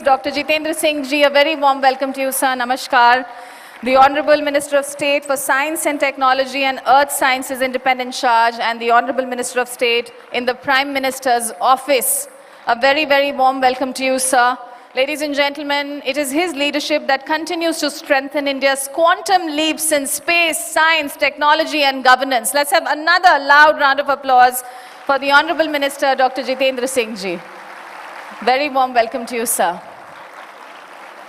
Dr. Jitendra Singh ji, a very warm welcome to you, sir. Namaskar. The Honorable Minister of State for Science and Technology and Earth Sciences Independent Charge and the Honorable Minister of State in the Prime Minister's Office. A very, very warm welcome to you, sir. Ladies and gentlemen, it is his leadership that continues to strengthen India's quantum leaps in space, science, technology and governance. Let's have another loud round of applause for the Honorable Minister, Dr. Jitendra Singh ji. Very warm welcome to you, sir.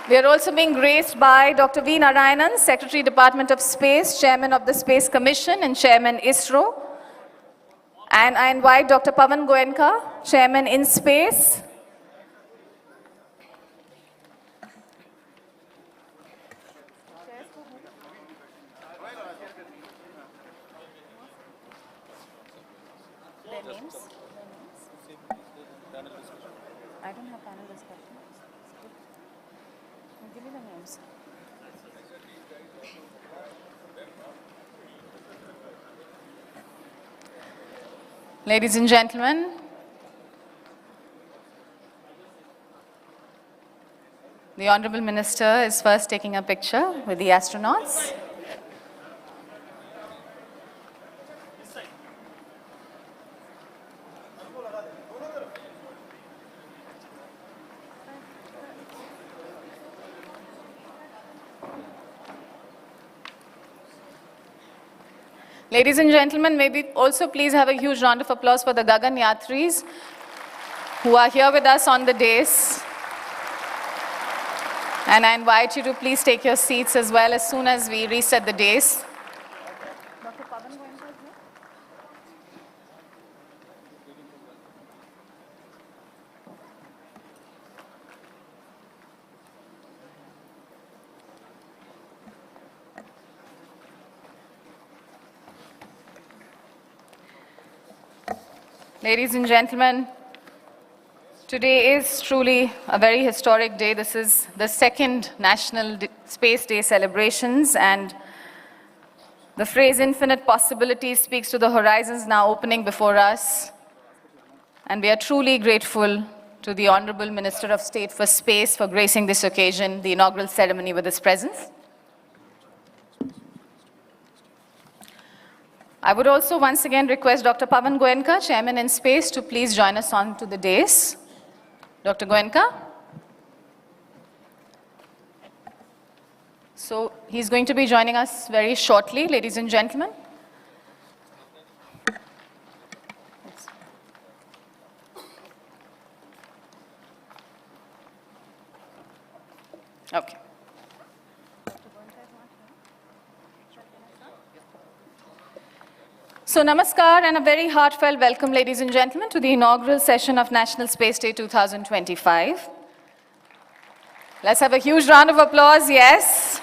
We are also being graced by Dr. V. Narayanan, Secretary, Department of Space, Chairman of the Space Commission and Chairman ISRO. And I invite Dr. Pavan Goenka, Chairman InSpace. Their names? I don't have panel discussion. Give me the names. Ladies and gentlemen, the Honorable Minister is first taking a picture with the astronauts. Ladies and gentlemen, may we also please have a huge round of applause for the Gagan Yatris who are here with us on the dais. And I invite you to please take your seats as well as soon as we reset the dais. Dr. Pavan Goenka is here? Ladies and gentlemen, today is truly a very historic day. This is the second National Space Day celebrations, and the phrase infinite possibilities speaks to the horizons now opening before us. And we are truly grateful to the Honorable Minister of State for Space for gracing this occasion, the inaugural ceremony, with his presence. I would also once again request Dr. Pavan Goenka, Chairman InSpace, to please join us on to the dais. Dr. Goenka. So he's going to be joining us very shortly, ladies and gentlemen. Okay. So namaskar and a very heartfelt welcome, ladies and gentlemen, to the inaugural session of National Space Day 2025. Let's have a huge round of applause, yes,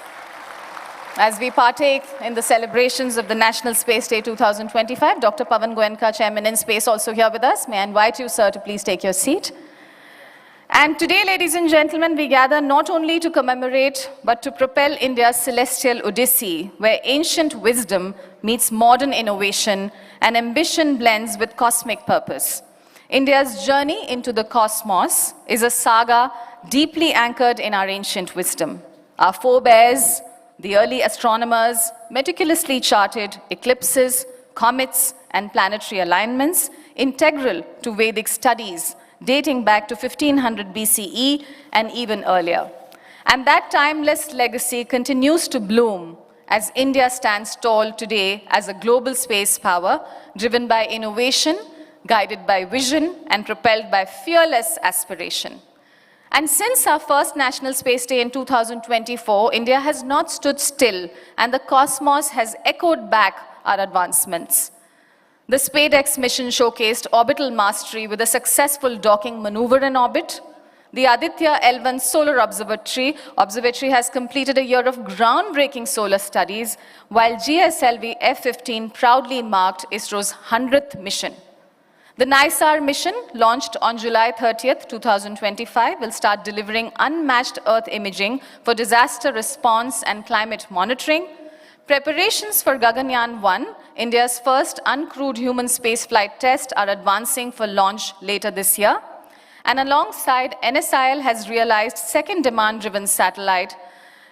as we partake in the celebrations of the National Space Day 2025. Dr. Pavan Goenka, Chairman InSpace, also here with us. May I invite you, sir, to please take your seat. And today, ladies and gentlemen, we gather not only to commemorate, but to propel India's celestial odyssey, where ancient wisdom meets modern innovation and ambition blends with cosmic purpose. India's journey into the cosmos is a saga deeply anchored in our ancient wisdom. Our forebears, the early astronomers, meticulously charted eclipses, comets, and planetary alignments, integral to Vedic studies, dating back to 1500 BCE and even earlier. And that timeless legacy continues to bloom as India stands tall today as a global space power, driven by innovation, guided by vision, and propelled by fearless aspiration. And since our first National Space Day in 2024, India has not stood still, and the cosmos has echoed back our advancements. The SpaceX mission showcased orbital mastery with a successful docking maneuver in orbit. The Aditya L1 Solar Observatory has completed a year of groundbreaking solar studies, while GSLV F-15 proudly marked ISRO's 100th mission. The NISAR mission, launched on July 30th, 2025, will start delivering unmatched Earth imaging for disaster response and climate monitoring. Preparations for Gaganyaan 1, India's first uncrewed human spaceflight test, are advancing for launch later this year. And alongside, NSIL has realized second demand-driven satellite,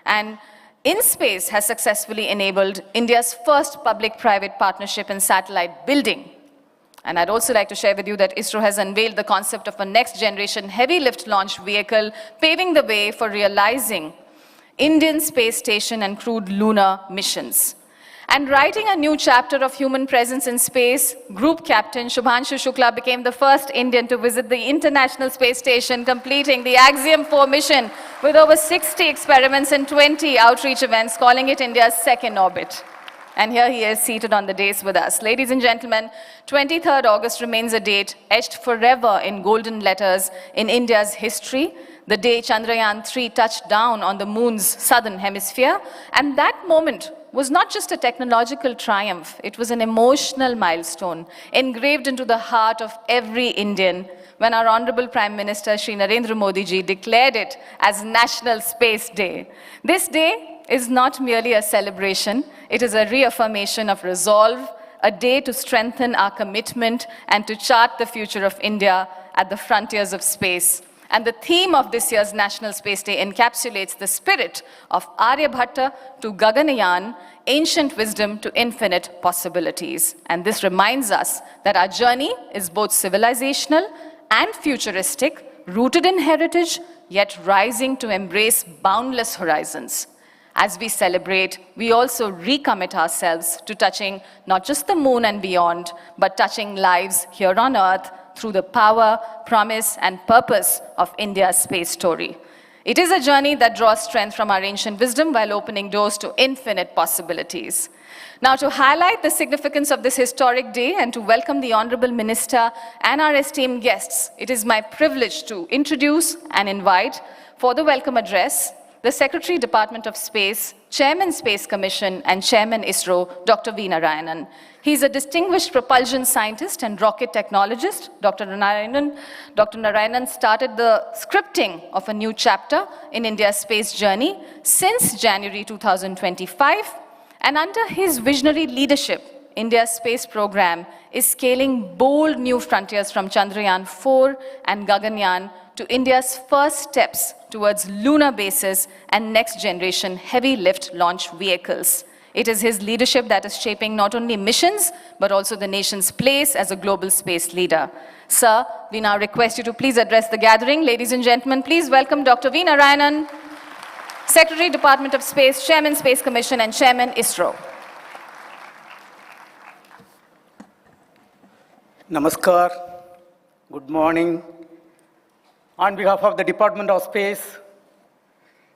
and InSpace has successfully enabled India's first public-private partnership in satellite building. And I'd also like to share with you that ISRO has unveiled the concept of a next-generation heavy-lift launch vehicle, paving the way for realizing Indian space station and crewed lunar missions. And writing a new chapter of human presence in space, Group Captain Shubhanshu Shukla became the first Indian to visit the International Space Station, completing the Axiom 4 mission with over 60 experiments and 20 outreach events, calling it India's second orbit. And here he is seated on the dais with us. Ladies and gentlemen, 23rd August remains a date etched forever in golden letters in India's history, the day Chandrayaan-3 touched down on the moon's southern hemisphere. And that moment was not just a technological triumph, it was an emotional milestone engraved into the heart of every Indian when our Honorable Prime Minister Shri Narendra Modi ji declared it as National Space Day. This day is not merely a celebration, it is a reaffirmation of resolve, a day to strengthen our commitment and to chart the future of India at the frontiers of space. And the theme of this year's National Space Day encapsulates the spirit of Aryabhatta to Gaganyaan, ancient wisdom to infinite possibilities. And this reminds us that our journey is both civilizational and futuristic, rooted in heritage, yet rising to embrace boundless horizons. As we celebrate, we also recommit ourselves to touching not just the moon and beyond, but touching lives here on Earth through the power, promise, and purpose of India's space story. It is a journey that draws strength from our ancient wisdom while opening doors to infinite possibilities. Now, to highlight the significance of this historic day and to welcome the Honorable Minister and our esteemed guests, it is my privilege to introduce and invite for the welcome address the Secretary, Department of Space, Chairman Space Commission, and Chairman ISRO, Dr. V. Narayanan. He's a distinguished propulsion scientist and rocket technologist. Dr. Narayanan started the scripting of a new chapter in India's space journey since January 2025. And under his visionary leadership, India's space program is scaling bold new frontiers from Chandrayaan-4 and Gaganyaan to India's first steps towards lunar bases and next-generation heavy-lift launch vehicles. It is his leadership that is shaping not only missions, but also the nation's place as a global space leader. Sir, we now request you to please address the gathering. Ladies and gentlemen, please welcome Dr. V. Narayanan, Secretary, Department of Space, Chairman, Space Commission, and Chairman, ISRO. Namaskar. Good morning. On behalf of the Department of Space,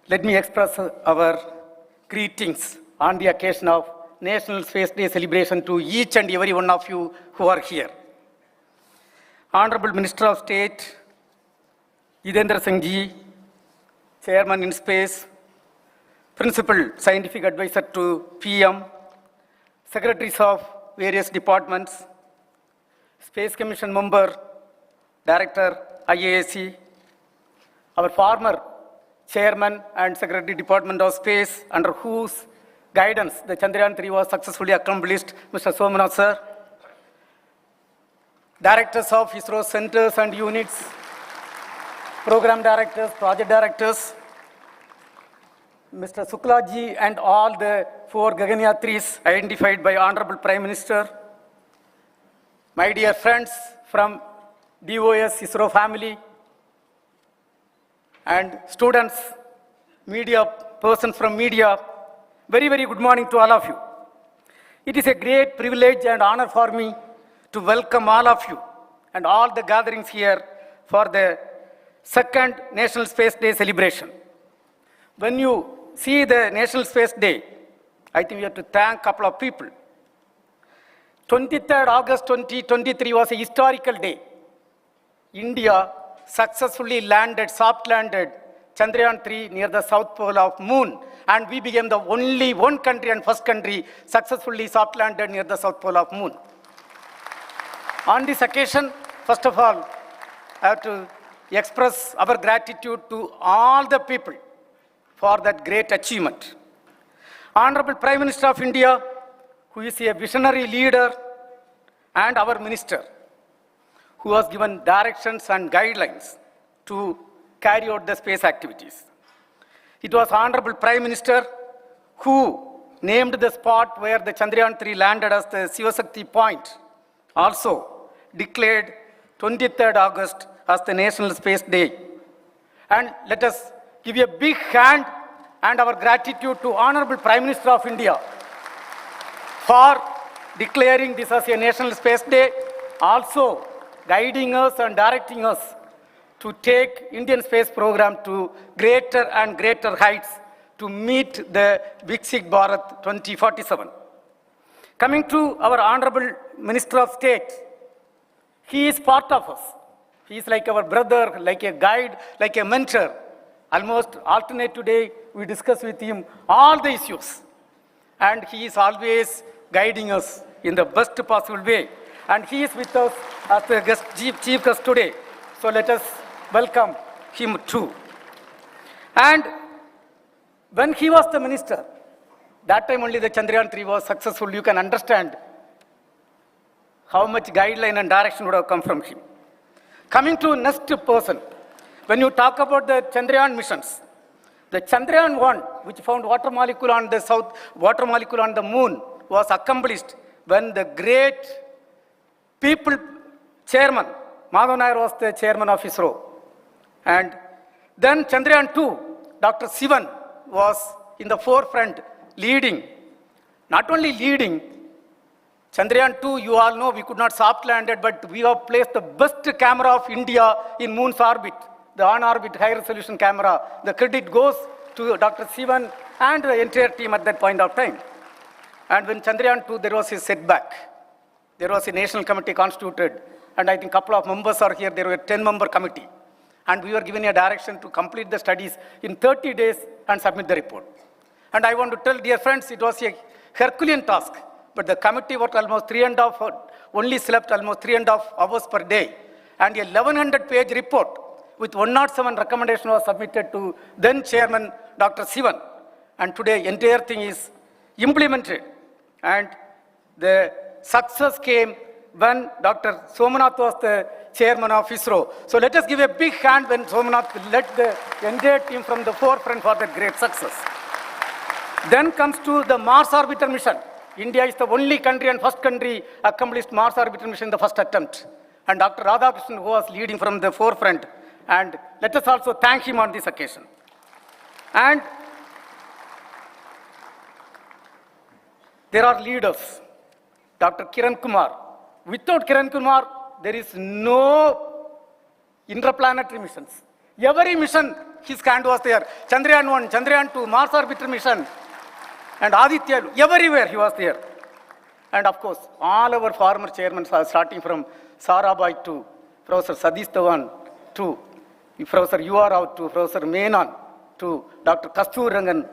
let me express our greetings on the occasion of National Space Day celebration to each and every one of you who are here. Honorable Minister of State, Jitendra Singh ji, Chairman InSpace, Principal Scientific Advisor to PM, Secretaries of various departments, Space Commission member, Director, IASC, our former Chairman and Secretary Department of Space, under whose guidance the Chandrayaan-3 was successfully accomplished, Mr. Somanath sir, Directors of ISRO centers and units, Program Directors, Project Directors, Mr. Suklaji and all the 4 Gagan Yatris identified by Honorable Prime Minister, my dear friends from DOS ISRO family, and students, media, persons from media, very, very good morning to all of you. It is a great privilege and honor for me to welcome all of you and all the gatherings here for the second National Space Day celebration. When you see the National Space Day, I think we have to thank a couple of people. 23rd August 2023 was a historical day. India successfully landed, soft landed Chandrayaan-3 near the south pole of moon, and we became the only one country and first country successfully soft landed near the south pole of moon. On this occasion, first of all, I have to express our gratitude to all the people for that great achievement. Honorable Prime Minister of India, who is a visionary leader, and our minister, who has given directions and guidelines to carry out the space activities. It was Honorable Prime Minister who named the spot where the Chandrayaan-3 landed as the Sivasakti Point, also declared 23rd August as the National Space Day. And let us give a big hand and our gratitude to Honorable Prime Minister of India for declaring this as a National Space Day, also guiding us and directing us to take Indian space program to greater and greater heights to meet the Viksit Bharat 2047. Coming to our Honorable Minister of State, he is part of us. He is like our brother, like a guide, like a mentor. Almost alternate today, we discuss with him all the issues. And he is always guiding us in the best possible way. And he is with us as the chief guest today. So let us welcome him too. And when he was the minister, that time only the Chandrayaan-3 was successful. You can understand how much guideline and direction would have come from him. Coming to next person, when you talk about the Chandrayaan missions, the Chandrayaan-1, which found water molecule on the south, water molecule on the moon, was accomplished when the great people chairman, Madhav Nair was the chairman of ISRO. And then Chandrayaan-2, Dr. Sivan was in the forefront leading. Not only leading, Chandrayaan-2, you all know we could not soft land it, but we have placed the best camera of India in moon's orbit, the on-orbit high-resolution camera. The credit goes to Dr. Sivan and the entire team at that point of time. And when Chandrayaan-2, there was a setback. There was a national committee constituted, and I think a couple of members are here. There were a 10-member committee. And we were given a direction to complete the studies in 30 days and submit the report. And I want to tell dear friends, it was a Herculean task, but the committee worked almost only slept almost 3.5 hours per day. And a 1100-page report with 107 recommendation was submitted to then chairman Dr. Sivan. And today, entire thing is implemented. And the success came when Dr. Somanath was the chairman of ISRO. So let us give a big hand when Somanath led the entire team from the forefront for that great success. Then comes to the Mars orbiter mission. India is the only country and first country accomplished Mars orbiter mission in the first attempt. And Dr. Radhakrishnan, who was leading from the forefront. And let us also thank him on this occasion. And there are leaders. Dr. Kiran Kumar. Without Kiran Kumar, there is no interplanetary missions. Every mission, his hand was there. Chandrayaan-1, Chandrayaan-2, Mars orbiter mission, and Aditya, everywhere he was there. And of course, all our former chairmen, starting from Sarabhai to Professor Satish Dhawan to Professor U.R. Rao to Professor Menon to Dr. Kasturirangan,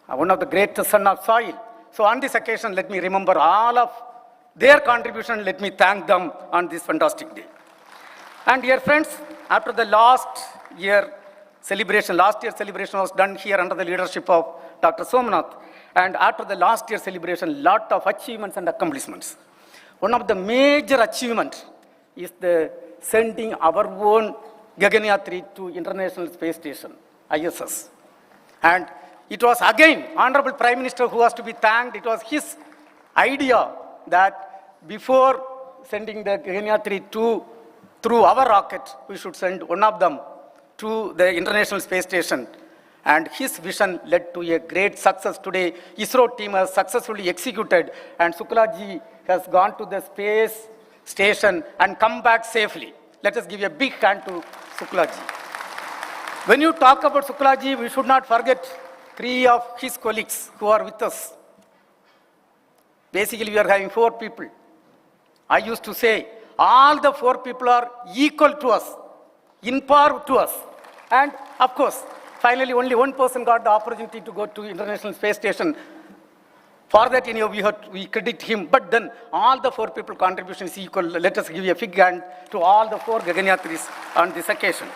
one of the greatest son of soil. So on this occasion, let me remember all of their contribution. Let me thank them on this fantastic day. And dear friends, after the last year's celebration was done here under the leadership of Dr. Somanath. And after the last year's celebration, lot of achievements and accomplishments. One of the major achievements is the sending our own Gagan Yatri to International Space Station, ISS. And it was again Honorable Prime Minister who was to be thanked. It was his idea that before sending the Gagan Yatri through our rocket, we should send one of them to the International Space Station. And his vision led to a great success. Today, ISRO team has successfully executed, and Suklaji has gone to the space station and come back safely. Let us give a big hand to Suklaji. When you talk about Suklaji, we should not forget 3 of his colleagues who are with us. Basically, we are having 4 people. I used to say, all the 4 people are equal to us, in par to us. And of course, finally, only one person got the opportunity to go to International Space Station. For that, we credit him. But then, all the 4 people contribution is equal. Let us give a big hand to all the 4 Gagan Yatris on this occasion.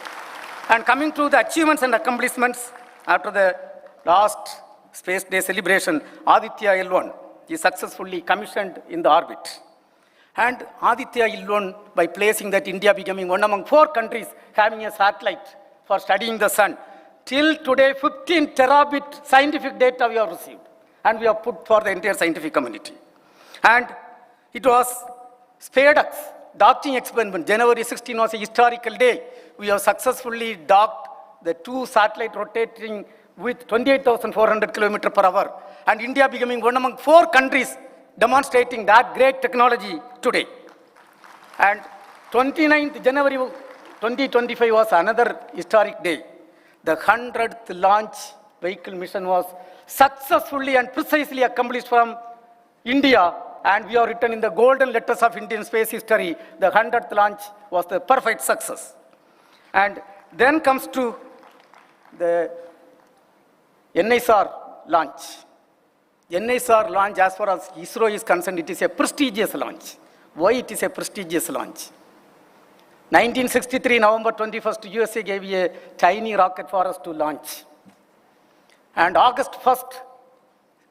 And coming to the achievements and accomplishments, after the last Space Day celebration, Aditya L1 is successfully commissioned in the orbit. And Aditya Illon, by placing that India becoming one among 4 countries having a satellite for studying the sun. Till today, 15 terabit scientific data we have received. And we have put for the entire scientific community. And it was SpaceX docking experiment. January 16 was a historical day. We have successfully docked the 2 satellites rotating with 28,400 kilometers per hour. And India becoming one among 4 countries demonstrating that great technology today. And 29th January 2025 was another historic day. The 100th launch vehicle mission was successfully and precisely accomplished from India, and we are written in the golden letters of Indian space history. The 100th launch was the perfect success. And then comes to the NSR launch. NSR launch, as far as ISRO is concerned, it is a prestigious launch. Why it is a prestigious launch? 1963, November 21st, USA gave a tiny rocket for us to launch. And August 1st,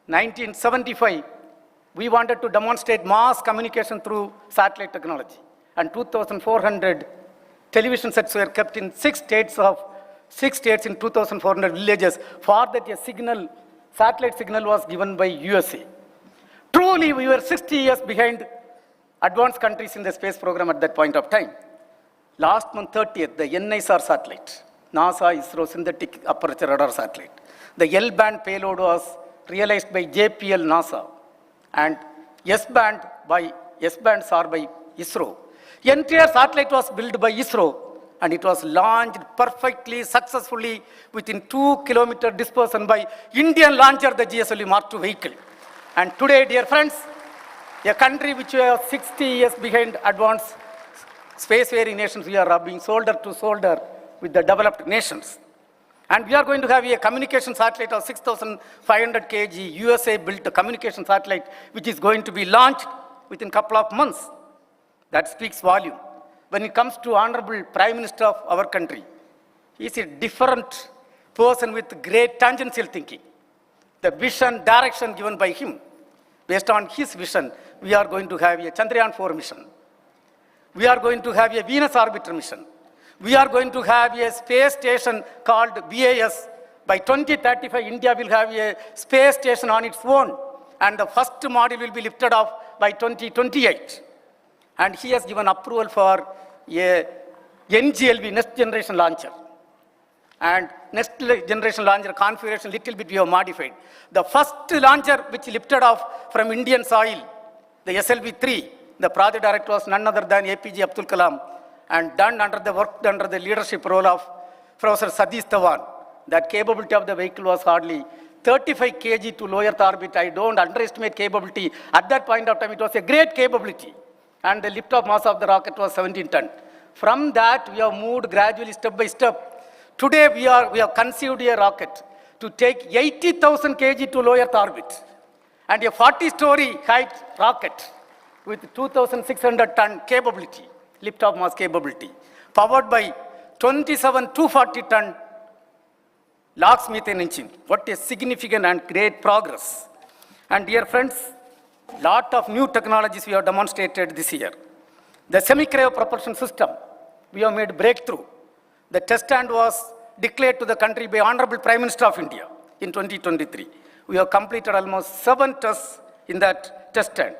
1975, we wanted to demonstrate mass communication through satellite technology. And 2,400 television sets were kept in 6 states in 2,400 villages. For that, a signal, satellite signal was given by USA. Truly, we were 60 years behind advanced countries in the space program at that point of time. Last month 30th, the NSR satellite, NASA ISRO synthetic aperture radar satellite. The L-band payload was realized by JPL NASA, and S-bands are by ISRO. The entire satellite was built by ISRO, and it was launched perfectly, successfully within 2 kilometer dispersion by Indian launcher, the GSLV Mark II vehicle. And today, dear friends, a country which was 60 years behind advanced spacefaring nations, we are rubbing shoulder to shoulder with the developed nations. And we are going to have a communication satellite of 6,500 kg, USA-built communication satellite, which is going to be launched within a couple of months. That speaks volume. When it comes to Honorable Prime Minister of our country, he is a different person with great tangential thinking. The vision, direction given by him, based on his vision, we are going to have a Chandrayaan 4 mission. We are going to have a Venus orbiter mission. We are going to have a space station called BAS. By 2035, India will have a space station on its own, and the first module will be lifted off by 2028. And he has given approval for a NGLV, next generation launcher. And next generation launcher configuration little bit we have modified. The first launcher which lifted off from Indian soil, the SLV-3, the project director was none other than APJ Abdul Kalam, and done under the leadership role of Professor Satish Dhawan. That capability of the vehicle was hardly 35 kg to low Earth orbit. I don't underestimate capability. At that point of time, it was a great capability. And the lift-off mass of the rocket was 17 tons. From that, we have moved gradually, step by step. Today, we have conceived a rocket to take 80,000 kg to low Earth orbit, and a 40-story height rocket with 2,600 ton capability, lift-off mass capability, powered by 27 240 ton LOX methane engine. What a significant and great progress. And dear friends, lot of new technologies we have demonstrated this year. The semi-cryo propulsion system, we have made breakthrough. The test stand was declared to the country by Honorable Prime Minister of India in 2023. We have completed almost 7 tests in that test stand.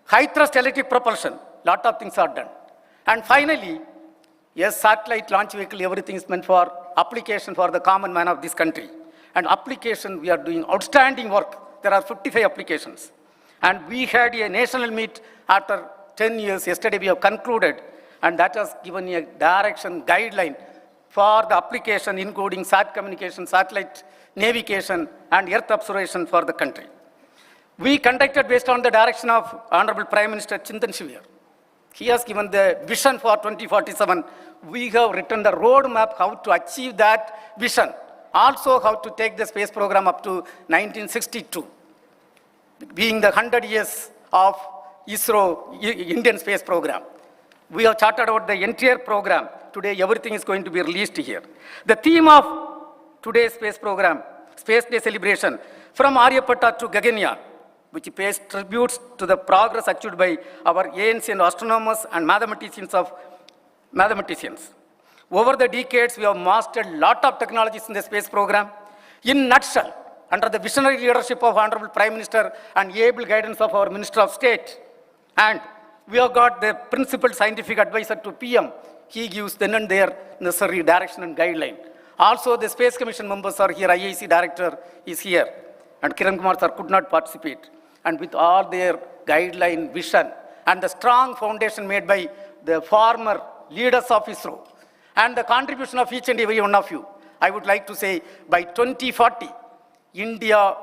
High thrust electric propulsion, lot of things are done. And finally, yes, satellite launch vehicle, everything is meant for application for the common man of this country. And application, we are doing outstanding work. There are 55 applications. And we had a national meet after 10 years. Yesterday we have concluded, and that has given a direction, guideline for the application, including sat communication, satellite navigation, and earth observation for the country. We conducted based on the direction of Honorable Prime Minister Chintan Shivir. He has given the vision for 2047. We have written the roadmap how to achieve that vision. Also how to take the space program up to 1962. Being the 100 years of ISRO, Indian space program. We have charted out the entire program. Today everything is going to be released here. The theme of today's space program, Space Day celebration, from Aryabhatta to Gaganyaan. which pays tributes to the progress achieved by our ancient astronomers and mathematicians. Over the decades, we have mastered a lot of technologies in the space program. In nutshell, under the visionary leadership of Honorable Prime Minister and able guidance of our Minister of State, and we have got the principal scientific advisor to PM. He gives then and there necessary direction and guideline. Also, the Space Commission members are here. IAC Director is here. And Kiran Kumar sir could not participate. And with all their guideline, vision, and the strong foundation made by the former leaders of ISRO, and the contribution of each and every one of you, I would like to say by 2040, India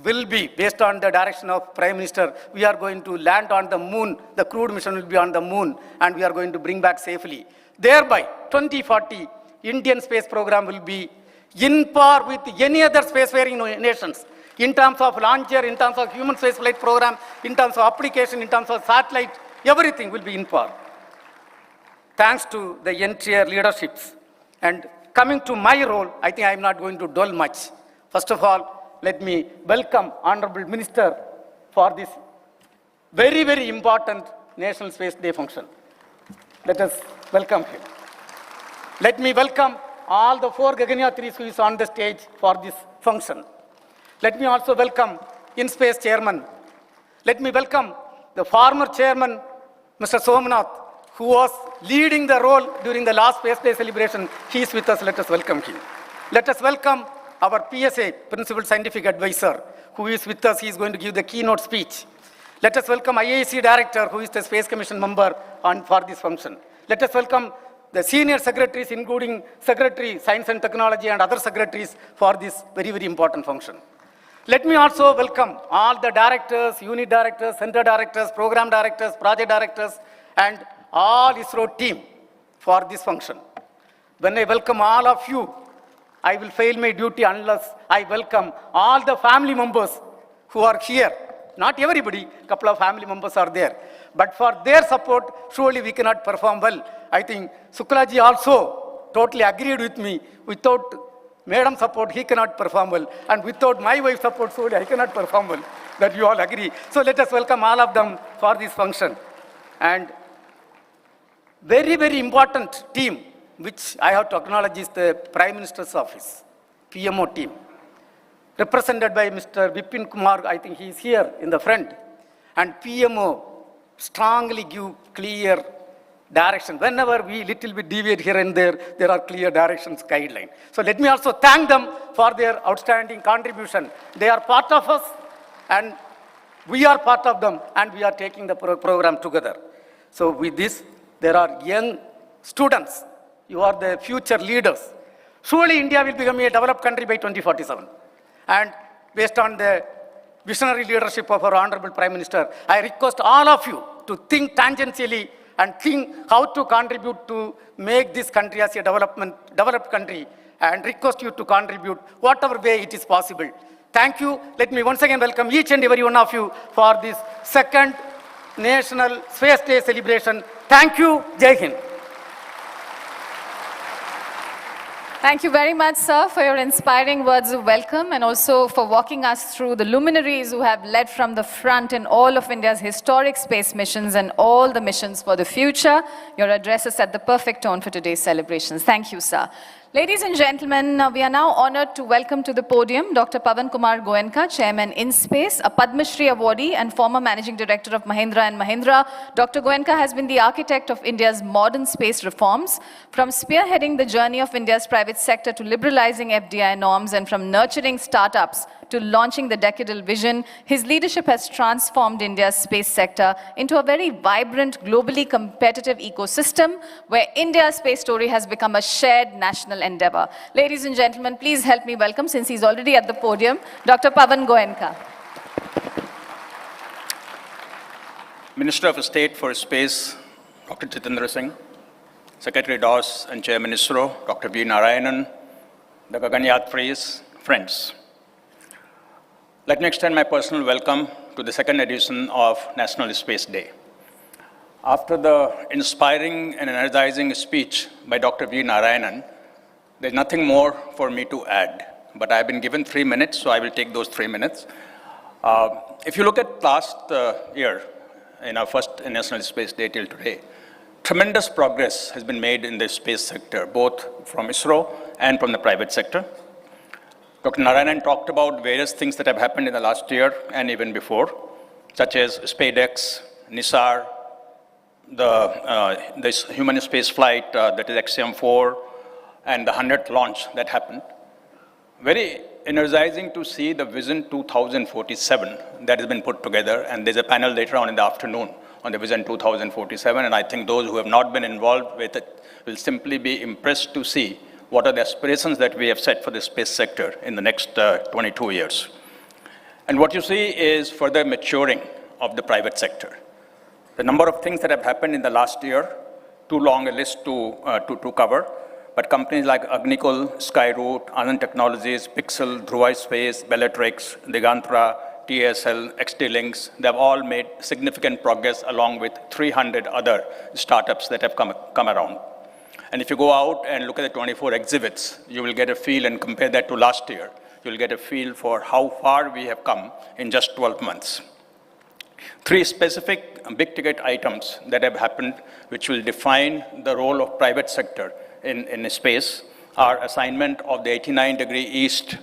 will be, based on the direction of Prime Minister, we are going to land on the moon, the crewed mission will be on the moon, and we are going to bring back safely. Thereby, 2040, Indian space program will be in par with any other spacefaring nations, in terms of launcher, in terms of human spaceflight program, in terms of application, in terms of satellite, everything will be in par. Thanks to the entire leaderships. And coming to my role, I think I am not going to dwell much. First of all, let me welcome Honorable Minister for this very, very important National Space Day function. Let us welcome him. Let me welcome all the 4 Gagan Yatris who is on the stage for this function. Let me also welcome InSpace Chairman. Let me welcome the former Chairman, Mr. Somnath, who was leading the role during the last Space Day celebration. He is with us. Let us welcome him. Let us welcome our PSA, Principal Scientific Advisor, who is with us. He is going to give the keynote speech. Let us welcome IAC Director, who is the Space Commission member for this function. Let us welcome the senior secretaries, including Secretary, Science and Technology, and other secretaries for this very, very important function. Let me also welcome all the directors, unit directors, center directors, program directors, project directors, and all ISRO team for this function. When I welcome all of you, I will fail my duty unless I welcome all the family members who are here. Not everybody, a couple of family members are there. But for their support, surely we cannot perform well. I think Suklaji also totally agreed with me. Without Madam support, he cannot perform well. And without my wife's support, surely I cannot perform well. That you all agree. So let us welcome all of them for this function. And very, very important team, which I have to acknowledge, is the Prime Minister's Office, PMO team, represented by Mr. Vipin Kumar. I think he is here in the front. And PMO strongly give clear direction. Whenever we little bit deviate here and there are clear directions, guidelines. So let me also thank them for their outstanding contribution. They are part of us, and we are part of them, and we are taking the program together. So with this, there are young students. You are the future leaders. Surely India will become a developed country by 2047. And based on the visionary leadership of our Honorable Prime Minister, I request all of you to think tangentially and think how to contribute to make this country as a developed country, and request you to contribute whatever way it is possible. Thank you. Let me once again welcome each and every one of you for this second National Space Day celebration. Thank you. Jai Hind. Thank you very much, sir, for your inspiring words of welcome, and also for walking us through the luminaries who have led from the front in all of India's historic space missions and all the missions for the future. Your address has set the perfect tone for today's celebrations. Thank you, sir. Ladies and gentlemen, we are now honored to welcome to the podium Dr. Pavan Kumar Goenka, Chairman InSpace, a Padma Shri awardee and former Managing Director of Mahindra & Mahindra. Dr. Goenka has been the architect of India's modern space reforms, from spearheading the journey of India's private sector to liberalizing FDI norms, and from nurturing startups to launching the decadal vision. His leadership has transformed India's space sector into a very vibrant, globally competitive ecosystem where India's space story has become a shared national endeavor. Ladies and gentlemen, please help me welcome, since he's already at the podium, Dr. Pavan Goenka. Minister of State for Space, Dr. Jitendra Singh, Secretary DOS and Chairman ISRO, Dr. V. Narayanan, the Gagan Yatris, friends. Let me extend my personal welcome to the second edition of National Space Day. After the inspiring and energizing speech by Dr. V. Narayanan, there's nothing more for me to add, but I've been given 3 minutes, so I will take those 3 minutes. If you look at last year, in our first International Space Day till today, tremendous progress has been made in the space sector, both from ISRO and from the private sector. Dr. Narayanan talked about various things that have happened in the last year and even before, such as SpaceX, NISAR, this human space flight, that is XM4, and the 100th launch that happened. Very energizing to see the Vision 2047 that has been put together, and there's a panel later on in the afternoon on the Vision 2047, and I think those who have not been involved with it will simply be impressed to see what are the aspirations that we have set for the space sector in the next 22 years. And what you see is further maturing of the private sector. The number of things that have happened in the last year, too long a list to cover, but companies like Agnikul, Skyroot, Anand Technologies, Pixel, Dhruva Space, Bellatrix, Digantra, TSL, XT-Links, they have all made significant progress along with 300 other startups that have come around. And if you go out and look at the 24 exhibits, you will get a feel, and compare that to last year, you'll get a feel for how far we have come in just 12 months. 3 specific big-ticket items that have happened, which will define the role of private sector in space, are assignment of the 89-degree east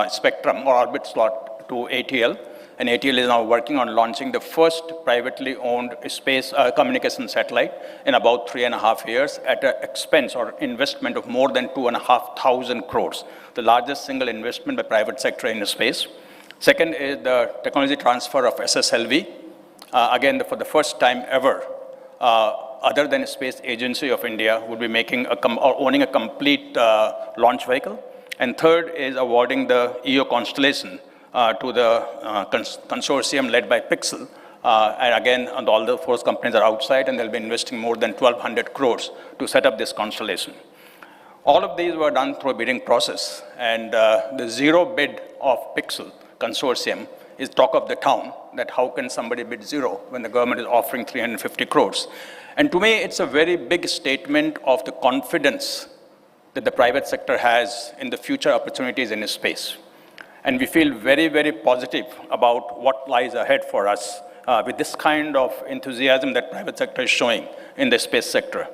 spectrum or orbit slot to ATL. And ATL is now working on launching the first privately owned space communication satellite in about 3.5 years at an expense or investment of more than 2,500 crores, the largest single investment by private sector in space. Second is the technology transfer of SSLV. Again, for the first time ever, other than Space Agency of India would be making or owning a complete launch vehicle. And third is awarding the EO constellation to the consortium led by Pixel. And again, all the 4 companies are outside, and they'll be investing more than 1,200 crores to set up this constellation. All of these were done through a bidding process, and the zero bid of Pixel consortium is talk of the town, that how can somebody bid zero when the government is offering 350 crores. And to me, it's a very big statement of the confidence that the private sector has in the future opportunities in space. And we feel very, very positive about what lies ahead for us with this kind of enthusiasm that private sector is showing in the space sector.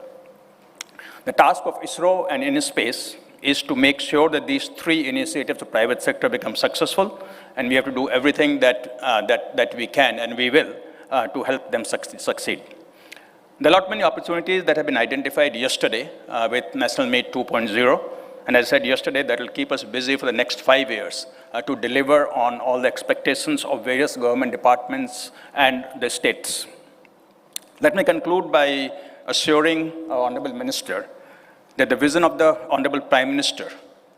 The task of ISRO and InSpace is to make sure that these 3 initiatives of private sector become successful, and we have to do everything that we can and we will to help them succeed. There are many opportunities that have been identified yesterday with National Meet 2.0. And as I said yesterday, that will keep us busy for the next 5 years to deliver on all the expectations of various government departments and the states. Let me conclude by assuring our Honorable Minister that the vision of the Honorable Prime Minister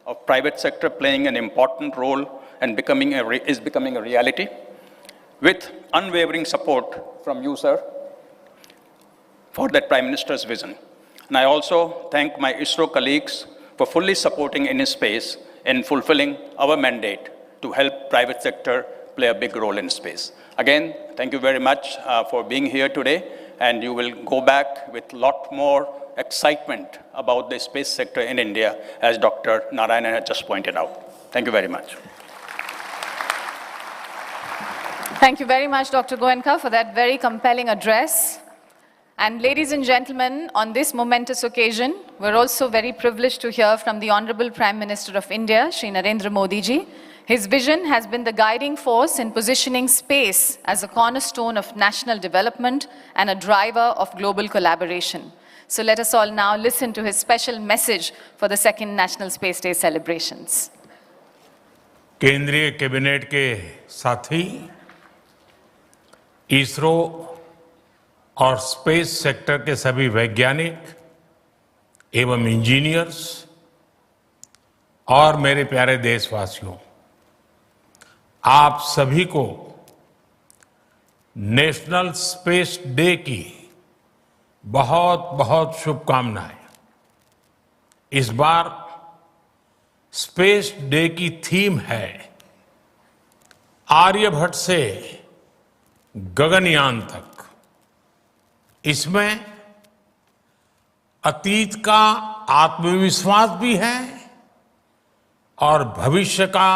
of private sector playing an important role and is becoming a reality, with unwavering support from you, sir, for that Prime Minister's vision. And I also thank my ISRO colleagues for fully supporting InSpace in fulfilling our mandate to help private sector play a big role in space. Again, thank you very much for being here today, and you will go back with a lot more excitement about the space sector in India, as Dr. Narayanan had just pointed out. Thank you very much. Thank you very much, Dr. Goenka, for that very compelling address. And ladies and gentlemen, on this momentous occasion, we're also very privileged to hear from the Honorable Prime Minister of India, Shri Narendra Modi ji. His vision has been the guiding force in positioning space as a cornerstone of national development and a driver of global collaboration. So let us all now listen to his special message for the second National Space Day celebrations. केंद्रीय cabinet के साथी, इसरो और space sector के सभी वैज्ञानिक एवं engineers और मेरे प्यारे देशवासियों, आप सभी को नेशनल स्पेस डे की बहुत बहुत शुभकामनाएं। इस बार स्पेस डे की थीम है आर्यभट्ट से गगनयान तक। इसमें अतीत का आत्मविश्वास भी है और भविष्य का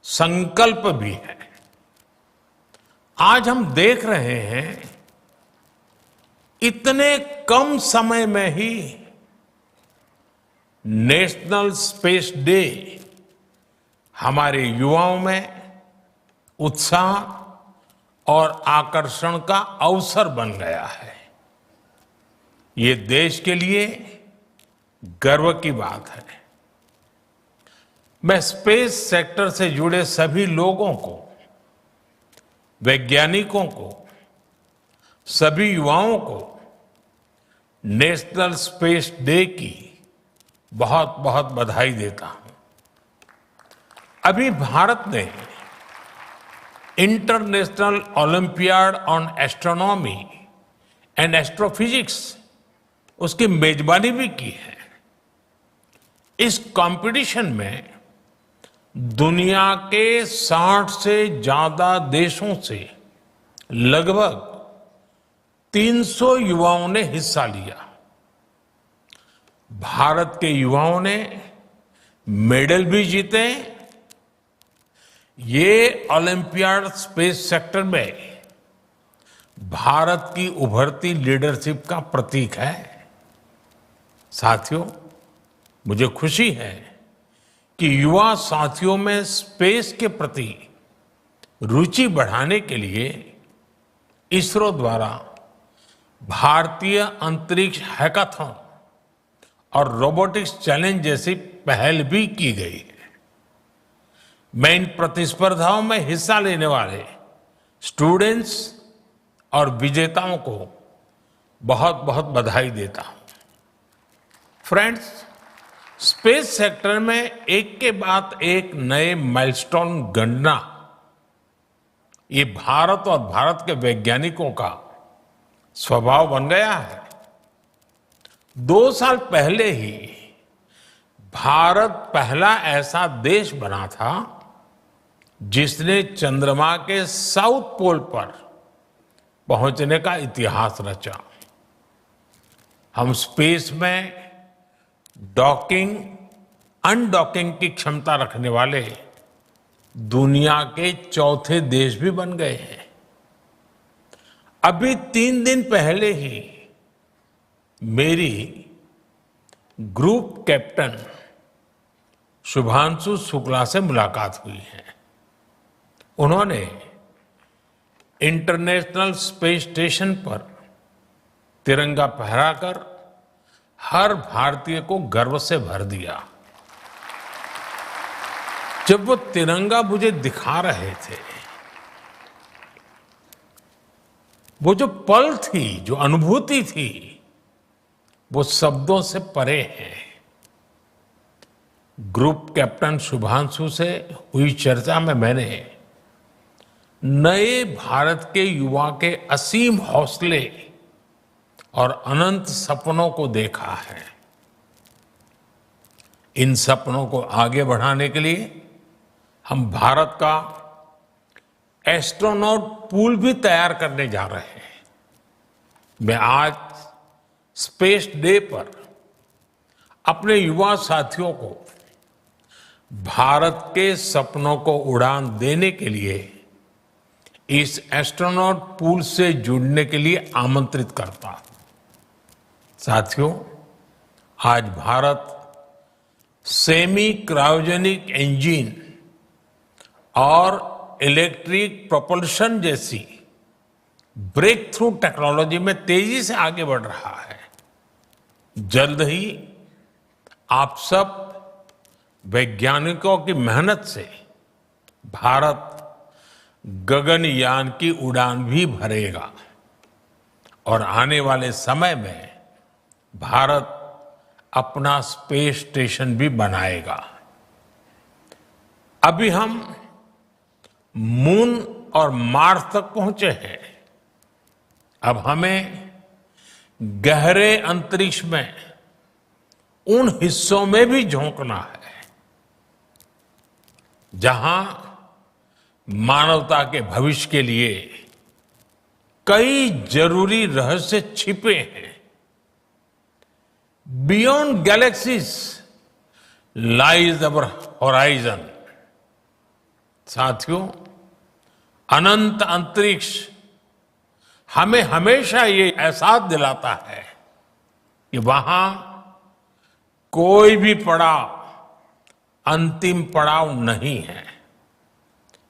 संकल्प भी है। आज हम देख रहे हैं इतने कम समय में ही नेशनल स्पेस डे हमारे युवाओं में उत्साह और आकर्षण का अवसर बन गया है। ये देश के लिए गर्व की बात है। मैं स्पेस सेक्टर से जुड़े सभी लोगों को, वैज्ञानिकों को, सभी युवाओं को नेशनल स्पेस डे की बहुत बहुत बधाई देता हूं। अभी भारत ने international olympiad on astronomy and astrophysics उसकी मेजबानी भी की है। इस कंपटीशन में दुनिया के 60 से ज्यादा देशों से लगभग 300 युवाओं ने हिस्सा लिया। भारत के युवाओं ने मेडल भी जीते। ये ओलंपियाड स्पेस सेक्टर में भारत की उभरती लीडरशिप का प्रतीक है। साथियों, मुझे खुशी है कि युवा साथियों में स्पेस के प्रति रुचि बढ़ाने के लिए इसरो द्वारा भारतीय अंतरिक्ष हैकाथॉन और रोबोटिक्स चैलेंज जैसी पहल भी की गई है। मैं इन प्रतिस्पर्धाओं में हिस्सा लेने वाले स्टूडेंट्स और विजेताओं को बहुत बहुत बधाई देता हूं। फ्रेंड्स, स्पेस सेक्टर में एक के बाद एक नए माइलस्टोन गणना ये भारत और भारत के वैज्ञानिकों का स्वभाव बन गया है। 2 साल पहले ही भारत पहला ऐसा देश बना था जिसने चंद्रमा के साउथ पोल पर पहुंचने का इतिहास रचा। हम स्पेस में डॉकिंग, अनडॉकिंग की क्षमता रखने वाले दुनिया के चौथे देश भी बन गए हैं। अभी 3 दिन पहले ही मेरी ग्रुप कैप्टन शुभांशु शुक्ला से मुलाकात हुई है। उन्होंने इंटरनेशनल स्पेस स्टेशन पर तिरंगा फहराकर हर भारतीय को गर्व से भर दिया। जब वो तिरंगा मुझे दिखा रहे थे, वो जो पल थी, जो अनुभूति थी, वो शब्दों से परे है। ग्रुप कैप्टन शुभांशु से हुई चर्चा में मैंने नए भारत के युवा के असीम हौसले और अनंत सपनों को देखा है। इन सपनों को आगे बढ़ाने के लिए हम भारत का एस्ट्रोनॉट पूल भी तैयार करने जा रहे हैं। मैं आज स्पेस डे पर अपने युवा साथियों को भारत के सपनों को उड़ान देने के लिए इस एस्ट्रोनॉट पूल से जुड़ने के लिए आमंत्रित करता हूं। साथियों, आज भारत सेमी क्रायोजेनिक इंजन और इलेक्ट्रिक प्रोपल्शन जैसी ब्रेक थ्रू टेक्नोलॉजी में तेजी से आगे बढ़ रहा है। जल्द ही आप सब वैज्ञानिकों की मेहनत से भारत गगनयान की उड़ान भी भरेगा और आने वाले समय में भारत अपना स्पेस स्टेशन भी बनाएगा। अभी हम मून और मार्स तक पहुंचे हैं। अब हमें गहरे अंतरिक्ष में उन हिस्सों में भी झोंकना है जहां मानवता के भविष्य के लिए कई जरूरी रहस्य छिपे हैं। बियॉन्ड गैलेक्सीज लाइज अवर होराइजन। साथियों, अनंत अंतरिक्ष हमें हमेशा ये एहसास दिलाता है कि वहां कोई भी पड़ाव अंतिम पड़ाव नहीं है।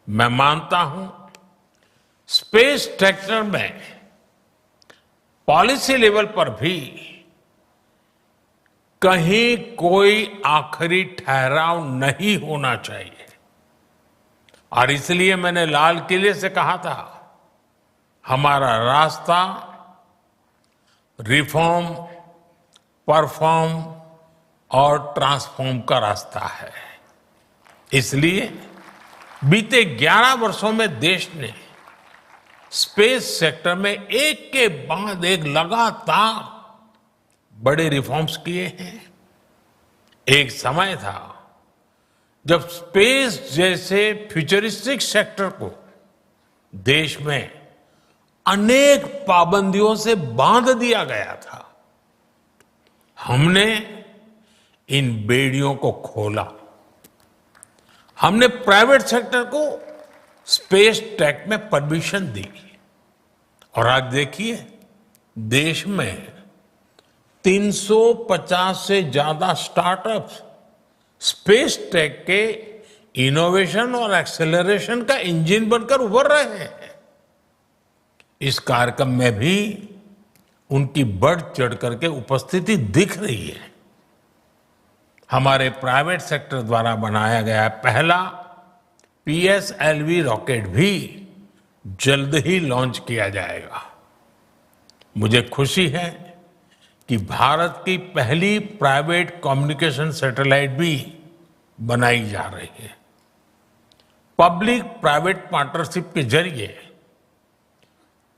मैं मानता हूं स्पेस सेक्टर में पॉलिसी लेवल पर भी कहीं कोई आखिरी ठहराव नहीं होना चाहिए। और इसलिए मैंने लाल किले से कहा था, हमारा रास्ता रिफॉर्म, परफॉर्म और ट्रांसफॉर्म का रास्ता है। इसलिए बीते 11 वर्षों में देश ने स्पेस सेक्टर में एक के बाद एक लगातार बड़े रिफॉर्म्स किए हैं। एक समय था जब स्पेस जैसे फ्यूचरिस्टिक सेक्टर को देश में अनेक पाबंदियों से बांध दिया गया था। हमने इन बेड़ियों को खोला। हमने प्राइवेट सेक्टर को स्पेस टेक में परमिशन दी। और आज देखिए, देश में 350 से ज्यादा स्टार्टअप्स स्पेस टेक के इनोवेशन और एक्सेलरेशन का इंजन बनकर उभर रहे हैं। इस कार्यक्रम में भी उनकी बढ़ चढ़ करके उपस्थिति दिख रही है। हमारे प्राइवेट सेक्टर द्वारा बनाया गया पहला PSLV रॉकेट भी जल्द ही लॉन्च किया जाएगा। मुझे खुशी है कि भारत की पहली प्राइवेट कम्युनिकेशन सैटेलाइट भी बनाई जा रही है। पब्लिक प्राइवेट पार्टनरशिप के जरिए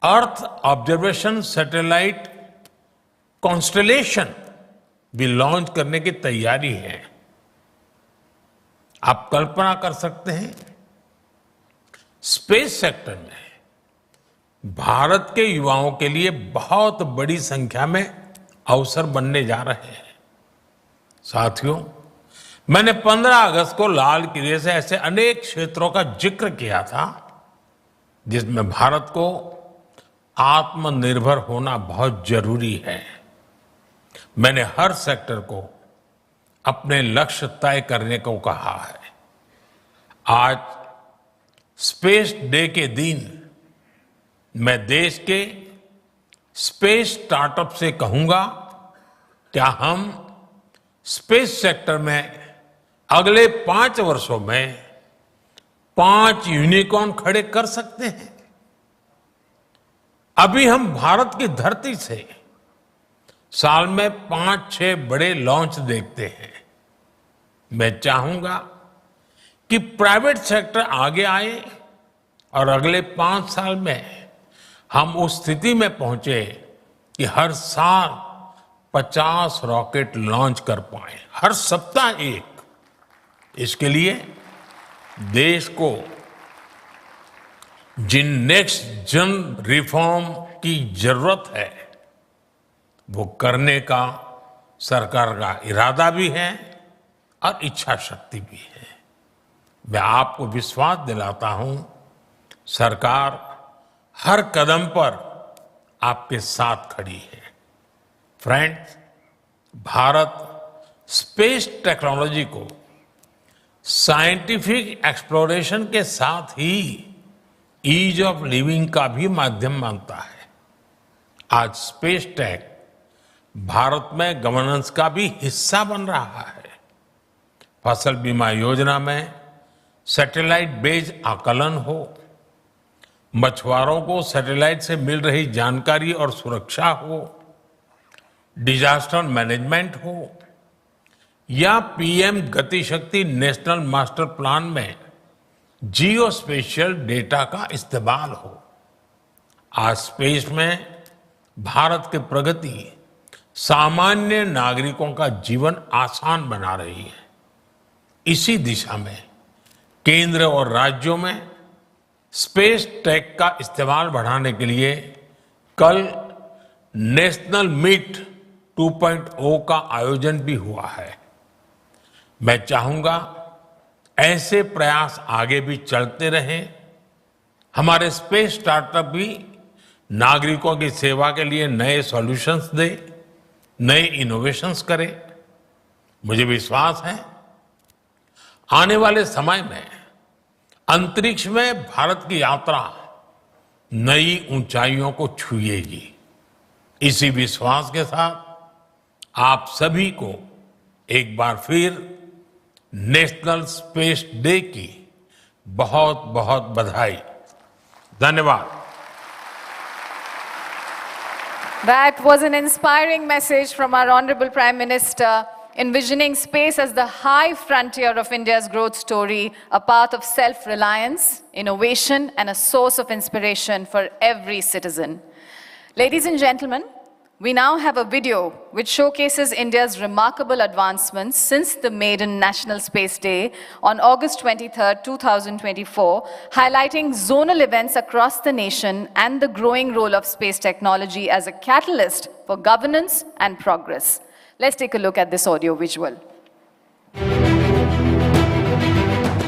अर्थ ऑब्जर्वेशन सैटेलाइट कॉन्स्टलेशन भी लॉन्च करने की तैयारी है। आप कल्पना कर सकते हैं, स्पेस सेक्टर में भारत के युवाओं के लिए बहुत बड़ी संख्या में अवसर बनने जा रहे हैं। साथियों, मैंने 15 अगस्त को लाल किले से ऐसे अनेक क्षेत्रों का जिक्र किया था जिसमें भारत को आत्मनिर्भर होना बहुत जरूरी है। मैंने हर सेक्टर को अपने लक्ष्य तय करने को कहा है। आज स्पेस डे के दिन मैं देश के स्पेस स्टार्टअप से कहूंगा, क्या हम स्पेस सेक्टर में अगले 5 वर्षों में 5 यूनिकॉर्न खड़े कर सकते हैं? अभी हम भारत की धरती से साल में 5-6 बड़े लॉन्च देखते हैं। मैं चाहूंगा कि प्राइवेट सेक्टर आगे आए और अगले 5 साल में हम उस स्थिति में पहुंचे कि हर साल 50 रॉकेट लॉन्च कर पाए, हर सप्ताह एक। इसके लिए देश को जिन नेक्स्ट जन रिफॉर्म की जरूरत है वो करने का सरकार का इरादा भी है और इच्छा शक्ति भी है। मैं आपको विश्वास दिलाता हूं, सरकार हर कदम पर आपके साथ खड़ी है। फ्रेंड्स, भारत स्पेस टेक्नोलॉजी को साइंटिफिक एक्सप्लोरेशन के साथ ही ईज ऑफ लिविंग का भी माध्यम मानता है। आज स्पेस टेक भारत में गवर्नेंस का भी हिस्सा बन रहा है। फसल बीमा योजना में सैटेलाइट बेस्ड आकलन हो, मछुआरों को सैटेलाइट से मिल रही जानकारी और सुरक्षा हो, डिजास्टर मैनेजमेंट हो, या पीएम गति शक्ति नेशनल मास्टर प्लान में जियो स्पेशियल डेटा का इस्तेमाल हो। आज स्पेस में भारत की प्रगति सामान्य नागरिकों का जीवन आसान बना रही है। इसी दिशा में केंद्र और राज्यों में स्पेस टेक का इस्तेमाल बढ़ाने के लिए कल नेशनल मीट 2.0 का आयोजन भी हुआ है। मैं चाहूंगा ऐसे प्रयास आगे भी चलते रहें हमारे स्पेस स्टार्टअप भी नागरिकों की सेवा के लिए नए सॉल्यूशंस दे, नए इनोवेशंस करे। मुझे विश्वास है आने वाले समय में अंतरिक्ष में भारत की यात्रा नई ऊंचाइयों को छुएगी। इसी विश्वास के साथ आप सभी को एक बार फिर नेशनल स्पेस डे की बहुत बहुत बधाई। धन्यवाद। That was an inspiring message from our Honorable Prime Minister, envisioning space as the high frontier of India's growth story, a path of self-reliance, innovation, and a source of inspiration for every citizen. Ladies and gentlemen, we now have a video which showcases India's remarkable advancements since the maiden National Space Day on August 23, 2024, highlighting zonal events across the nation and the growing role of space technology as a catalyst for governance and progress. Let's take a look at this audio visual.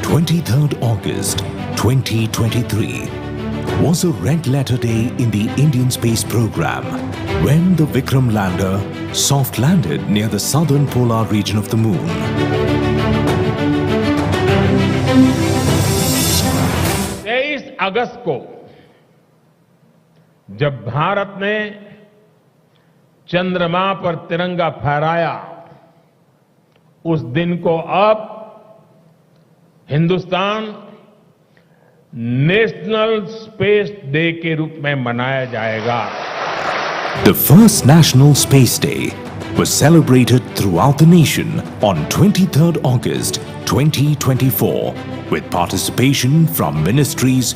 23rd August 2023 was a red letter day in the Indian space program when the Vikram lander soft landed near the southern polar region of the moon. 23 अगस्त को जब भारत ने चंद्रमा पर तिरंगा फहराया, उस दिन को अब हिंदुस्तान नेशनल स्पेस डे के रूप में मनाया जाएगा। The first National Space Day was celebrated throughout the nation on 23rd August 2024 with participation from ministries,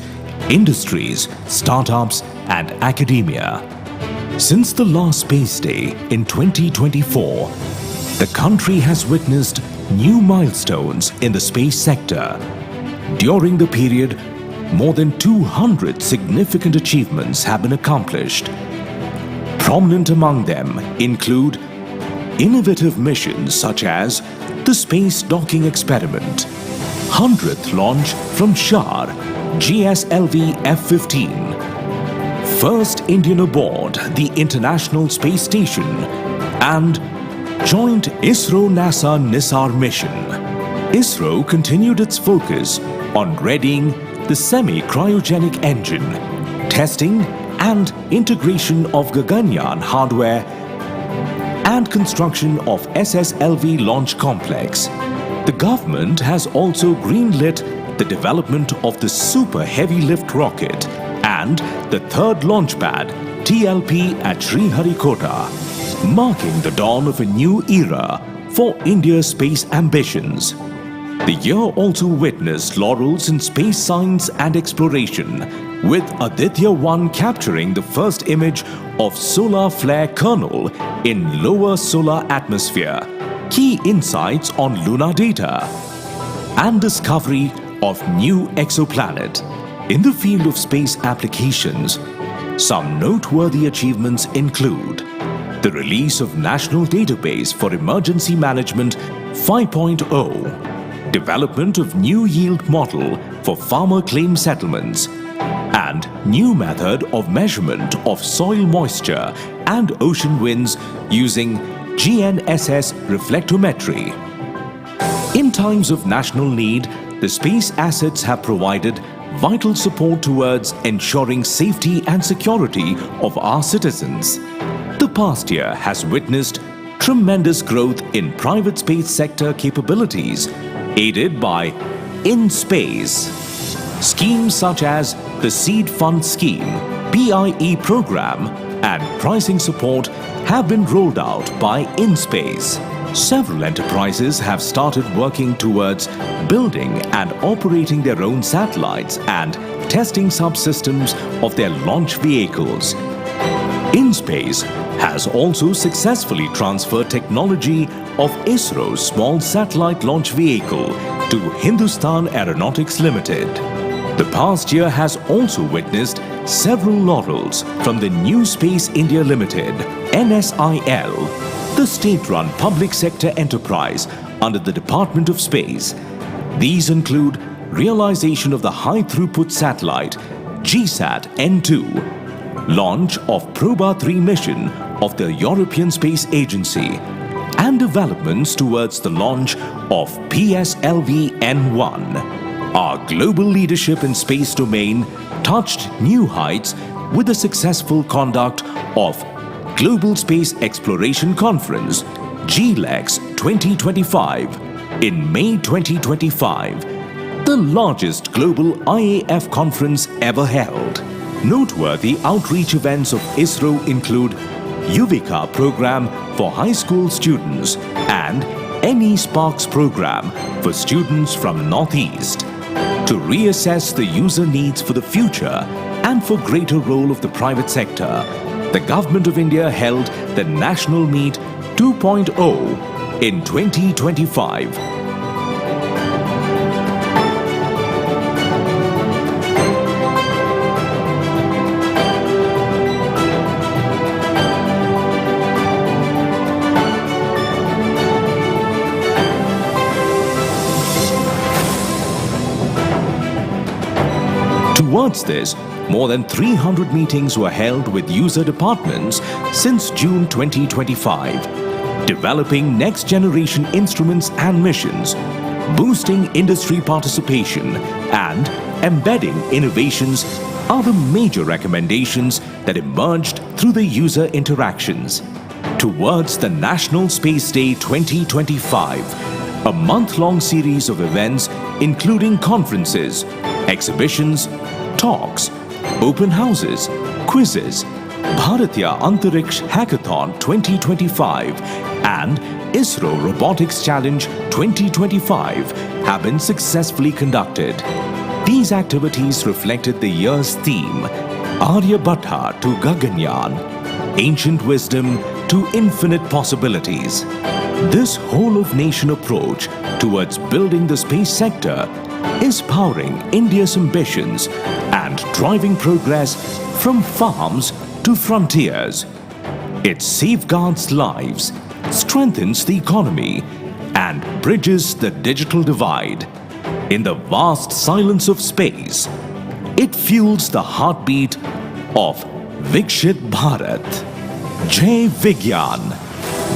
industries, startups and academia. Since the last Space Day in 2024, the country has witnessed new milestones in the space sector. During the period, more than 200 significant achievements have been accomplished. Prominent among them include innovative missions such as the Space Docking Experiment, 100th launch from Shar GSLV F-15, first Indian aboard the International Space Station, and joint ISRO-NASA NISAR mission. ISRO continued its focus on readying the semi-cryogenic engine, testing and integration of Gaganyaan hardware, and construction of SSLV launch complex. The government has also greenlit the development of the Super Heavy Lift rocket and the third launch pad TLP at Sriharikota, marking the dawn of a new era for India's space ambitions. The year also witnessed laurels in space science and exploration, with Aditya-1 capturing the first image of solar flare kernel in lower solar atmosphere, key insights on lunar data, and discovery of new exoplanet. In the field of space applications, some noteworthy achievements include the release of National Database for Emergency Management 5.0, development of new yield model for farmer claim settlements, and new method of measurement of soil moisture and ocean winds using GNSS reflectometry. In times of national need, the space assets have provided vital support towards ensuring safety and security of our citizens. The past year has witnessed tremendous growth in private space sector capabilities, aided by In Space. Schemes such as the Seed Fund Scheme, PIE program, and pricing support have been rolled out by In Space. Several enterprises have started working towards building and operating their own satellites and testing subsystems of their launch vehicles. InSpace has also successfully transferred technology of ISRO's small satellite launch vehicle to Hindustan Aeronautics Limited. The past year has also witnessed several laurels from the New Space India Limited, NSIL, the state-run public sector enterprise under the Department of Space. These include realization of the high-throughput satellite GSAT-N2, launch of Proba 3 mission of the European Space Agency, and developments towards the launch of PSLV-N1. Our global leadership in space domain touched new heights with the successful conduct of Global Space Exploration Conference GLEX 2025 in May 2025, the largest global IAF conference ever held. Noteworthy outreach events of ISRO include Yuvika program for high school students and NSPARKS program for students from Northeast. To reassess the user needs for the future and for greater role of the private sector, the Government of India held the National Meet 2.0 in 2025. Towards this, more than 300 meetings were held with user departments since June 2025, developing next-generation instruments and missions, boosting industry participation, and embedding innovations are the major recommendations that emerged through the user interactions. Towards the National Space Day 2025, a month-long series of events including conferences, exhibitions, talks, open houses, quizzes, Bharatiya Antariksh Hackathon 2025 and ISRO Robotics Challenge 2025 have been successfully conducted. These activities reflected the year's theme, Aryabhatta to Gaganyaan, ancient wisdom to infinite possibilities. This whole-of-nation approach towards building the space sector is powering India's ambitions and driving progress from farms to frontiers. It safeguards lives, strengthens the economy, and bridges the digital divide. In the vast silence of space, it fuels the heartbeat of Vikshit Bharat. Jai Vigyan,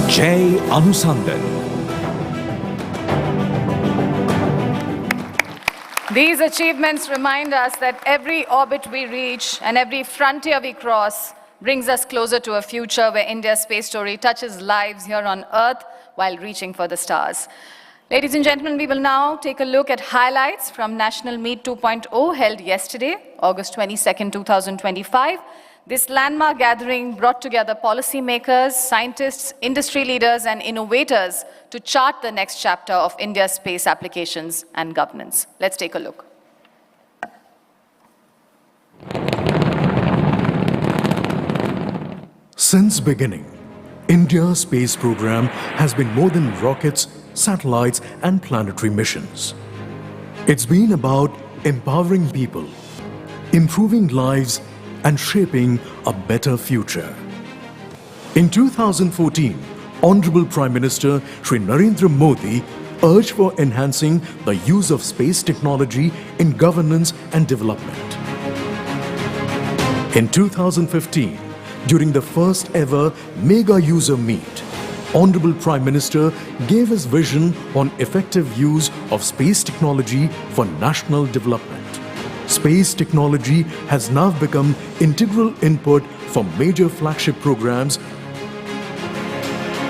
Jai Anusandhan. These achievements remind us that every orbit we reach and every frontier we cross brings us closer to a future where India's space story touches lives here on Earth while reaching for the stars. Ladies and gentlemen, we will now take a look at highlights from National Meet 2.0 held yesterday, August 22nd, 2025. This landmark gathering brought together policymakers, scientists, industry leaders, and innovators to chart the next chapter of India's space applications and governance. Let's take a look. Since beginning, India's space program has been more than rockets, satellites, and planetary missions. It's been about empowering people, improving lives, and shaping a better future. In 2014, Honorable Prime Minister Shri Narendra Modi urged for enhancing the use of space technology in governance and development. In 2015, during the first ever mega user meet, Honorable Prime Minister gave his vision on effective use of space technology for national development. Space technology has now become integral input for major flagship programs.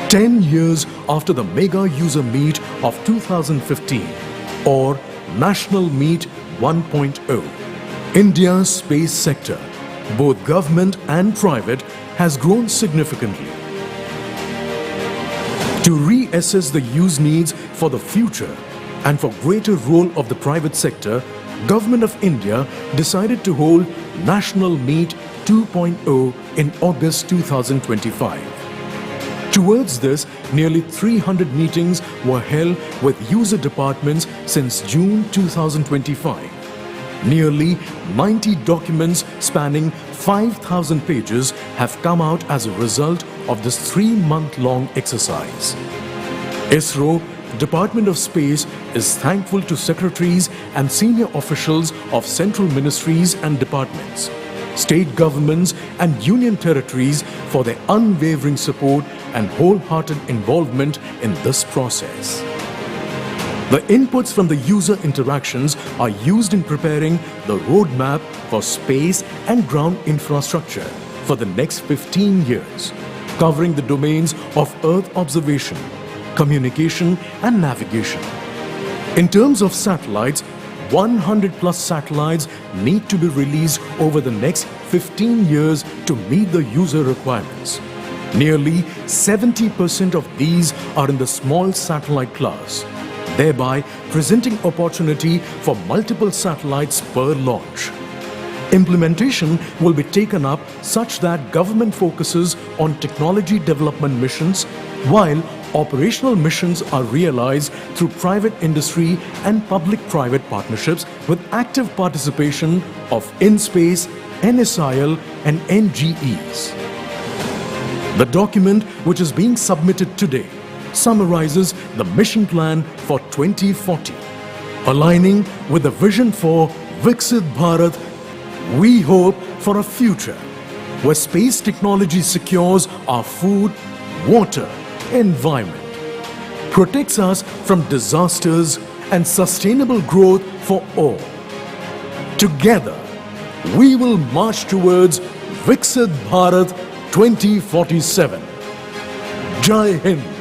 10 years after the Mega User Meet of 2015 or National Meet 1.0, India's space sector, both government and private, has grown significantly. To reassess the use needs for the future and for greater role of the private sector, Government of India decided to hold National Meet 2.0 in August 2025. Towards this, nearly 300 meetings were held with user departments since June 2025. Nearly 90 documents spanning 5,000 pages have come out as a result of this 3-month-long exercise. ISRO, Department of Space, is thankful to secretaries and senior officials of central ministries and departments, state governments and union territories for their unwavering support and wholehearted involvement in this process. The inputs from the user interactions are used in preparing the roadmap for space and ground infrastructure for the next 15 years, covering the domains of Earth observation, communication and navigation. In terms of satellites, 100 plus satellites need to be released over the next 15 years to meet the user requirements. Nearly 70% of these are in the small satellite class, thereby presenting opportunity for multiple satellites per launch. Implementation will be taken up such that government focuses on technology development missions, while operational missions are realized through private industry and public-private partnerships with active participation of InSpace, NSIL and NGEs. The document which is being submitted today summarizes the mission plan for 2040. Aligning with the vision for Viksit Bharat, we hope for a future where space technology secures our food, water, environment, protects us from disasters and sustainable growth for all. Together, we will march towards Viksit Bharat 2047. Jai Hind.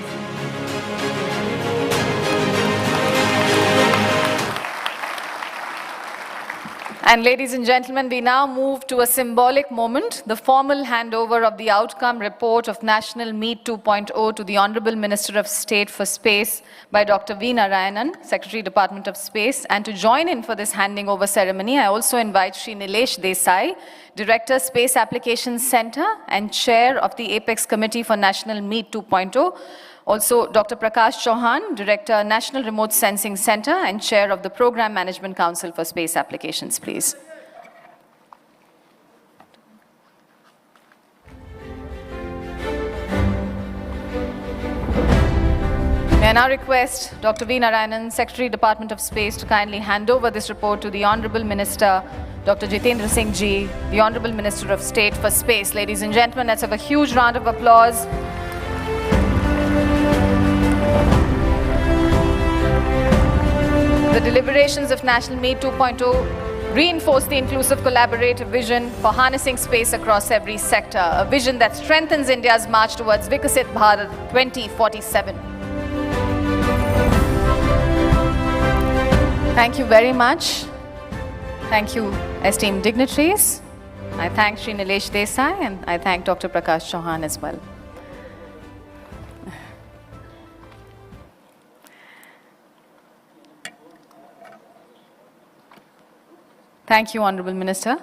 And ladies and gentlemen, we now move to a symbolic moment, the formal handover of the outcome report of National Meet 2.0 to the Honorable Minister of State for Space by Dr. V. Narayanan, Secretary, Department of Space. And to join in for this handing over ceremony, I also invite Shri Nilesh Desai, Director, Space Applications Center and Chair of the Apex Committee for National Meet 2.0. Also, Dr. Prakash Chauhan, Director, National Remote Sensing Center and Chair of the Program Management Council for Space Applications, please. May I now request Dr. V. Narayanan, Secretary, Department of Space, to kindly hand over this report to the Honorable Minister, Dr. Jitendra Singh Ji, the Honorable Minister of State for Space. Ladies and gentlemen, let's have a huge round of applause. The deliberations of National Meet 2.0 reinforce the inclusive collaborative vision for harnessing space across every sector, a vision that strengthens India's march towards Viksit Bharat 2047. Thank you very much. Thank you, esteemed dignitaries. I thank Shri Nilesh Desai and I thank Dr. Prakash Chauhan as well. Thank you, Honorable Minister.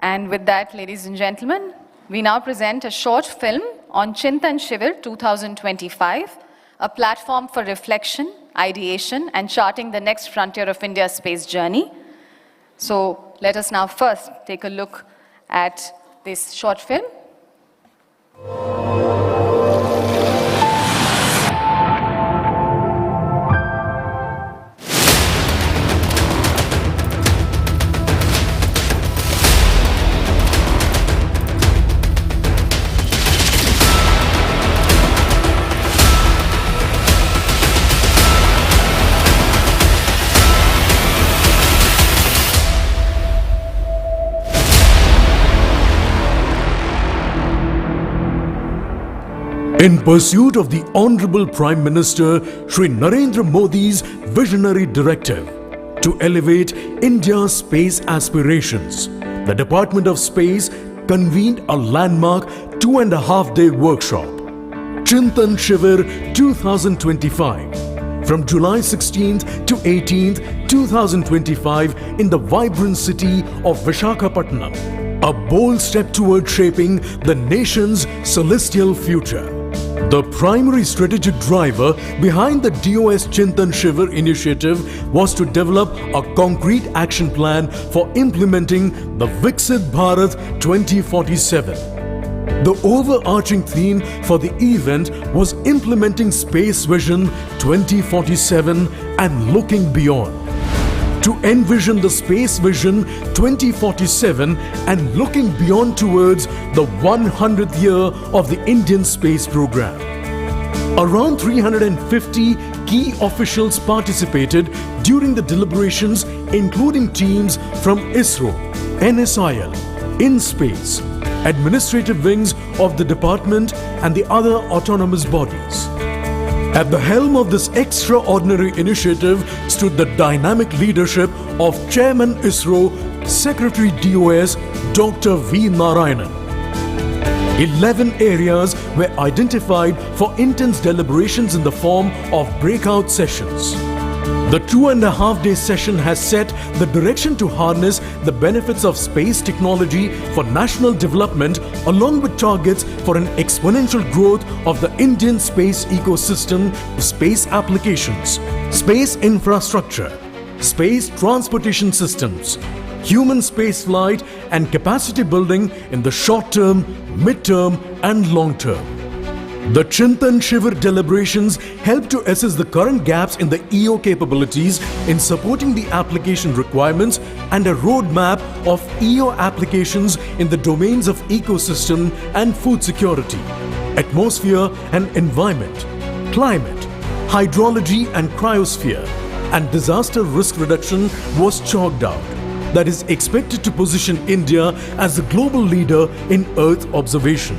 And with that, ladies and gentlemen, we now present a short film on Chintan Shivir 2025, a platform for reflection, ideation, and charting the next frontier of India's space journey. So let us now first take a look at this short film. In pursuit of the Honorable Prime Minister Shri Narendra Modi's visionary directive to elevate India's space aspirations, the Department of Space convened a landmark 2.5-day workshop, Chintan Shivir 2025, from July 16th to 18th, 2025 in the vibrant city of Visakhapatnam, a bold step toward shaping the nation's celestial future. The primary strategic driver behind the DOS Chintan Shivir initiative was to develop a concrete action plan for implementing the Viksit Bharat 2047. The overarching theme for the event was implementing Space Vision 2047 and looking beyond. To envision the Space Vision 2047 and looking beyond towards the 100th year of the Indian space program. Around 350 key officials participated during the deliberations, including teams from ISRO, NSIL, InSpace, administrative wings of the department and the other autonomous bodies. At the helm of this extraordinary initiative stood the dynamic leadership of Chairman ISRO, Secretary DOS, Dr. V. Narayanan. 11 areas were identified for intense deliberations in the form of breakout sessions. The 2.5-day session has set the direction to harness the benefits of space technology for national development, along with targets for an exponential growth of the Indian space ecosystem, space applications, space infrastructure, space transportation systems, human spaceflight and capacity building in the short term, mid-term and long term. The Chintan Shivir deliberations help to assess the current gaps in the EO capabilities in supporting the application requirements and a roadmap of EO applications in the domains of ecosystem and food security, atmosphere and environment, climate, hydrology and cryosphere, and disaster risk reduction was chalked out. That is expected to position India as the global leader in Earth observation.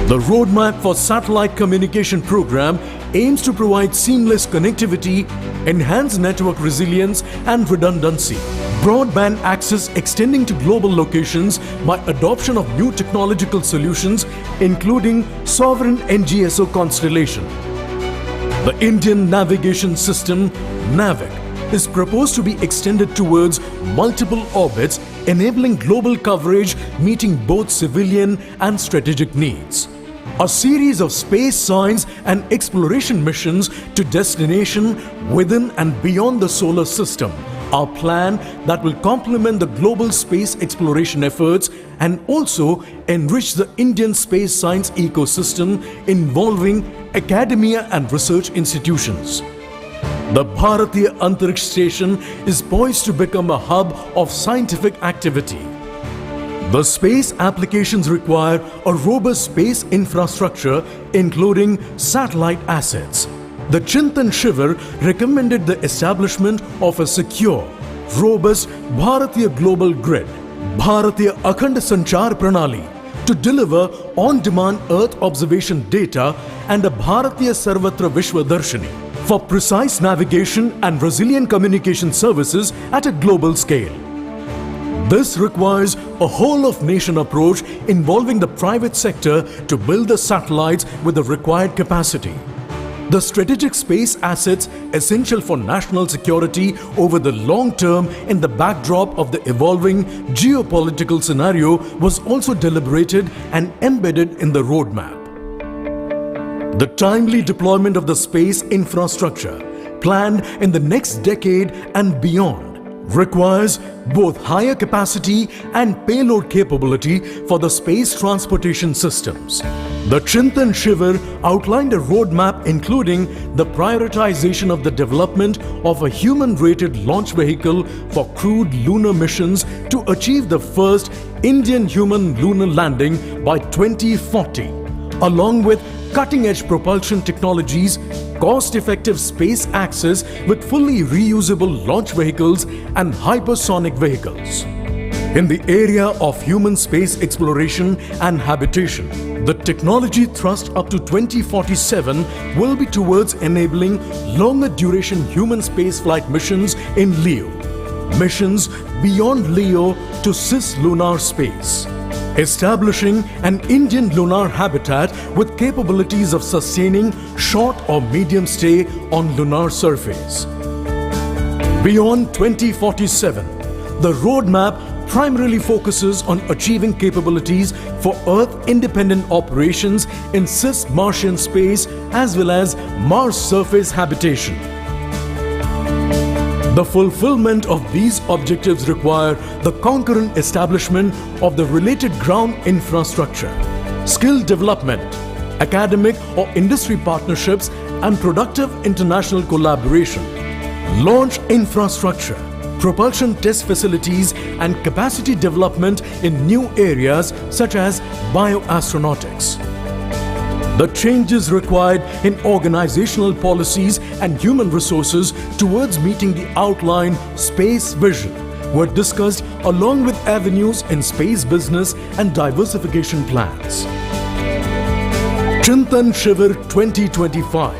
The roadmap for satellite communication program aims to provide seamless connectivity, enhance network resilience and redundancy, broadband access extending to global locations by adoption of new technological solutions, including sovereign NGSO constellation. The Indian Navigation System, NAVIC, is proposed to be extended towards multiple orbits, enabling global coverage, meeting both civilian and strategic needs. A series of space science and exploration missions to destination within and beyond the solar system are planned that will complement the global space exploration efforts and also enrich the Indian space science ecosystem involving academia and research institutions. The Bharatiya Antariksh Station is poised to become a hub of scientific activity. The space applications require a robust space infrastructure, including satellite assets. The Chintan Shivir recommended the establishment of a secure, robust Bharatiya Global Grid, Bharatiya Akhand Sanchar Pranali, to deliver on-demand Earth observation data, and a Bharatiya Sarvatra Vishwadarshini for precise navigation and resilient communication services at a global scale. This requires a whole-of-nation approach involving the private sector to build the satellites with the required capacity. The strategic space assets essential for national security over the long term in the backdrop of the evolving geopolitical scenario was also deliberated and embedded in the roadmap. The timely deployment of the space infrastructure planned in the next decade and beyond requires both higher capacity and payload capability for the space transportation systems. The Chintan Shivir outlined a roadmap including the prioritization of the development of a human-rated launch vehicle for crewed lunar missions to achieve the first Indian human lunar landing by 2040, along with cutting-edge propulsion technologies, cost-effective space access with fully reusable launch vehicles and hypersonic vehicles. In the area of human space exploration and habitation, the technology thrust up to 2047 will be towards enabling longer duration human spaceflight missions in LEO, missions beyond LEO to cislunar space, establishing an Indian lunar habitat with capabilities of sustaining short or medium stay on lunar surface. Beyond 2047, the roadmap primarily focuses on achieving capabilities for Earth-independent operations in cis-Martian space as well as Mars surface habitation. The fulfillment of these objectives require the concurrent establishment of the related ground infrastructure, skill development, academic or industry partnerships, and productive international collaboration, launch infrastructure, propulsion test facilities and capacity development in new areas such as bioastronautics. The changes required in organizational policies and human resources towards meeting the outlined space vision were discussed along with avenues in space business and diversification plans. Chintan Shivir 2025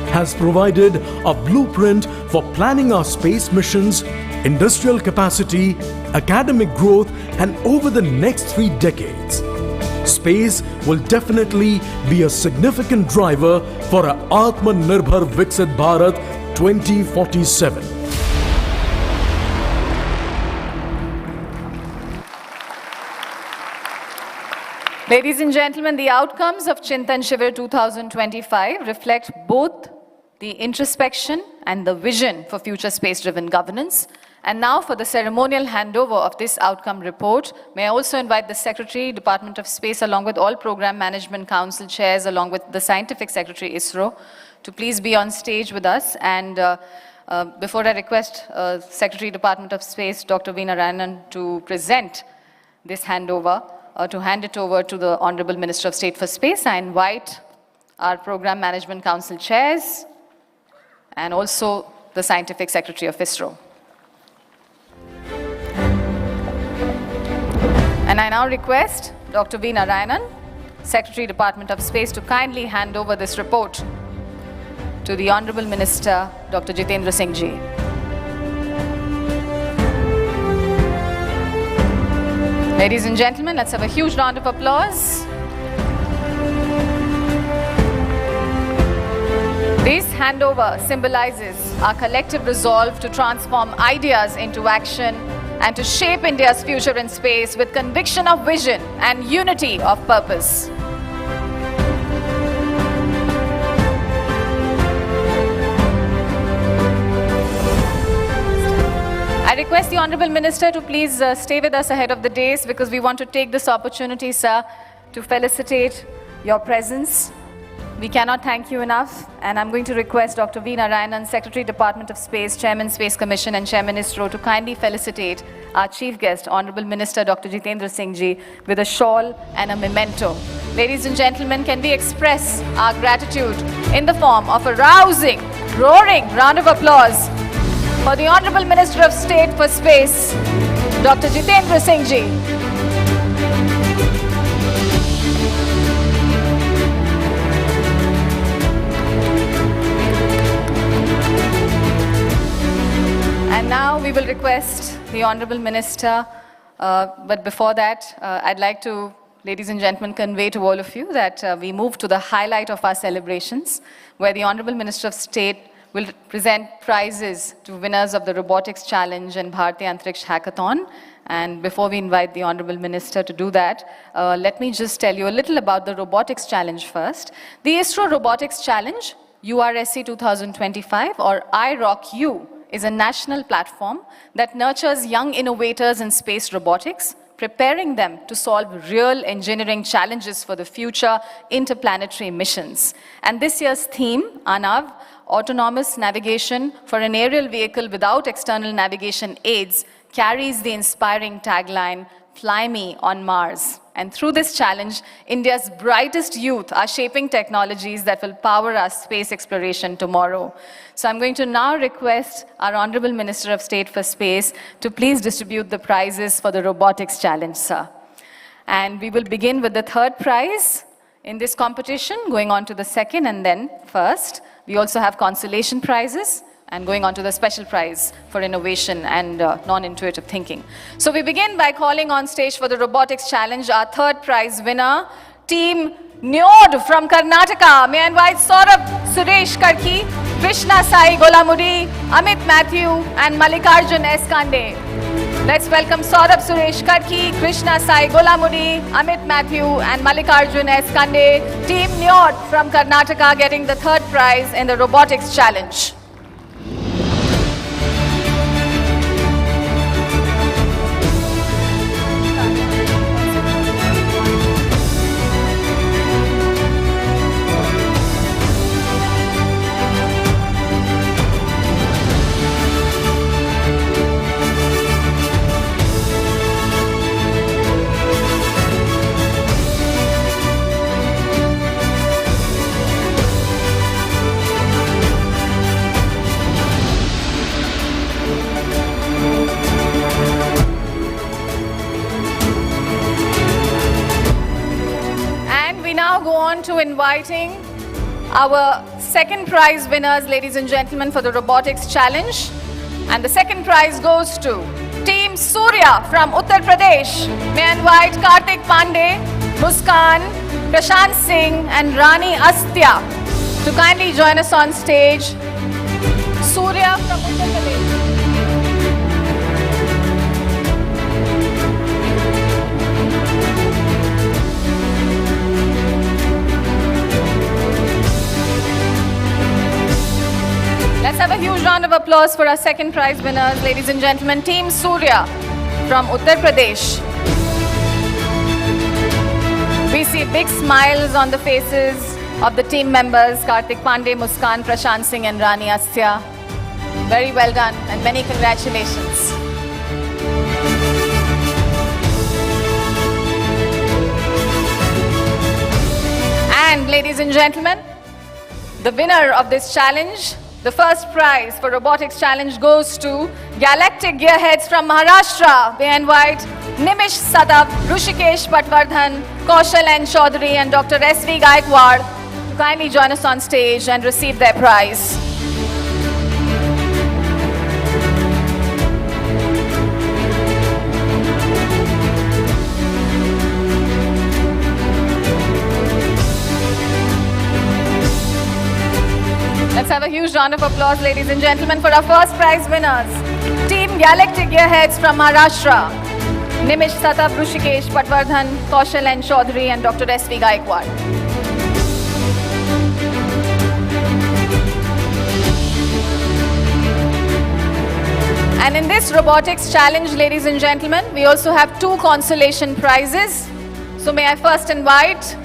has provided a blueprint for planning our space missions, industrial capacity, academic growth, and over the next 3 decades. Space will definitely be a significant driver for our Atmanirbhar Viksit Bharat 2047. Ladies and gentlemen, the outcomes of Chintan Shivir 2025 reflect both the introspection and the vision for future space-driven governance. And now for the ceremonial handover of this outcome report, may I also invite the Secretary, Department of Space, along with all Program Management Council chairs, along with the Scientific Secretary, ISRO, to please be on stage with us. And before I request Secretary, Department of Space, Dr. V. Narayanan, to present this handover, to hand it over to the Honorable Minister of State for Space, I invite our Program Management Council chairs and also the Scientific Secretary of ISRO. And I now request Dr. V. Narayanan, Secretary, Department of Space, to kindly hand over this report to the Honorable Minister, Dr. Jitendra Singh Ji. Ladies and gentlemen, let's have a huge round of applause. This handover symbolizes our collective resolve to transform ideas into action and to shape India's future in space with conviction of vision and unity of purpose. I request the Honorable Minister to please stay with us ahead of the dais, because we want to take this opportunity, sir, to felicitate your presence. We cannot thank you enough, and I'm going to request Dr. V. Narayanan, Secretary, Department of Space, Chairman, Space Commission, and Chairman, ISRO, to kindly felicitate our Chief Guest, Honorable Minister Dr. Jitendra Singh Ji, with a shawl and a memento. Ladies and gentlemen, can we express our gratitude in the form of a rousing, roaring round of applause for the Honorable Minister of State for Space, Dr. Jitendra Singh Ji. And now we will request the Honorable Minister, but before that, I'd like to, ladies and gentlemen, convey to all of you that we move to the highlight of our celebrations, where the Honorable Minister of State will present prizes to winners of the Robotics Challenge and Bharatiya Antariksh Hackathon. And before we invite the Honorable Minister to do that, let me just tell you a little about the Robotics Challenge first. The ISRO Robotics Challenge, URSC 2025, or IROC-U, is a national platform that nurtures young innovators in space robotics, preparing them to solve real engineering challenges for the future interplanetary missions. And this year's theme, ANAV, Autonomous Navigation for an Aerial Vehicle Without External Navigation Aids, carries the inspiring tagline, "Fly Me on Mars." And through this challenge, India's brightest youth are shaping technologies that will power our space exploration tomorrow. So I'm going to now request our Honorable Minister of State for Space to please distribute the prizes for the Robotics Challenge, sir. And we will begin with the third prize in this competition, going on to the second and then first. We also have consolation prizes, and going on to the special prize for innovation and non-intuitive thinking. So we begin by calling on stage for the Robotics Challenge our third prize winner, Team Keynote from Karnataka. May I invite Saurabh Suresh Karki, Krishna Sai Golamudi, Amit Matthew, and Mallikarjun S. Kande. Let's welcome Saurabh Suresh Karki, Krishna Sai Golamudi, Amit Matthew, and Mallikarjun S. Kande. Team Keynote from Karnataka getting the third prize in the Robotics Challenge. on to inviting our second prize winners, ladies and gentlemen, for the robotics challenge. And the second prize goes to Team Surya from Uttar Pradesh. May I invite Kartik Pandey, Muskan, Prashant Singh and Rani Astya to kindly join us on stage. Surya from Uttar Pradesh. Let's have a huge round of applause for our second prize winners, ladies and gentlemen. Team Surya from Uttar Pradesh. We see big smiles on the faces of the team members, Kartik Pandey, Muskan, Prashant Singh and Rani Astya. Very well done and many congratulations. And ladies and gentlemen, the winner of this challenge, the first prize for robotics challenge goes to Galactic Gearheads from Maharashtra. May I invite Nimish Sadab, Rushikesh Patwardhan, Kaushal N. Chaudhary and Dr. S.V. Gaikwad to kindly join us on stage and receive their prize. Let's have a huge round of applause, ladies and gentlemen, for our first prize winners. Team Galactic Gearheads from Maharashtra. Nimish Satab, Rushikesh Patwardhan, Kaushal N. Chaudhary and Dr. S.V. Gaikwad. And in this robotics challenge, ladies and gentlemen, we also have two consolation prizes. So may I first invite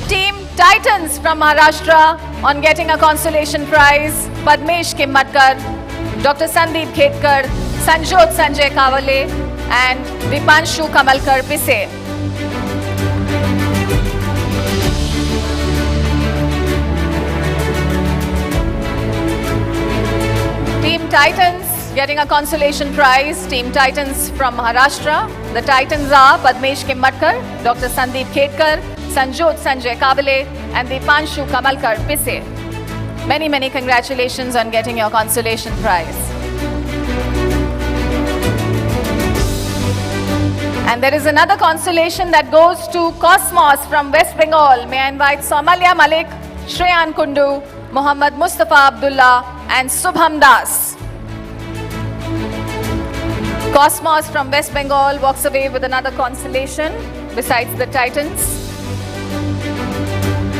Team Titans from Maharashtra on getting a consolation prize, Padmesh Kimmatkar, Dr. Sandeep Khetkar, Sanjot Sanjay Kavale and Dipanshu Kamalkar Pise. Team Titans getting a consolation prize, Team Titans from Maharashtra. The Titans are Padmesh Kimmatkar, Dr. Sandeep Khetkar, Sanjot Sanjay Kavale and Dipanshu Kamalkar Pise. Many, many congratulations on getting your consolation prize. And there is another consolation that goes to Cosmos from West Bengal. May I invite Somalia Malik, Shreyan Kundu, Muhammad Mustafa Abdullah and Subham Das. Cosmos from West Bengal walks away with another consolation besides the Titans.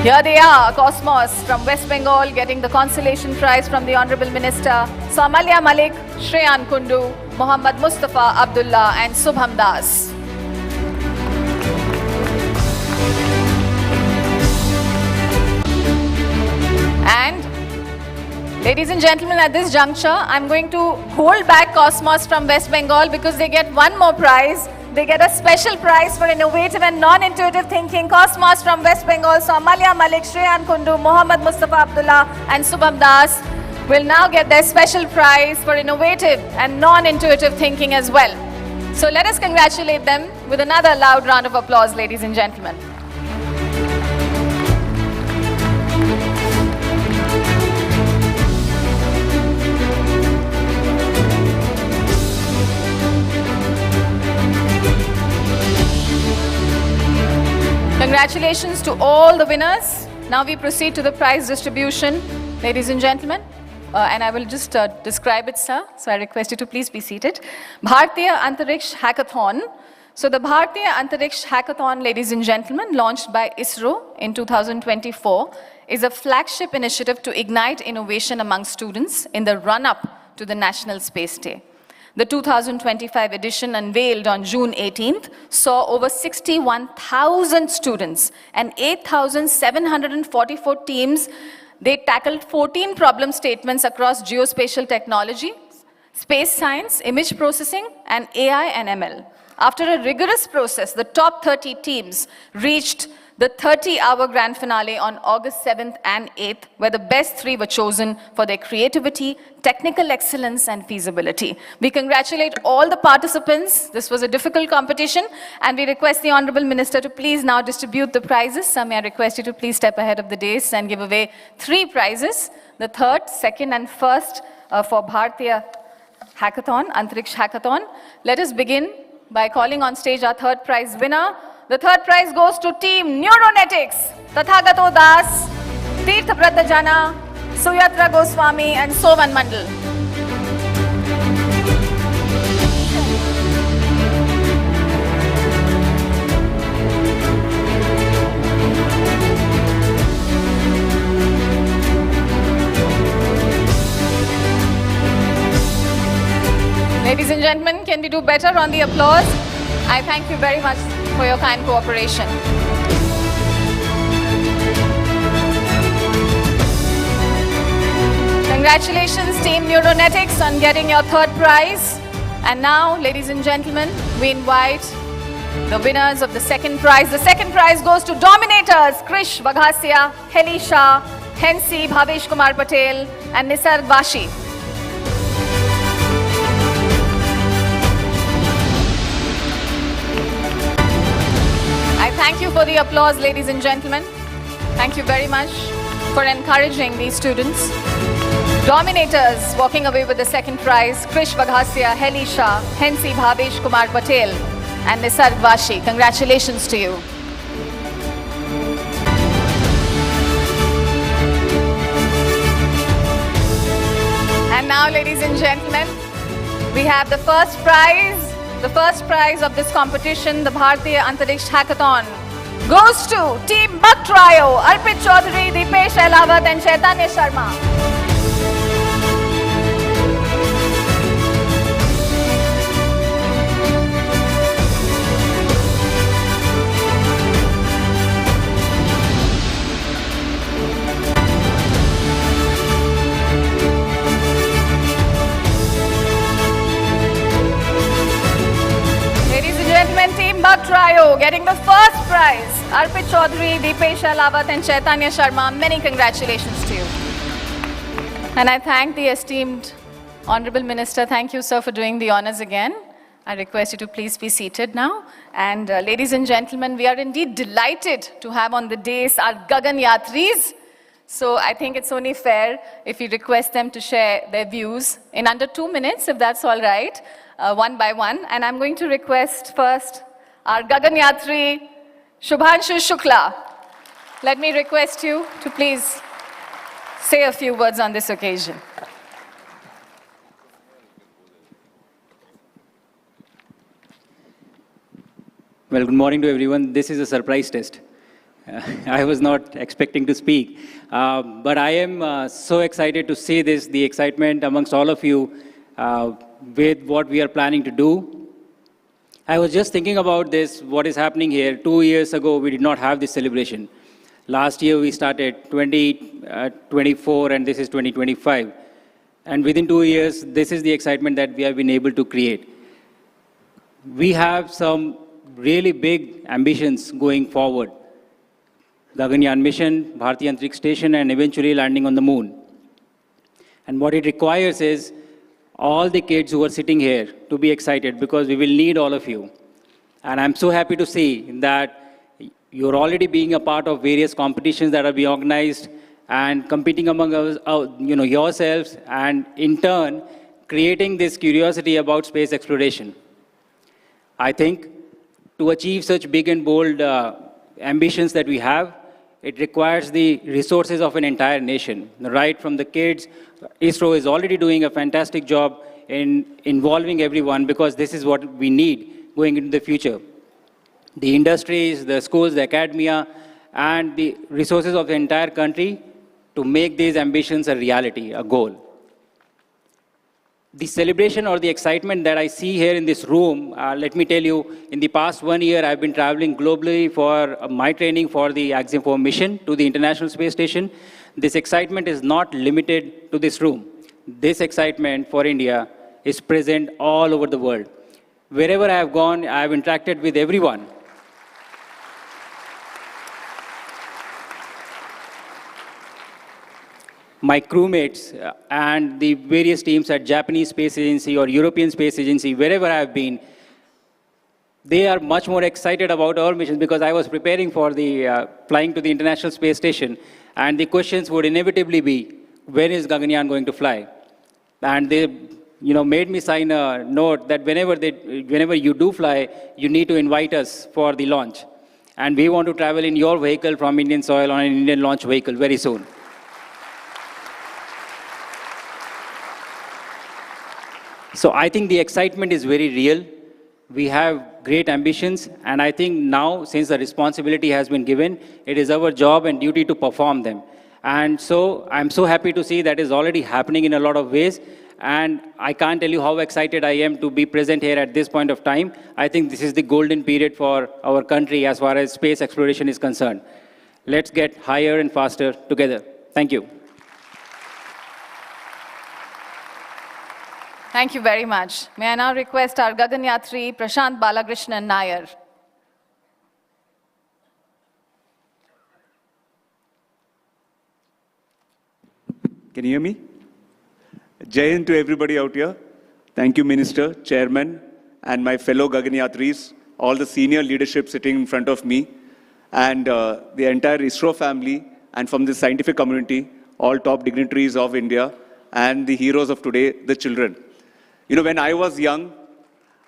Here they are, Cosmos from West Bengal getting the consolation prize from the Honorable Minister, Somalia Malik, Shreyan Kundu, Muhammad Mustafa Abdullah and Subham Das. And ladies and gentlemen, at this juncture, I'm going to hold back Cosmos from West Bengal because they get one more prize. They get a special prize for innovative and non-intuitive thinking. Cosmos from West Bengal, Somalia Malik, Shreyan Kundu, Muhammad Mustafa Abdullah and Subham Das will now get their special prize for innovative and non-intuitive thinking as well. So let us congratulate them with another loud round of applause, ladies and gentlemen. Congratulations to all the winners. Now we proceed to the prize distribution, ladies and gentlemen. And I will just describe it, sir. So I request you to please be seated. Bharatiya Antariksh Hackathon. So the Bharatiya Antariksh Hackathon, ladies and gentlemen, launched by ISRO in 2024, is a flagship initiative to ignite innovation among students in the run-up to the National Space Day. The 2025 edition, unveiled on June 18th, saw over 61,000 students and 8,744 teams. They tackled 14 problem statements across geospatial technology, space science, image processing, and AI and ML. After a rigorous process, the top 30 teams reached The 30-hour grand finale on August 7th and 8th, where the best 3 were chosen for their creativity, technical excellence, and feasibility. We congratulate all the participants. This was a difficult competition, and we request the Honorable Minister to please now distribute the prizes. Sir, may I request you to please step ahead of the dais and give away 3 prizes, the 3rd, 2nd, and 1st for Bharatiya Hackathon, Antariksh Hackathon. Let us begin by calling on stage our 3rd prize winner. The 3rd prize goes to Team Neuronetics, Tathagato Das, Tirth Brata Jana, Suyatra Goswami, and Sovan Mandal. Ladies and gentlemen, can we do better on the applause? I thank you very much for your kind cooperation. Congratulations, Team Neuronetics, on getting your 3rd prize. And now, ladies and gentlemen, we invite the winners of the 2nd prize. The 2nd prize goes to Dominators, Krish Vaghasya, Heli Shah, Hensi, Bhavesh Kumar Patel, and Nisarg Vashi. Thank you for the applause, ladies and gentlemen. Thank you very much for encouraging these students. Dominators walking away with the 2nd prize, Krish Vaghasya, Heli Shah, Hensi Bhavesh Kumar Patel, and Nisarg Vashi. Congratulations to you. And now, ladies and gentlemen, we have the 1st prize. The 1st prize of this competition, the Bharatiya Antariksh Hackathon, goes to Team Bug Trio, Arpit Chaudhary, Deepesh Aylawat, and Chaitanya Sharma. Team Bug Trio getting the 1st prize. Arpit Chaudhary, Deepesh Aylawat, and Chaitanya Sharma. Many congratulations to you. And I thank the esteemed Honorable Minister. Thank you, sir, for doing the honors again. I request you to please be seated now. And ladies and gentlemen, we are indeed delighted to have on the dais our Gagan Yatris. So I think it's only fair if we request them to share their views in under 2 minutes, if that's all right. One by one, and I'm going to request first our Gagan Yatri, Shubhanshu Shukla. Let me request you to please say a few words on this occasion. Well, good morning to everyone. This is a surprise test. I was not expecting to speak, but I am so excited to see this, the excitement amongst all of you with what we are planning to do. I was just thinking about this, what is happening here. 2 years ago, we did not have this celebration. Last year, we started 2024, and this is 2025. And within 2 years, this is the excitement that we have been able to create. We have some really big ambitions going forward. Gaganyaan mission, Bharatiya Antariksh Station, and eventually landing on the moon. And what it requires is all the kids who are sitting here to be excited, because we will need all of you. And I'm so happy to see that you're already being a part of various competitions that are being organized and competing among yourselves, and in turn, creating this curiosity about space exploration. I think to achieve such big and bold ambitions that we have, it requires the resources of an entire nation, right from the kids. ISRO is already doing a fantastic job in involving everyone, because this is what we need going into the future. The industries, the schools, the academia, and the resources of the entire country to make these ambitions a reality, a goal. The celebration or the excitement that I see here in this room, let me tell you, in the past 1 year, I've been traveling globally for my training for the Axiom 4 mission to the International Space Station. This excitement is not limited to this room. This excitement for India is present all over the world. Wherever I have gone, I have interacted with everyone. my crewmates and the various teams at Japanese Space Agency or European Space Agency, wherever I've been, they are much more excited about our mission because I was preparing for the flying to the International Space Station, and the questions would inevitably be, when is Gaganyaan going to fly? And they, made me sign a note that whenever you do fly, you need to invite us for the launch. And we want to travel in your vehicle from Indian soil on an Indian launch vehicle very soon. So I think the excitement is very real. We have great ambitions, and I think now, since the responsibility has been given, it is our job and duty to perform them. And so I'm so happy to see that is already happening in a lot of ways, and I can't tell you how excited I am to be present here at this point of time. I think this is the golden period for our country as far as space exploration is concerned. Let's get higher and faster together. Thank you. Thank you very much. May I now request our Gagan Yatri, Prashant Balakrishnan Nair. Can you hear me? Jai Hind to everybody out here. Thank you, Minister, Chairman, and my fellow Gagan Yatris, all the senior leadership sitting in front of me, and the entire ISRO family, and from the scientific community, all top dignitaries of India, and the heroes of today, the children. When I was young,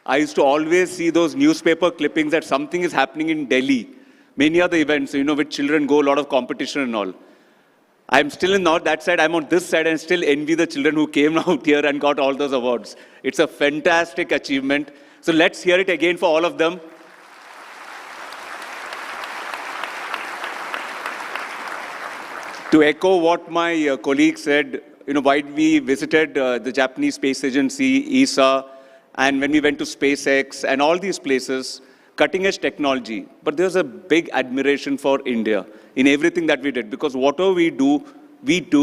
I used to always see those newspaper clippings that something is happening in Delhi. Many other events, with children go, a lot of competition and all. I'm still not that side, I'm on this side and still envy the children who came out here and got all those awards. It's a fantastic achievement. So let's hear it again for all of them. To echo what my colleague said, while we visited the Japanese Space Agency, ESA, and when we went to SpaceX and all these places, cutting-edge technology. But there's a big admiration for India in everything that we did, because whatever we do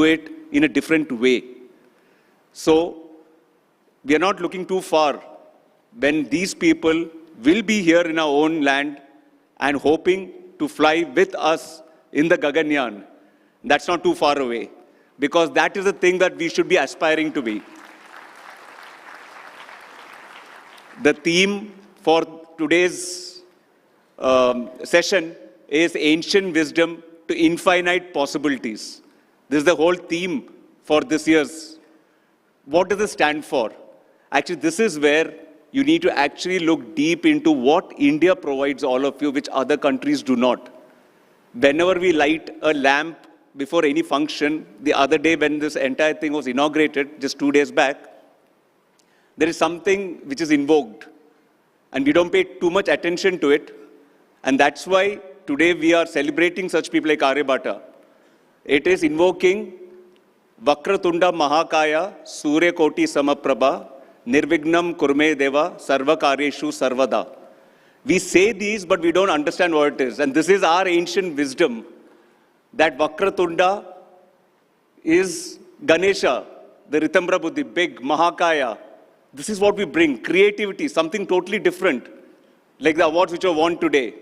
it in a different way. So we are not looking too far when these people will be here in our own land and hoping to fly with us in the Gaganyaan. That's not too far away, because that is the thing that we should be aspiring to be. The theme for today's session is ancient wisdom to infinite possibilities. This is the whole theme for this year's. What does it stand for? Actually, this is where you need to actually look deep into what India provides all of you, which other countries do not. Whenever we light a lamp before any function, the other day when this entire thing was inaugurated, just 2 days back, there is something which is invoked, and we don't pay too much attention to it, and that's why today we are celebrating such people like Aryabhatta. It is invoking Vakratunda Mahakaya Surya Koti Samaprabha Nirvignam Kurme Deva Sarva Karyeshu Sarvada. We say these, but we don't understand what it is, and this is our ancient wisdom, that Vakratunda is Ganesha, the Ritambra Buddhi, big, Mahakaya. This is what we bring, creativity, something totally different, like the awards which are won today.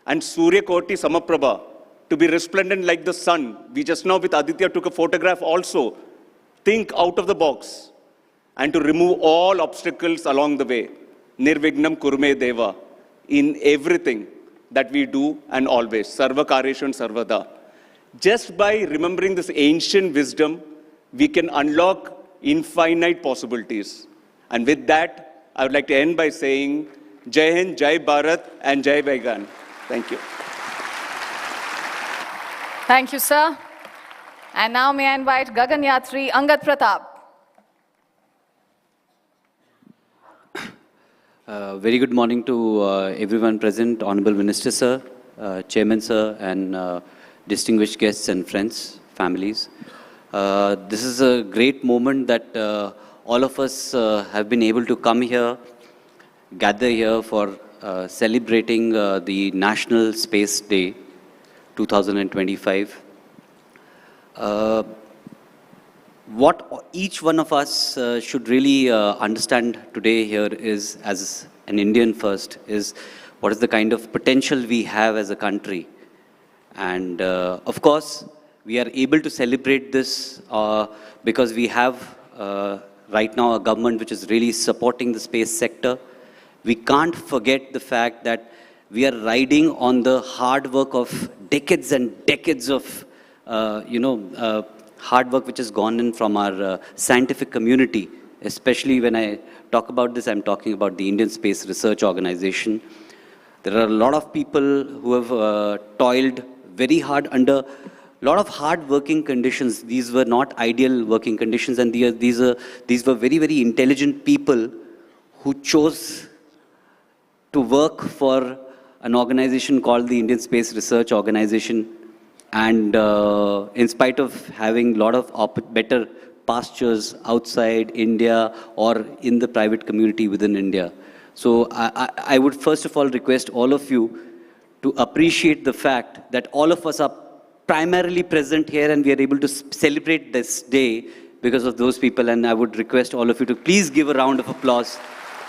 And Surya Koti Samaprabha, to be resplendent like the sun. We just now with Aditya took a photograph also. Think out of the box and to remove all obstacles along the way. Nirvignam Kurme Deva, in everything that we do and always. Sarva Karyeshu Sarvada. Just by remembering this ancient wisdom, we can unlock infinite possibilities. And with that, I would like to end by saying, Jai Hind, Jai Bharat, and Jai Gagan. Thank you. Thank you, sir. And now may I invite Gagan Yatri, Angad Pratap. Very good morning to everyone present, Honorable Minister, sir, Chairman, sir, and distinguished guests and friends, families. This is a great moment that all of us have been able to come here, gather here for celebrating the National Space Day 2025. What each one of us should really understand today here is, as an Indian first, is what is the kind of potential we have as a country. And of course, We are able to celebrate this because we have right now a government which is really supporting the space sector. We can't forget the fact that we are riding on the hard work of decades and decades of, hard work which has gone in from our scientific community. Especially when I talk about this, I'm talking about the Indian Space Research Organization. There are a lot of people who have toiled very hard under a lot of hard working conditions. These were not ideal working conditions, and these were very, very intelligent people who chose to work for an organization called the Indian Space Research Organization. And in spite of having a lot of better pastures outside India or in the private community within India. So I would first of all request all of you to appreciate the fact that all of us are primarily present here and we are able to celebrate this day because of those people. And I would request all of you to please give a round of applause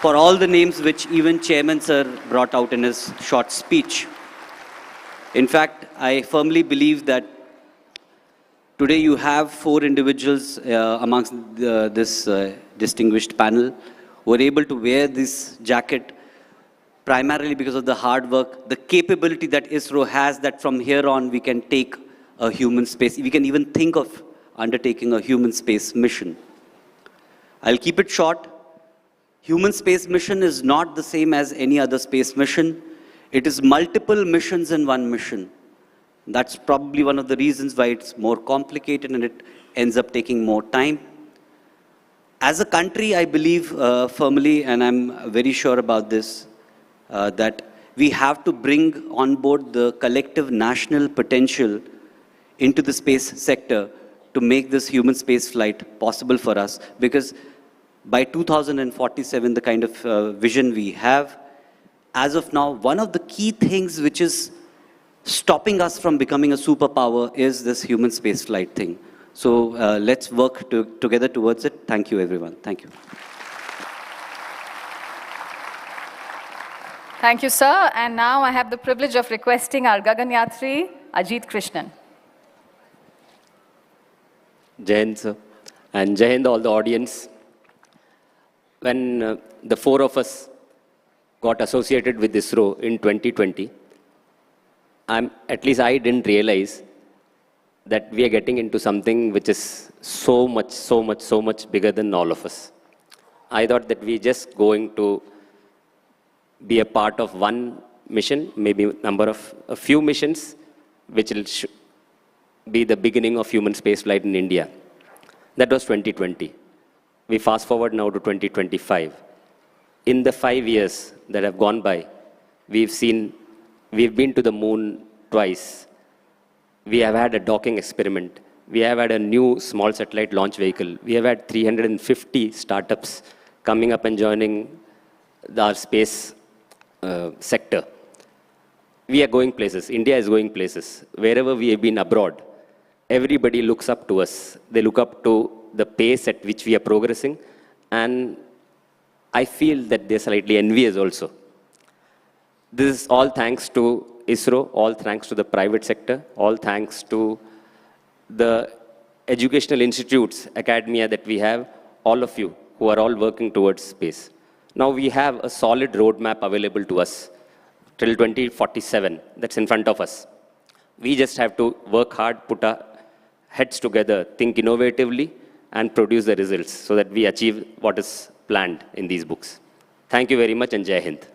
for all the names which even Chairman Sir brought out in his short speech. In fact, I firmly believe that today you have 4 individuals amongst this distinguished panel who are able to wear this jacket primarily because of the hard work, the capability that ISRO has, that from here on we can take a human space. We can even think of undertaking a human space mission. I'll keep it short. Human space mission is not the same as any other space mission. It is multiple missions in one mission. That's probably one of the reasons why it's more complicated and it ends up taking more time. As a country, I believe firmly, and I'm very sure about this, that we have to bring on board the collective national potential into the space sector to make this human space flight possible for us. Because by 2047, the kind of vision we have, as of now, one of the key things which is stopping us from becoming a superpower is this human space flight thing. So let's work together towards it. Thank you, everyone. Thank you. Thank you, sir. And now I have the privilege of requesting our Gagan Yatri, Ajit Krishnan. Jai Hind, sir. And Jai Hind, all the audience. When the 4 of us got associated with ISRO in 2020, at least I didn't realize that we are getting into something which is so much bigger than all of us. I thought that we're just going to be a part of one mission, maybe a few missions, which will be the beginning of human spaceflight in India. That was 2020. We fast forward now to 2025. In the 5 years that have gone by, we've been to the moon twice. We have had a docking experiment. We have had a new small satellite launch vehicle. We have had 350 startups coming up and joining our space sector. We are going places. India is going places. Wherever we have been abroad, everybody looks up to us. They look up to the pace at which we are progressing. And I feel that they're slightly envious also. This is all thanks to ISRO, all thanks to the private sector, all thanks to the educational institutes, academia that we have, all of you who are all working towards space. Now we have a solid roadmap available to us till 2047 that's in front of us. We just have to work hard, put our heads together, think innovatively, and produce the results so that we achieve what is planned in these books. Thank you very much and Jai Hind.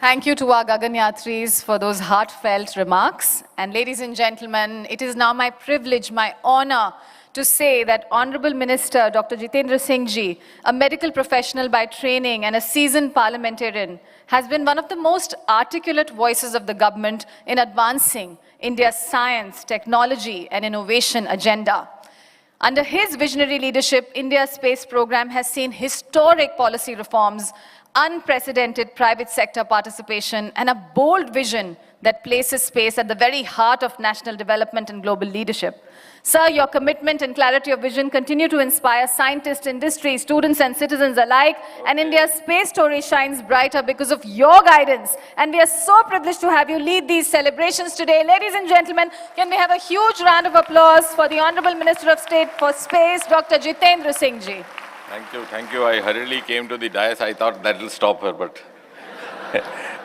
Thank you to our Gagan Yatris for those heartfelt remarks. And ladies and gentlemen, it is now my privilege, my honor to say that Honorable Minister Dr. Jitendra Singh ji, a medical professional by training and a seasoned parliamentarian, has been one of the most articulate voices of the government in advancing India's science, technology, and innovation agenda. Under his visionary leadership, India's space program has seen historic policy reforms, unprecedented private sector participation, and a bold vision that places space at the very heart of national development and global leadership. Sir, your commitment and clarity of vision continue to inspire scientists, industry, students and citizens alike, and India's space story shines brighter because of your guidance. And we are so privileged to have you lead these celebrations today. Ladies and gentlemen, can we have a huge round of applause for the Honorable Minister of State for Space, Dr. Jitendra Singh ji. Thank you. I hurriedly came to the dais. I thought that will stop her, but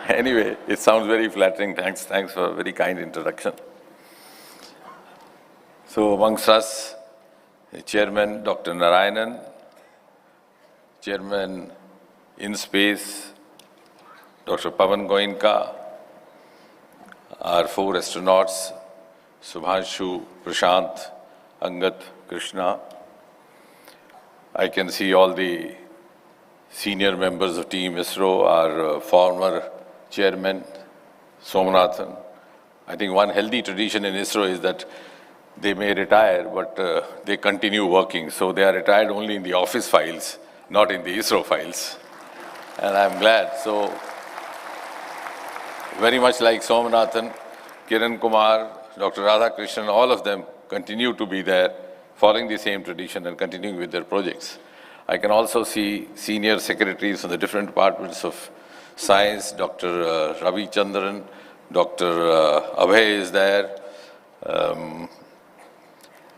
anyway, it sounds very flattering. Thanks for a very kind introduction. So amongst us, Chairman Dr. Narayanan, Chairman in Space, Dr. Pavan Goenka, our 4 astronauts, Subhashu, Prashant, Angat, Krishna. I can see all the senior members of Team ISRO, our former chairman, Somanathan. I think one healthy tradition in ISRO is that they may retire, but they continue working. So they are retired only in the office files, not in the ISRO files. And I'm glad. So very much like Somanathan, Kiran Kumar, Dr. Radhakrishnan, all of them continue to be there, following the same tradition and continuing with their projects. I can also see senior secretaries from the different departments of science. Dr. Ravi Chandran, Dr. Abhay is there.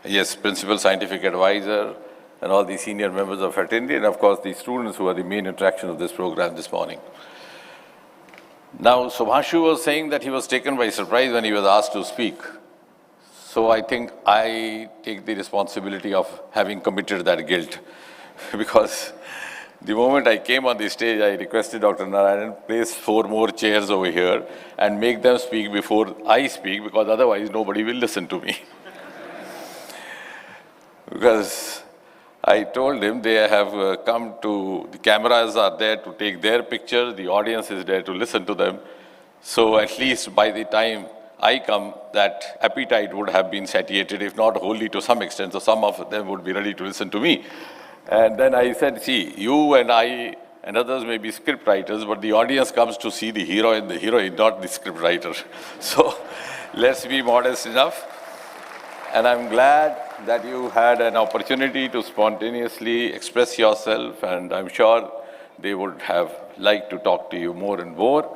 Yes, Principal Scientific Advisor, and all the senior members of fraternity, and of course the students who are the main attraction of this program this morning. Now, Subhashu was saying that he was taken by surprise when he was asked to speak. So I think I take the responsibility of having committed that guilt. Because the moment I came on the stage, I requested Dr. Narayanan, place 4 more chairs over here and make them speak before I speak, because otherwise nobody will listen to me. Because I told him they have come to, the cameras are there to take their picture, the audience is there to listen to them. So at least by the time I come, that appetite would have been satiated, if not wholly to some extent, so some of them would be ready to listen to me. And then I said, see, you and I and others may be script writers, but the audience comes to see the hero and the heroine, not the script writer. So let's be modest enough. And I'm glad that you had an opportunity to spontaneously express yourself, and I'm sure they would have liked to talk to you more and more.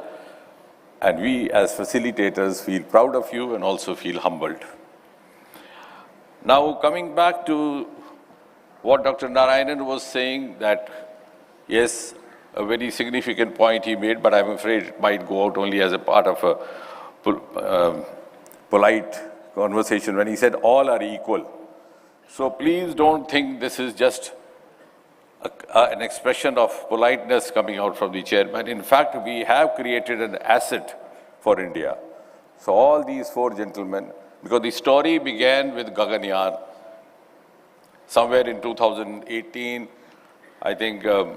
And we as facilitators feel proud of you and also feel humbled. Now, coming back to what Dr. Narayanan was saying, that yes, a very significant point he made, but I'm afraid it might go out only as a part of a polite conversation when he said all are equal. So please don't think this is just an expression of politeness coming out from the chairman. In fact, we have created an asset for India. So all these 4 gentlemen, because the story began with Gaganyaan. Somewhere in 2018, I think the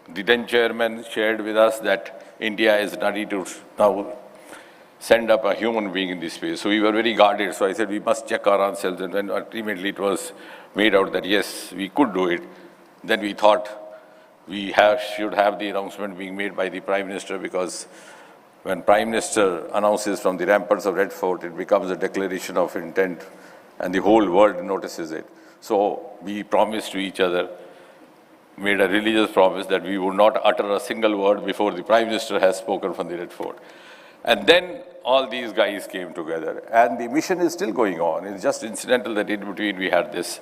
then chairman shared with us that India is ready to now send up a human being in this space. So we were very guarded. So I said, we must check our ourselves. And when ultimately it was made out that yes, we could do it, then we thought we should have the announcement being made by the Prime Minister, because when Prime Minister announces from the ramparts of Red Fort, it becomes a declaration of intent and the whole world notices it. So we promised to each other, made a religious promise that we would not utter a single word before the Prime Minister has spoken from the Red Fort. And then all these guys came together, and the mission is still going on. It's just incidental that in between we had this.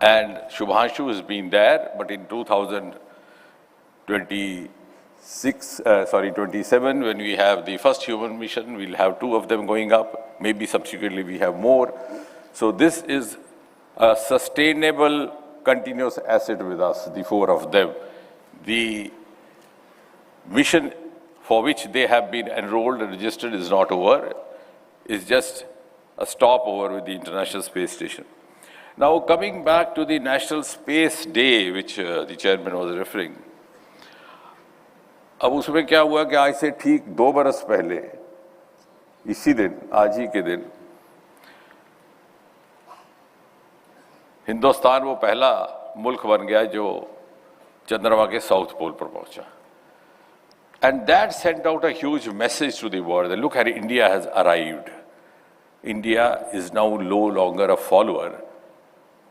And Subhashu has been there, but in 2027, when we have the first human mission, we'll have 2 of them going up. Maybe subsequently we have more. So this is a sustainable, continuous asset with us, the 4 of them. The mission for which they have been enrolled and registered is not over. It's just a stopover with the International Space Station. Now, coming back to the National Space Day, which the chairman was referring, अब उसमें क्या हुआ कि आज से ठीक 2 बरस पहले, इसी दिन, आज ही के दिन, हिंदुस्तान वो पहला मुल्क बन गया जो चंद्रमा के साउथ पोल पर पहुंचा। And that sent out a huge message to the world. That look at India has arrived. India is now no longer a follower.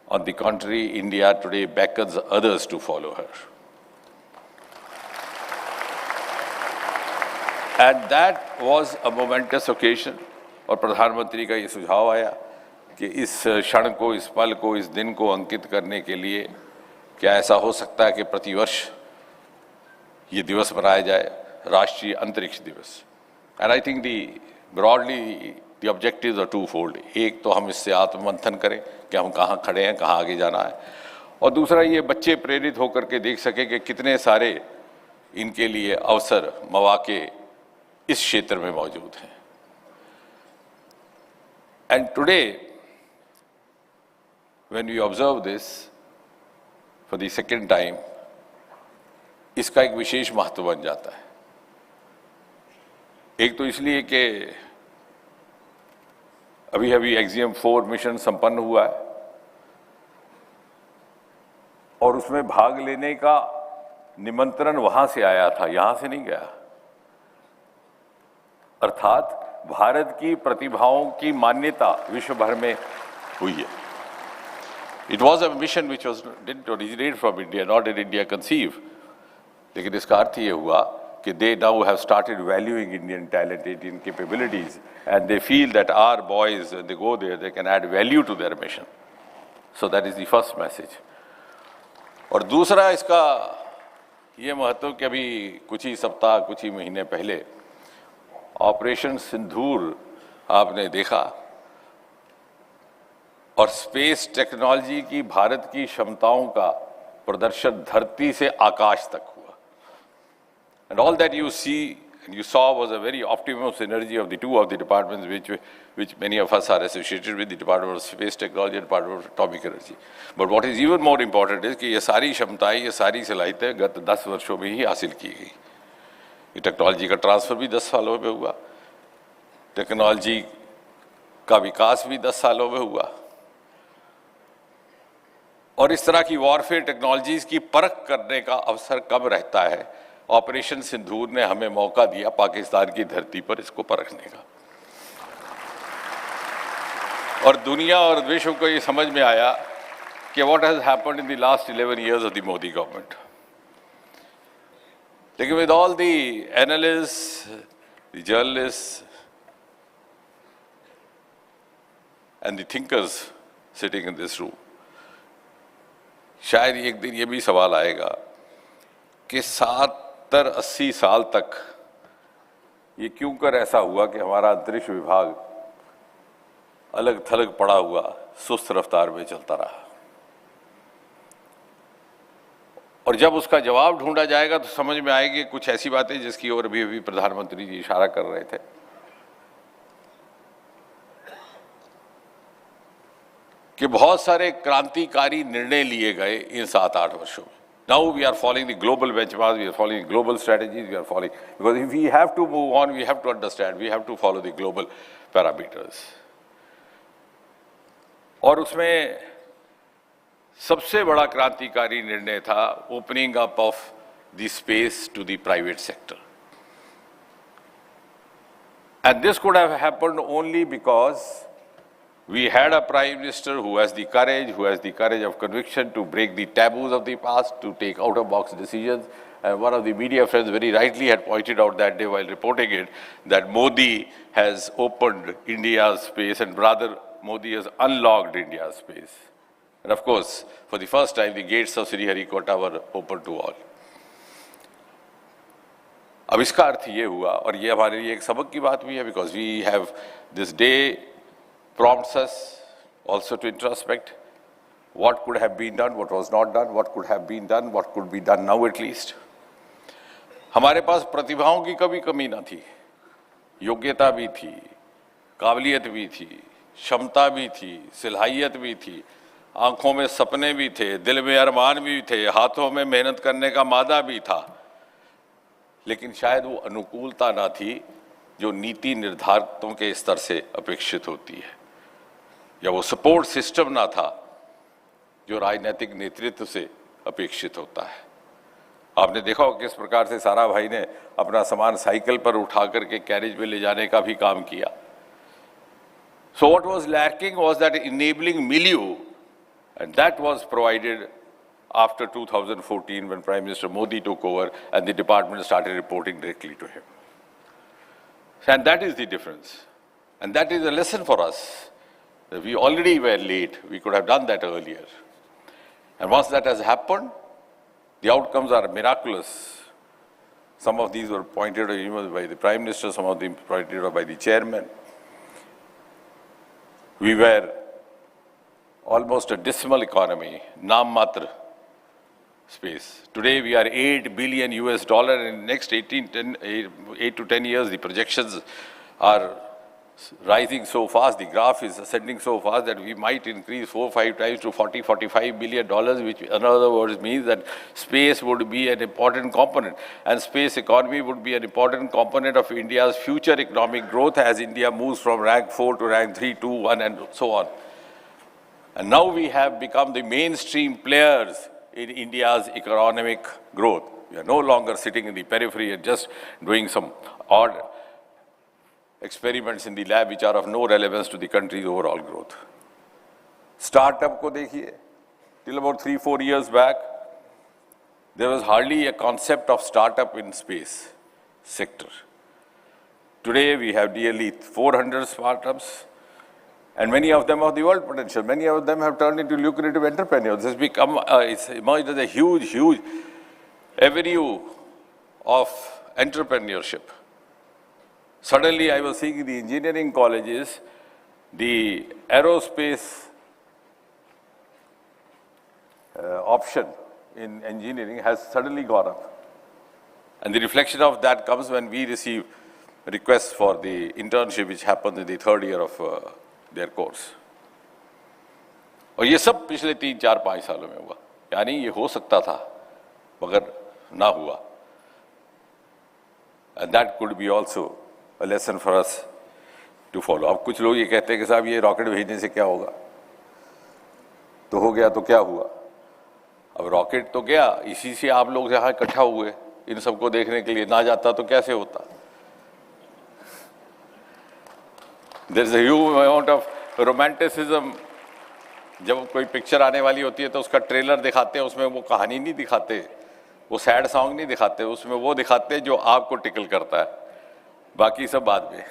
On the contrary, India today beckons others to follow her. And that was a momentous occasion. और प्रधानमंत्री का ये सुझाव आया कि इस क्षण को, इस पल को, इस दिन को अंकित करने के लिए क्या ऐसा हो सकता है कि प्रतिवर्ष ये दिवस मनाया जाए, राष्ट्रीय अंतरिक्ष दिवस. And I think broadly the objectives are twofold. एक तो हम इससे आत्ममंथन करें कि हम कहाँ खड़े हैं, कहाँ आगे जाना है, और दूसरा ये बच्चे प्रेरित होकर के देख सके कि कितने सारे इनके लिए अवसर, मौके इस क्षेत्र में मौजूद हैं. And today when we observe this for the second time, इसका एक विशेष महत्व बन जाता है. एक तो इसलिए कि अभी एक्सियम 4 मिशन संपन्न हुआ है और उसमें भाग लेने का निमंत्रण वहां से आया था, यहां से नहीं गया. अर्थात भारत की प्रतिभाओं की मान्यता विश्व भर में हुई है. It was a mission which didn't originate from India, nor did India conceive. लेकिन इसका अर्थ ये हुआ कि they now have started valuing Indian talent, Indian capabilities, and they feel that our boys, when they go there, they can add value to their mission. So that is the first message. और दूसरा इसका ये महत्व कि अभी कुछ ही सप्ताह, कुछ ही महीने पहले ऑपरेशन सिंदूर आपने देखा और स्पेस टेक्नोलॉजी की भारत की क्षमताओं का प्रदर्शन धरती से आकाश तक हुआ. And all that you see and you saw was a very optimum synergy of the two of the departments which many of us are associated with, the Department of Space Technology and Department of Atomic Energy. But what is even more important is कि ये सारी क्षमताएं, ये सारी सलाहियतें गत 10 वर्षों में ही हासिल की गई. ये टेक्नोलॉजी का ट्रांसफर भी 10 सालों में हुआ, टेक्नोलॉजी का विकास भी 10 सालों में हुआ, और इस तरह की वॉरफेयर टेक्नोलॉजीज की परख करने का अवसर कब रहता है. ऑपरेशन सिंदूर ने हमें मौका दिया पाकिस्तान की धरती पर इसको परखने का. और दुनिया और विश्व को ये समझ में आया कि what has happened in the last 11 years of the Modi government. लेकिन with all the analysts, the journalists and the thinkers sitting in this room, शायद एक दिन ये भी सवाल आएगा कि 70-80 साल तक ये क्यों कर ऐसा हुआ कि हमारा अंतरिक्ष विभाग अलग थलग पड़ा हुआ सुस्त रफ्तार में चलता रहा. और जब उसका जवाब ढूंढा जाएगा तो समझ में आएगी कुछ ऐसी बातें जिसकी ओर अभी प्रधानमंत्री जी इशारा कर रहे थे. कि बहुत सारे क्रांतिकारी निर्णय लिए गए इन 7-8 वर्षों में. Now we are following the global benchmarks, we are following global strategies, we are following, because if we have to move on, we have to understand, we have to follow the global parameters. और उसमें सबसे बड़ा क्रांतिकारी निर्णय था opening up of the space to the private sector. And this could have happened only because we had a prime minister who has the courage of conviction to break the taboos of the past, to take out-of-box decisions. And one of the media friends very rightly had pointed out that day while reporting it, that Modi has opened India's space, and rather Modi has unlocked India's space. And of course, for the first time, the gates of Sriharikota were open to all. अब इसका अर्थ ये हुआ, और ये हमारे लिए एक सबक की बात भी है, because we have this day prompts us also to introspect what could have been done, what was not done, what could have been done, what could be done now at least. हमारे पास प्रतिभाओं की कभी कमी ना थी, योग्यता भी थी, काबिलियत भी थी, क्षमता भी थी, सलाहियत भी थी, आंखों में सपने भी थे, दिल में अरमान भी थे, हाथों में मेहनत करने का मादा भी था. लेकिन शायद वो अनुकूलता ना थी जो नीति निर्धारकों के स्तर से अपेक्षित होती है, या वो सपोर्ट सिस्टम ना था जो राजनीतिक नेतृत्व से अपेक्षित होता है. आपने देखा हो किस प्रकार से सारा भाई ने अपना सामान साइकिल पर उठा करके कैरेज में ले जाने का भी काम किया. So what was lacking was that enabling milieu, and that was provided after 2014 when Prime Minister Modi took over and the department started reporting directly to him. And that is the difference. And that is a lesson for us. We already were late. We could have done that earlier. And once that has happened, the outcomes are miraculous. Some of these were pointed out even by the Prime Minister, some of them pointed out by the Chairman. We were almost a dismal economy, naam matra space. Today we are $8 billion US in the next 8 to 10 years. The projections are rising so fast, the graph is ascending so fast that we might increase 4 or 5 times to $45 billion, which in other words means that space would be an important component. And space economy would be an important component of India's future economic growth as India moves from rank 4 to rank 3, 2, 1 and so on. And now we have become the mainstream players in India's economic growth. We are no longer sitting in the periphery and just doing some odd experiments in the lab which are of no relevance to the country's overall growth. Startup ko dekhiye, till about 3-4 years back, there was hardly a concept of startup in space sector. Today we have nearly 400 startups, and many of them have the world potential. Many of them have turned into lucrative entrepreneurs. This has become, it's emerged as a huge, huge avenue of entrepreneurship. Suddenly, I was seeing the engineering colleges, the aerospace option in engineering has suddenly gone up. And the reflection of that comes when we receive requests for the internship which happens in the 3rd year of their course. और ये सब पिछले 3-4-5 सालों में हुआ. यानी ये हो सकता था, मगर ना हुआ. And that could be also a lesson for us to follow. अब कुछ लोग ये कहते हैं कि साहब ये रॉकेट भेजने से क्या होगा? तो हो गया तो क्या हुआ? अब रॉकेट तो गया, इसी से आप लोग यहाँ इकट्ठा हुए इन सबको देखने के लिए. ना जाता तो कैसे होता? There is a huge amount of romanticism. जब कोई पिक्चर आने वाली होती है तो उसका ट्रेलर दिखाते हैं, उसमें वो कहानी नहीं दिखाते, वो सैड सॉन्ग नहीं दिखाते, उसमें वो दिखाते हैं जो आपको टिकल करता है, बाकी सब बाद में.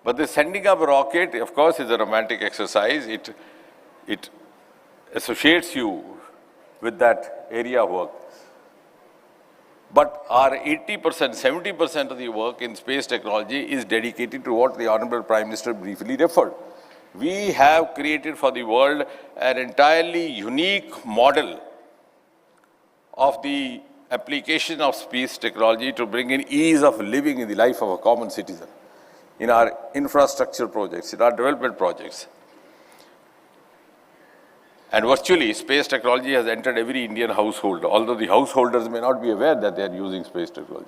But the sending up a rocket, of course, is a romantic exercise. It associates you with that area of work. But our 80%, 70% of the work in space technology is dedicated to what the Honorable Prime Minister briefly referred. We have created for the world an entirely unique model of the application of space technology to bring in ease of living in the life of a common citizen, in our infrastructure projects, in our development projects. And virtually, space technology has entered every Indian household, although the householders may not be aware that they are using space technology.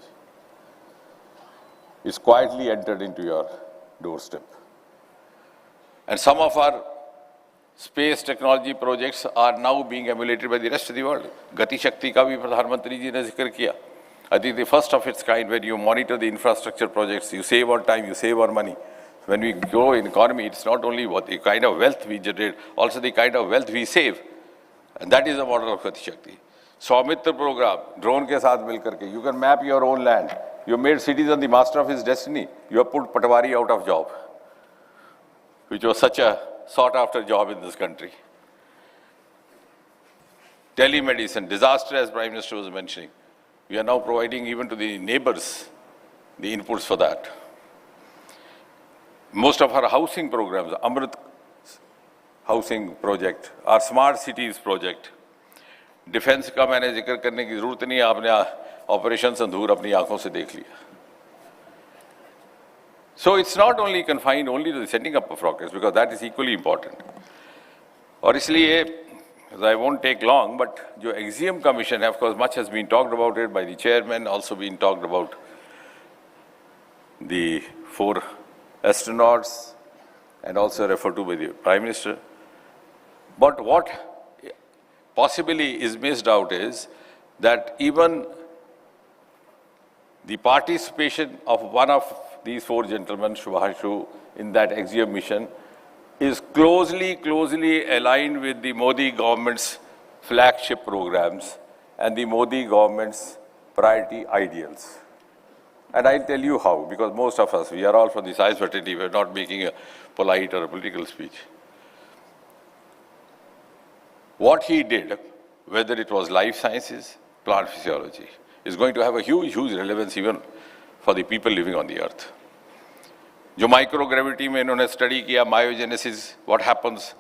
It's quietly entered into your doorstep. And some of our space technology projects are now being emulated by the rest of the world. Gati Shakti ka bhi Pradhan Mantri ji ne zikr kiya. I think the first of its kind, when you monitor the infrastructure projects, you save on time, you save on money. When we grow in economy, it's not only what the kind of wealth we generate, also the kind of wealth we save. And that is the model of Gati Shakti. Swamitra program, drone ke saath mil karke, you can map your own land. You made citizen the master of his destiny. You have put Patwari out of job, which was such a sought-after job in this country. Telemedicine, disaster, as Prime Minister was mentioning. We are now providing even to the neighbors the inputs for that. Most of our housing programs, Amrit housing project, our smart cities project, defense का मैंने जिक्र करने की जरूरत नहीं, आपने operation संदूर अपनी आंखों से देख लिया. So it's not only confined only to the setting up of rockets, because that is equally important. और इसलिए, I won't take long, but जो Axiom Commission, of course, much has been talked about it by the chairman, also been talked about the 4 astronauts, and also referred to by the Prime Minister. But what possibly is missed out is that even the participation of one of these four gentlemen, Shubhashu, in that Axiom mission is closely aligned with the Modi government's flagship programs and the Modi government's priority ideals. And I'll tell you how, because most of us, we are all from the science fraternity, we're not making a polite or a political speech. What he did, whether it was life sciences, plant physiology, is going to have a huge relevance even for the people living on the earth. जो microgravity में इन्होंने study किया, myogenesis, what happens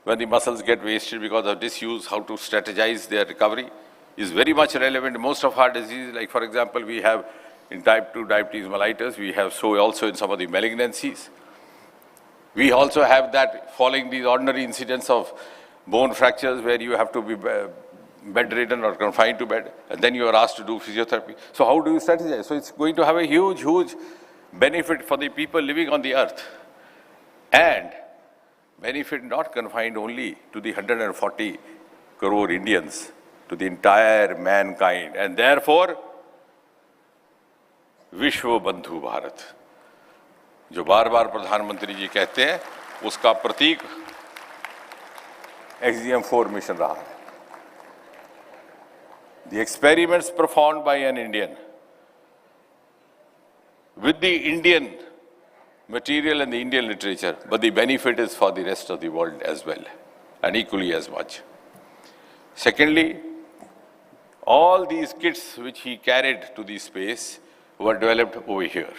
when the muscles get wasted because of disuse, how to strategize their recovery, is very much relevant. Most of our diseases, like for example, we have in type 2 diabetes mellitus, we have so also in some of the malignancies. We also have that following these ordinary incidents of bone fractures where you have to be bedridden or confined to bed, and then you are asked to do physiotherapy. So how do you strategize? So it's going to have a huge benefit for the people living on the earth, and benefit not confined only to the 140 crore Indians, to the entire mankind, and therefore विश्व बंधु भारत जो बार-बार प्रधानमंत्री जी कहते हैं, उसका प्रतीक Axiom 4 mission रहा है. The experiments performed by an Indian with the Indian material and the Indian literature, but the benefit is for the rest of the world as well, and equally as much. Secondly, all these kits which he carried to the space were developed over here.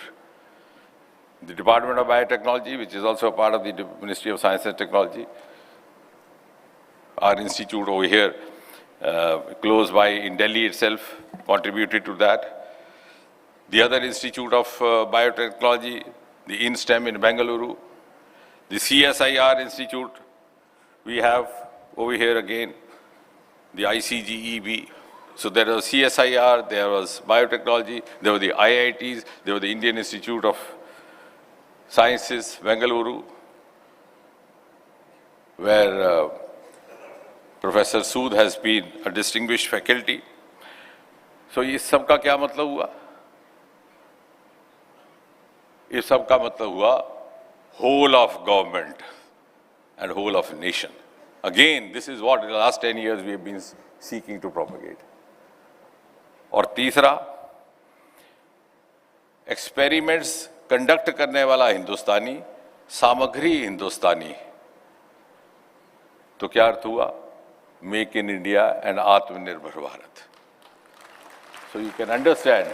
The Department of Biotechnology, which is also a part of the Ministry of Science and Technology, our institute over here, close by in Delhi itself, contributed to that. The other Institute of Biotechnology, the INSTEM in Bengaluru, the CSIR Institute, we have over here again, the ICGEB. So there was CSIR, there was biotechnology, there were the IITs, there was the Indian Institute of Sciences, Bengaluru, where Professor Sood has been a distinguished faculty. So ये सब का क्या मतलब हुआ? ये सब का मतलब हुआ whole of government and whole of nation. Again, this is what in the last 10 years we have been seeking to propagate. और तीसरा, एक्सपेरिमेंट्स कंडक्ट करने वाला हिंदुस्तानी, सामग्री हिंदुस्तानी. तो क्या अर्थ हुआ? मेक इन इंडिया एंड आत्मनिर्भर Bharat. So you can understand,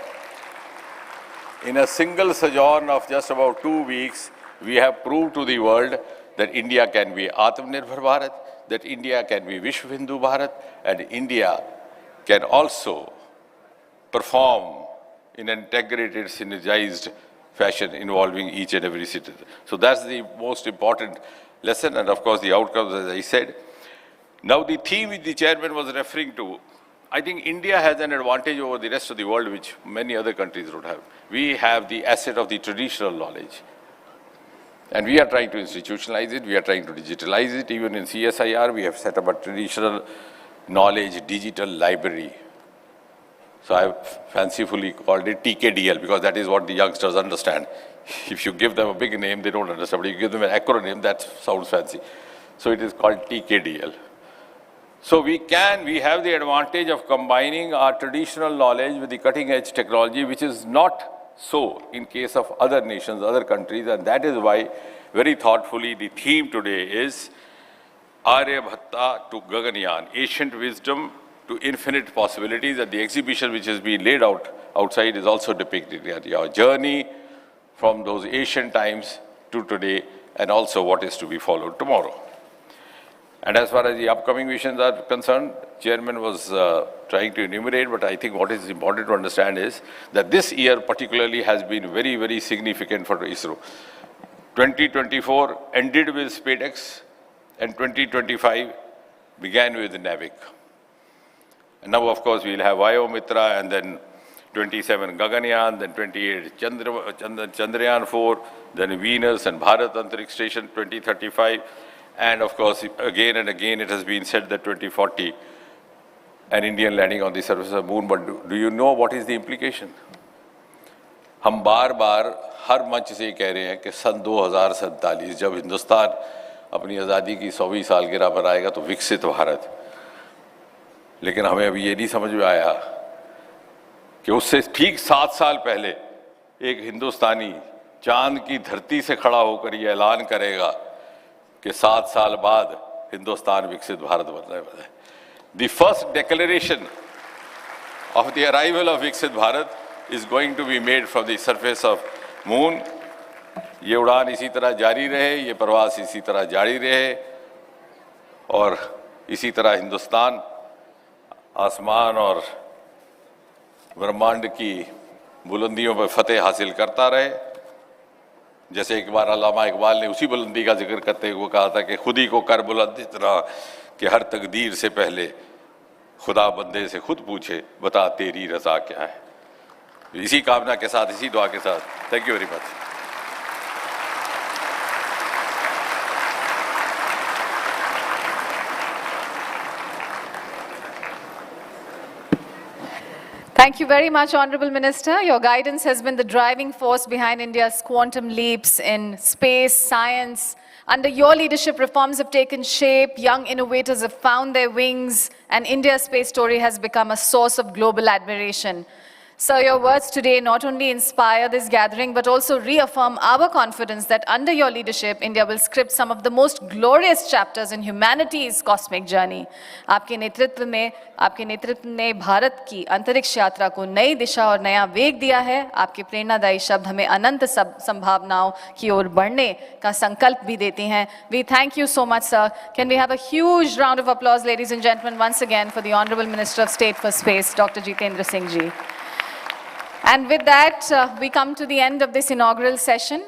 in a single sojourn of just about 2 weeks, we have proved to the world that India can be Atmanirbhar Bharat, that India can be Vishwa Hindu Bharat, and India can also perform in an integrated, synergized fashion involving each and every citizen. So that's the most important lesson, and of course the outcomes, as I said. Now the theme which the chairman was referring to, I think India has an advantage over the rest of the world which many other countries don't have. We have the asset of the traditional knowledge. And we are trying to institutionalize it, we are trying to digitalize it. Even in CSIR, we have set up a traditional knowledge digital library. So I fancifully called it TKDL because that is what the youngsters understand. If you give them a big name, they don't understand. But if you give them an acronym, that sounds fancy. So it is called TKDL. So we have the advantage of combining our traditional knowledge with the cutting edge technology, which is not so in case of other nations, other countries, and that is why very thoughtfully the theme today is Aryabhatta to Gaganyaan, ancient wisdom to infinite possibilities, and the exhibition which has been laid out outside is also depicting our journey from those ancient times to today, and also what is to be followed tomorrow. And as far as the upcoming missions are concerned, Chairman was trying to enumerate, but I think what is important to understand is that this year particularly has been very, very significant for ISRO. 2024 ended with SpaceX, and 2025 began with NAVIC. And now, of course, we'll have Vayomitra, and then 27 Gaganyaan, then 28 Chandrayaan 4, then Venus and Bharat Antariksh Station 2035. And of course, again and again, it has been said that 2040 an Indian landing on the surface of the moon, but do you know what is the implication? हम बार बार हर मंच से कह रहे हैं कि सन 2047 जब हिंदुस्तान अपनी आज़ादी की 100वीं सालगिरह पर आएगा तो विकसित भारत, लेकिन हमें अभी ये नहीं समझ में आया कि उससे ठीक 7 साल पहले एक हिंदुस्तानी चांद की धरती से खड़ा होकर ये ऐलान करेगा कि 7 साल बाद हिंदुस्तान विकसित भारत बनने वाला है। The first declaration of the arrival of Viksit Bharat is going to be made from the surface of moon. ये उड़ान इसी तरह जारी रहे, ये प्रवास इसी तरह जारी रहे और इसी तरह हिंदुस्तान आसमान और ब्रह्मांड की बुलंदियों पर फतेह हासिल करता रहे। जैसे एक बार अल्लामा इकबाल ने उसी बुलंदी का जिक्र करते हुए कहा था कि खुद ही को कर बुलंद इतना कि हर तकदीर से पहले खुदा बंदे से खुद पूछे बता तेरी रज़ा क्या है। इसी कामना के साथ, इसी दुआ के साथ, thank you very much. Thank you very much, Honorable Minister. Your guidance has been the driving force behind India's quantum leaps in space, science. Under your leadership, reforms have taken shape, young innovators have found their wings, and India's space story has become a source of global admiration. Sir, your words today not only inspire this gathering, but also reaffirm our confidence that under your leadership, India will script some of the most glorious chapters in humanity's cosmic journey. आपके नेतृत्व ने भारत की अंतरिक्ष यात्रा को नई दिशा और नया वेग दिया है। आपके प्रेरणादायी शब्द हमें अनंत संभावनाओं की ओर बढ़ने का संकल्प भी देते हैं। We thank you so much, sir. Can we have a huge round of applause, ladies and gentlemen, once again for the Honorable Minister of State for Space, Dr. Jitendra Singh ji. And with that, we come to the end of this inaugural session.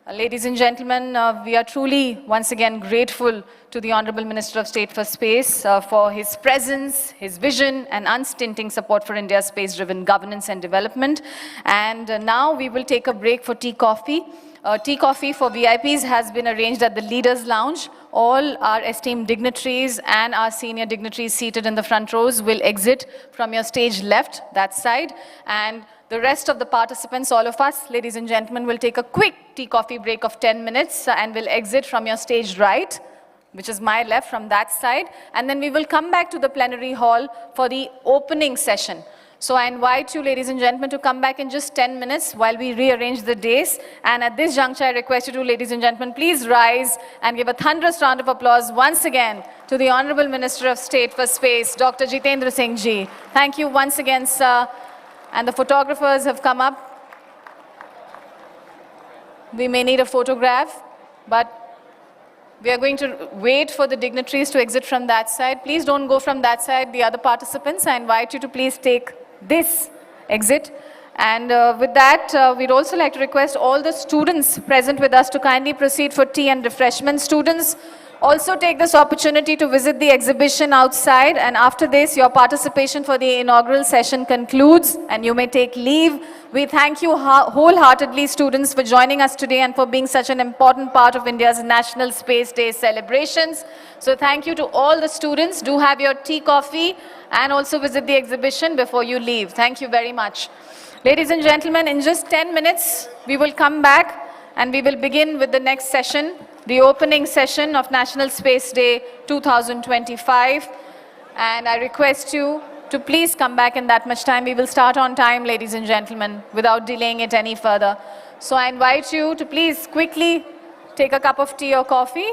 Ladies and gentlemen, we are truly once again grateful to the Honorable Minister of State for Space for his presence, his vision, and unstinting support for India's space-driven governance and development. And now we will take a break for tea coffee. Tea coffee for VIPs has been arranged at the Leaders Lounge. All our esteemed dignitaries and our senior dignitaries seated in the front rows will exit from your stage left, that side. And the rest of the participants, all of us, ladies and gentlemen, will take a quick tea coffee break of 10 minutes and will exit from your stage right, which is my left, from that side. And then we will come back to the plenary hall for the opening session. So I invite you, ladies and gentlemen, to come back in just 10 minutes while we rearrange the days. And at this juncture, I request you to, ladies and gentlemen, please rise and give a thunderous round of applause once again to the Honorable Minister of State for Space, Dr. Jitendra Singh ji. Thank you once again, sir. And the photographers have come up. We may need a photograph, but we are going to wait for the dignitaries to exit from that side. Please don't go from that side, the other participants. I invite you to please take this exit. And with that, we'd also like to request all the students present with us to kindly proceed for tea and refreshment. Students, also take this opportunity to visit the exhibition outside, and after this, your participation for the inaugural session concludes and you may take leave. We thank you wholeheartedly, students, for joining us today and for being such an important part of India's National Space Day celebrations. So thank you to all the students. Do have your tea, coffee, and also visit the exhibition before you leave. Thank you very much. Ladies and gentlemen, in just 10 minutes, we will come back and we will begin with the next session, the opening session of National Space Day 2025. And I request you to please come back in that much time. We will start on time, ladies and gentlemen, without delaying it any further. So I invite you to please quickly take a cup of tea or coffee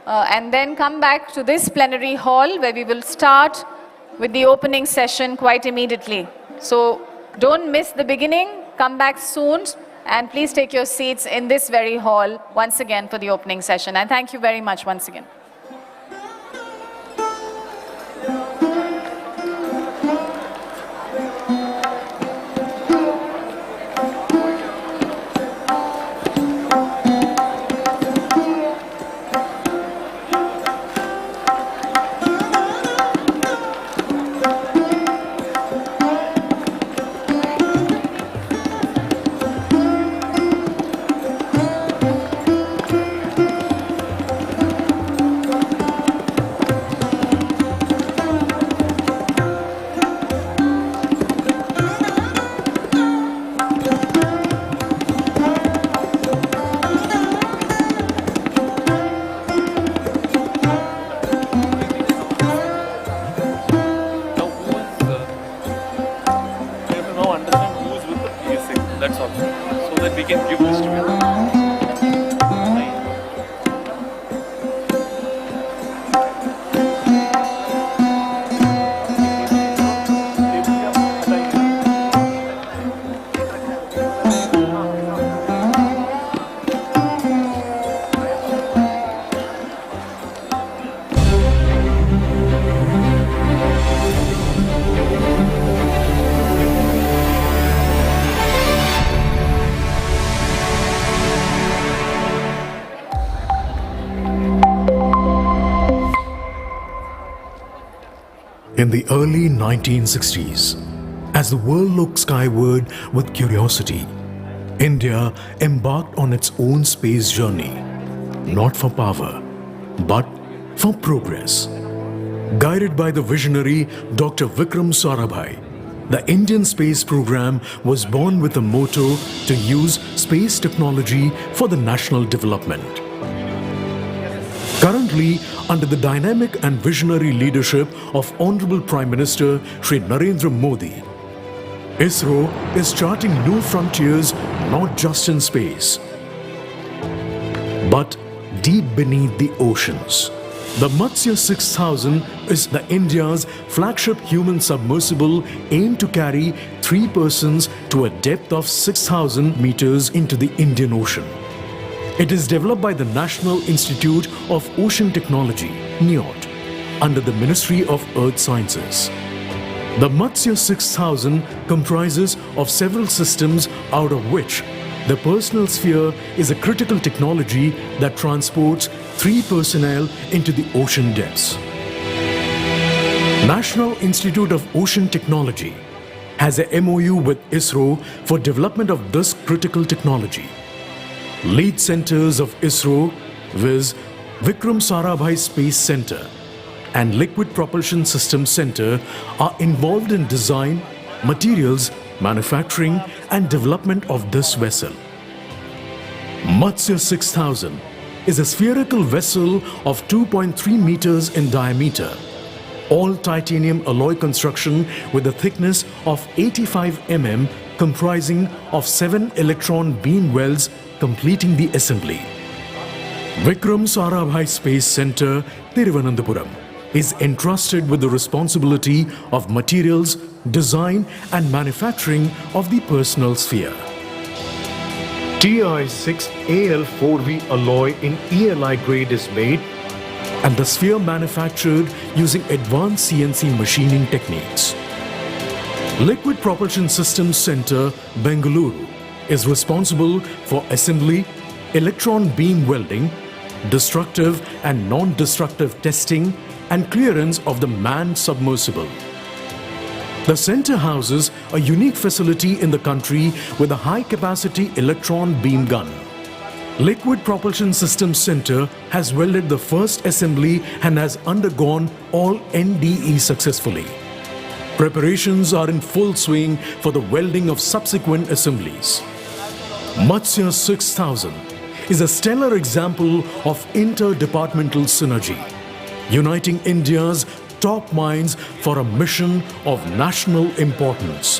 and then come back to this plenary hall where we will start with the opening session quite immediately. So don't miss the beginning, come back soon. And please take your seats in this very hall once again for the opening session. And thank you very much once again. can give this to me. In the early 1960s, as the world looked skyward with curiosity, India embarked on its own space journey, not for power, but for progress. Guided by the visionary Dr. Vikram Sarabhai, the Indian space program was born with a motto to use space technology for the national development. Currently, under the dynamic and visionary leadership of Honorable Prime Minister Shri Narendra Modi, ISRO is charting new frontiers not just in space, but deep beneath the oceans. The Matsya 6000 is the India's flagship human submersible aimed to carry 3 persons to a depth of 6,000 meters into the Indian Ocean. It is developed by the National Institute of Ocean Technology, NIOT, under the Ministry of Earth Sciences. The Matsya 6000 comprises of several systems, out of which the personal sphere is a critical technology that transports 3 personnel into the ocean depths. National Institute of Ocean Technology has a MOU with ISRO for development of this critical technology. Lead centers of ISRO, viz. Vikram Sarabhai Space Center and Liquid Propulsion Systems Center, are involved in design, materials, manufacturing and development of this vessel. Matsya 6000 is a spherical vessel of 2.3 meters in diameter, all titanium alloy construction with a thickness of 85 mm, comprising of 7 electron beam wells completing the assembly. Vikram Sarabhai Space Center, Thiruvananthapuram, is entrusted with the responsibility of materials, design and manufacturing of the personal sphere. TI6 AL4V alloy in ELI grade is made and the sphere manufactured using advanced CNC machining techniques. Liquid Propulsion Systems Center, Bengaluru, is responsible for assembly, electron beam welding, destructive and non-destructive testing and clearance of the manned submersible. The center houses a unique facility in the country with a high-capacity electron beam gun. Liquid Propulsion Systems Center has welded the first assembly and has undergone all NDE successfully. Preparations are in full swing for the welding of subsequent assemblies. Matsya 6000 is a stellar example of interdepartmental synergy, uniting India's top minds for a mission of national importance.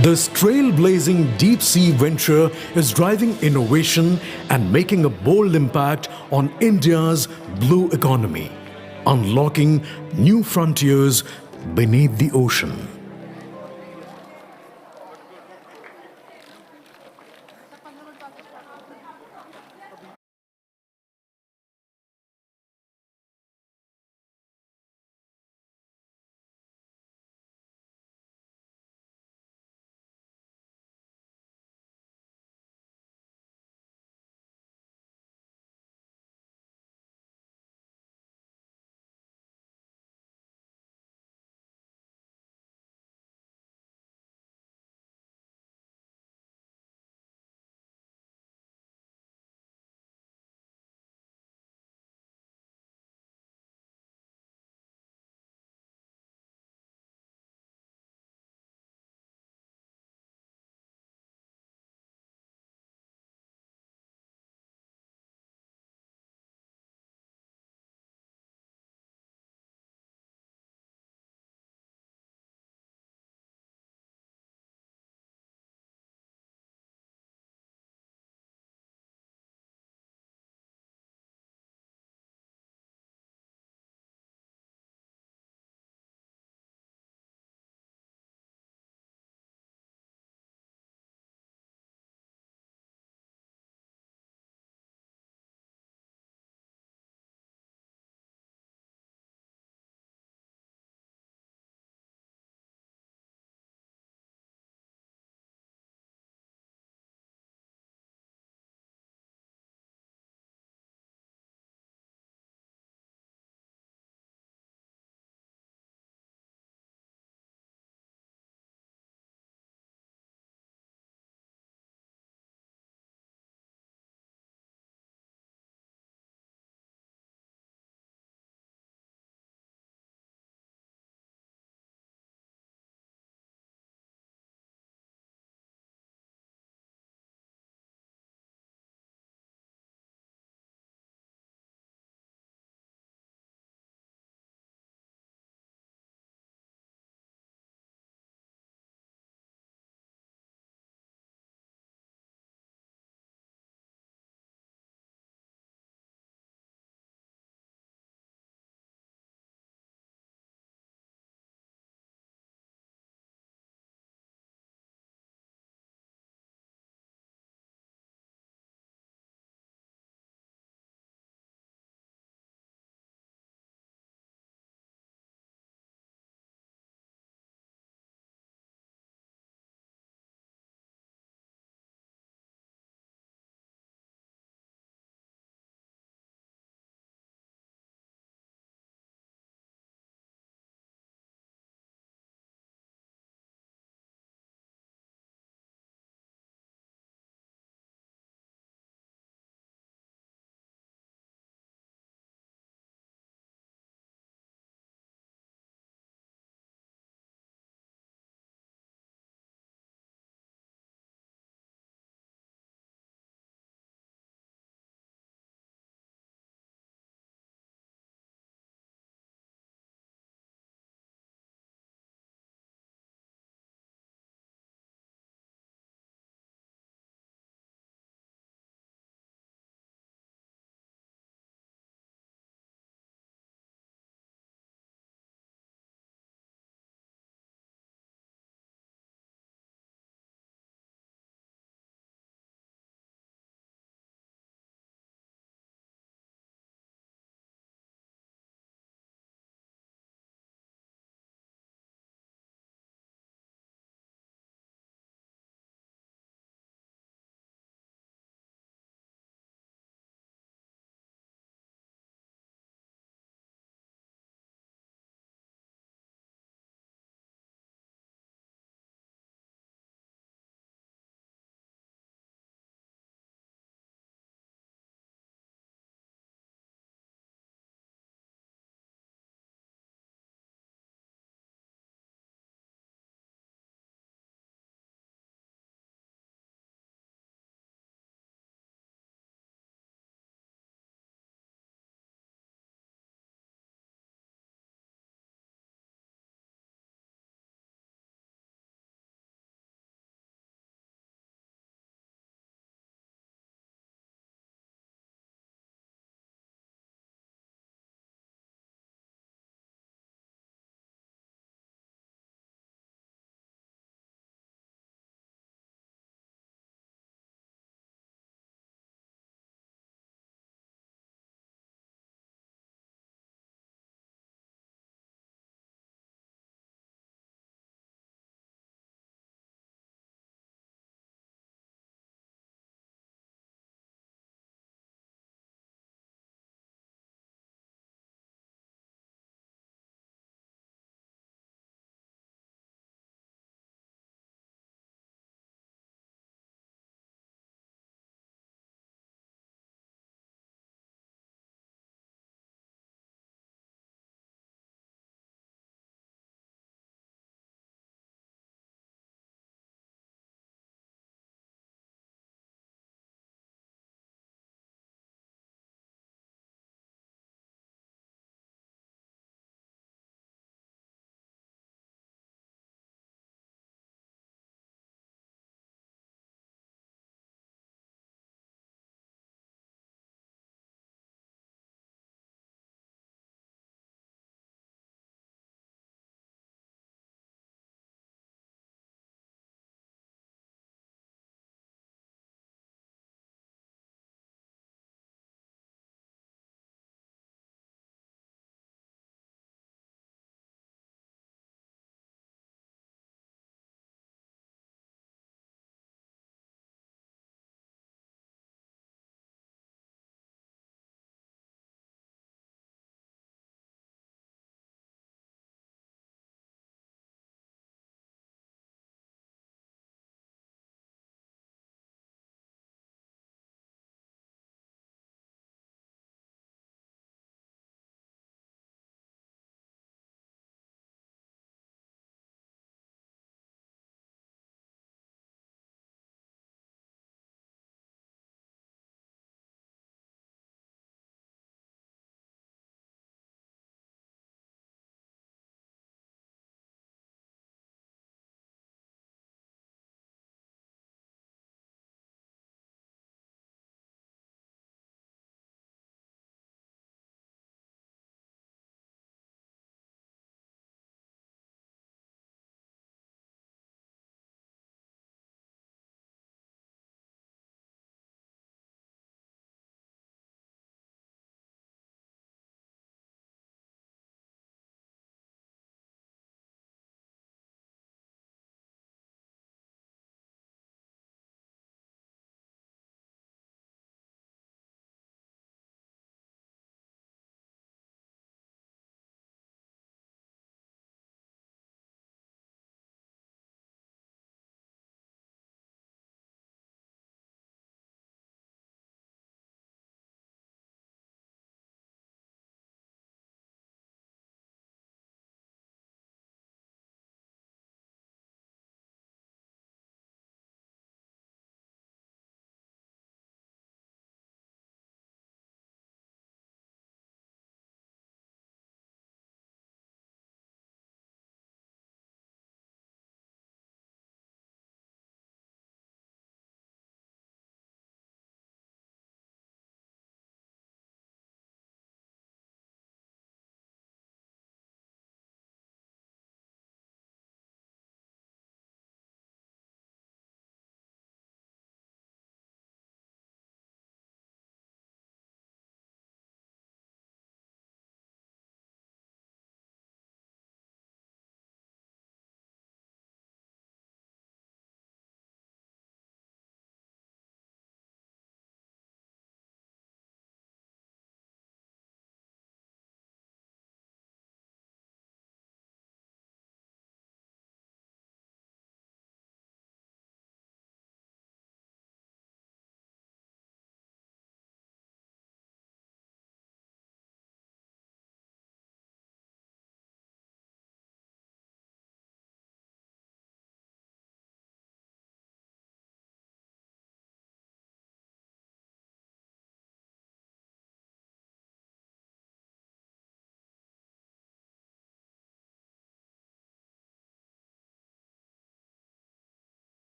This trailblazing deep-sea venture is driving innovation and making a bold impact on India's blue economy, unlocking new frontiers beneath the ocean.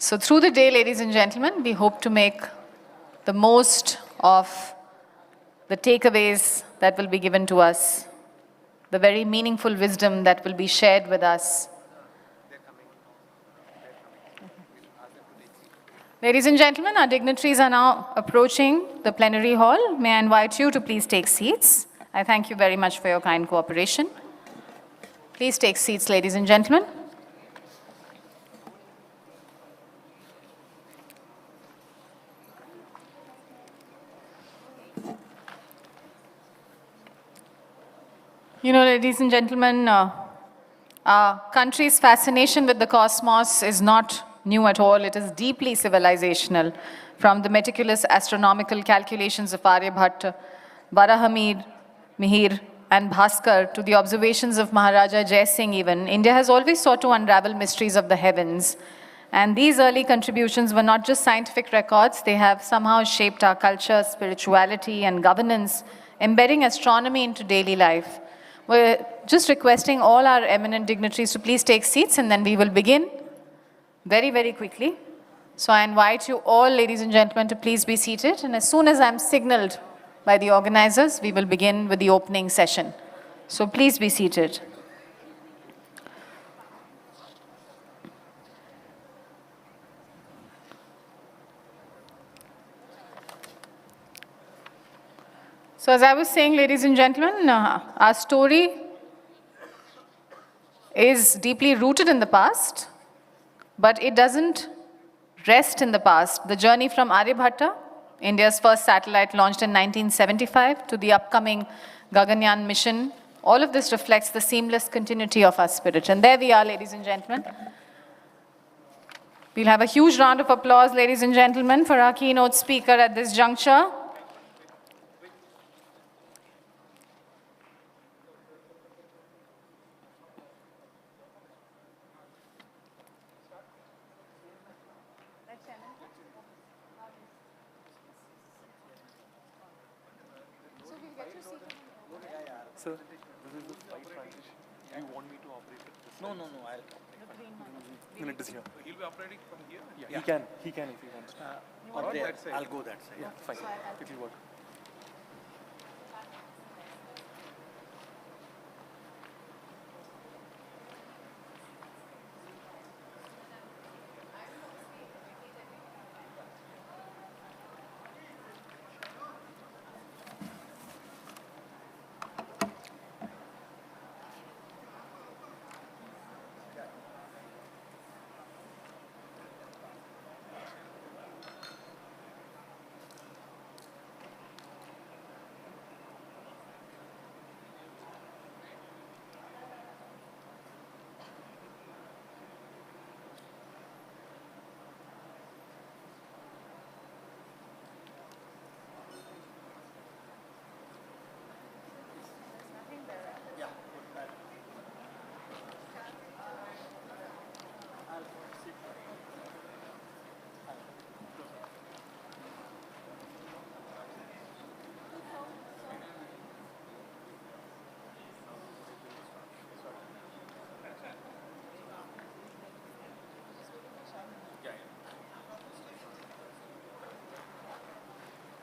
So through the day, ladies and gentlemen, we hope to make the most of the takeaways that will be given to us, the very meaningful wisdom that will be shared with us. Ladies and gentlemen, our dignitaries are now approaching the plenary hall. May I invite you to please take seats. I thank you very much for your kind cooperation. Please take seats, ladies and gentlemen. You know, ladies and gentlemen, our country's fascination with the cosmos is not new at all. It is deeply civilizational, from the meticulous astronomical calculations of Aryabhatta, Barahamir, Mihir, and Bhaskar, to the observations of Maharaja Jai Singh even. India has always sought to unravel mysteries of the heavens. And these early contributions were not just scientific records, they have somehow shaped our culture, spirituality, and governance, embedding astronomy into daily life. We're just requesting all our eminent dignitaries to please take seats, and then we will begin very, very quickly. So I invite you all, ladies and gentlemen, to please be seated. And as soon as I'm signaled by the organizers, we will begin with the opening session. So please be seated. So as I was saying, ladies and gentlemen, our story is deeply rooted in the past, but it doesn't rest in the past. The journey from Aryabhatta, India's first satellite launched in 1975, to the upcoming Gaganyaan mission, all of this reflects the seamless continuity of our spirit. And there we are, ladies and gentlemen. We'll have a huge round of applause, ladies and gentlemen, for our keynote speaker at this juncture. Sir, this is the flight transition. Do you want me to operate it? No, I'll. It is here. He'll be operating from here? Yeah. He can if he wants to. Or there. I'll go that side. Yeah, fine. It will work.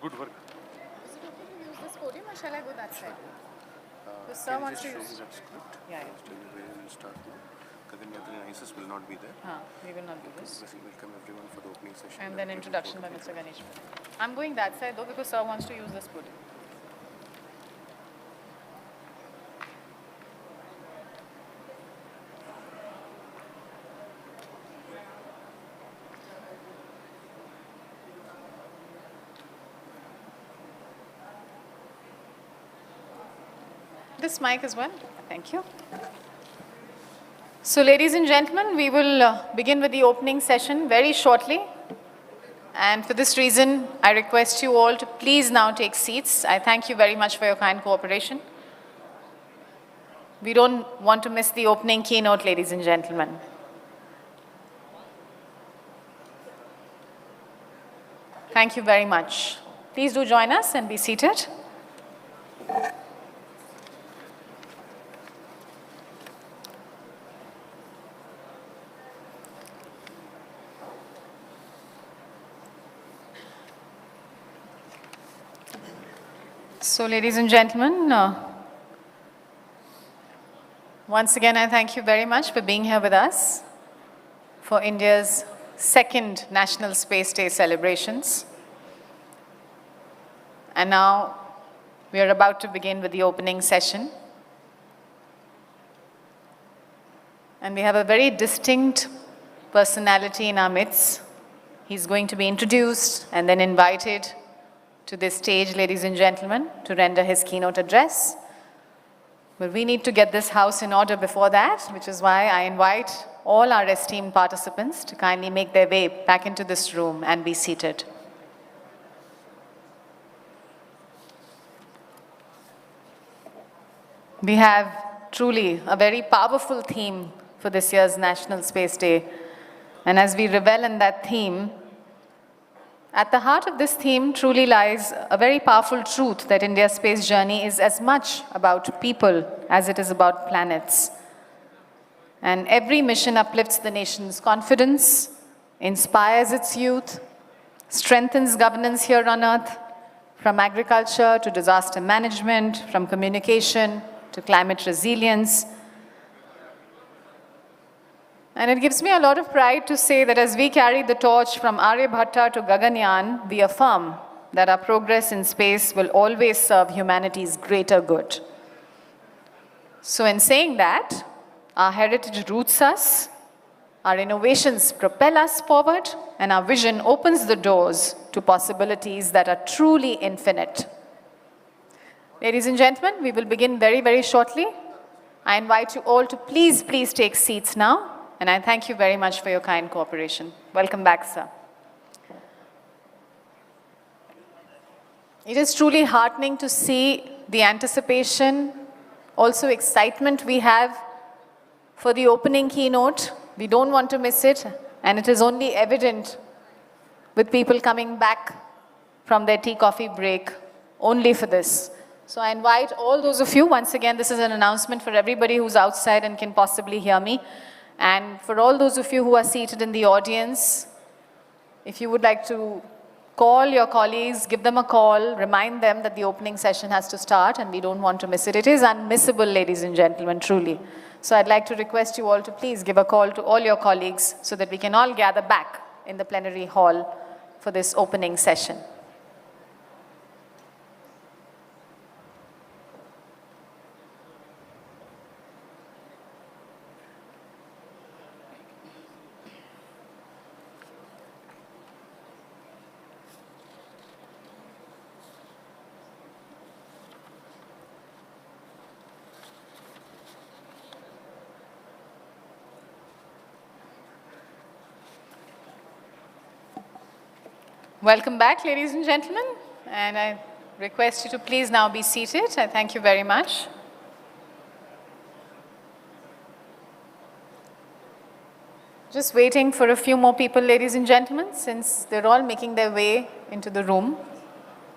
Good work. Is it okay to use this podium, or shall I go that side? The sir wants to use. Yeah. We'll start now. Gagan Yatri and ISIS will not be there. We will not do this. We welcome everyone for the opening session. And then introduction by Mr. Ganesh. I'm going that side though, because sir wants to use this podium. This mic as well. Thank you. So, ladies and gentlemen, we will begin with the opening session very shortly. And for this reason, I request you all to please now take seats. I thank you very much for your kind cooperation. We don't want to miss the opening keynote, ladies and gentlemen. Thank you very much. Please do join us and be seated. So, ladies and gentlemen, once again, I thank you very much for being here with us for India's second National Space Day celebrations. And now we are about to begin with the opening session. And we have a very distinct personality in our midst. He's going to be introduced and then invited to this stage, ladies and gentlemen, to render his keynote address. But we need to get this house in order before that, which is why I invite all our esteemed participants to kindly make their way back into this room and be seated. We have truly a very powerful theme for this year's National Space Day. And as we revel in that theme, at the heart of this theme truly lies a very powerful truth that India's space journey is as much about people as it is about planets. And every mission uplifts the nation's confidence, inspires its youth, strengthens governance here on Earth, from agriculture to disaster management, from communication to climate resilience. And it gives me a lot of pride to say that as we carry the torch from Aryabhatta to Gaganyaan, we affirm that our progress in space will always serve humanity's greater good. So in saying that, our heritage roots us, our innovations propel us forward, and our vision opens the doors to possibilities that are truly infinite. Ladies and gentlemen, we will begin very, very shortly. I invite you all to please take seats now. And I thank you very much for your kind cooperation. Welcome back, sir. It is truly heartening to see the anticipation, also excitement we have for the opening keynote. We don't want to miss it, and it is only evident with people coming back from their tea coffee break only for this. So I invite all those of you, once again, this is an announcement for everybody who's outside and can possibly hear me. And for all those of you who are seated in the audience, if you would like to call your colleagues, give them a call, remind them that the opening session has to start and we don't want to miss it. It is unmissable, ladies and gentlemen, truly. So I'd like to request you all to please give a call to all your colleagues so that we can all gather back in the plenary hall for this opening session. Welcome back, ladies and gentlemen, and I request you to please now be seated. I thank you very much. Just waiting for a few more people, ladies and gentlemen, since they're all making their way into the room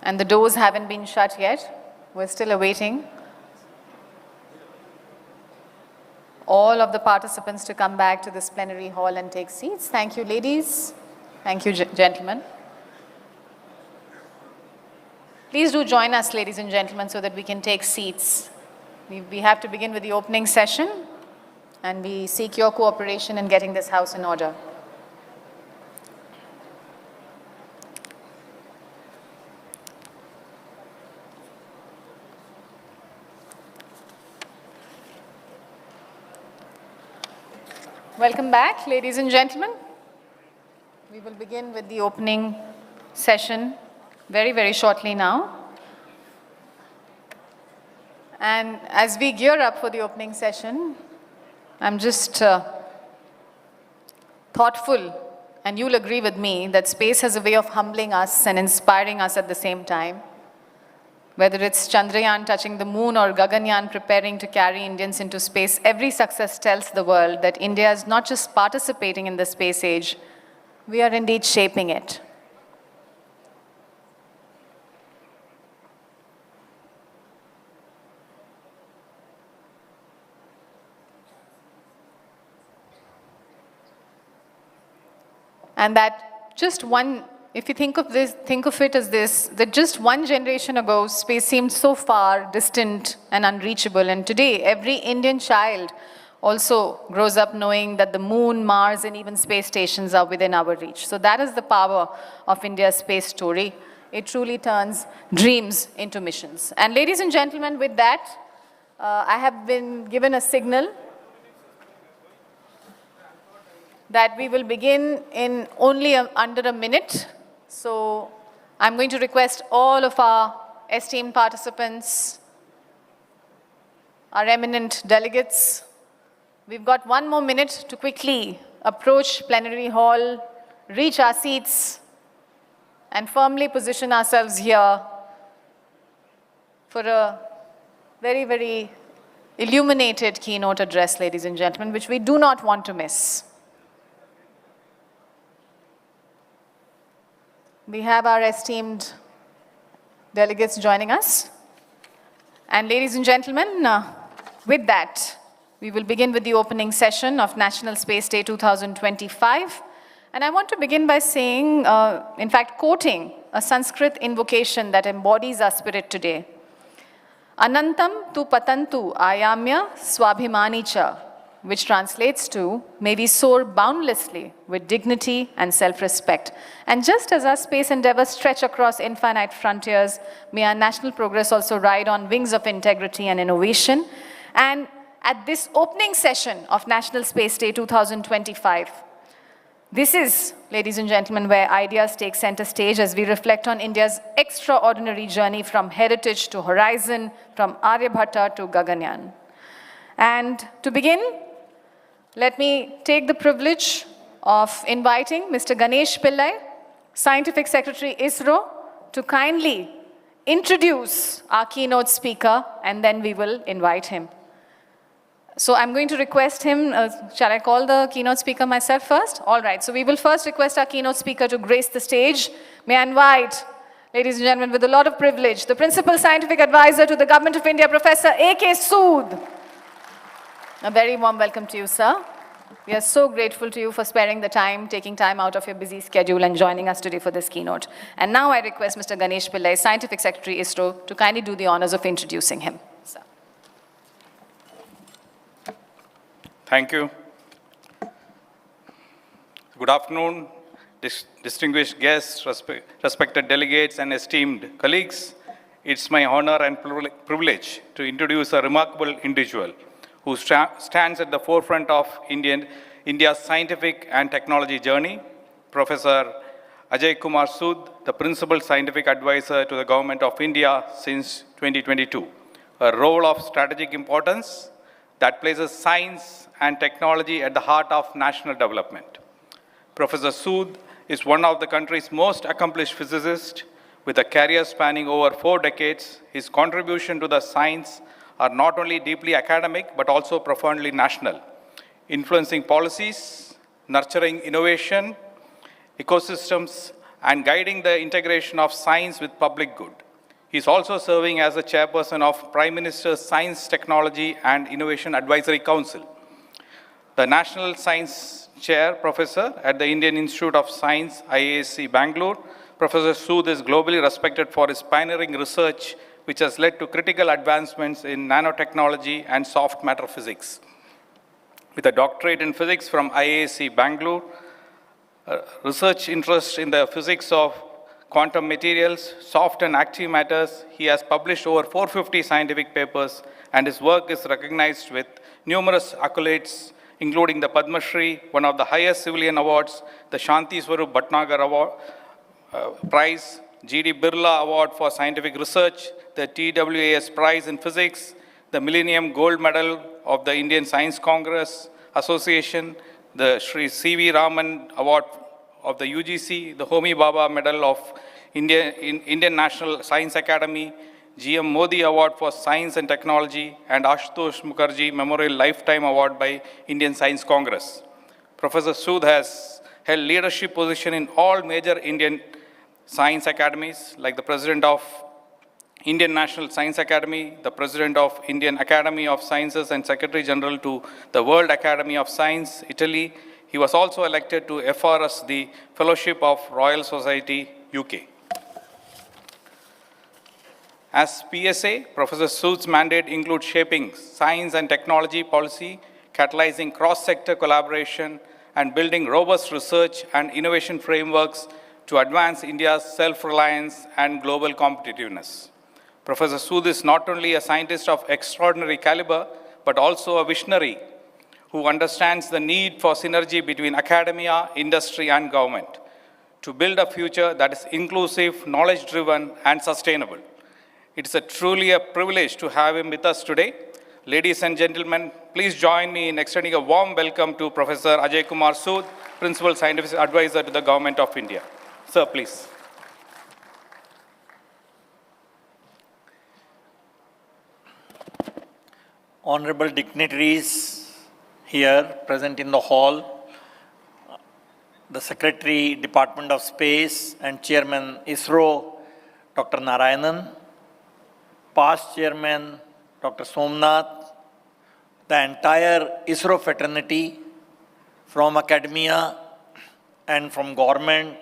and the doors haven't been shut yet. We're still awaiting all of the participants to come back to this plenary hall and take seats. Thank you, ladies. Thank you, gentlemen. Please do join us, ladies and gentlemen, so that we can take seats. We have to begin with the opening session, and we seek your cooperation in getting this house in order. Welcome back, ladies and gentlemen. We will begin with the opening session very, very shortly now. And as we gear up for the opening session, I'm just thoughtful, and you'll agree with me, that space has a way of humbling us and inspiring us at the same time. Whether it's Chandrayaan touching the moon or Gaganyaan preparing to carry Indians into space, every success tells the world that India is not just participating in the space age, we are indeed shaping it. And that just one if you think of it as this, that just one generation ago, space seemed so far, distant and unreachable. And today, every Indian child also grows up knowing that the moon, Mars, and even space stations are within our reach. So that is the power of India's space story. It truly turns dreams into missions. And ladies and gentlemen, with that, I have been given a signal that we will begin in only under a minute. So I'm going to request all of our esteemed participants, our eminent delegates. We've got 1 more minute to quickly approach plenary hall, reach our seats, and firmly position ourselves here for a very, very illuminated keynote address, ladies and gentlemen, which we do not want to miss. We have our esteemed delegates joining us. And ladies and gentlemen, with that, we will begin with the opening session of National Space Day 2025. And I want to begin by saying, in fact, quoting a Sanskrit invocation that embodies our spirit today. Anantam tu patantu ayamya swabhimani cha, which translates to, may we soar boundlessly with dignity and self-respect. And just as our space endeavors stretch across infinite frontiers, may our national progress also ride on wings of integrity and innovation. And at this opening session of National Space Day 2025, this is, ladies and gentlemen, where ideas take center stage as we reflect on India's extraordinary journey from heritage to horizon, from Aryabhatta to Gaganyaan. And to begin, let me take the privilege of inviting Mr. Ganesh Pillai, Scientific Secretary, ISRO, to kindly introduce our keynote speaker, and then we will invite him. So I'm going to request him, shall I call the keynote speaker myself first? All right, so we will first request our keynote speaker to grace the stage. May I invite, ladies and gentlemen, with a lot of privilege, the Principal Scientific Advisor to the Government of India, Professor A.K. Sood. A very warm welcome to you, sir. We are so grateful to you for sparing the time, taking time out of your busy schedule and joining us today for this keynote. And now I request Mr. Ganesh Pillai, Scientific Secretary, ISRO, to kindly do the honors of introducing him. Sir. Thank you. Good afternoon, distinguished guests, respected delegates, and esteemed colleagues. It's my honor and privilege to introduce a remarkable individual who stands at the forefront of India's scientific and technology journey, Professor Ajay Kumar Sood, the Principal Scientific Advisor to the Government of India since 2022, a role of strategic importance that places science and technology at the heart of national development. Professor Sood is one of the country's most accomplished physicists with a career spanning over 4 decades. His contribution to the science are not only deeply academic, but also profoundly national, influencing policies, nurturing innovation, ecosystems, and guiding the integration of science with public good. He is also serving as the chairperson of Prime Minister's Science, Technology, and Innovation Advisory Council. The National Science Chair Professor at the Indian Institute of Science, IISc Bangalore, Professor Sood is globally respected for his pioneering research, which has led to critical advancements in nanotechnology and soft matter physics. With a doctorate in physics from IISc Bangalore, research interest in the physics of quantum materials, soft and active matters, he has published over 450 scientific papers, and his work is recognized with numerous accolades, including the Padma Shri, one of the highest civilian awards, the Shanti Swarup Bhatnagar Award, Prize, G.D. Birla Award for Scientific Research, the TWAS Prize in Physics, the Millennium Gold Medal of the Indian Science Congress Association, the Sri C.V. Raman Award of the UGC, the Homi Bhabha Medal of Indian National Science Academy, G.M. Modi Award for Science and Technology, and Ashutosh Mukherjee Memorial Lifetime Award by Indian Science Congress. Professor Sood has held leadership position in all major Indian science academies, like the President of Indian National Science Academy, the President of Indian Academy of Sciences, and Secretary General to the World Academy of Science, Italy. He was also elected to FRS, the Fellowship of Royal Society, UK. As PSA, Professor Sood's mandate includes shaping science and technology policy, catalyzing cross-sector collaboration, and building robust research and innovation frameworks to advance India's self-reliance and global competitiveness. Professor Sood is not only a scientist of extraordinary caliber, but also a visionary who understands the need for synergy between academia, industry, and government to build a future that is inclusive, knowledge-driven, and sustainable. It is truly a privilege to have him with us today. Ladies and gentlemen, please join me in extending a warm welcome to Professor Ajay Kumar Sood, Principal Scientific Advisor to the Government of India. Sir, please. Honorable dignitaries here present in the hall, the Secretary, Department of Space and Chairman ISRO, Dr. Narayanan, past Chairman, Dr. Somnath, the entire ISRO fraternity from academia and from government,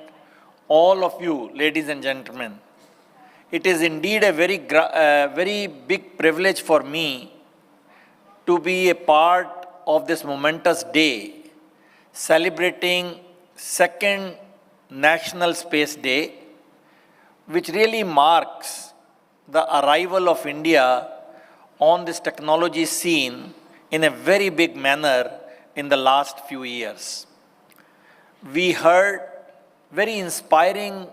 all of you, ladies and gentlemen. It is indeed a very big privilege for me to be a part of this momentous day, celebrating second National Space Day, which really marks the arrival of India on this technology scene in a very big manner in the last few years. We heard very inspiring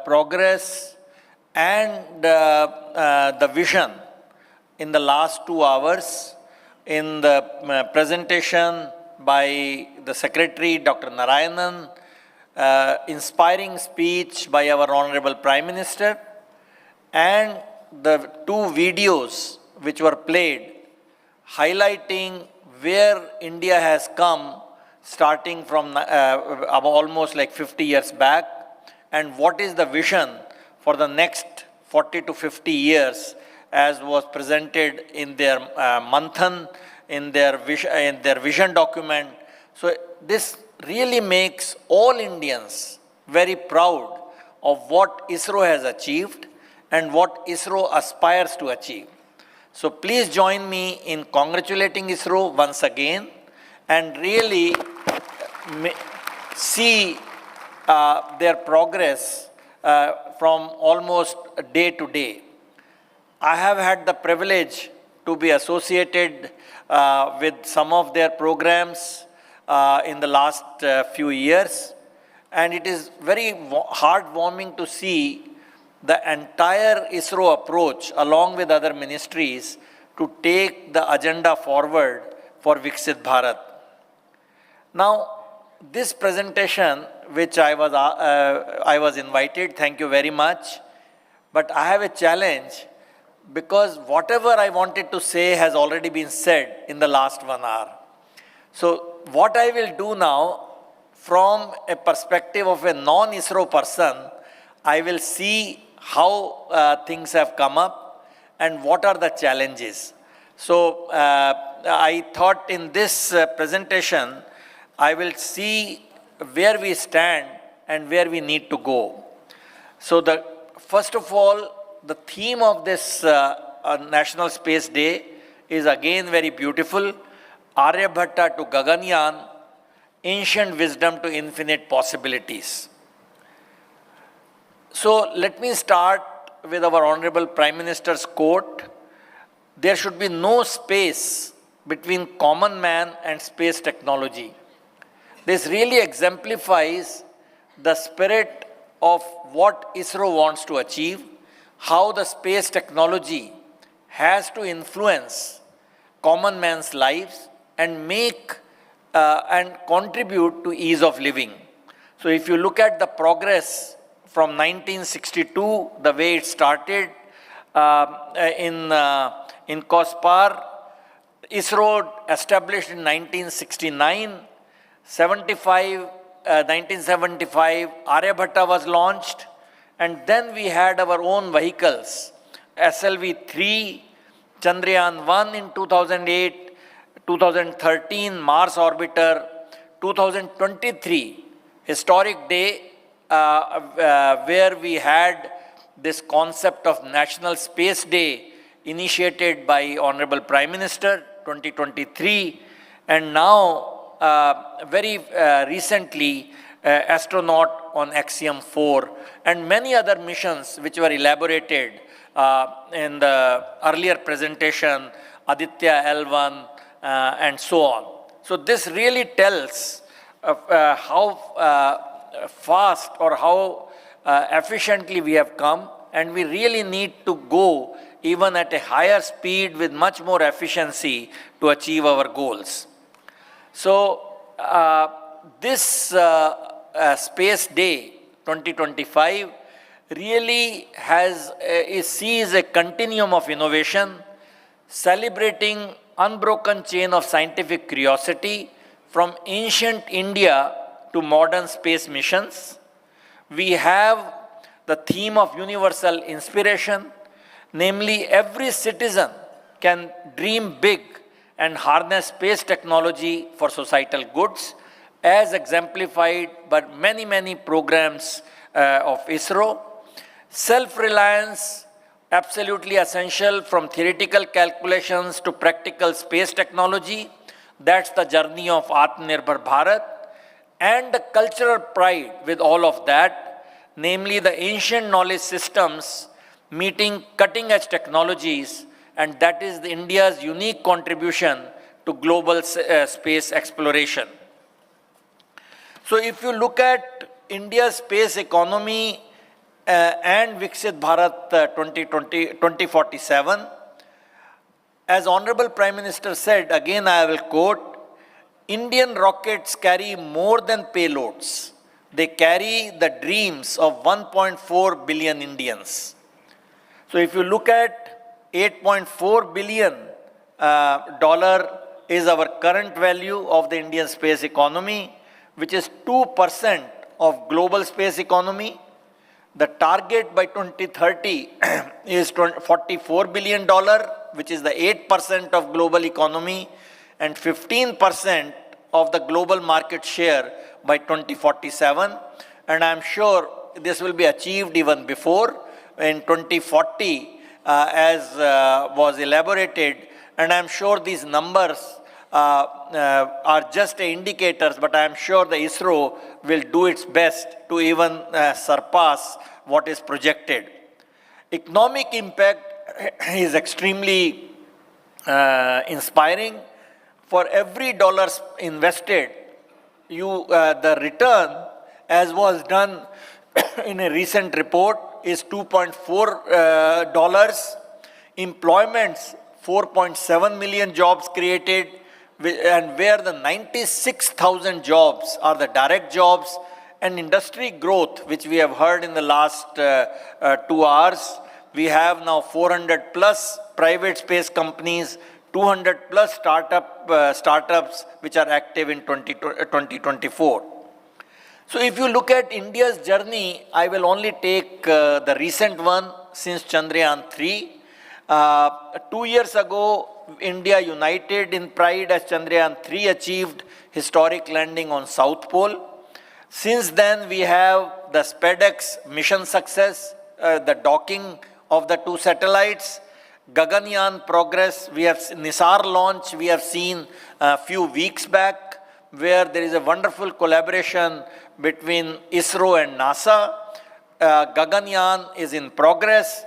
progress and the vision in the last 2 hours in the presentation by the Secretary, Dr. Narayanan, inspiring speech by our Honorable Prime Minister, and the 2 videos which were played highlighting where India has come starting from almost like 50 years back, and what is the vision for the next 40 to 50 years as was presented in their Manthan, in their vision document. So this really makes all Indians very proud of what ISRO has achieved and what ISRO aspires to achieve. So please join me in congratulating ISRO once again and really see their progress from almost day to day. I have had the privilege to be associated with some of their programs in the last few years, and it is very heartwarming to see the entire ISRO approach along with other ministries to take the agenda forward for Viksit Bharat. Now, this presentation, which I was invited, thank you very much, but I have a challenge because whatever I wanted to say has already been said in the last 1 hour. So what I will do now, from a perspective of a non-ISRO person, I will see how things have come up and what are the challenges. So I thought in this presentation, I will see where we stand and where we need to go. So first of all, the theme of this National Space Day is again very beautiful. Aryabhatta to Gaganyaan, ancient wisdom to infinite possibilities. So let me start with our Honorable Prime Minister's quote. There should be no space between common man and space technology. This really exemplifies the spirit of what ISRO wants to achieve, how the space technology has to influence common man's lives and make and contribute to ease of living. So if you look at the progress from 1962, the way it started in COSPAR, ISRO established in 1969, 1975, Aryabhatta was launched, and then we had our own vehicles, SLV-3, Chandrayaan-1 in 2008, 2013 Mars Orbiter, 2023 historic day where we had this concept of National Space Day initiated by Honorable Prime Minister 2023, and now very recently astronaut on Axiom 4 and many other missions which were elaborated in the earlier presentation, Aditya L1 and so on. So this really tells how fast or how efficiently we have come, and we really need to go even at a higher speed with much more efficiency to achieve our goals. So this Space Day 2025 really sees a continuum of innovation, celebrating unbroken chain of scientific curiosity from ancient India to modern space missions. We have the theme of universal inspiration, namely every citizen can dream big and harness space technology for societal goods, as exemplified by many, many programs of ISRO. Self-reliance, absolutely essential from theoretical calculations to practical space technology. That's the journey of Atmanirbhar Bharat. And the cultural pride with all of that, namely the ancient knowledge systems meeting cutting-edge technologies, and that is India's unique contribution to global space exploration. So if you look at India's space economy and Viksit Bharat 2047, as Honorable Prime Minister said, again I will quote, Indian rockets carry more than payloads. They carry the dreams of 1.4 billion Indians. So if you look at $8.4 billion is our current value of the Indian space economy, which is 2% of global space economy. The target by 2030 is $44 billion, which is the 8% of global economy, and 15% of the global market share by 2047. And I'm sure this will be achieved even before, in 2040, as was elaborated. And I'm sure these numbers are just indicators, but I'm sure the ISRO will do its best to even surpass what is projected. Economic impact is extremely inspiring. For every dollar invested, the return, as was done in a recent report, is $2.4. Employments, 4.7 million jobs created, and where the 96,000 jobs are the direct jobs, and industry growth, which we have heard in the last 2 hours. We have now 400 plus private space companies, 200 plus startups which are active in 2024. So if you look at India's journey, I will only take the recent one since Chandrayaan 3. 2 years ago, India united in pride as Chandrayaan 3 achieved historic landing on South Pole. Since then, we have the SpaceX mission success, the docking of the 2 satellites, Gaganyaan progress. We have Nisar launch, we have seen a few weeks back, where there is a wonderful collaboration between ISRO and NASA. Gaganyaan is in progress,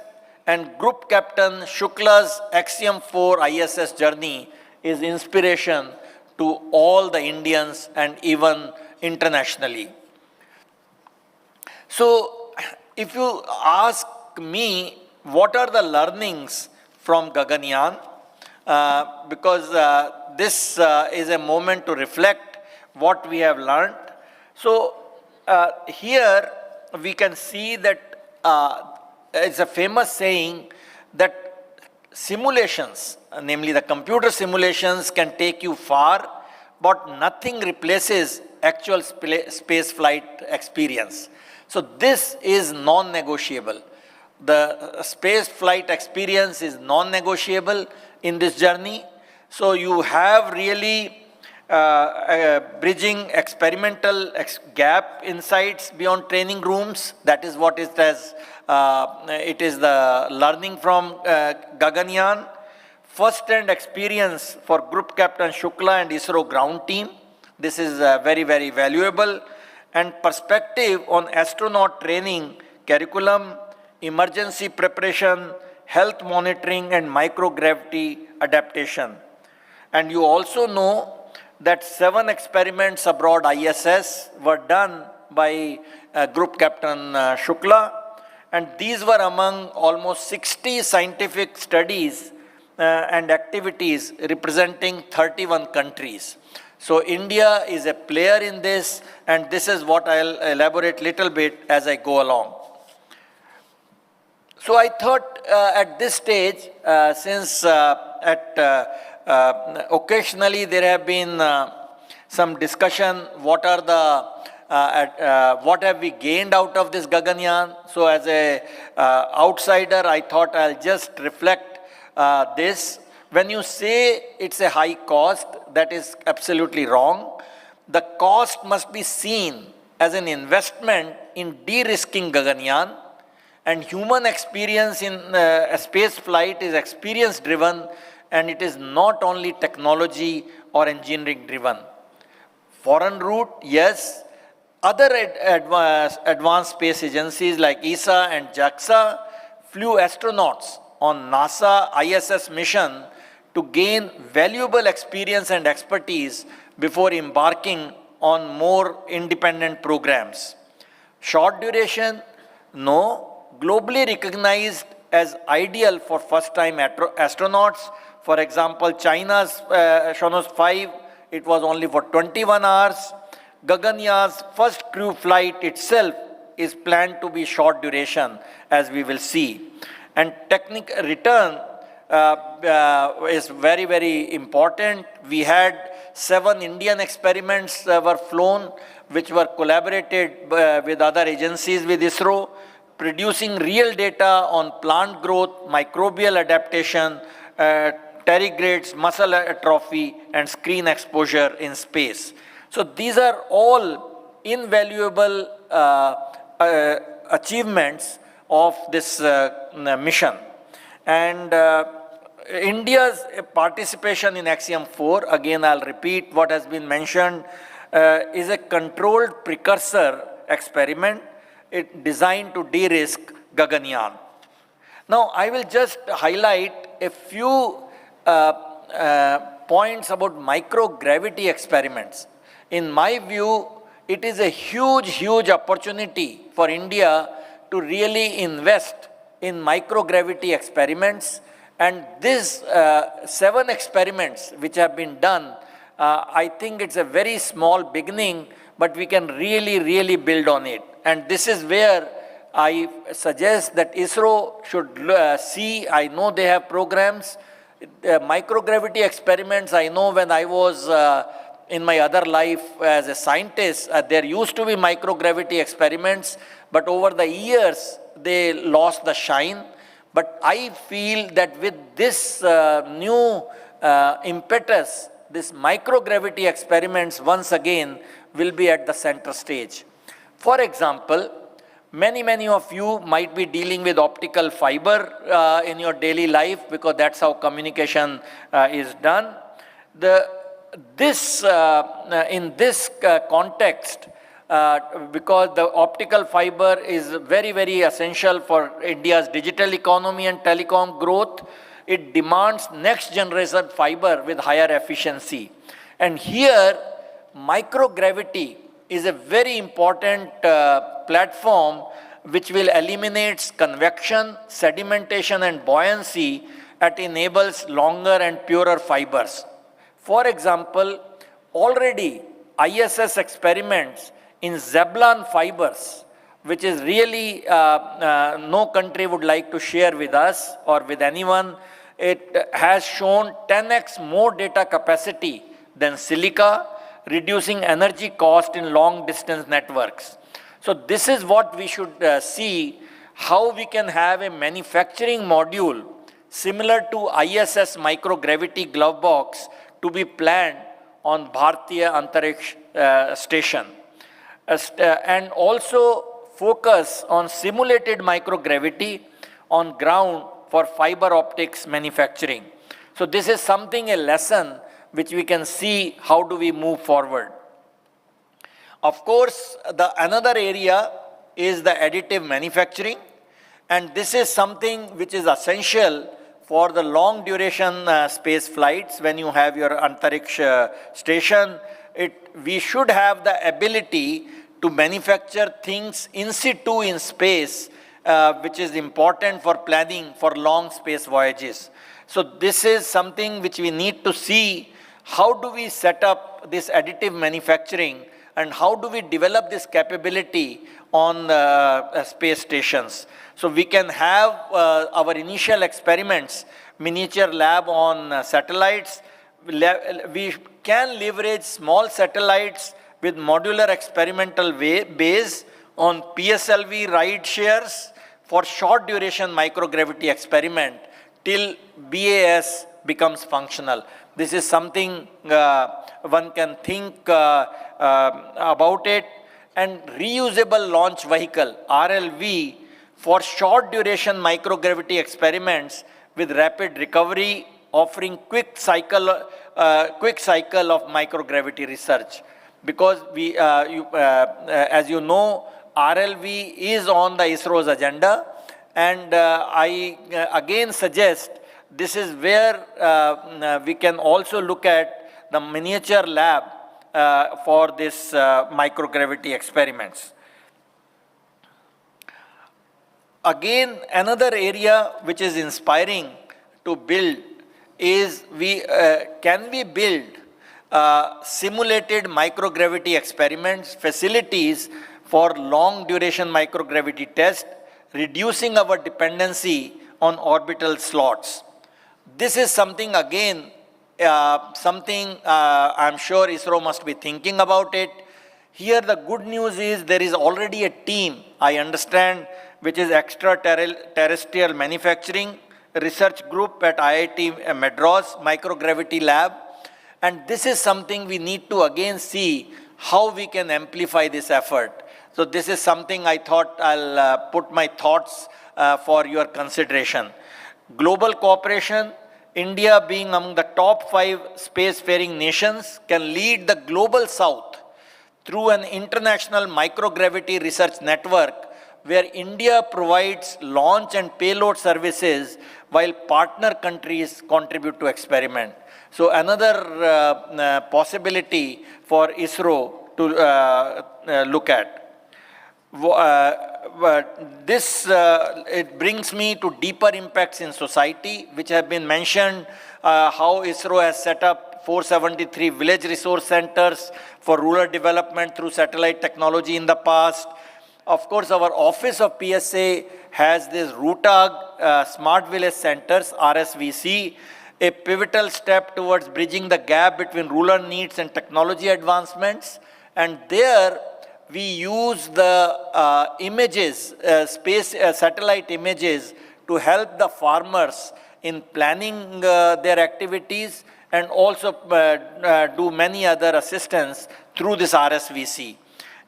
and Group Captain Shukla's Axiom 4 ISS journey is inspiration to all the Indians and even internationally. So, if you ask me, what are the learnings from Gaganyaan? Because this is a moment to reflect what we have learned. So, here we can see that it's a famous saying that simulations, namely the computer simulations, can take you far, but nothing replaces actual space flight experience. So this is non-negotiable. The space flight experience is non-negotiable in this journey. So you have really bridging experimental gap insights beyond training rooms. That is what it has. It is the learning from Gaganyaan. First-hand experience for Group Captain Shukla and ISRO ground team. This is very, very valuable. And perspective on astronaut training, curriculum, emergency preparation, health monitoring, and microgravity adaptation. And you also know that 7 experiments aboard ISS were done by Group Captain Shukla, and these were among almost 60 scientific studies and activities representing 31 countries. So India is a player in this, and this is what I'll elaborate little bit as I go along. So I thought at this stage, since occasionally there have been some discussion, what are the, what have we gained out of this Gaganyaan? So as a outsider, I thought I'll just reflect this. When you say it's a high cost, that is absolutely wrong. The cost must be seen as an investment in de-risking Gaganyaan, and human experience in space flight is experience-driven, and it is not only technology or engineering-driven. Foreign route, yes. Other advanced space agencies like ESA and JAXA flew astronauts on NASA ISS mission to gain valuable experience and expertise before embarking on more independent programs. Short duration, no. Globally recognized as ideal for first-time astronauts. For example, China's Shonos 5, it was only for 21 hours. Gaganyaan's first crew flight itself is planned to be short duration, as we will see. And technical return is very, very important. We had 7 Indian experiments were flown, which were collaborated with other agencies with ISRO, producing real data on plant growth, microbial adaptation, tardigrades, muscle atrophy, and screen exposure in space. So these are all invaluable achievements of this mission. And India's participation in Axiom 4, again I'll repeat what has been mentioned, is a controlled precursor experiment designed to de-risk Gaganyaan. Now I will just highlight a few points about microgravity experiments. In my view, it is a huge, huge opportunity for India to really invest in microgravity experiments. And these 7 experiments which have been done, I think it's a very small beginning, but we can really, really build on it. And this is where I suggest that ISRO should see. I know they have programs. Microgravity experiments, I know when I was in my other life as a scientist, there used to be microgravity experiments, but over the years, they lost the shine. But I feel that with this new impetus, this microgravity experiments once again will be at the center stage. For example, many of you might be dealing with optical fiber in your daily life because that's how communication is done. In this context, because the optical fiber is very, very essential for India's digital economy and telecom growth, it demands next generation fiber with higher efficiency. And here, microgravity is a very important platform which will eliminate convection, sedimentation, and buoyancy that enables longer and purer fibers. For example, already ISS experiments in Zeblan fibers, which is really no country would like to share with us or with anyone. It has shown 10x more data capacity than silica, reducing energy cost in long distance networks. So this is what we should see, how we can have a manufacturing module similar to ISS microgravity glove box to be planned on Bharatiya Antariksh Station. And also focus on simulated microgravity on ground for fiber optics manufacturing. So this is something, a lesson, which we can see how do we move forward. Of course, another area is the additive manufacturing, and this is something which is essential for the long duration space flights. When you have your Antariksh station, we should have the ability to manufacture things in situ in space, which is important for planning for long space voyages. So this is something which we need to see, how do we set up this additive manufacturing and how do we develop this capability on space stations. So we can have our initial experiments, miniature lab on satellites. We can leverage small satellites with modular experimental base on PSLV ride shares for short duration microgravity experiment till BAS becomes functional. This is something one can think about it. And reusable launch vehicle, RLV, for short duration microgravity experiments with rapid recovery, offering quick cycle of microgravity research. Because as you know, RLV is on the ISRO's agenda, and I again suggest this is where we can also look at the miniature lab for this microgravity experiments. Again, another area which is inspiring to build is can we build simulated microgravity experiments, facilities for long duration microgravity test, reducing our dependency on orbital slots. This is something, again, I'm sure ISRO must be thinking about it. Here the good news is there is already a team, I understand, which is extraterrestrial manufacturing research group at IIT Madras Microgravity Lab. And this is something we need to again see how we can amplify this effort. So this is something I thought I'll put my thoughts for your consideration. Global cooperation, India being among the top 5 spacefaring nations, can lead the global south through an international microgravity research network where India provides launch and payload services while partner countries contribute to experiment. So another possibility for ISRO to look at. It brings me to deeper impacts in society, which have been mentioned, how ISRO has set up 473 village resource centers for rural development through satellite technology in the past. Of course, our office of PSA has this RUTAG Smart Village Centers, RSVC, a pivotal step towards bridging the gap between rural needs and technology advancements. And there, we use the images, satellite images, to help the farmers in planning their activities and also do many other assistance through this RSVC.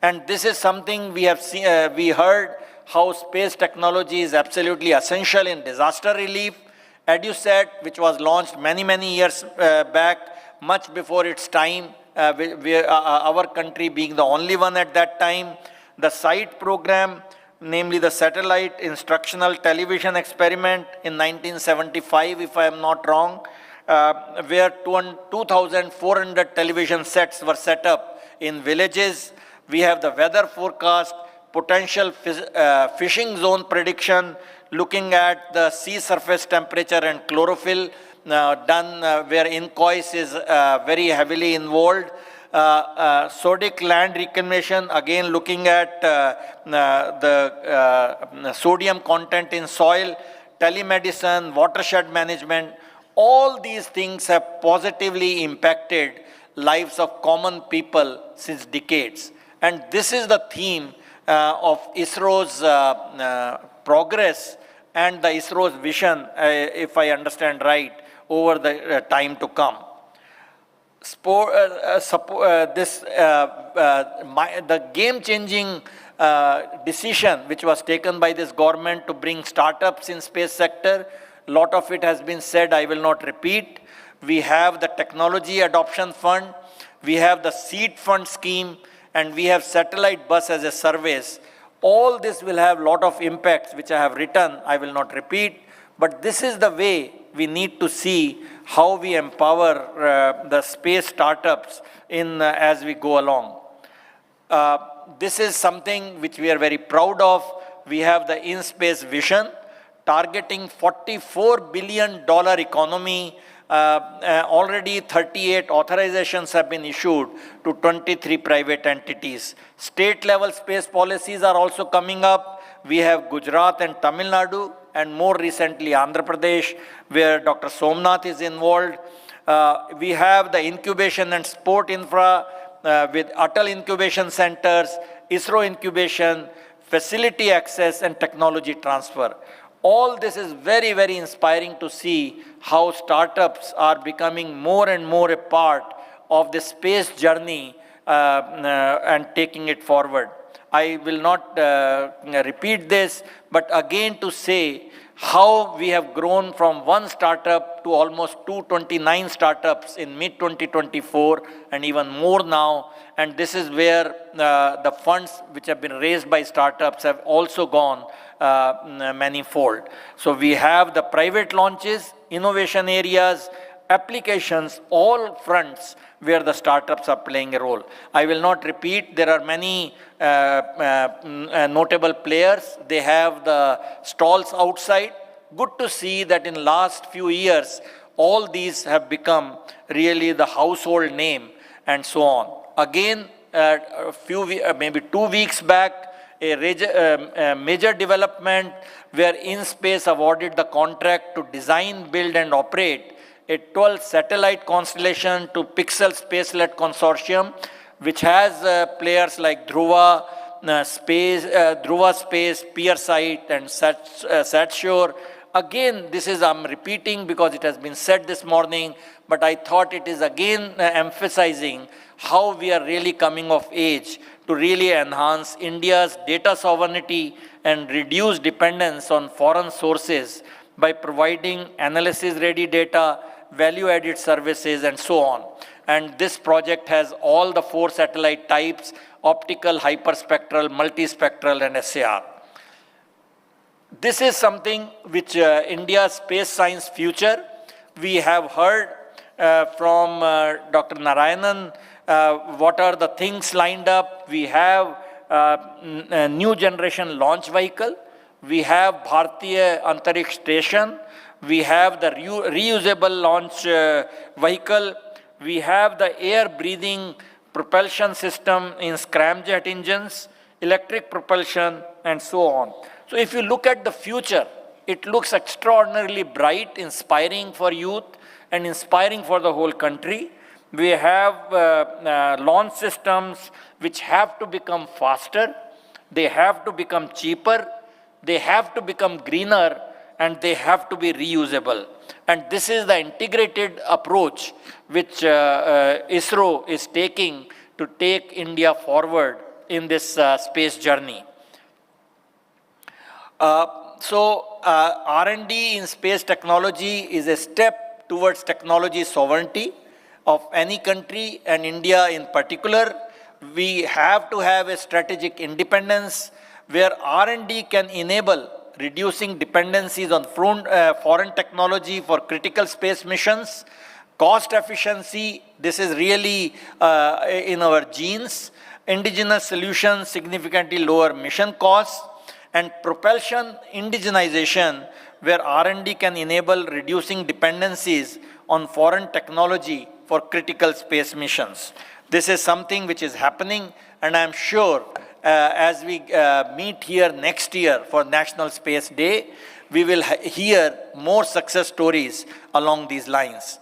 And this is something we have seen, we heard how space technology is absolutely essential in disaster relief. EduSat, which was launched many years back, much before its time, our country being the only one at that time. The SITE program, namely the Satellite Instructional Television Experiment in 1975, if I am not wrong, where 2,400 television sets were set up in villages. We have the weather forecast, potential fishing zone prediction, looking at the sea surface temperature and chlorophyll done where INCOIS is very heavily involved. Sodic land reclamation, again looking at the sodium content in soil, telemedicine, watershed management. All these things have positively impacted lives of common people since decades. And this is the theme of ISRO's progress and the ISRO's vision, if I understand right, over the time to come. the game-changing decision which was taken by this government to bring startups in space sector. Lot of it has been said, I will not repeat. We have the technology adoption fund, we have the seed fund scheme, and we have satellite bus as a service. All this will have lot of impacts which I have written, I will not repeat, but this is the way we need to see how we empower the space startups as we go along. This is something which we are very proud of. We have the in-space vision, targeting $44 billion economy. Already 38 authorizations have been issued to 23 private entities. State level space policies are also coming up. We have Gujarat and Tamil Nadu, and more recently Andhra Pradesh, where Dr. Somnath is involved. We have the incubation and sport infra with Atal incubation centers, ISRO incubation, facility access and technology transfer. All this is very, very inspiring to see how startups are becoming more and more a part of the space journey and taking it forward. I will not repeat this, but again to say how we have grown from one startup to almost 229 startups in mid-2024 and even more now. And this is where the funds which have been raised by startups have also gone manifold. So we have the private launches, innovation areas, applications, all fronts where the startups are playing a role. I will not repeat, there are many notable players. They have the stalls outside. Good to see that in last few years, all these have become really the household name and so on. Again, maybe 2 weeks back, a major development where InSpace awarded the contract to design, build and operate a 12 satellite constellation to Pixel Spacelet Consortium, which has players like Dhruva Space, PeerSight and SatSure. Again, this is, I'm repeating because it has been said this morning, but I thought it is again emphasizing how we are really coming of age to really enhance India's data sovereignty and reduce dependence on foreign sources by providing analysis-ready data, value-added services, and so on. And this project has all the 4 satellite types: optical, hyperspectral, multispectral, and SAR. This is something which India's space science future. We have heard from Dr. Narayanan what are the things lined up. We have a new generation launch vehicle. We have Bharatiya Antariksh Station. We have the reusable launch vehicle. We have the air-breathing propulsion system in scramjet engines, electric propulsion, and so on. So if you look at the future, it looks extraordinarily bright, inspiring for youth, and inspiring for the whole country. We have launch systems which have to become faster, they have to become cheaper, they have to become greener, and they have to be reusable. And this is the integrated approach which ISRO is taking to take India forward in this space journey. R&D in space technology is a step towards technology sovereignty of any country, and India in particular. We have to have a strategic independence where R&D can enable reducing dependencies on foreign technology for critical space missions. Cost efficiency, this is really in our genes. Indigenous solutions, significantly lower mission costs. And propulsion indigenization, where R&D can enable reducing dependencies on foreign technology for critical space missions. This is something which is happening, and I'm sure as we meet here next year for National Space Day, we will hear more success stories along these lines.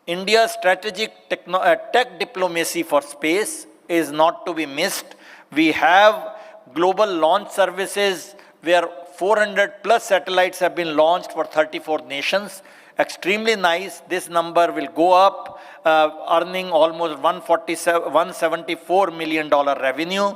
India's strategic tech diplomacy for space is not to be missed. We have global launch services where 400 plus satellites have been launched for 34 nations. Extremely nice. This number will go up, earning almost $174 million revenue.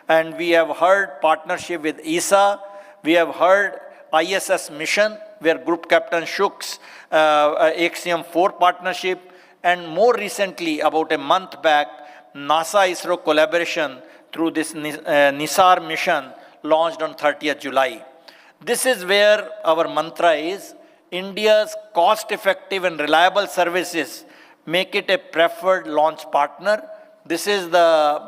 And we have heard partnership with ESA. We have heard ISS mission, where Group Captain Shook's Axiom-4 partnership, and more recently, about a month back, NASA-ISRO collaboration through this NISAR mission launched on 30th July. This is where our mantra is: India's cost-effective and reliable services make it a preferred launch partner. This is the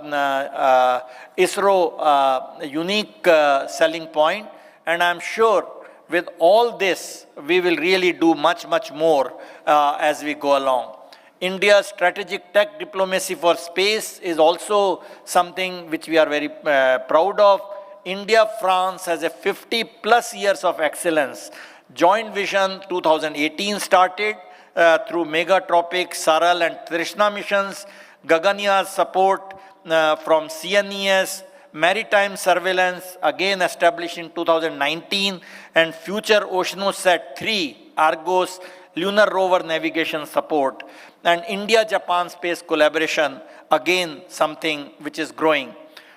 ISRO unique selling point, and I'm sure with all this, we will really do much, much more as we go along. India's strategic tech diplomacy for space is also something which we are very proud of. India-France has a 50+ years of excellence. Joint Vision 2018 started through Megatropic, Saral and Trishna missions, Gaganyaan's support from CNES, maritime surveillance, again established in 2019, and future Oceanosat-3, Argos, lunar rover navigation support, and India-Japan space collaboration, again something which is growing.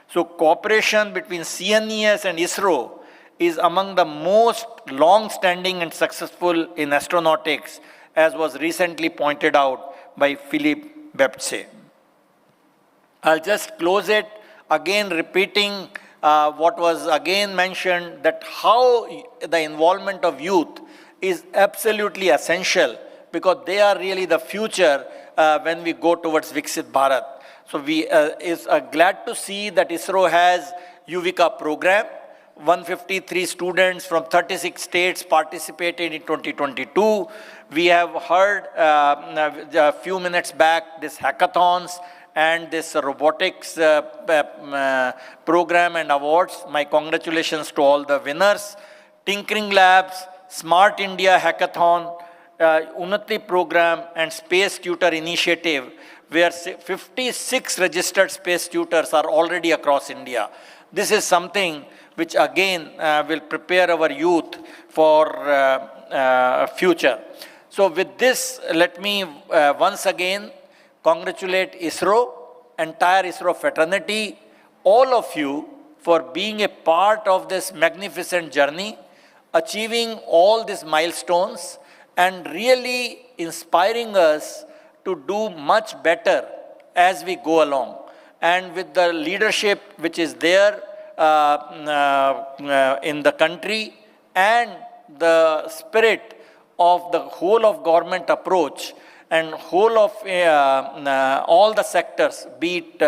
So cooperation between CNES and ISRO is among the most long-standing and successful in astronautics, as was recently pointed out by Philippe Bepche. I'll just close it again repeating what was again mentioned, that how the involvement of youth is absolutely essential, because they are really the future when we go towards Viksit Bharat. So we is glad to see that ISRO has Yuvika program. 153 students from 36 states participated in 2022. We have heard a few minutes back this hackathons and this robotics program and awards. My congratulations to all the winners. Tinkering Labs, Smart India Hackathon, Unnati program and Space Tutor Initiative, where 56 registered space tutors are already across India. This is something which again will prepare our youth for future. So with this, let me once again congratulate ISRO, entire ISRO fraternity, all of you for being a part of this magnificent journey, achieving all these milestones and really inspiring us to do much better as we go along. And with the leadership which is there in the country and the spirit of the whole of government approach and whole of all the sectors, be it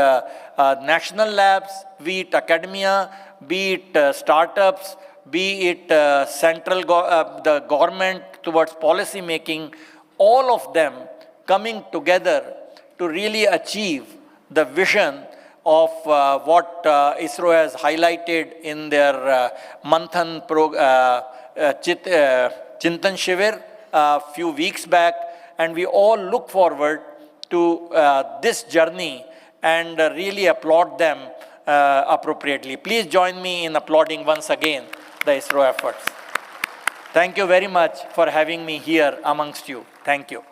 national labs, be it academia, be it startups, be it the government towards policy making, all of them coming together to really achieve the vision of what ISRO has highlighted in their Manthan Chintan Shivir a few weeks back, and we all look forward to this journey and really applaud them appropriately. Please join me in applauding once again the ISRO efforts. Thank you very much for having me here amongst you. Thank you.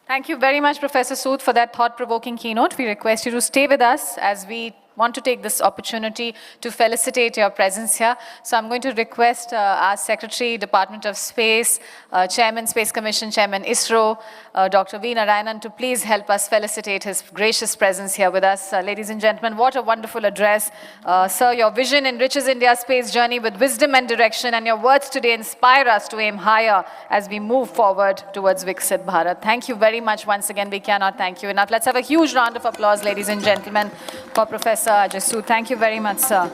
Thank you very much, Professor Sood, for that thought-provoking keynote. We request you to stay with us as we want to take this opportunity to felicitate your presence here. So I'm going to request our Secretary, Department of Space, Chairman, Space Commission, Chairman, ISRO, Dr. V. Narayanan, to please help us felicitate his gracious presence here with us. Ladies and gentlemen, what a wonderful address. Sir, your vision enriches India's space journey with wisdom and direction, and your words today inspire us to aim higher as we move forward towards Viksit Bharat. Thank you very much once again. We cannot thank you enough. Let's have a huge round of applause, ladies and gentlemen, for Professor Ajay Sood. Thank you very much, sir.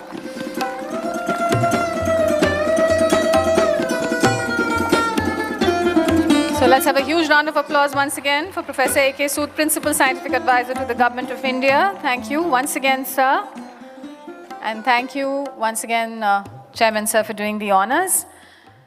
So let's have a huge round of applause once again for Professor A.K. Sood, Principal Scientific Advisor to the Government of India. Thank you once again, sir. And thank you once again, Chairman, sir, for doing the honors.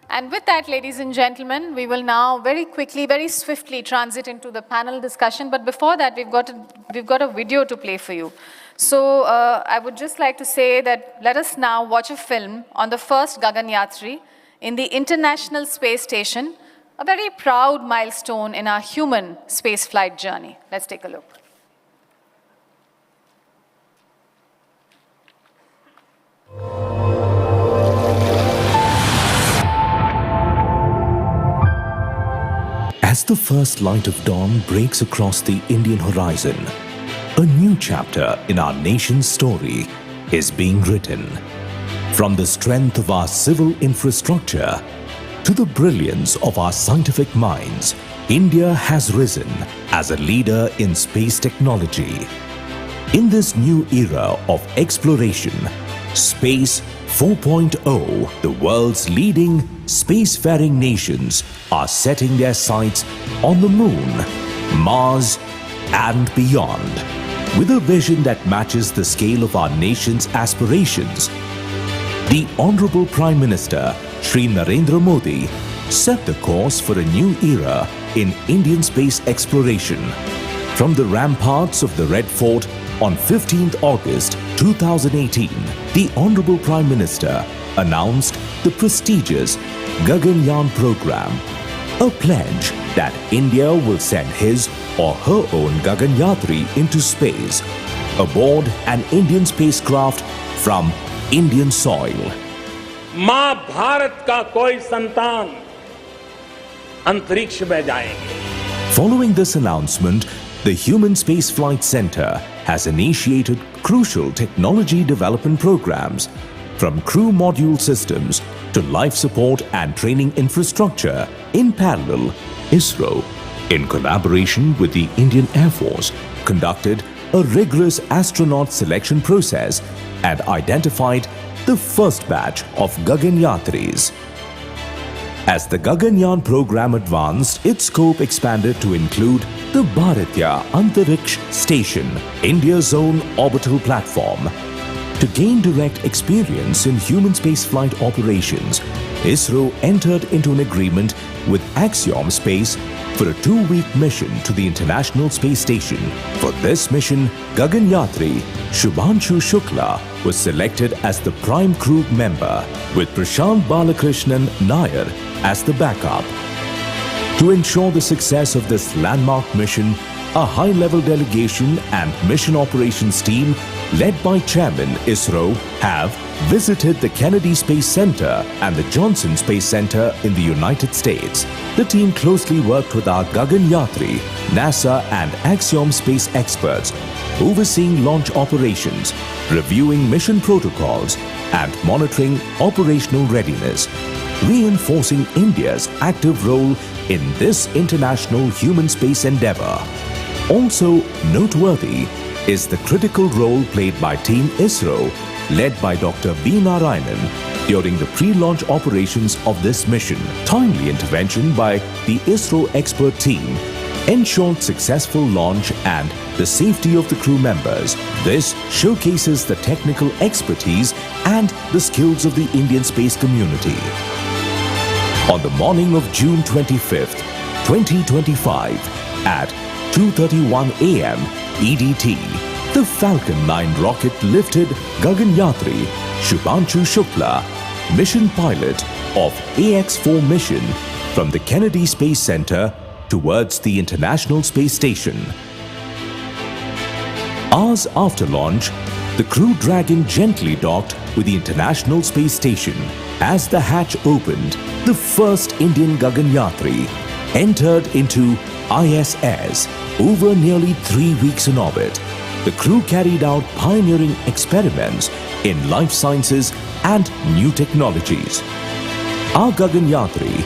And with that, ladies and gentlemen, we will now very quickly, very swiftly transit into the panel discussion. But before that, we've got a video to play for you. So I would just like to say that let us now watch a film on the first Gagan Yatri in the International Space Station, a very proud milestone in our human spaceflight journey. Let's take a look. As the first light of dawn breaks across the Indian horizon, a new chapter in our nation's story is being written. From the strength of our civil infrastructure to the brilliance of our scientific minds, India has risen as a leader in space technology. In this new era of exploration, Space 4.0, the world's leading spacefaring nations are setting their sights on the Moon, Mars, and beyond. With a vision that matches the scale of our nation's aspirations, the Honorable Prime Minister, Shri Narendra Modi, set the course for a new era in Indian space exploration. From the ramparts of the Red Fort on 15th August 2018, the Honorable Prime Minister announced the prestigious Gaganyaan program, a pledge that India will send his or her own Gagan Yatri into space aboard an Indian spacecraft from Indian soil. मां भारत का कोई संतान अंतरिक्ष में जाएंगे. Following this announcement, the Human Spaceflight Center has initiated crucial technology development programs, from crew module systems to life support and training infrastructure. In parallel, ISRO, in collaboration with the Indian Air Force, conducted a rigorous astronaut selection process and identified the first batch of Gagan Yatris. As the Gaganyaan program advanced, its scope expanded to include the Bharatya Antariksh Station, India's own orbital platform. To gain direct experience in human spaceflight operations, ISRO entered into an agreement with Axiom Space for a 2-week mission to the International Space Station. For this mission, Gagan Yatri Shubhanshu Shukla was selected as the prime crew member, with Prashant Balakrishnan Nair as the backup. To ensure the success of this landmark mission, a high-level delegation and mission operations team led by Chairman ISRO have visited the Kennedy Space Center and the Johnson Space Center in the United States. The team closely worked with our Gagan Yatri, NASA and Axiom Space experts, overseeing launch operations, reviewing mission protocols, and monitoring operational readiness, reinforcing India's active role in this international human space endeavor. Also noteworthy is the critical role played by Team ISRO, led by Dr. B. Narayanan, during the pre-launch operations of this mission. Timely intervention by the ISRO expert team ensured successful launch and the safety of the crew members. This showcases the technical expertise and the skills of the Indian space community. On the morning of June 25th, 2025, at 2:31 a.m. EDT, the Falcon 9 rocket lifted Gagan Yatri Shubhanshu Shukla, mission pilot of AX-4 mission, from the Kennedy Space Center towards the International Space Station. Hours after launch, the Crew Dragon gently docked with the International Space Station. As the hatch opened, the first Indian Gagan Yatri entered into ISS. Over nearly 3 weeks in orbit, the crew carried out pioneering experiments in life sciences and new technologies. Our Gagan Yatri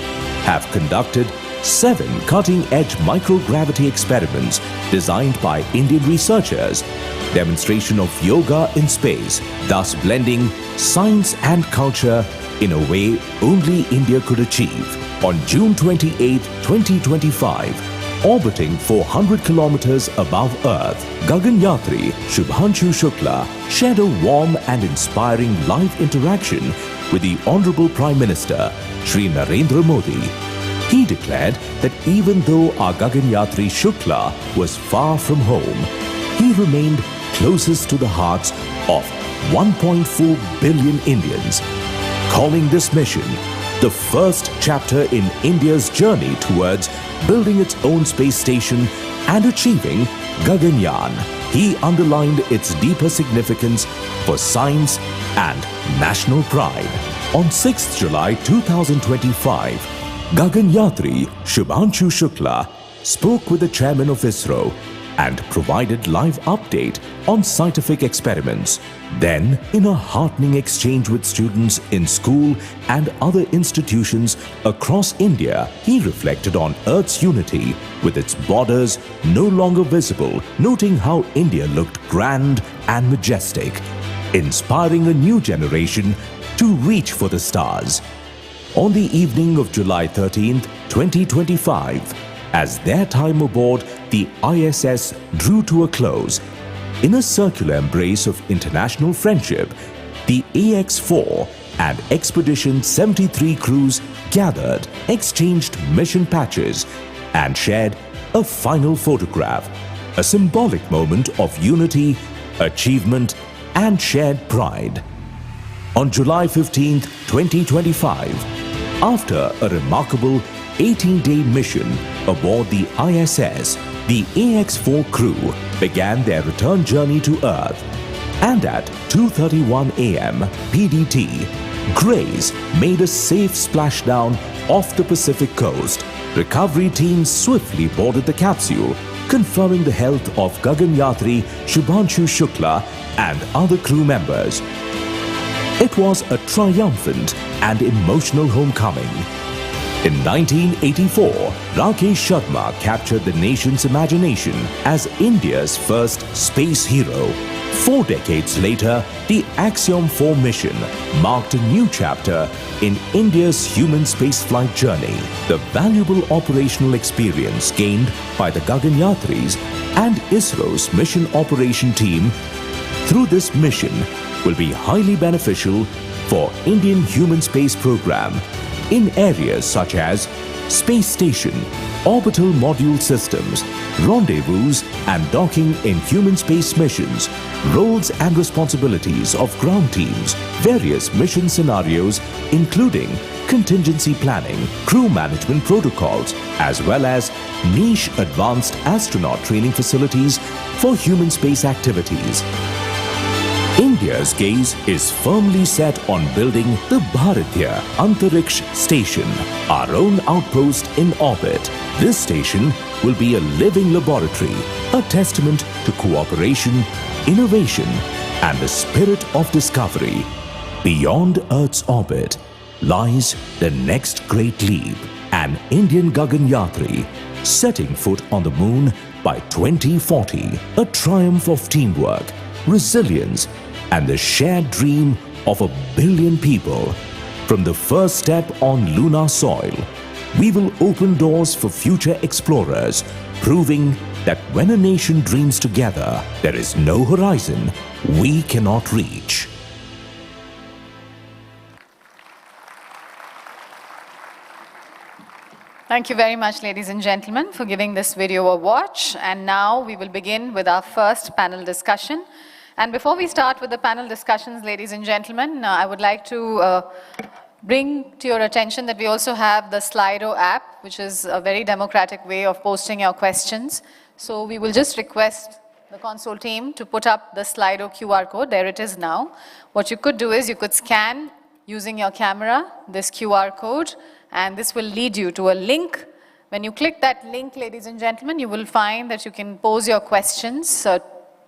have conducted 7 cutting-edge microgravity experiments designed by Indian researchers, demonstration of yoga in space, thus blending science and culture in a way only India could achieve. On June 28, 2025, orbiting 400 kilometers above Earth, Gagan Yatri Shubhanshu Shukla shared a warm and inspiring live interaction with the Honorable Prime Minister, Shri Narendra Modi. He declared that even though our Gagan Yatri Shukla was far from home, he remained closest to the hearts of 1.4 billion Indians, calling this mission the first chapter in India's journey towards building its own space station and achieving Gaganyaan. He underlined its deeper significance for science and national pride. On 6th July 2025, Gagan Yatri Shubhanshu Shukla spoke with the chairman of ISRO and provided live update on scientific experiments. Then, in a heartening exchange with students in school and other institutions across India, he reflected on Earth's unity with its borders no longer visible, noting how India looked grand and majestic, inspiring a new generation to reach for the stars. On the evening of July 13th, 2025, as their time aboard the ISS drew to a close, in a circular embrace of international friendship, the AX-4 and Expedition 73 crews gathered, exchanged mission patches, and shared a final photograph, a symbolic moment of unity, achievement, and shared pride. On July 15th, 2025, after a remarkable 18-day mission aboard the ISS, the AX-4 crew began their return journey to Earth. And at 2:31 a.m. PDT, Grace made a safe splashdown off the Pacific coast. Recovery teams swiftly boarded the capsule, confirming the health of Gagan Yatri Shubhanshu Shukla and other crew members. It was a triumphant and emotional homecoming. In 1984, Rakesh Sharma captured the nation's imagination as India's first space hero. 4 decades later, the Axiom 4 mission marked a new chapter in India's human spaceflight journey. The valuable operational experience gained by the Gagan Yatris and ISRO's mission operation team through this mission will be highly beneficial for Indian human space program in areas such as space station, orbital module systems, rendezvous and docking in human space missions, roles and responsibilities of ground teams, various mission scenarios including contingency planning, crew management protocols, as well as niche advanced astronaut training facilities for human space activities. India's gaze is firmly set on building the Bharatiya Antariksh Station, our own outpost in orbit. This station will be a living laboratory, a testament to cooperation, innovation, and the spirit of discovery. Beyond Earth's orbit lies the next great leap, an Indian Gagan Yatri setting foot on the moon by 2040, a triumph of teamwork, resilience, and the shared dream of 1 billion people. From the first step on lunar soil, we will open doors for future explorers, proving that when a nation dreams together, there is no horizon we cannot reach. Thank you very much, ladies and gentlemen, for giving this video a watch. And now we will begin with our first panel discussion. And before we start with the panel discussions, ladies and gentlemen, I would like to bring to your attention that we also have the Slido app, which is a very democratic way of posting your questions. So we will just request the console team to put up the Slido QR code. There it is now. What you could do is you could scan using your camera this QR code, and this will lead you to a link. When you click that link, ladies and gentlemen, you will find that you can pose your questions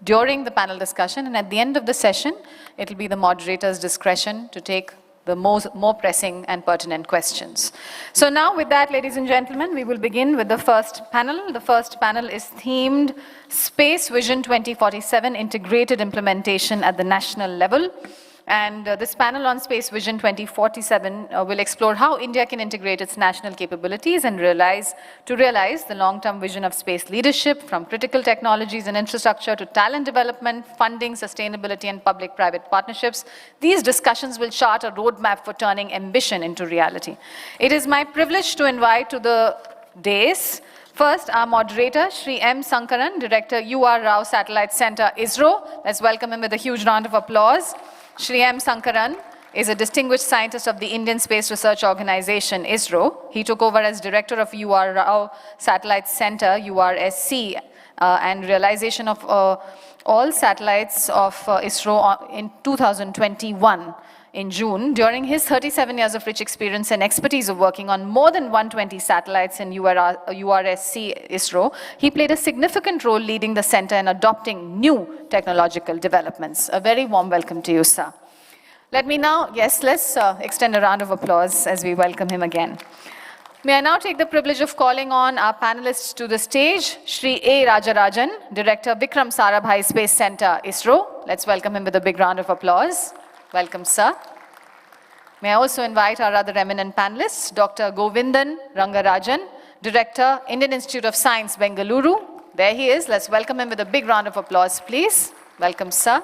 during the panel discussion, and at the end of the session, it will be the moderator's discretion to take the more pressing and pertinent questions. So now with that, ladies and gentlemen, we will begin with the first panel. The first panel is themed Space Vision 2047 Integrated Implementation at the National Level. And this panel on Space Vision 2047 will explore how India can integrate its national capabilities and realize the long-term vision of space leadership, from critical technologies and infrastructure to talent development, funding, sustainability, and public-private partnerships. These discussions will chart a roadmap for turning ambition into reality. It is my privilege to invite to the dais First, our moderator, Shri M. Sankaran, Director, U.R. Rao Satellite Center, ISRO. Let's welcome him with a huge round of applause. Shri M. Sankaran is a distinguished scientist of the Indian Space Research Organization, ISRO. He took over as Director of U.R. Rao Satellite Center, URSC, and realization of all satellites of ISRO in 2021. In June, during his 37 years of rich experience and expertise of working on more than 120 satellites in URSC ISRO, he played a significant role leading the center and adopting new technological developments. A very warm welcome to you, sir. Let me now, yes, let's extend a round of applause as we welcome him again. May I now take the privilege of calling on our panelists to the stage, Shri A. Rajarajan, Director, Vikram Sarabhai Space Center, ISRO. Let's welcome him with a big round of applause. Welcome, sir. May I also invite our other eminent panelists, Dr. Govindan Rangarajan, Director, Indian Institute of Science, Bengaluru. There he is. Let's welcome him with a big round of applause, please. Welcome, sir.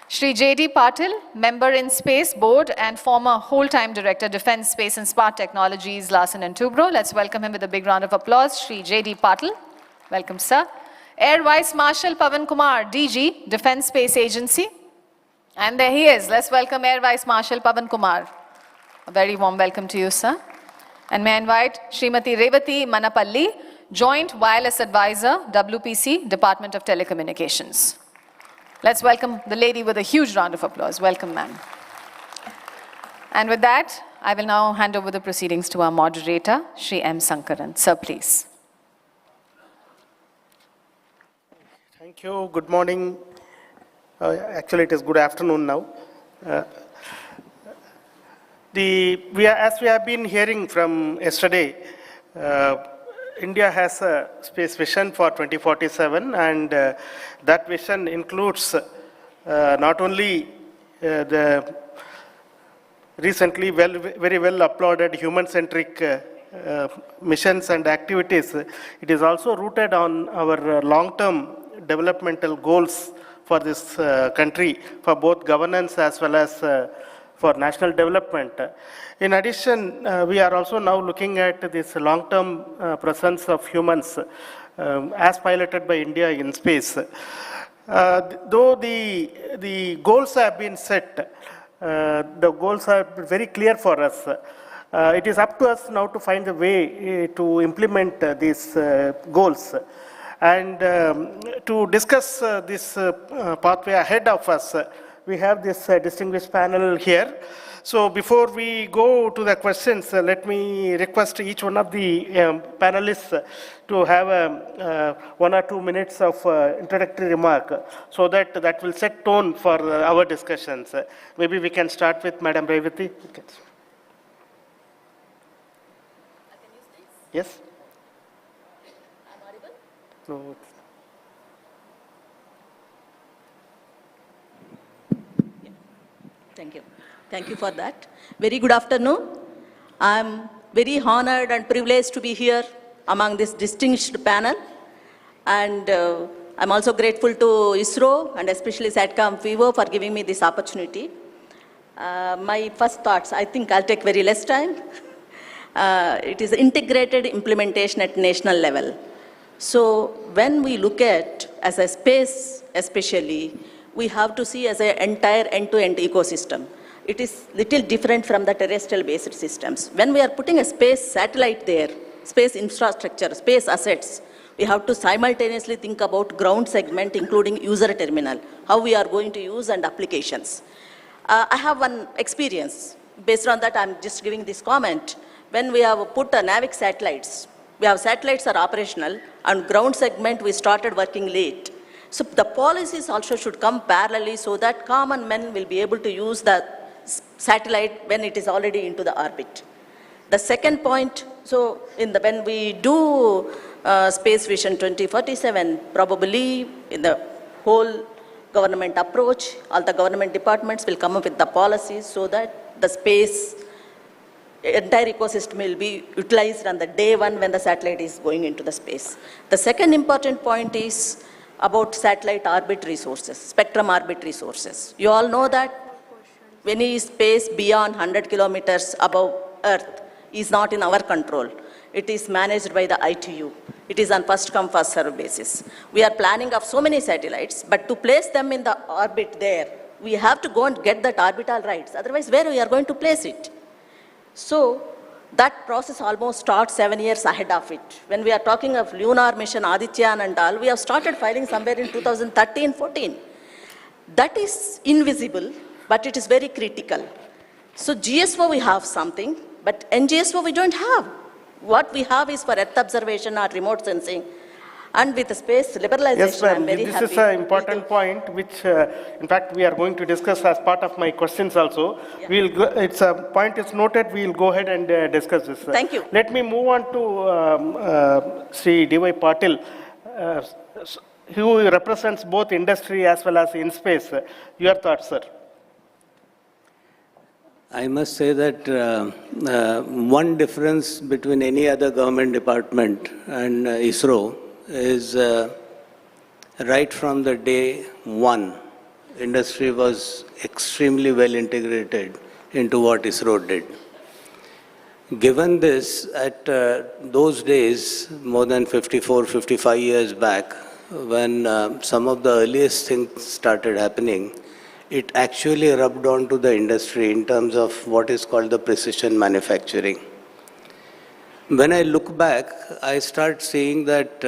Shri J.D. Patil, Member in Space Board and former whole-time Director, Defense, Space and Smart Technologies, Larsen & Toubro. Let's welcome him with a big round of applause. Shri J.D. Patil. Welcome, sir. Air Vice Marshal Pavan Kumar, DG, Defense Space Agency. And there he is. Let's welcome Air Vice Marshal Pavan Kumar. A very warm welcome to you, sir. And may I invite Srimati Revati Manapalli, Joint Wireless Advisor, WPC, Department of Telecommunications. Let's welcome the lady with a huge round of applause. Welcome, ma'am. And with that, I will now hand over the proceedings to our moderator, Shri M. Sankaran. Sir, please. Thank you. Good morning. Actually, it is good afternoon now. As we have been hearing from yesterday, India has a space vision for 2047, and that vision includes not only the recently very well applauded human-centric missions and activities. It is also rooted on our long-term developmental goals for this country, for both governance as well as for national development. In addition, we are also now looking at this long-term presence of humans as piloted by India in space. Though the goals have been set, the goals are very clear for us. It is up to us now to find a way to implement these goals. And to discuss this pathway ahead of us, we have this distinguished panel here. So before we go to the questions, let me request each one of the panelists to have 1 or 2 minutes of introductory remark, so that will set tone for our discussions. Maybe we can start with Madam Revati. Okay. Yes? No. Thank you. Thank you for that. Very good afternoon. I'm very honored and privileged to be here among this distinguished panel. And I'm also grateful to ISRO and especially SATCOM FIVO for giving me this opportunity. My first thoughts, I think I'll take very less time. It is integrated implementation at national level. So when we look at as a space especially, we have to see as an entire end-to-end ecosystem. It is little different from the terrestrial based systems. When we are putting a space satellite there, space infrastructure, space assets, we have to simultaneously think about ground segment including user terminal, how we are going to use and applications. I have one experience. Based on that, I'm just giving this comment. When we have put NAVIC satellites, we have satellites are operational, and ground segment we started working late. So the policies also should come parallelly so that common men will be able to use the satellite when it is already into the orbit. The second point, so when we do Space Vision 2047, probably in the whole government approach, all the government departments will come up with the policies so that the space entire ecosystem will be utilized on the day one when the satellite is going into the space. The second important point is about satellite orbit resources, spectrum orbit resources. You all know that any space beyond 100 kilometers above Earth is not in our control. It is managed by the ITU. It is on first come, first serve basis. We are planning of so many satellites, but to place them in the orbit there, we have to go and get that orbital rights. Otherwise, where we are going to place it? So that process almost starts 7 years ahead of it. When we are talking of lunar mission, Adityan and all, we have started filing somewhere in 2013-14. That is invisible, but it is very critical. So GSO we have something, but NGSO we don't have. What we have is for Earth observation or remote sensing. And with the space liberalization, yes, ma'am. I'm very happy. This is an important point, which, in fact, we are going to discuss as part of my questions also. Yeah. We'll go, it's a point is noted. We'll go ahead and discuss this. Thank you. Let me move on to Sri D.Y. Patil, who represents both industry as well as in space. Your thoughts, sir? I must say that one difference between any other government department and ISRO is right from the day one, industry was extremely well integrated into what ISRO did. Given this, at those days, more than 54, 55 years back, when some of the earliest things started happening, it actually rubbed onto the industry in terms of what is called the precision manufacturing. When I look back, I start seeing that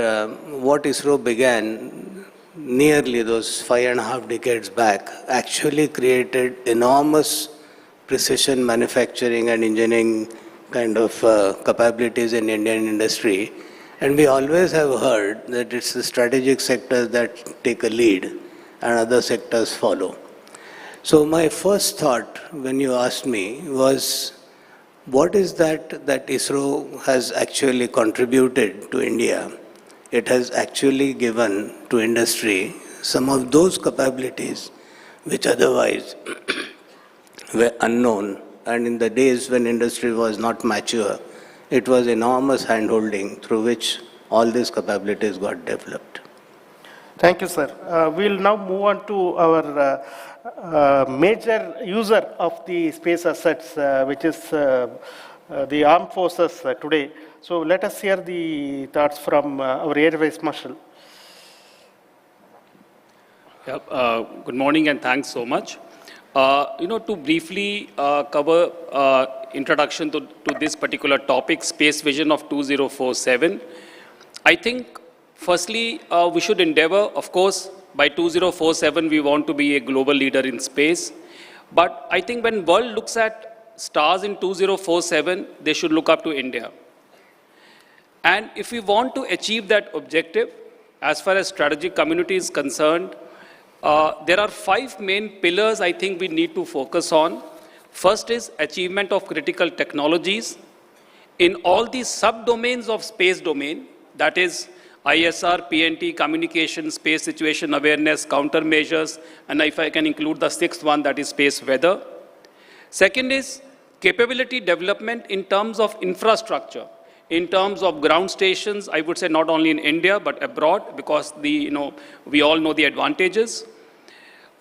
what ISRO began nearly those 5.5 decades back actually created enormous precision manufacturing and engineering kind of capabilities in Indian industry. And we always have heard that it's the strategic sectors that take a lead and other sectors follow. So my first thought when you asked me was, what is that ISRO has actually contributed to India? It has actually given to industry some of those capabilities which otherwise were unknown. And in the days when industry was not mature, it was enormous handholding through which all these capabilities got developed. Thank you, sir. We'll now move on to our major user of the space assets, which is the armed forces today. So let us hear the thoughts from our Air Vice Marshal. Good morning and thanks so much. To briefly cover introduction to this particular topic, Space Vision of 2047, I think firstly we should endeavor, of course, by 2047 we want to be a global leader in space. But I think when world looks at stars in 2047, they should look up to India. And if we want to achieve that objective, as far as strategic community is concerned, there are 5 main pillars I think we need to focus on. First is achievement of critical technologies in all the subdomains of space domain, that is ISR, PNT, communication, space situation awareness, countermeasures, and if I can include the 6th one, that is space weather. Second is capability development in terms of infrastructure, in terms of ground stations, I would say not only in India, but abroad, because we all know the advantages.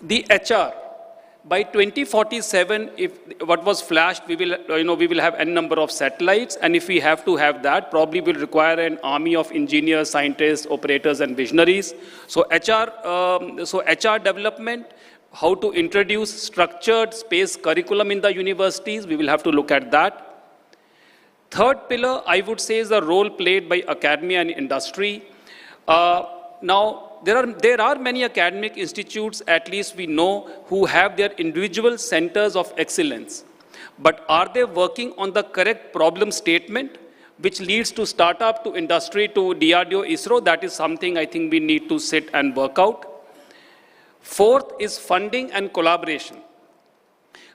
The HR, by 2047, if what was flashed, we will have n number of satellites, and if we have to have that, probably will require an army of engineers, scientists, operators, and visionaries. So HR development, how to introduce structured space curriculum in the universities, we will have to look at that. Third pillar, I would say, is the role played by academia and industry. Now, there are many academic institutes, at least we know, who have their individual centers of excellence. But are they working on the correct problem statement, which leads to startup, to industry, to DRDO, ISRO? That is something I think we need to sit and work out. Fourth is funding and collaboration.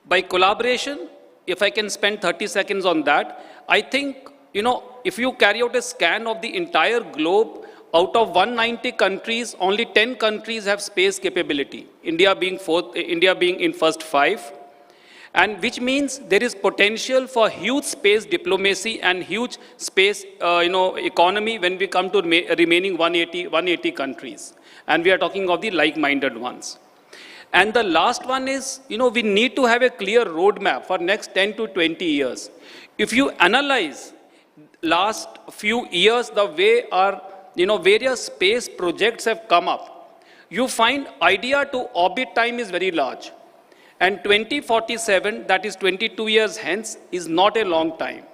By collaboration, if I can spend 30 seconds on that, I think, if you carry out a scan of the entire globe, out of 190 countries, only 10 countries have space capability, India being in first 5, and which means there is potential for huge space diplomacy and huge space economy when we come to remaining 180 countries. And we are talking of the like-minded ones. And the last one is, we need to have a clear roadmap for next 10 to 20 years. If you analyze last few years, the way our various space projects have come up, you find idea to orbit time is very large. And 2047, that is 22 years hence, is not a long time.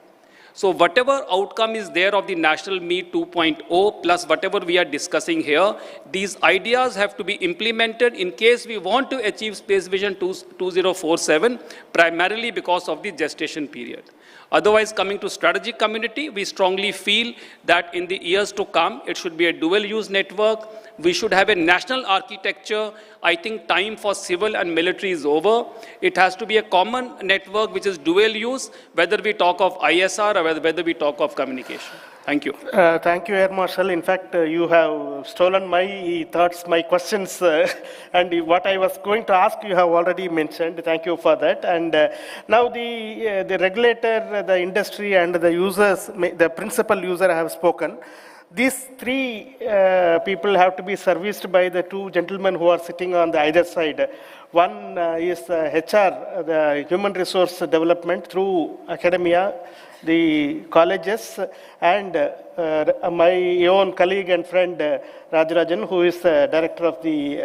So whatever outcome is there of the National Meet 2.0 plus whatever we are discussing here, these ideas have to be implemented in case we want to achieve Space Vision 2047, primarily because of the gestation period. Otherwise, coming to strategic community, we strongly feel that in the years to come, it should be a dual-use network. We should have a national architecture. I think time for civil and military is over. It has to be a common network which is dual-use, whether we talk of ISR or whether we talk of communication. Thank you. Thank you, Air Marshal. In fact, you have stolen my thoughts, my questions, and what I was going to ask you have already mentioned. Thank you for that. And now the regulator, the industry, and the users, the principal user have spoken. These three people have to be serviced by the two gentlemen who are sitting on the either side. One is HR, the human resource development through academia, the colleges, and my own colleague and friend Rajarajan, who is the director of the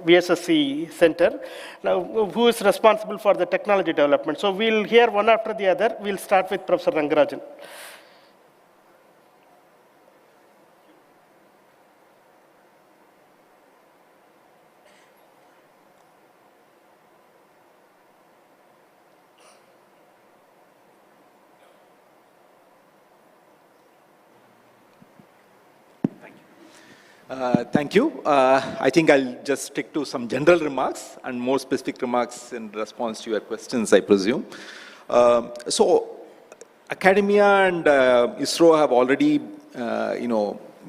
VSSC Center, now, who is responsible for the technology development. So we'll hear one after the other. We'll start with Professor Rangarajan. Thank you. I think I'll just stick to some general remarks and more specific remarks in response to your questions, I presume. So, academia and ISRO have already,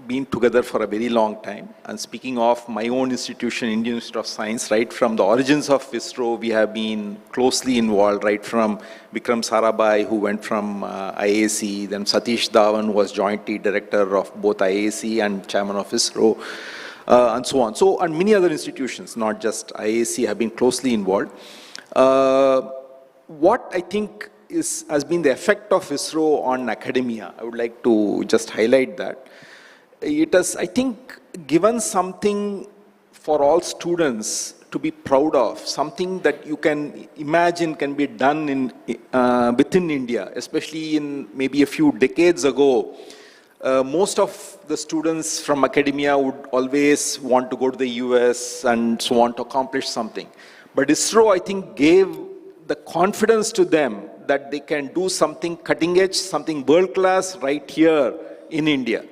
been together for a very long time. And speaking of my own institution, Indian Institute of Science, right from the origins of ISRO, we have been closely involved, right from Vikram Sarabhai, who went from IAC, then Satish Dhawan, who was jointly director of both IAC and chairman of ISRO, and so on. So, and many other institutions, not just IAC, have been closely involved. What I think has been the effect of ISRO on academia, I would like to just highlight that. It has, I think, given something for all students to be proud of, something that you can imagine can be done within India, especially in maybe a few decades ago. Most of the students from academia would always want to go to the US and so on to accomplish something. But ISRO, I think, gave the confidence to them that they can do something cutting edge, something world class right here in India.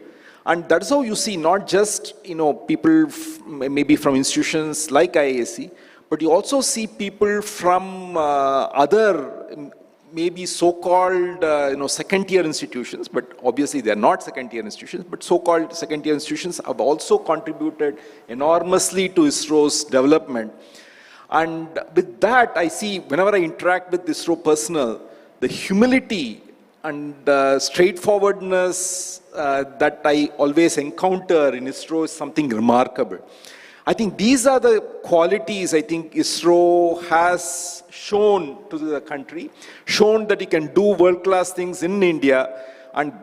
And that's how you see not just, people maybe from institutions like IAC, but you also see people from other maybe so-called, second-tier institutions, but obviously they're not second-tier institutions, but so-called second-tier institutions have also contributed enormously to ISRO's development. And with that, I see, whenever I interact with ISRO personnel, the humility and straightforwardness that I always encounter in ISRO is something remarkable. I think these are the qualities I think ISRO has shown to the country, shown that it can do world-class things in India, and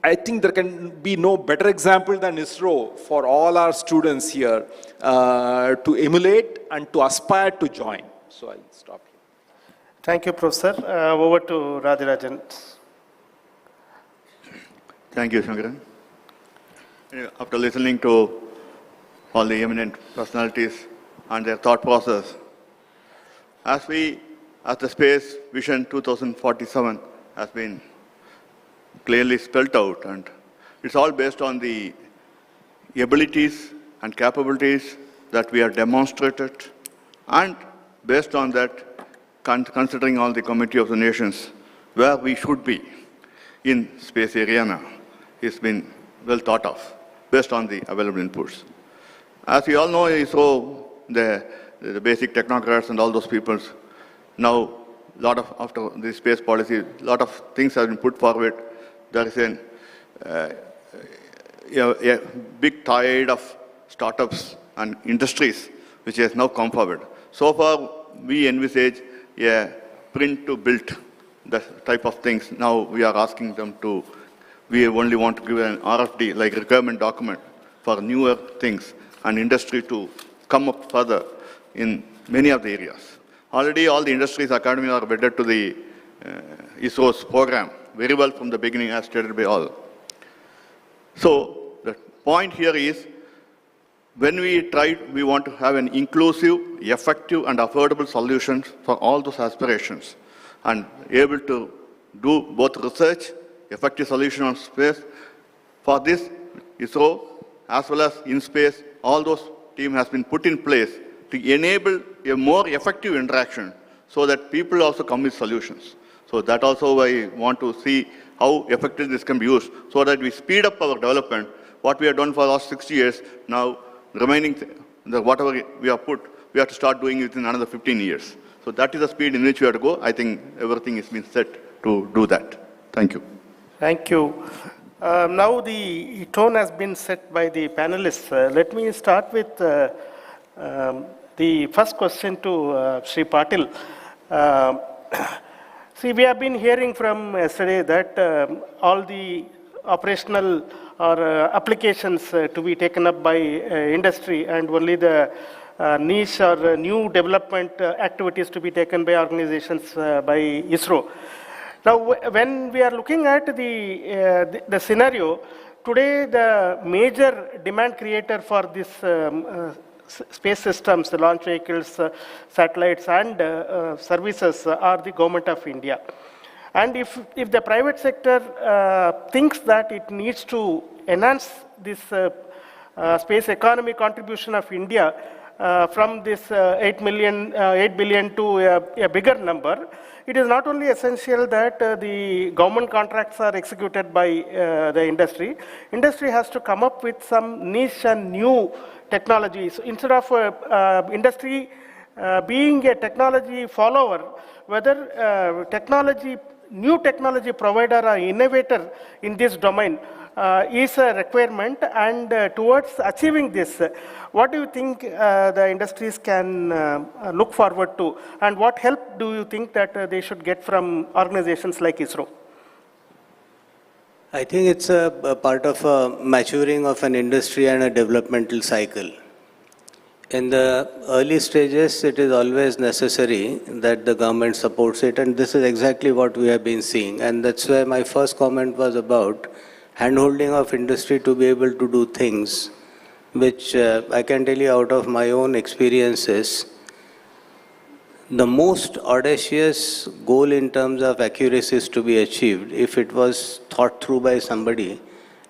I think there can be no better example than ISRO for all our students here to emulate and to aspire to join. So I'll stop here. Thank you, Professor. Over to Rajarajan. Thank you, Shankaran. After listening to all the eminent personalities and their thought process, as the Space Vision 2047 has been clearly spelled out, and it's all based on the abilities and capabilities that we have demonstrated, and based on that, considering all the Committee of the Nations, where we should be in space arena, has been well thought of, based on the available inputs. As we all know, ISRO, the basic technocrats and all those people, now, after the space policy, a lot of things have been put forward. There is a big tide of startups and industries which has now come forward. So far, we envisage a print to build, the type of things. Now we are asking them to we only want to give an RFD, like requirement document, for newer things and industry to come up further in many of the areas. Already all the industries academy are wedded to the ISRO's program, very well from the beginning as stated by all. So the point here is, when we want to have an inclusive, effective and affordable solutions for all those aspirations and able to do both research, effective solution on space. For this, ISRO as well as InSpace, all those team has been put in place to enable a more effective interaction so that people also come with solutions. So that also I want to see how effective this can be used so that we speed up our development. What we have done for the last 60 years, now remaining, whatever we have put, we have to start doing it in another 15 years. So that is the speed in which we have to go. I think everything has been set to do that. Thank you. Thank you. Now the tone has been set by the panelists. Let me start with the first question to Sri Patil. See, we have been hearing from yesterday that all the operational or applications to be taken up by industry and only the niche or new development activities to be taken by organizations by ISRO. Now, when we are looking at the scenario, today the major demand creator for this space systems, the launch vehicles, satellites and services are the government of India. And if the private sector thinks that it needs to enhance this space economy contribution of India from this 8 billion to a bigger number, it is not only essential that the government contracts are executed by the industry. Industry has to come up with some niche and new technologies. Instead of industry being a technology follower, whether new technology provider or innovator in this domain is a requirement, and towards achieving this, what do you think the industries can look forward to, and what help do you think that they should get from organizations like ISRO? I think it's a part of a maturing of an industry and a developmental cycle. In the early stages, it is always necessary that the government supports it, and this is exactly what we have been seeing. And that's why my first comment was about handholding of industry to be able to do things, which I can tell you out of my own experiences, the most audacious goal in terms of accuracy is to be achieved. If it was thought through by somebody,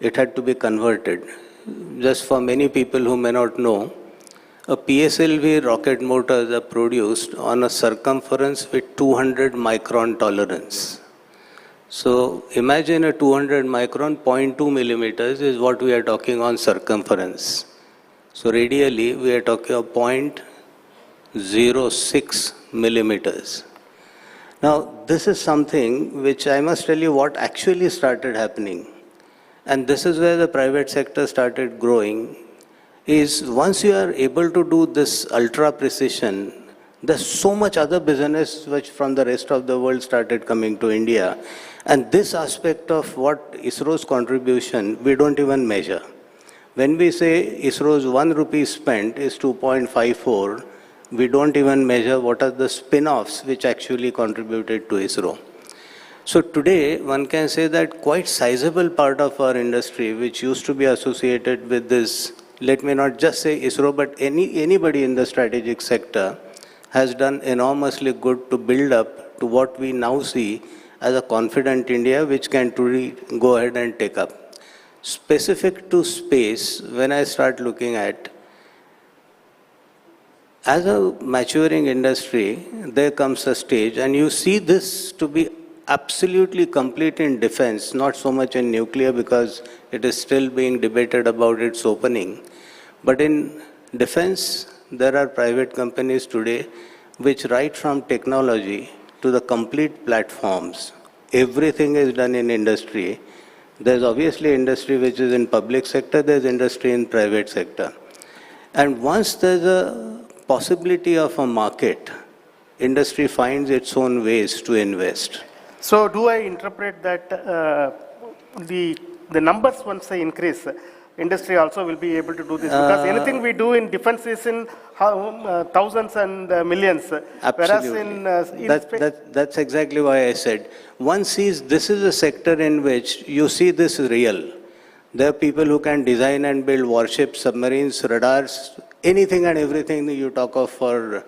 it had to be converted. Just for many people who may not know, a PSLV rocket motors are produced on a circumference with 200 micron tolerance. So imagine a 200 micron, 0.2 millimeters is what we are talking on circumference. So radially, we are talking of 0.06 millimeters. Now, this is something which I must tell you what actually started happening. And this is where the private sector started growing, is once you are able to do this ultra precision, there's so much other business which from the rest of the world started coming to India. And this aspect of what ISRO's contribution, we don't even measure. When we say ISRO's 1 rupee spent is 2.54, we don't even measure what are the spin-offs which actually contributed to ISRO. So today, one can say that quite sizable part of our industry, which used to be associated with this, let me not just say ISRO, but anybody in the strategic sector, has done enormously good to build up to what we now see as a confident India, which can truly go ahead and take up. Specific to space, when I start looking at, as a maturing industry, there comes a stage, and you see this to be absolutely complete in defense, not so much in nuclear because it is still being debated about its opening. But in defense, there are private companies today which right from technology to the complete platforms, everything is done in industry. There's obviously industry which is in public sector, there's industry in private sector. And once there's a possibility of a market, industry finds its own ways to invest. So do I interpret that the the numbers once they increase, industry also will be able to do this, because anything we do in defense is in thousands and millions. Absolutely. Whereas in That's exactly why I said, one sees this is a sector in which you see this real. There are people who can design and build warships, submarines, radars, anything and everything that you talk of for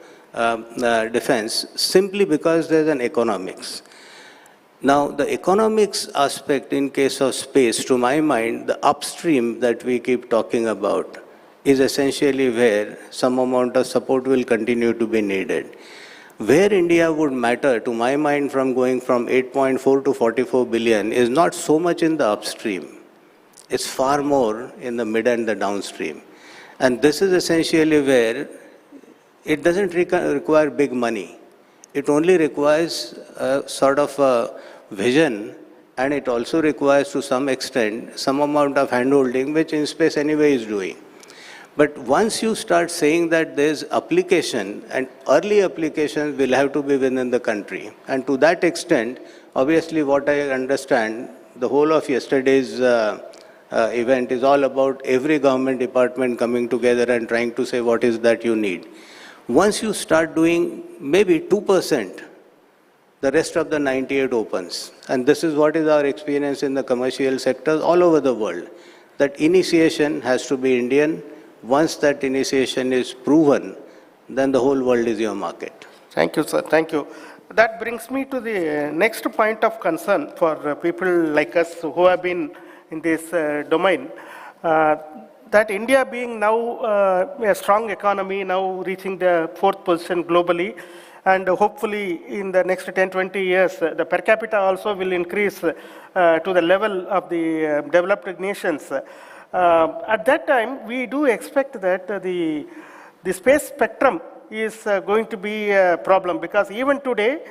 defense, simply because there's an economics. Now, the economics aspect in case of space, to my mind, the upstream that we keep talking about is essentially where some amount of support will continue to be needed. Where India would matter, to my mind, from going from 8.4 to 44 billion is not so much in the upstream. It's far more in the mid and the downstream. And this is essentially where it doesn't require big money. It only requires a sort of a vision, and it also requires, to some extent, some amount of handholding, which InSpace anyway is doing. But once you start saying that there's application, and early applications will have to be within the country. And to that extent, obviously what I understand, the whole of yesterday's event is all about every government department coming together and trying to say what is that you need. Once you start doing maybe 2%, the rest of the 98 opens. And this is what is our experience in the commercial sectors all over the world, that initiation has to be Indian. Once that initiation is proven, then the whole world is your market. Thank you, sir. Thank you. That brings me to the next point of concern for people like us who have been in this domain. That India being now a strong economy, now reaching the 4th position globally, and hopefully in the next 10-20 years, the per capita also will increase to the level of the developed nations. At that time, we do expect that the space spectrum is going to be a problem, because even today,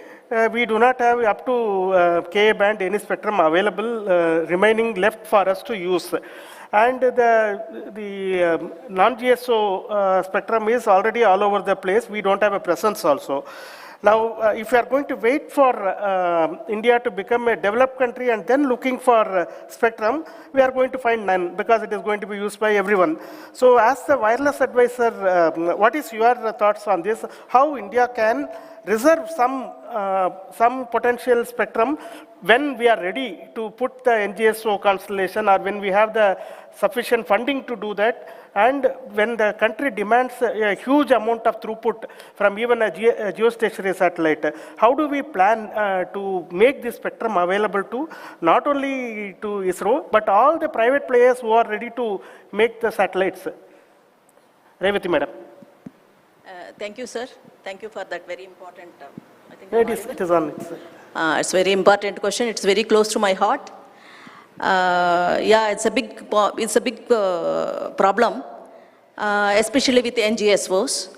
we do not have up to Ka-band any spectrum available remaining left for us to use. And the non-GSO spectrum is already all over the place. We don't have a presence also. Now, if you are going to wait for India to become a developed country and then looking for spectrum, we are going to find none, because it is going to be used by everyone. So as the wireless advisor, what is your thoughts on this? How India can reserve some potential spectrum when we are ready to put the NGSO constellation, or when we have the sufficient funding to do that, and when the country demands a huge amount of throughput from even a geostationary satellite. How do we plan to make this spectrum available to not only to ISRO, but all the private players who are ready to make the satellites? Revati madam. Thank you, sir. Thank you for that very important. I think it is on. It's a very important question. It's very close to my heart. Yeah, it's a big problem, especially with NGSOs.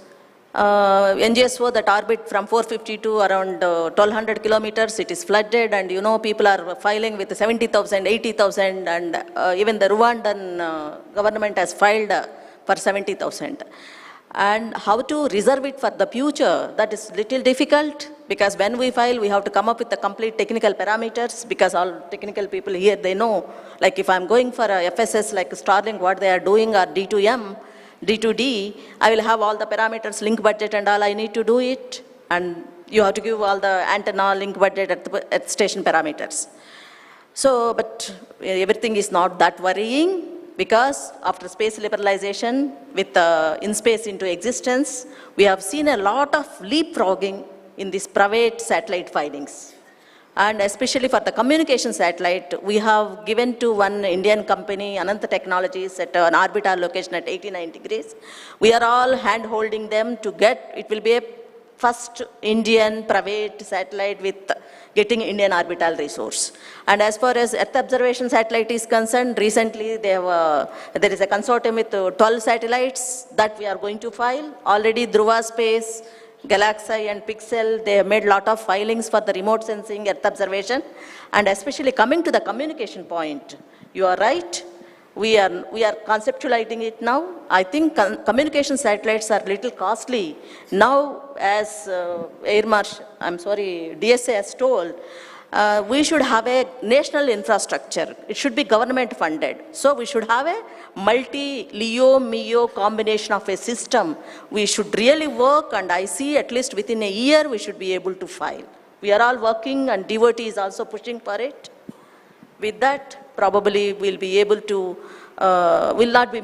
NGSO that orbit from 450 to around 1200 kilometers, it is flooded, and you know people are filing with 70,000, 80,000, and even the Rwandan government has filed for 70,000. And how to reserve it for the future, that is little difficult, because when we file, we have to come up with the complete technical parameters, because all technical people here, they know, like if I'm going for a FSS like Starlink, what they are doing, or D2M, D2D, I will have all the parameters, link budget and all, I need to do it, and you have to give all the antenna, link budget at station parameters. So, but everything is not that worrying, because after space liberalization with InSpace into existence, we have seen a lot of leapfrogging in these private satellite filings. And especially for the communication satellite, we have given to one Indian company, Ananta Technologies, at an orbital location at 89 degrees. We are all hand-holding them to get, it will be a first Indian private satellite with getting Indian orbital resource. And as far as Earth observation satellite is concerned, recently there is a consortium with 12 satellites that we are going to file. Already Dhruva Space, Galaxy and Pixel, they have made a lot of filings for the remote sensing Earth observation. And especially coming to the communication point, you are right. We are conceptualizing it now. I think communication satellites are little costly. Now, as DSA has told, we should have a national infrastructure. It should be government funded. So we should have a multi-LEO-MEO combination of a system. We should really work, and I see at least within a year we should be able to file. We are all working, and DOT is also pushing for it. With that, probably we'll be able to, will not be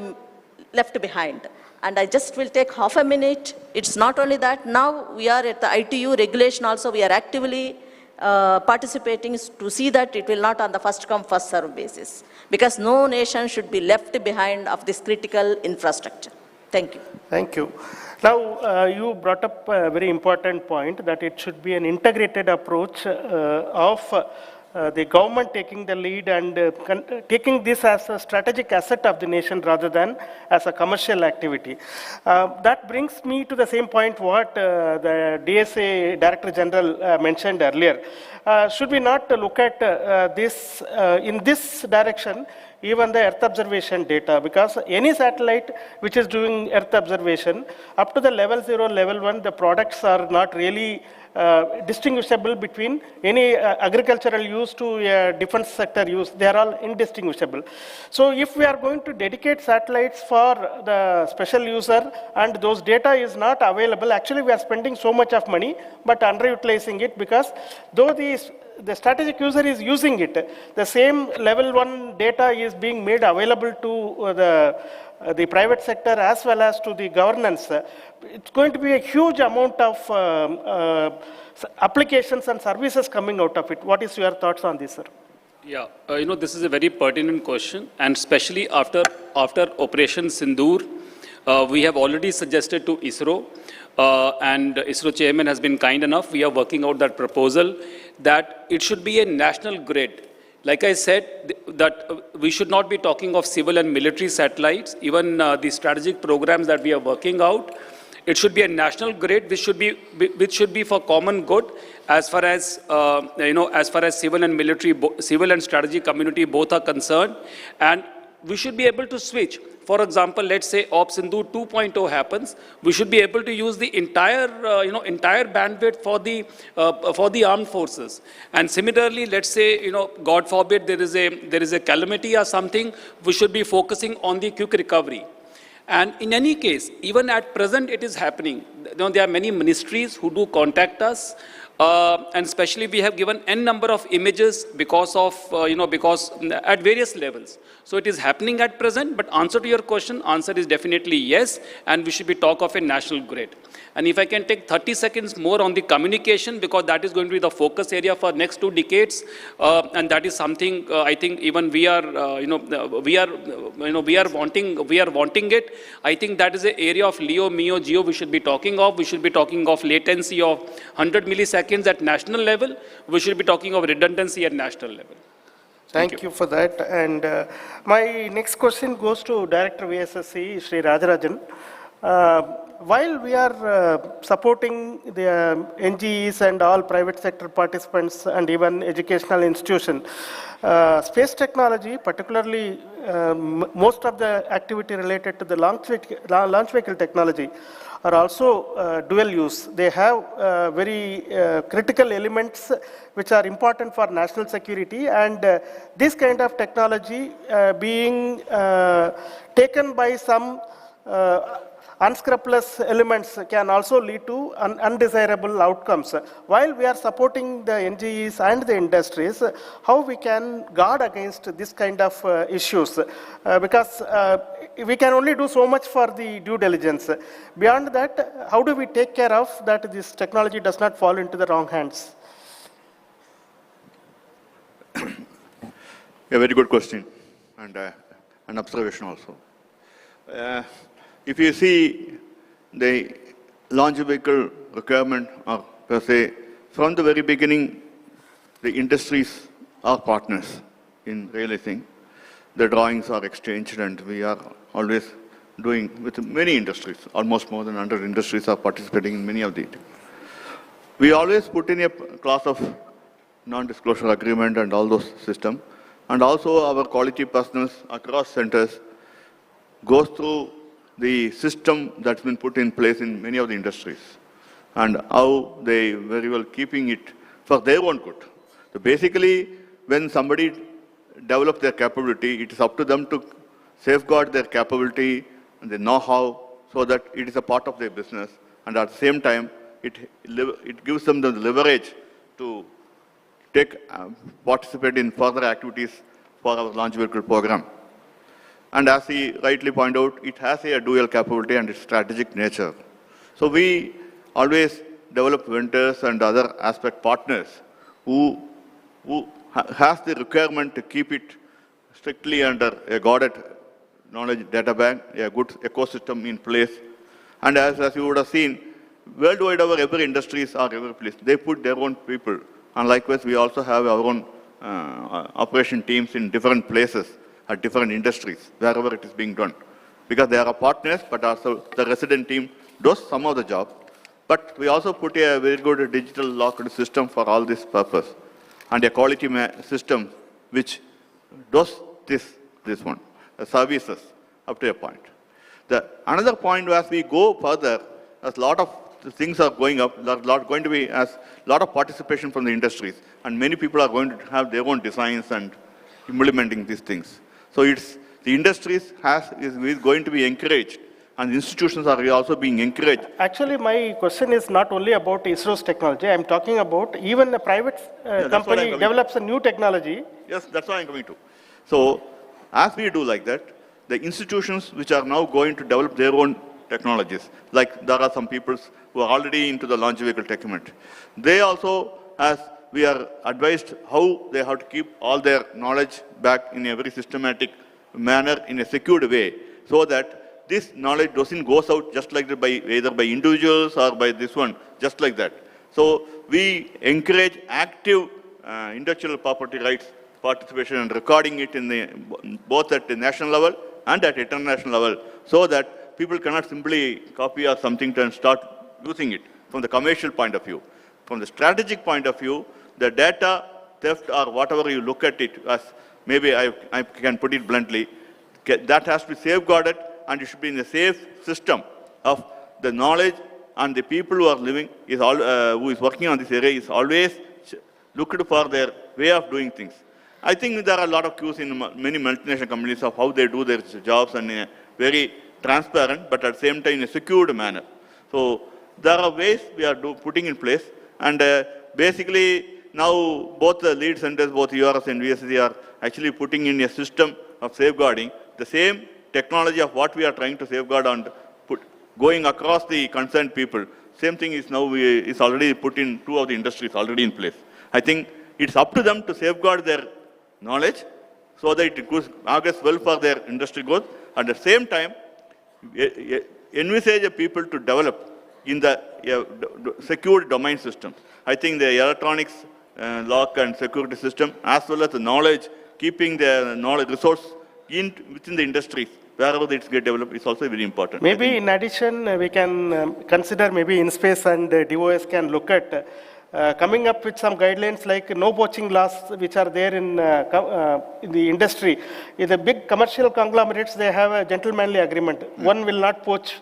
left behind. And I just will take half a minute. It's not only that, now we are at the ITU regulation also, we are actively participating to see that it will not on the first come, first serve basis. Because no nation should be left behind of this critical infrastructure. Thank you. Thank you. Now, you brought up a very important point that it should be an integrated approach of the government taking the lead and taking this as a strategic asset of the nation rather than as a commercial activity. That brings me to the same point what the DSA Director General mentioned earlier. Should we not look at this in this direction, even the Earth observation data, because any satellite which is doing Earth observation, up to the level 0, level 1, the products are not really distinguishable between any agricultural use to defense sector use. They are all indistinguishable. So if we are going to dedicate satellites for the special user and those data is not available, actually we are spending so much of money but underutilizing it, because though the strategic user is using it, the same level 1 data is being made available to the private sector as well as to the governance. It's going to be a huge amount of applications and services coming out of it. What is your thoughts on this, sir? Yeah, this is a very pertinent question, and especially after Operation Sindoor, we have already suggested to ISRO, and ISRO chairman has been kind enough. We are working out that proposal that it should be a national grid. Like I said, that we should not be talking of civil and military satellites, even the strategic programs that we are working out. It should be a national grid, which should be for common good, as far as as far as civil and military, civil and strategic community both are concerned, and we should be able to switch. For example, let's say Op Sindoor 2.0 happens, we should be able to use the entire entire bandwidth for the armed forces. And similarly, let's say God forbid there is a calamity or something, we should be focusing on the quick recovery. And in any case, even at present it is happening. There are many ministries who do contact us, and especially we have given n number of images because of, because at various levels. So it is happening at present, but answer to your question, answer is definitely yes, and we should be talk of a national grid. And if I can take 30 seconds more on the communication, because that is going to be the focus area for next 2 decades, and that is something I think even we are, we are wanting it. I think that is an area of LEO, MEO, GEO we should be talking of. We should be talking of latency of 100 milliseconds at national level. We should be talking of redundancy at national level. Thank you for that. And my next question goes to Director VSSC, Sri Rajarajan. While we are supporting the NGEs and all private sector participants and even educational institutions, space technology, particularly most of the activity related to the launch vehicle technology, are also dual use. They have very critical elements which are important for national security, and this kind of technology being taken by some unscrupulous elements can also lead to undesirable outcomes. While we are supporting the NGEs and the industries, how we can guard against this kind of issues? Because we can only do so much for the due diligence. Beyond that, how do we take care of that this technology does not fall into the wrong hands? A very good question, and an observation also. If you see the launch vehicle requirement, or per se, from the very beginning, the industries are partners in realizing. The drawings are exchanged, and we are always doing with many industries, almost more than 100 industries are participating in many of the. We always put in a clause of non-disclosure agreement and all those systems, and also our quality personnel across centers goes through the system that's been put in place in many of the industries, and how they very well keeping it for their own good. So basically, when somebody develops their capability, it is up to them to safeguard their capability and their know-how so that it is a part of their business. And at the same time, it gives them the leverage to participate in further activities for our launch vehicle program. And as he rightly pointed out, it has a dual capability and its strategic nature. So we always develop vendors and other aspect partners who has the requirement to keep it strictly under a guarded knowledge data bank, a good ecosystem in place. And as you would have seen, worldwide over every industries or every place, they put their own people. And likewise, we also have our own operation teams in different places at different industries, wherever it is being done. Because they are partners, but also the resident team does some of the job. But we also put a very good digital locked system for all this purpose, and a quality system which does this one, services up to a point. Another point, as we go further, as a lot of things are going up, going to be a lot of participation from the industries, and many people are going to have their own designs and implementing these things. So the industries is going to be encouraged, and institutions are also being encouraged. Actually, my question is not only about ISRO's technology. I'm talking about even a private company develops a new technology. Yes, that's what I'm coming to. So, as we do like that, the institutions which are now going to develop their own technologies, like there are some people who are already into the launch vehicle technology. They also, as we are advised how they have to keep all their knowledge back in a very systematic manner, in a secured way, so that this knowledge doesn't go out just like that either by individuals or by this one, just like that. So we encourage active intellectual property rights participation and recording it in both at the national level and at international level, so that people cannot simply copy or something and start using it from the commercial point of view. From the strategic point of view, the data theft or whatever you look at it as, maybe I can put it bluntly, that has to be safeguarded, and it should be in a safe system of the knowledge, and the people who are living, who is working on this area is always looked for their way of doing things. I think there are a lot of cues in many multinational companies of how they do their jobs and in a very transparent, but at the same time in a secured manner. So there are ways we are putting in place, and basically now both the lead centers, both URS and VSC, are actually putting in a system of safeguarding the same technology of what we are trying to safeguard and going across the concerned people. Same thing is now is already put in two of the industries already in place. I think it's up to them to safeguard their knowledge so that it augurs well for their industry growth. At the same time, envisage people to develop in the secure domain system. I think the electronics lock and security system, as well as the knowledge, keeping the knowledge resource within the industries, wherever it's get developed, is also very important. Maybe in addition, we can consider maybe InSpace and DOS can look at coming up with some guidelines like no poaching laws which are there in the industry. In the big commercial conglomerates, they have a gentlemanly agreement. One will not poach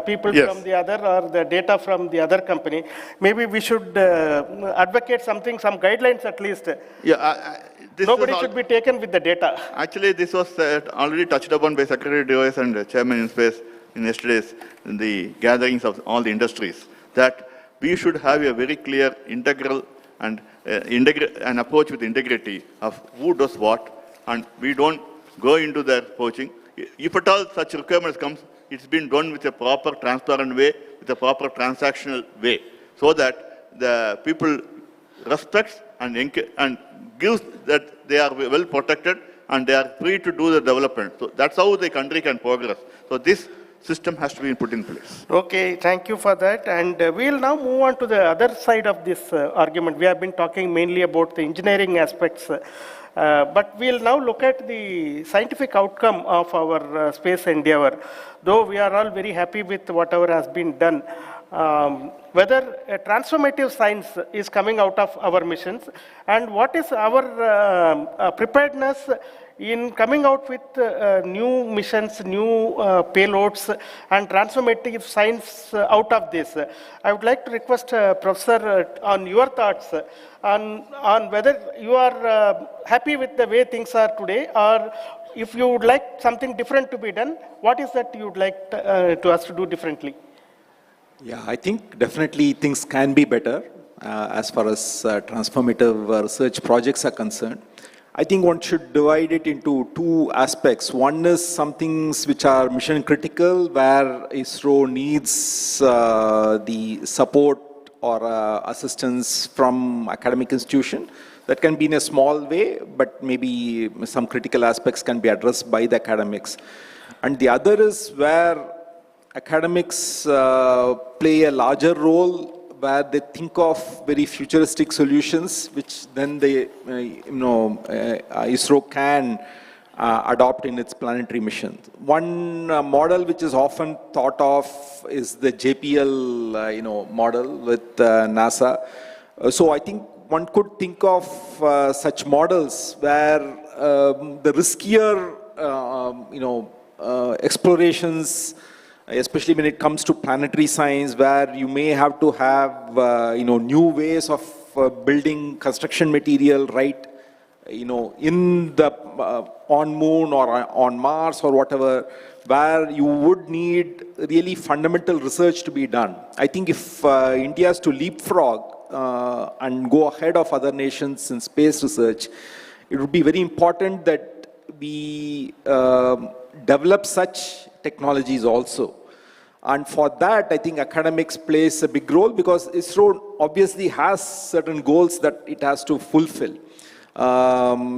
people from the other or the data from the other company. Maybe we should advocate something, some guidelines at least. Yeah, nobody should be taken with the data. Actually, this was already touched upon by Secretary DOS and Chairman InSpace in yesterday's in the gatherings of all the industries, that we should have a very clear, integral and an approach with integrity of who does what, and we don't go into their poaching. If at all such requirements comes, it's been done with a proper, transparent way, with a proper transactional way, so that the people respects and gives that they are well protected and they are free to do the development. So that's how the country can progress. So this system has to be put in place. Okay, thank you for that. And we'll now move on to the other side of this argument. We have been talking mainly about the engineering aspects, but we'll now look at the scientific outcome of our space endeavor. Though we are all very happy with whatever has been done, whether a transformative science is coming out of our missions, and what is our preparedness in coming out with new missions, new payloads, and transformative science out of this. I would like to request Professor on your thoughts on whether you are happy with the way things are today, or if you would like something different to be done, what is that you would like to us to do differently? Yeah, I think definitely things can be better as far as transformative research projects are concerned. I think one should divide it into two aspects. One is some things which are mission critical, where ISRO needs the support or assistance from academic institution. That can be in a small way, but maybe some critical aspects can be addressed by the academics. And the other is where academics play a larger role, where they think of very futuristic solutions, which then they, ISRO can adopt in its planetary mission. One model which is often thought of is the JPL, model with NASA. So I think one could think of such models where the riskier, explorations, especially when it comes to planetary science, where you may have to have, new ways of building construction material, right, in the, on Moon or on Mars or whatever, where you would need really fundamental research to be done. I think if India is to leapfrog and go ahead of other nations in space research, it would be very important that we develop such technologies also. And for that, I think academics plays a big role, because ISRO obviously has certain goals that it has to fulfill.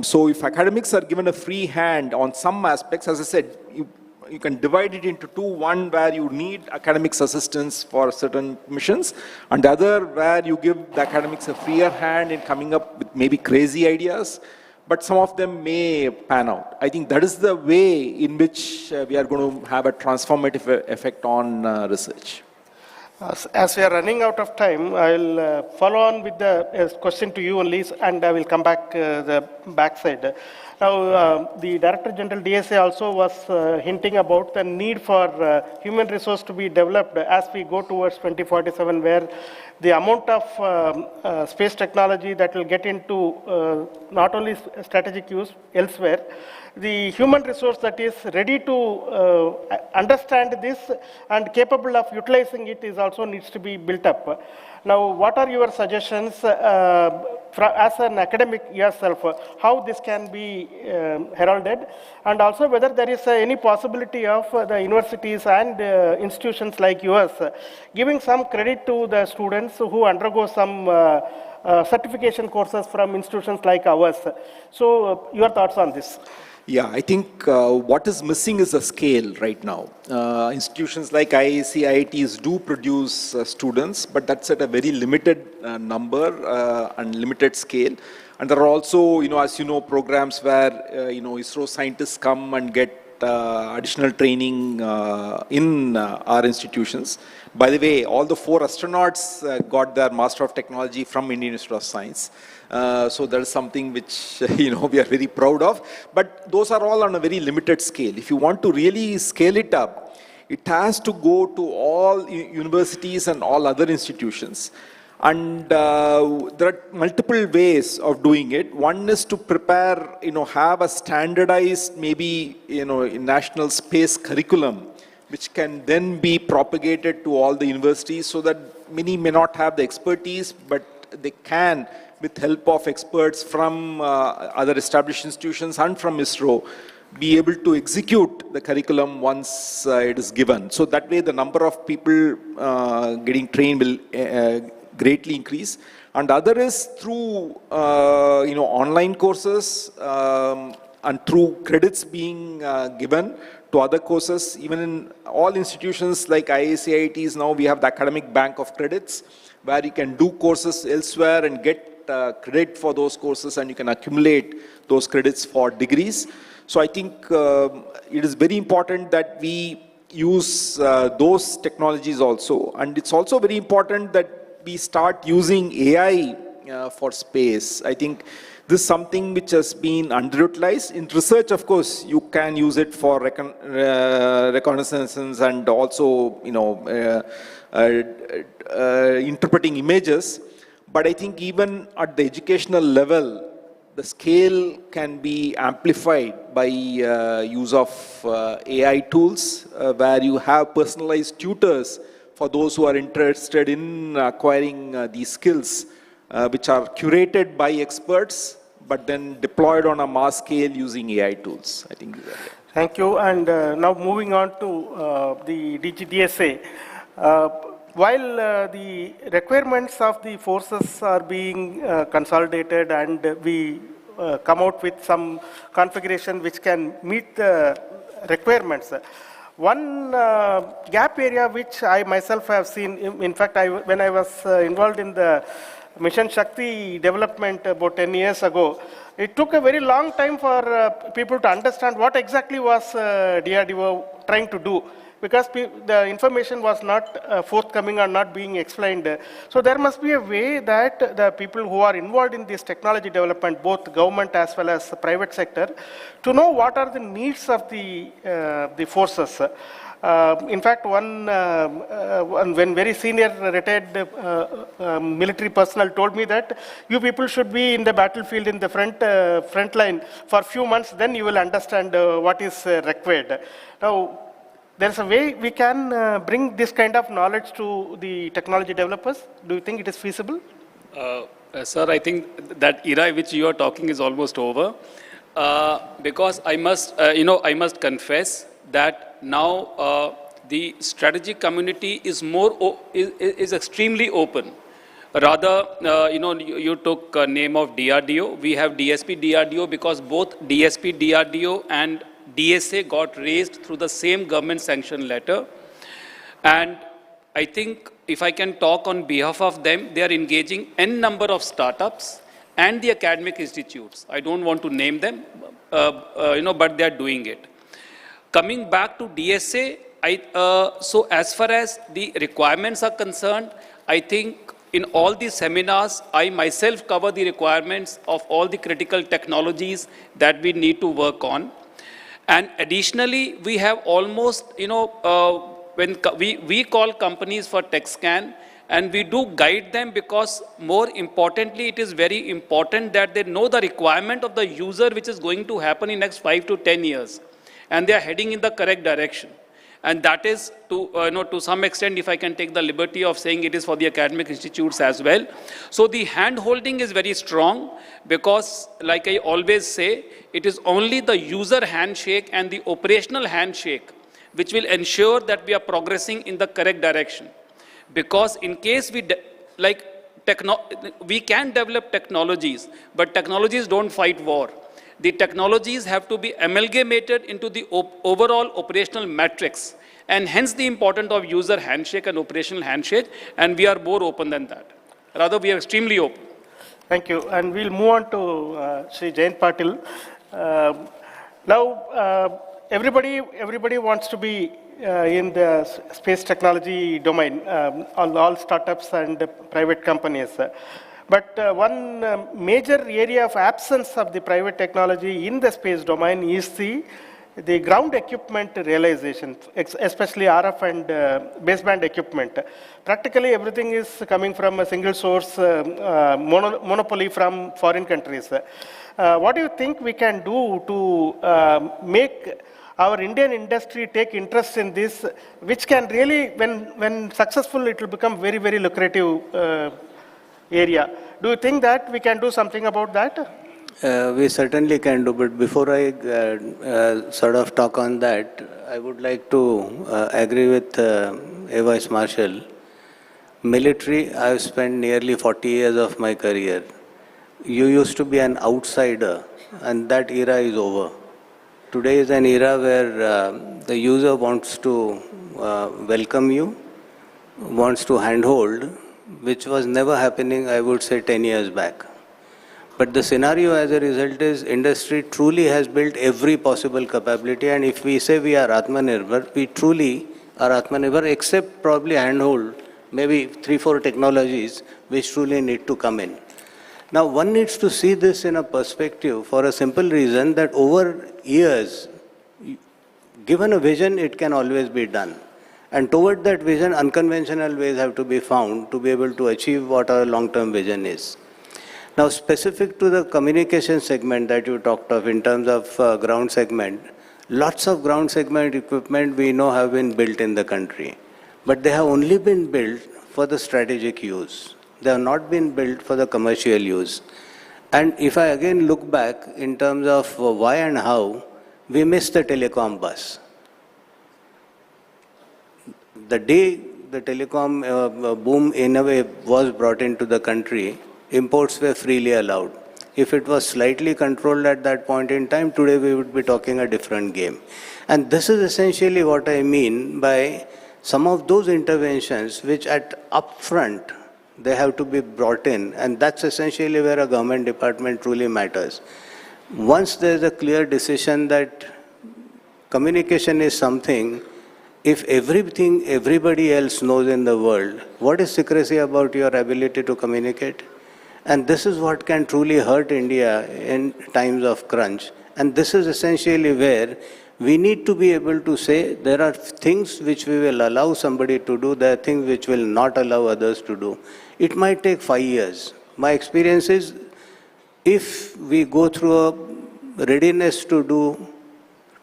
So if academics are given a free hand on some aspects, as I said, you can divide it into two. One where you need academics assistance for certain missions, and the other where you give the academics a freer hand in coming up with maybe crazy ideas, but some of them may pan out. I think that is the way in which we are going to have a transformative effect on research. As we are running out of time, I will follow on with the question to you only, and I will come back the backside. Now, the Director General DSA also was hinting about the need for human resource to be developed as we go towards 2047, where the amount of space technology that will get into not only strategic use elsewhere, the human resource that is ready to understand this and capable of utilizing it is also needs to be built up. Now, what are your suggestions as an academic yourself, how this can be heralded, and also whether there is any possibility of the universities and institutions like yours giving some credit to the students who undergo some certification courses from institutions like ours. So, your thoughts on this? Yeah, I think what is missing is a scale right now. Institutions like IIC, IITs do produce students, but that's at a very limited number and limited scale. And there are also, as you know, programs where, ISRO scientists come and get additional training in our institutions. By the way, all the 4 astronauts got their Master of Technology from Indian Institute of Science. So that is something which, we are very proud of. But those are all on a very limited scale. If you want to really scale it up, it has to go to all universities and all other institutions. And there are multiple ways of doing it. One is to prepare, have a standardized, maybe, national space curriculum, which can then be propagated to all the universities, so that many may not have the expertise, but they can, with help of experts from other established institutions and from ISRO, be able to execute the curriculum once it is given. So that way the number of people getting trained will greatly increase. And the other is through online courses and through credits being given to other courses. Even in all institutions like IIC, IITs, now we have the academic bank of credits, where you can do courses elsewhere and get credit for those courses, and you can accumulate those credits for degrees. So I think it is very important that we use those technologies also. And it's also very important that we start using AI for space. I think this is something which has been underutilized. In research, of course, you can use it for reconnaissance and also, interpreting images. But I think even at the educational level, the scale can be amplified by use of AI tools, where you have personalized tutors for those who are interested in acquiring these skills, which are curated by experts, but then deployed on a mass scale using AI tools. I think. Thank you. And now moving on to the DGDSA. While the requirements of the forces are being consolidated and we come out with some configuration which can meet the requirements, one gap area which I myself have seen, in fact, when I was involved in the Mission Shakti development about 10 years ago, it took a very long time for people to understand what exactly was DRDO trying to do, because the information was not forthcoming or not being explained. So there must be a way that the people who are involved in this technology development, both government as well as the private sector, to know what are the needs of the forces. In fact, one when very senior retired military personnel told me that you people should be in the battlefield in the front line for a few months, then you will understand what is required. Now, there's a way we can bring this kind of knowledge to the technology developers. Do you think it is feasible? Sir, I think that era which you are talking is almost over, because I must confess that now the strategic community is is extremely open. Rather, you took name of DRDO. We have DSP DRDO because both DSP DRDO and DSA got raised through the same government sanction letter. And I think if I can talk on behalf of them, they are engaging n number of startups and the academic institutes. I don't want to name them, but they are doing it. Coming back to DSA, so as far as the requirements are concerned, I think in all these seminars, I myself cover the requirements of all the critical technologies that we need to work on. And additionally, we have almost, when we call companies for tech scan, and we do guide them because more importantly, it is very important that they know the requirement of the user which is going to happen in next 5 to 10 years. And they are heading in the correct direction. And that is, to some extent, if I can take the liberty of saying, it is for the academic institutes as well. So the hand-holding is very strong because, like I always say, it is only the user handshake and the operational handshake which will ensure that we are progressing in the correct direction. Because in case we can develop technologies, but technologies don't fight war. The technologies have to be amalgamated into the overall operational matrix, and hence the importance of user handshake and operational handshake, and we are more open than that. Rather, we are extremely open. Thank you. And we'll move on to Sri Jayant Patil. Now, everybody wants to be in the space technology domain, all startups and private companies. But one major area of absence of the private technology in the space domain is the ground equipment realization, especially RF and baseband equipment. Practically everything is coming from a single source monopoly from foreign countries. What do you think we can do to make our Indian industry take interest in this, which can really, when successful, it will become very, very lucrative area. Do you think that we can do something about that? We certainly can do, but before I sort of talk on that, I would like to agree with Air Vice Marshal. Military, I have spent nearly 40 years of my career. You used to be an outsider, and that era is over. Today is an era where the user wants to welcome you, wants to handhold, which was never happening, I would say, 10 years back. But the scenario as a result is industry truly has built every possible capability, and if we say we are Atmanirbhar, we truly are Atmanirbhar, except probably handhold, maybe 3-4 technologies which truly need to come in. Now, one needs to see this in a perspective for a simple reason that over years, given a vision, it can always be done. And toward that vision, unconventional ways have to be found to be able to achieve what our long-term vision is. Now, specific to the communication segment that you talked of in terms of ground segment, lots of ground segment equipment we know have been built in the country, but they have only been built for the strategic use. They have not been built for the commercial use. And if I again look back in terms of why and how, we missed the telecom bus. The day the telecom boom in a way was brought into the country, imports were freely allowed. If it was slightly controlled at that point in time, today we would be talking a different game. And this is essentially what I mean by some of those interventions which at upfront they have to be brought in, and that's essentially where a government department truly matters. Once there is a clear decision that communication is something, if everything everybody else knows in the world, what is secrecy about your ability to communicate? And this is what can truly hurt India in times of crunch. And this is essentially where we need to be able to say there are things which we will allow somebody to do, there are things which will not allow others to do. It might take 5 years. My experience is if we go through a readiness to do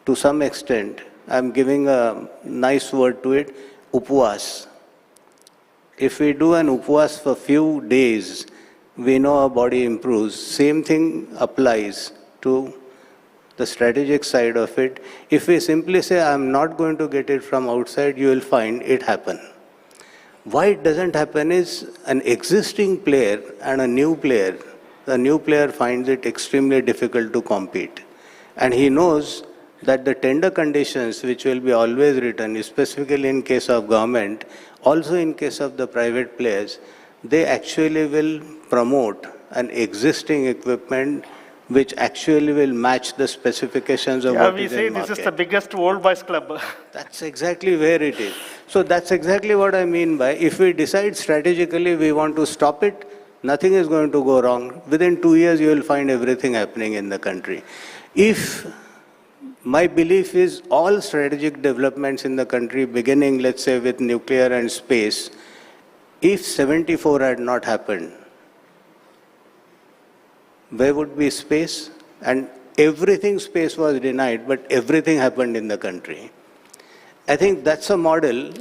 to some extent, I'm giving a nice word to it, upwas. If we do an upwas for few days, we know our body improves. Same thing applies to the strategic side of it. If we simply say, I'm not going to get it from outside, you will find it happen. Why it doesn't happen is an existing player and a new player. The new player finds it extremely difficult to compete. And he knows that the tender conditions which will be always written, specifically in case of government, also in case of the private players, they actually will promote an existing equipment which actually will match the specifications of what is in market. We say this is the biggest old boys club. That's exactly where it is. So that's exactly what I mean by, if we decide strategically we want to stop it, nothing is going to go wrong. Within 2 years, you will find everything happening in the country. If my belief is all strategic developments in the country, beginning, let's say, with nuclear and space, if 74 had not happened, where would be space? And everything space was denied, but everything happened in the country. I think that's a model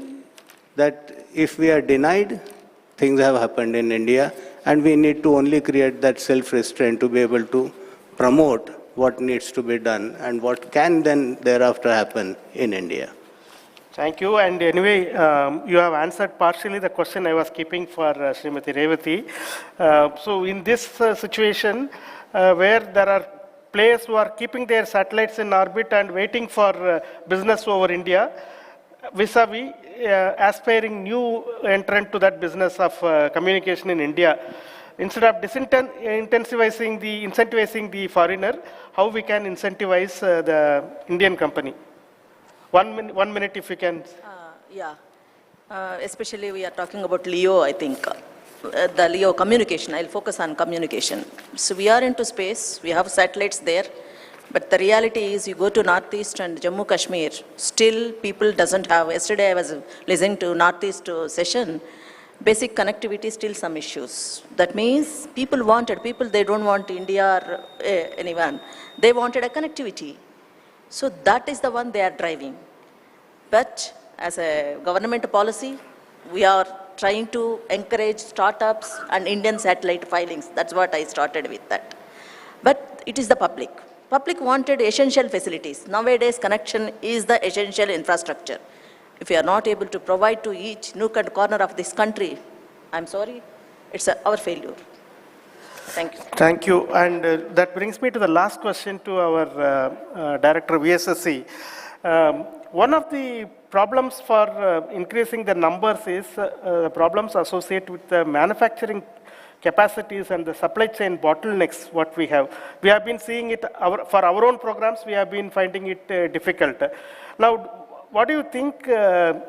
that if we are denied, things have happened in India, and we need to only create that self-restraint to be able to promote what needs to be done and what can then thereafter happen in India. Thank you. And anyway, you have answered partially the question I was keeping for Srimati Revati. So in this situation, where there are players who are keeping their satellites in orbit and waiting for business over India, vis-a-vis aspiring new entrant to that business of communication in India, instead of incentivizing the foreigner, how we can incentivize the Indian company? 1 minute if you can. Especially we are talking about LEO, I think. The LEO communication, I'll focus on communication. So we are into space, we have satellites there, but the reality is you go to Northeast and Jammu Kashmir, still people doesn't have, yesterday I was listening to Northeast session, basic connectivity, still some issues. That means people, they don't want India or anyone, they wanted a connectivity. So that is the one they are driving. But as a government policy, we are trying to encourage startups and Indian satellite filings. That's what I started with that. But it is the public. Public wanted essential facilities. Nowadays, connection is the essential infrastructure. If we are not able to provide to each nook and corner of this country, I'm sorry, it's our failure. Thank you. Thank you. And that brings me to the last question to our Director VSSC. One of the problems for increasing the numbers is problems associated with the manufacturing capacities and the supply chain bottlenecks what we have. We have been seeing it for our own programs, we have been finding it difficult. Now, what do you think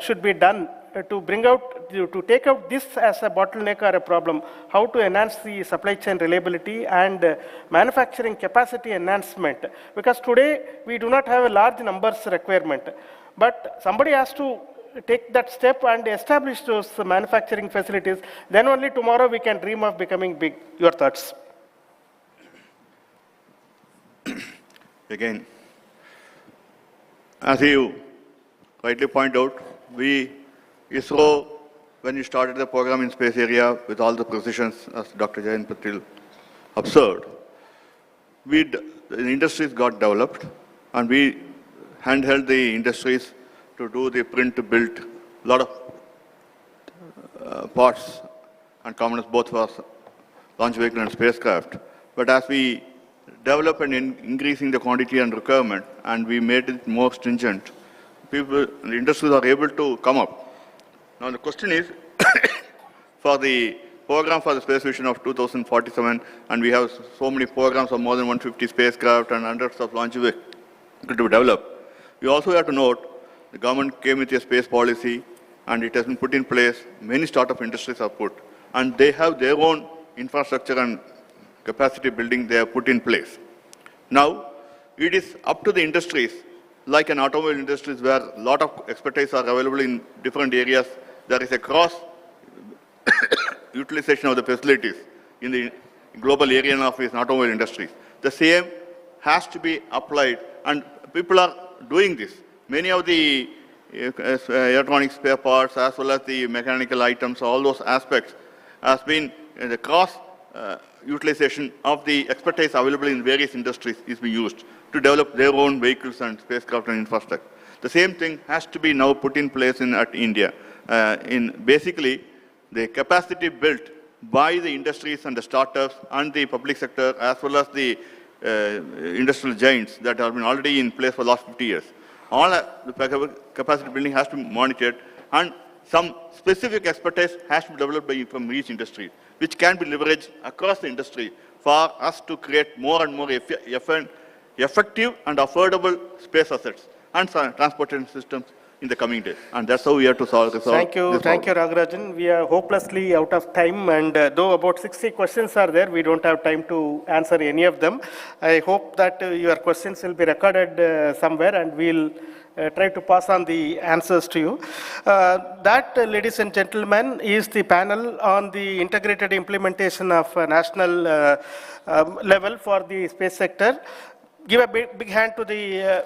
should be done to bring out, to take out this as a bottleneck or a problem, how to enhance the supply chain reliability and manufacturing capacity enhancement. Because today we do not have a large numbers requirement, but somebody has to take that step and establish those manufacturing facilities. Then only tomorrow we can dream of becoming big. Your thoughts? Again, as you rightly point out, ISRO, when we started the program in space area with all the precisions, as Dr. Jayan Patil observed, the industries got developed, and we handheld the industries to do the print to build a lot of parts and components both for launch vehicle and spacecraft. But as we develop and increasing the quantity and requirement, and we made it more stringent, the industries are able to come up. Now the question is, for the program for the space vision of 2047, and we have so many programs of more than 150 spacecraft and hundreds of launch vehicles to develop, we also have to note the government came with a space policy, and it has been put in place. Many startup industries are put, and they have their own infrastructure and capacity building they have put in place. Now, it is up to the industries, like an automobile industries where a lot of expertise are available in different areas. There is a cross utilization of the facilities in the global area of these automobile industries. The same has to be applied, and people are doing this. Many of the electronic spare parts as well as the mechanical items, all those aspects has been the cross utilization of the expertise available in various industries is being used to develop their own vehicles and spacecraft and infrastructure. The same thing has to be now put in place at India. In basically, the capacity built by the industries and the startups and the public sector as well as the industrial giants that have been already in place for the last 50 years. All the capacity building has to be monitored, and some specific expertise has to be developed from each industry, which can be leveraged across the industry for us to create more and more effective and affordable space assets and transportation systems in the coming days. And that's how we have to solve this. Thank you, Ragarajan. We are hopelessly out of time, and though about 60 questions are there, we don't have time to answer any of them. I hope that your questions will be recorded somewhere, and we'll try to pass on the answers to you. That, ladies and gentlemen, is the panel on the integrated implementation of national level for the space sector. Give a big hand to the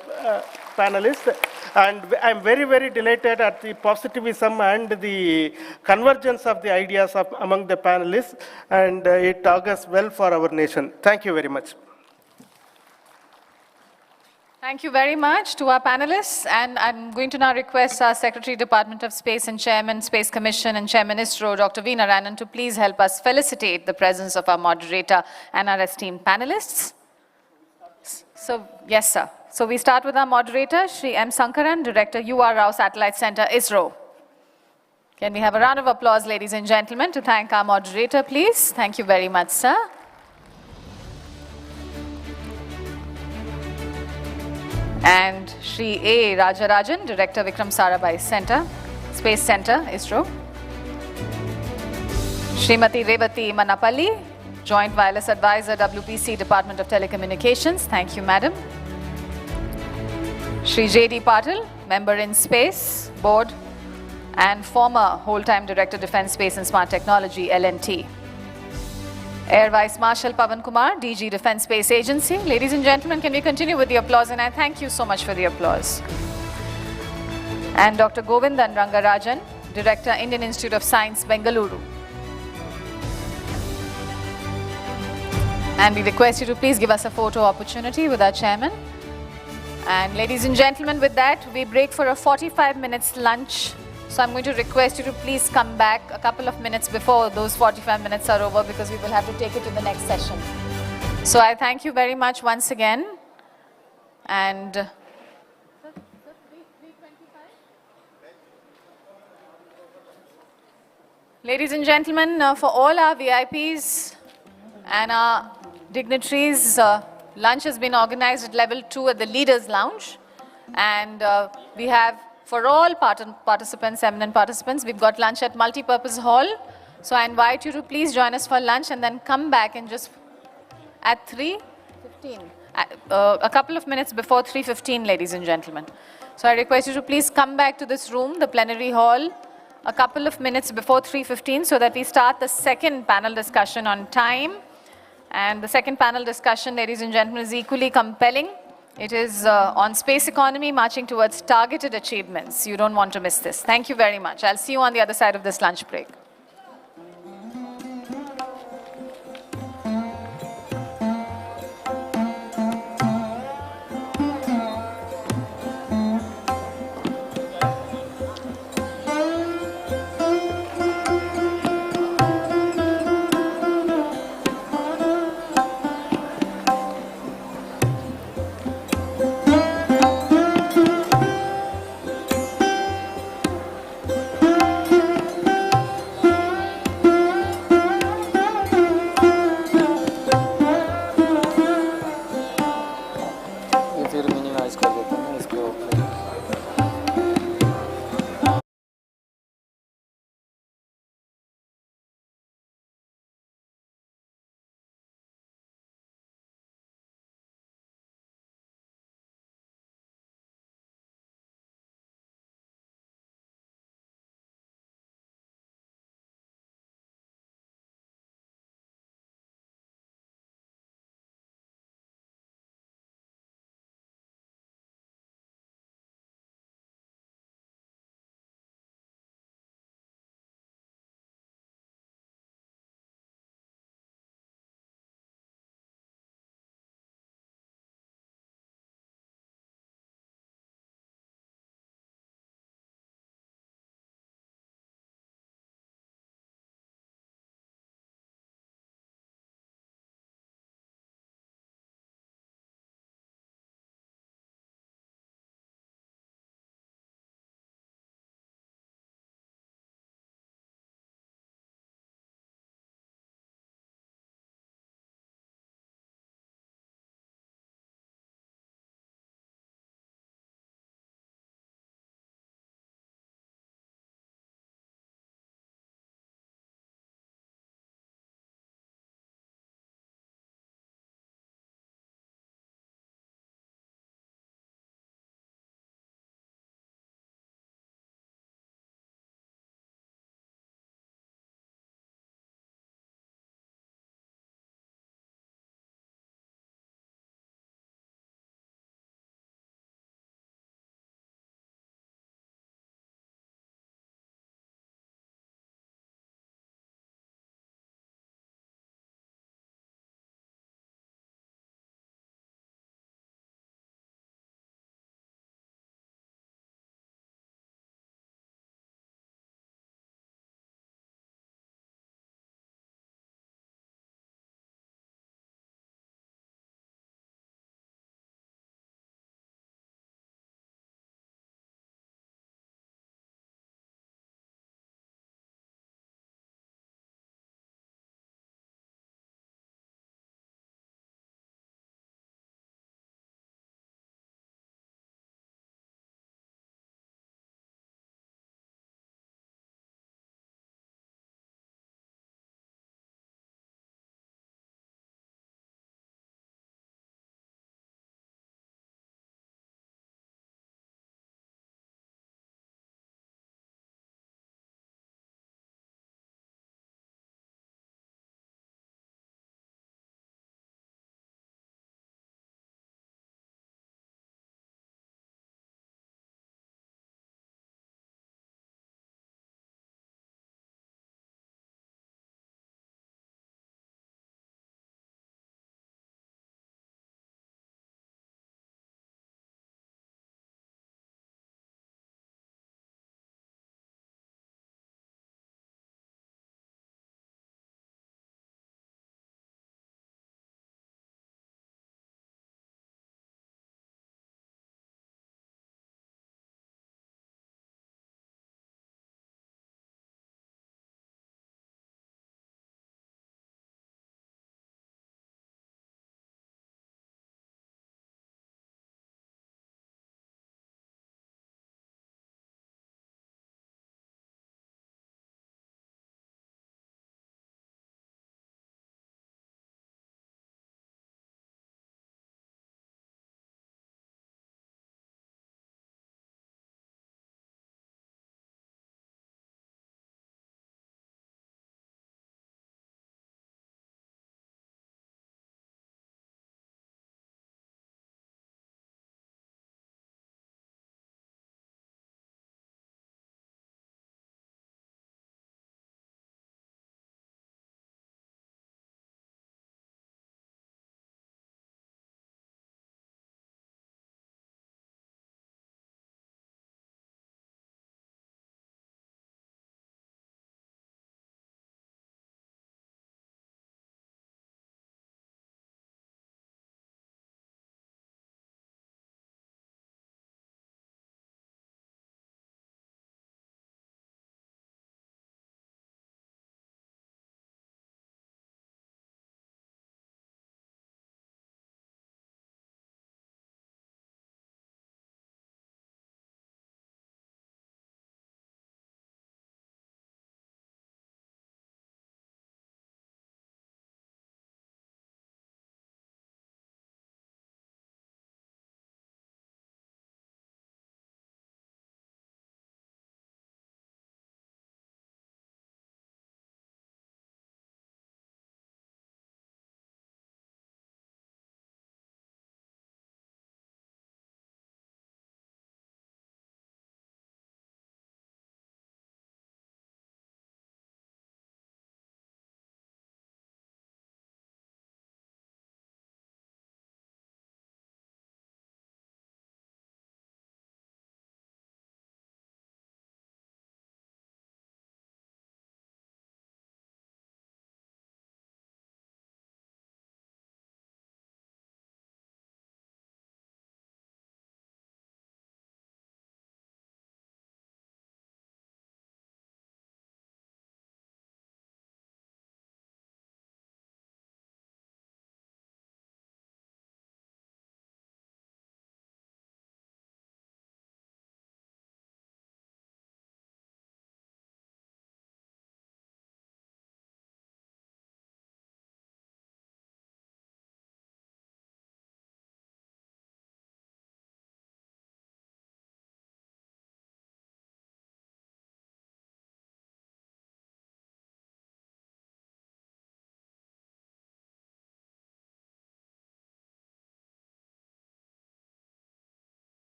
panelists. And I'm very, very delighted at the positivism and the convergence of the ideas among the panelists, and it augurs well for our nation. Thank you very much. Thank you very much to our panelists, and I'm going to now request our Secretary, Department of Space and Chairman, Space Commission and Chairman ISRO, Dr. V. Narayanan, to please help us felicitate the presence of our moderator and our esteemed panelists. So, yes, sir. So we start with our moderator, Shri M. Sankaran, Director, U.R. Rao Satellite Center, ISRO. Can we have a round of applause, ladies and gentlemen, to thank our moderator, please? Thank you very much, sir. And Shri A. Rajarajan, Director, Vikram Sarabhai Center, Space Center, ISRO. Srimati Revati Manapalli, Joint Wireless Advisor, WPC, Department of Telecommunications. Thank you, Madam. Shri J.D. Patil, Member in Space Board and former whole-time Director, Defense, Space and Smart Technology, L&T. Air Vice Marshal Pavan Kumar, DG, Defense Space Agency. Ladies and gentlemen, can we continue with the applause? And I thank you so much for the applause. And Dr. Govindan Rangarajan, Director, Indian Institute of Science, Bengaluru. And we request you to please give us a photo opportunity with our chairman. And ladies and gentlemen, with that, we break for a 45 minutes lunch. So I'm going to request you to please come back a couple of minutes before those 45 minutes are over, because we will have to take it to the next session. So I thank you very much once again. And ladies and gentlemen, for all our VIPs and our dignitaries, lunch has been organized at level 2 at the Leaders Lounge, and we have for all participants, eminent participants. We've got lunch at multi-purpose hall. So I invite you to please join us for lunch and then come back and just at 3:15. A couple of minutes before 3:15, ladies and gentlemen. So I request you to please come back to this room, the plenary hall, a couple of minutes before 3:15 so that we start the second panel discussion on time. And the second panel discussion, ladies and gentlemen, is equally compelling. It is on space economy marching towards targeted achievements. You don't want to miss this. Thank you very much. I'll see you on the other side of this lunch break.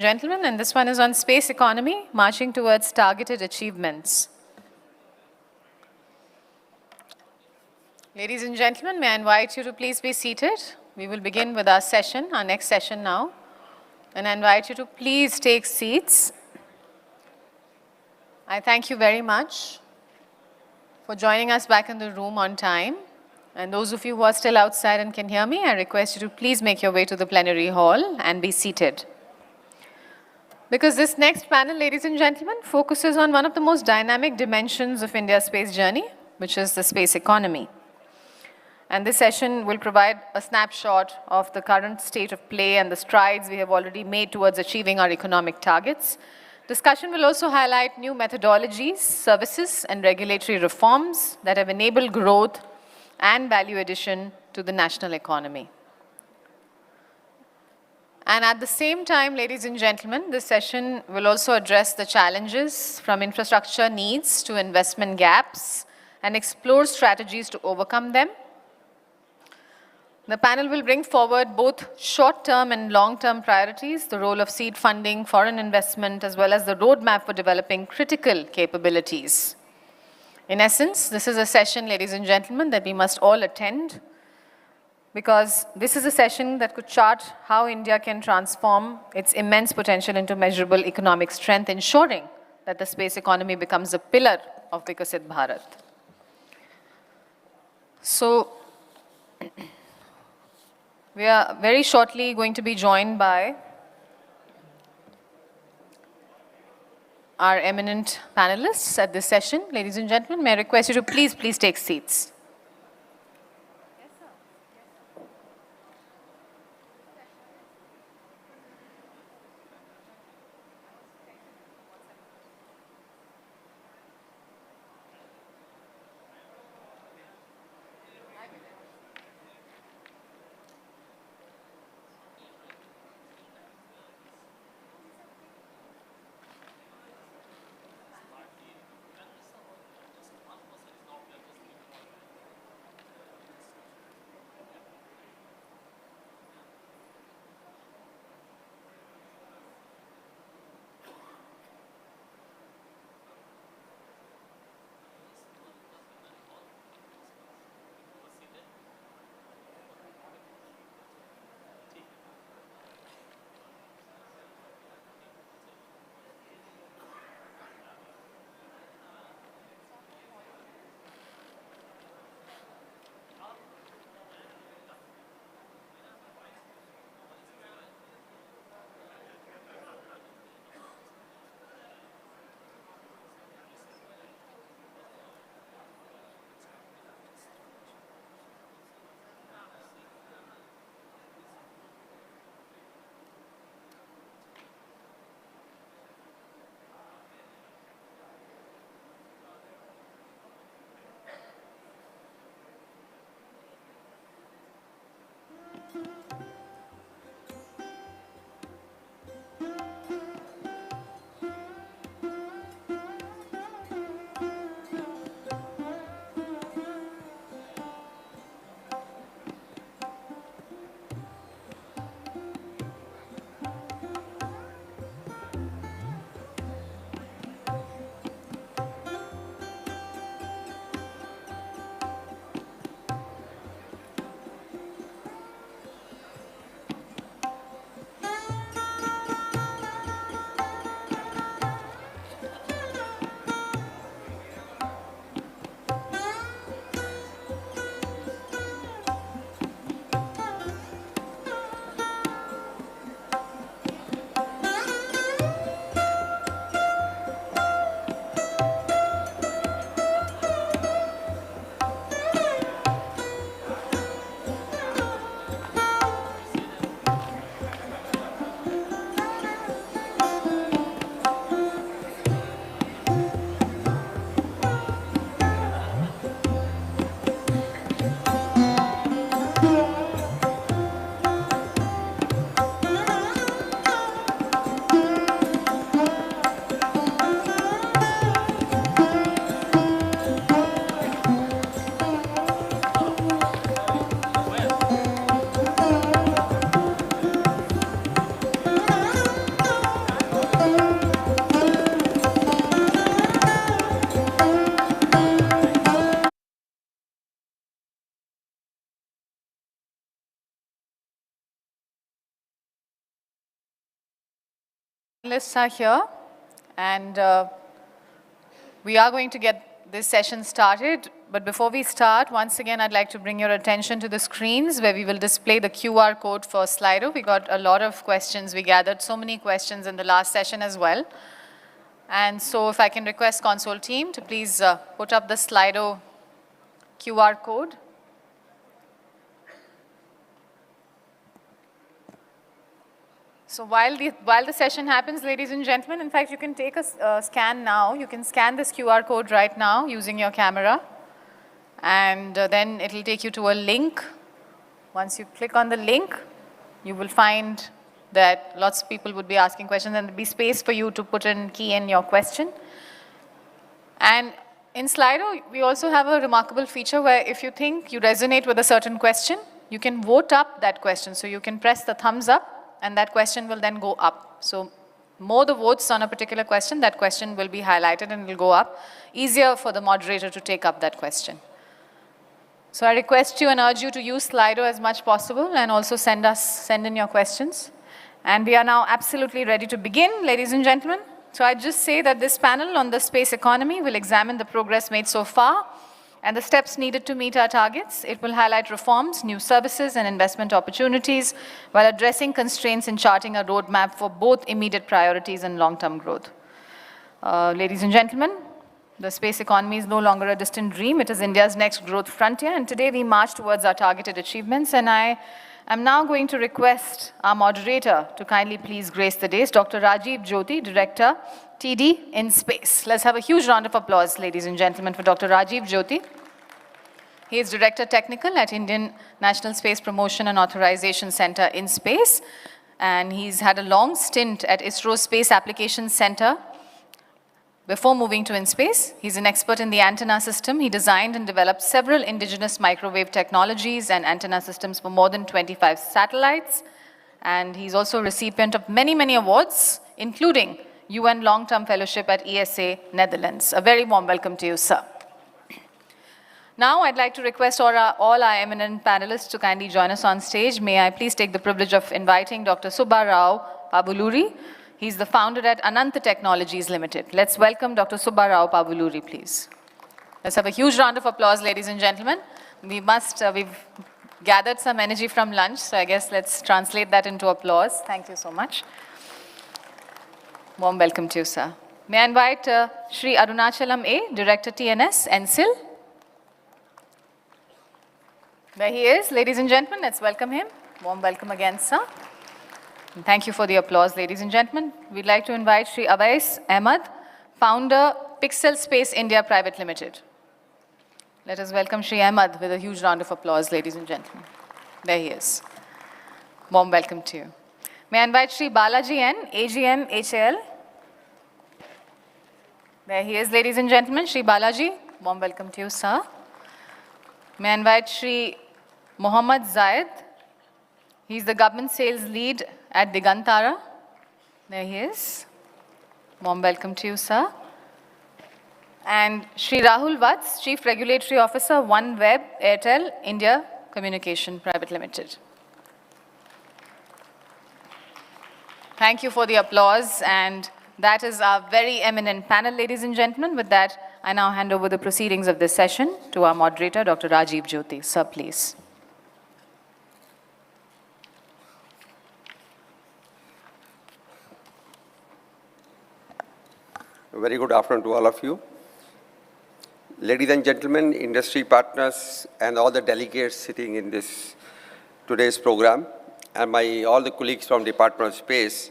Gentlemen, and this one is on space economy, marching towards targeted achievements. Ladies and gentlemen, may I invite you to please be seated. We will begin with our session, our next session now. And I invite you to please take seats. I thank you very much for joining us back in the room on time. And those of you who are still outside and can hear me, I request you to please make your way to the plenary hall and be seated. Because this next panel, ladies and gentlemen, focuses on one of the most dynamic dimensions of India's space journey, which is the space economy. And this session will provide a snapshot of the current state of play and the strides we have already made towards achieving our economic targets. Discussion will also highlight new methodologies, services, and regulatory reforms that have enabled growth and value addition to the national economy. And at the same time, ladies and gentlemen, this session will also address the challenges from infrastructure needs to investment gaps and explore strategies to overcome them. The panel will bring forward both short-term and long-term priorities, the role of seed funding, foreign investment, as well as the roadmap for developing critical capabilities. In essence, this is a session, ladies and gentlemen, that we must all attend, because this is a session that could chart how India can transform its immense potential into measurable economic strength, ensuring that the space economy becomes a pillar of Vikasit Bharat. So, we are very shortly going to be joined by our eminent panelists at this session. Ladies and gentlemen, may I request you to please take seats. Panelists are here, and we are going to get this session started. But before we start, once again, I'd like to bring your attention to the screens where we will display the QR code for Slido. We got a lot of questions. We gathered so many questions in the last session as well. And so if I can request console team to please put up the Slido QR code. So while the session happens, ladies and gentlemen, in fact, you can take a scan now. You can scan this QR code right now using your camera. And then it will take you to a link. Once you click on the link, you will find that lots of people would be asking questions, and there will be space for you to key in your question. And in Slido, we also have a remarkable feature where if you think you resonate with a certain question, you can vote up that question. So you can press the thumbs up, and that question will then go up. So more the votes on a particular question, that question will be highlighted and it will go up. Easier for the moderator to take up that question. So I request you and urge you to use Slido as much possible and also send in your questions. And we are now absolutely ready to begin, ladies and gentlemen. So I just say that this panel on the space economy will examine the progress made so far and the steps needed to meet our targets. It will highlight reforms, new services and investment opportunities while addressing constraints and charting a roadmap for both immediate priorities and long-term growth. Ladies and gentlemen, the space economy is no longer a distant dream. It is India's next growth frontier, and today we march towards our targeted achievements. And I am now going to request our moderator to kindly please grace the dais, Dr. Rajiv Jyoti, Director, TD in Space. Let's have a huge round of applause, ladies and gentlemen, for Dr. Rajiv Jyoti. He is Director Technical at Indian National Space Promotion and Authorization Center in Space, and he's had a long stint at ISRO's Space Applications Center. Before moving to InSpace, he's an expert in the antenna system. He designed and developed several indigenous microwave technologies and antenna systems for more than 25 satellites. And he's also a recipient of many, many awards, including UN Long-Term Fellowship at ESA, Netherlands. A very warm welcome to you, sir. Now, I'd like to request all our eminent panelists to kindly join us on stage. May I please take the privilege of inviting Dr. Subba Rao Pavuluri. He's the founder at Ananta Technologies Limited. Let's welcome Dr. Subba Rao Pavuluri, please. Let's have a huge round of applause, ladies and gentlemen. We've gathered some energy from lunch, so I guess let's translate that into applause. Thank you so much. Warm welcome to you, sir. May I invite Shri Arunachalam A, Director TNS, NSIL. There he is, ladies and gentlemen. Let's welcome him. Warm welcome again, sir. And thank you for the applause, ladies and gentlemen. We'd like to invite Shri Awais Ahmad, Founder, Pixel Space India Private Limited. Let us welcome Shri Ahmad with a huge round of applause, ladies and gentlemen. There he is. Warm welcome to you. May I invite Shri Balaji N, AGM HAL. There he is, ladies and gentlemen. Shri Balaji, warm welcome to you, sir. May I invite Shri Mohammad Zayed. He's the Government Sales Lead at Digantara. There he is. Warm welcome to you, sir. And Shri Rahul Vats, Chief Regulatory Officer, OneWeb Airtel India Communication Private Limited. Thank you for the applause, and that is our very eminent panel, ladies and gentlemen. With that, I now hand over the proceedings of this session to our moderator, Dr. Rajiv Jyoti. Sir, please. Very good afternoon to all of you. Ladies and gentlemen, industry partners, and all the delegates sitting in this today's program, and all the colleagues from Department of Space,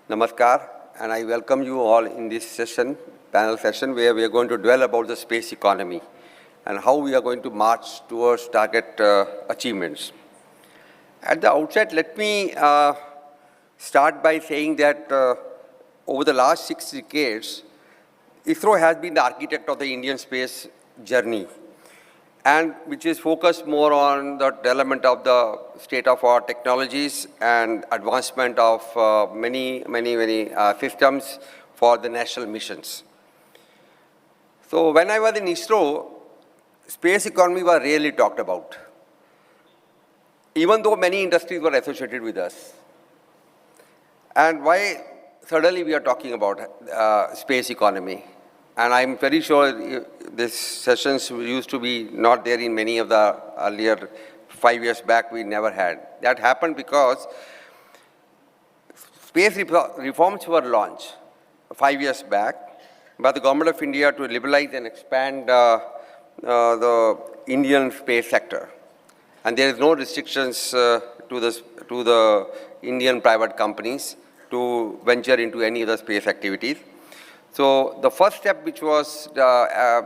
namaskar, and I welcome you all in this session, panel session, where we are going to dwell about the space economy and how we are going to march towards target achievements. At the outset, let me start by saying that over the last 6 decades, ISRO has been the architect of the Indian space journey, and which is focused more on the development of the state-of-the-art technologies and advancement of many systems for the national missions. So when I was in ISRO, space economy was rarely talked about, even though many industries were associated with us. And why suddenly we are talking about space economy. And I'm very sure these sessions used to be not there in many of the earlier 5 years back, we never had. That happened because space reforms were launched 5 years back by the Government of India to liberalize and expand the Indian space sector. And there is no restrictions to the Indian private companies to venture into any of the space activities. So the first step, which was the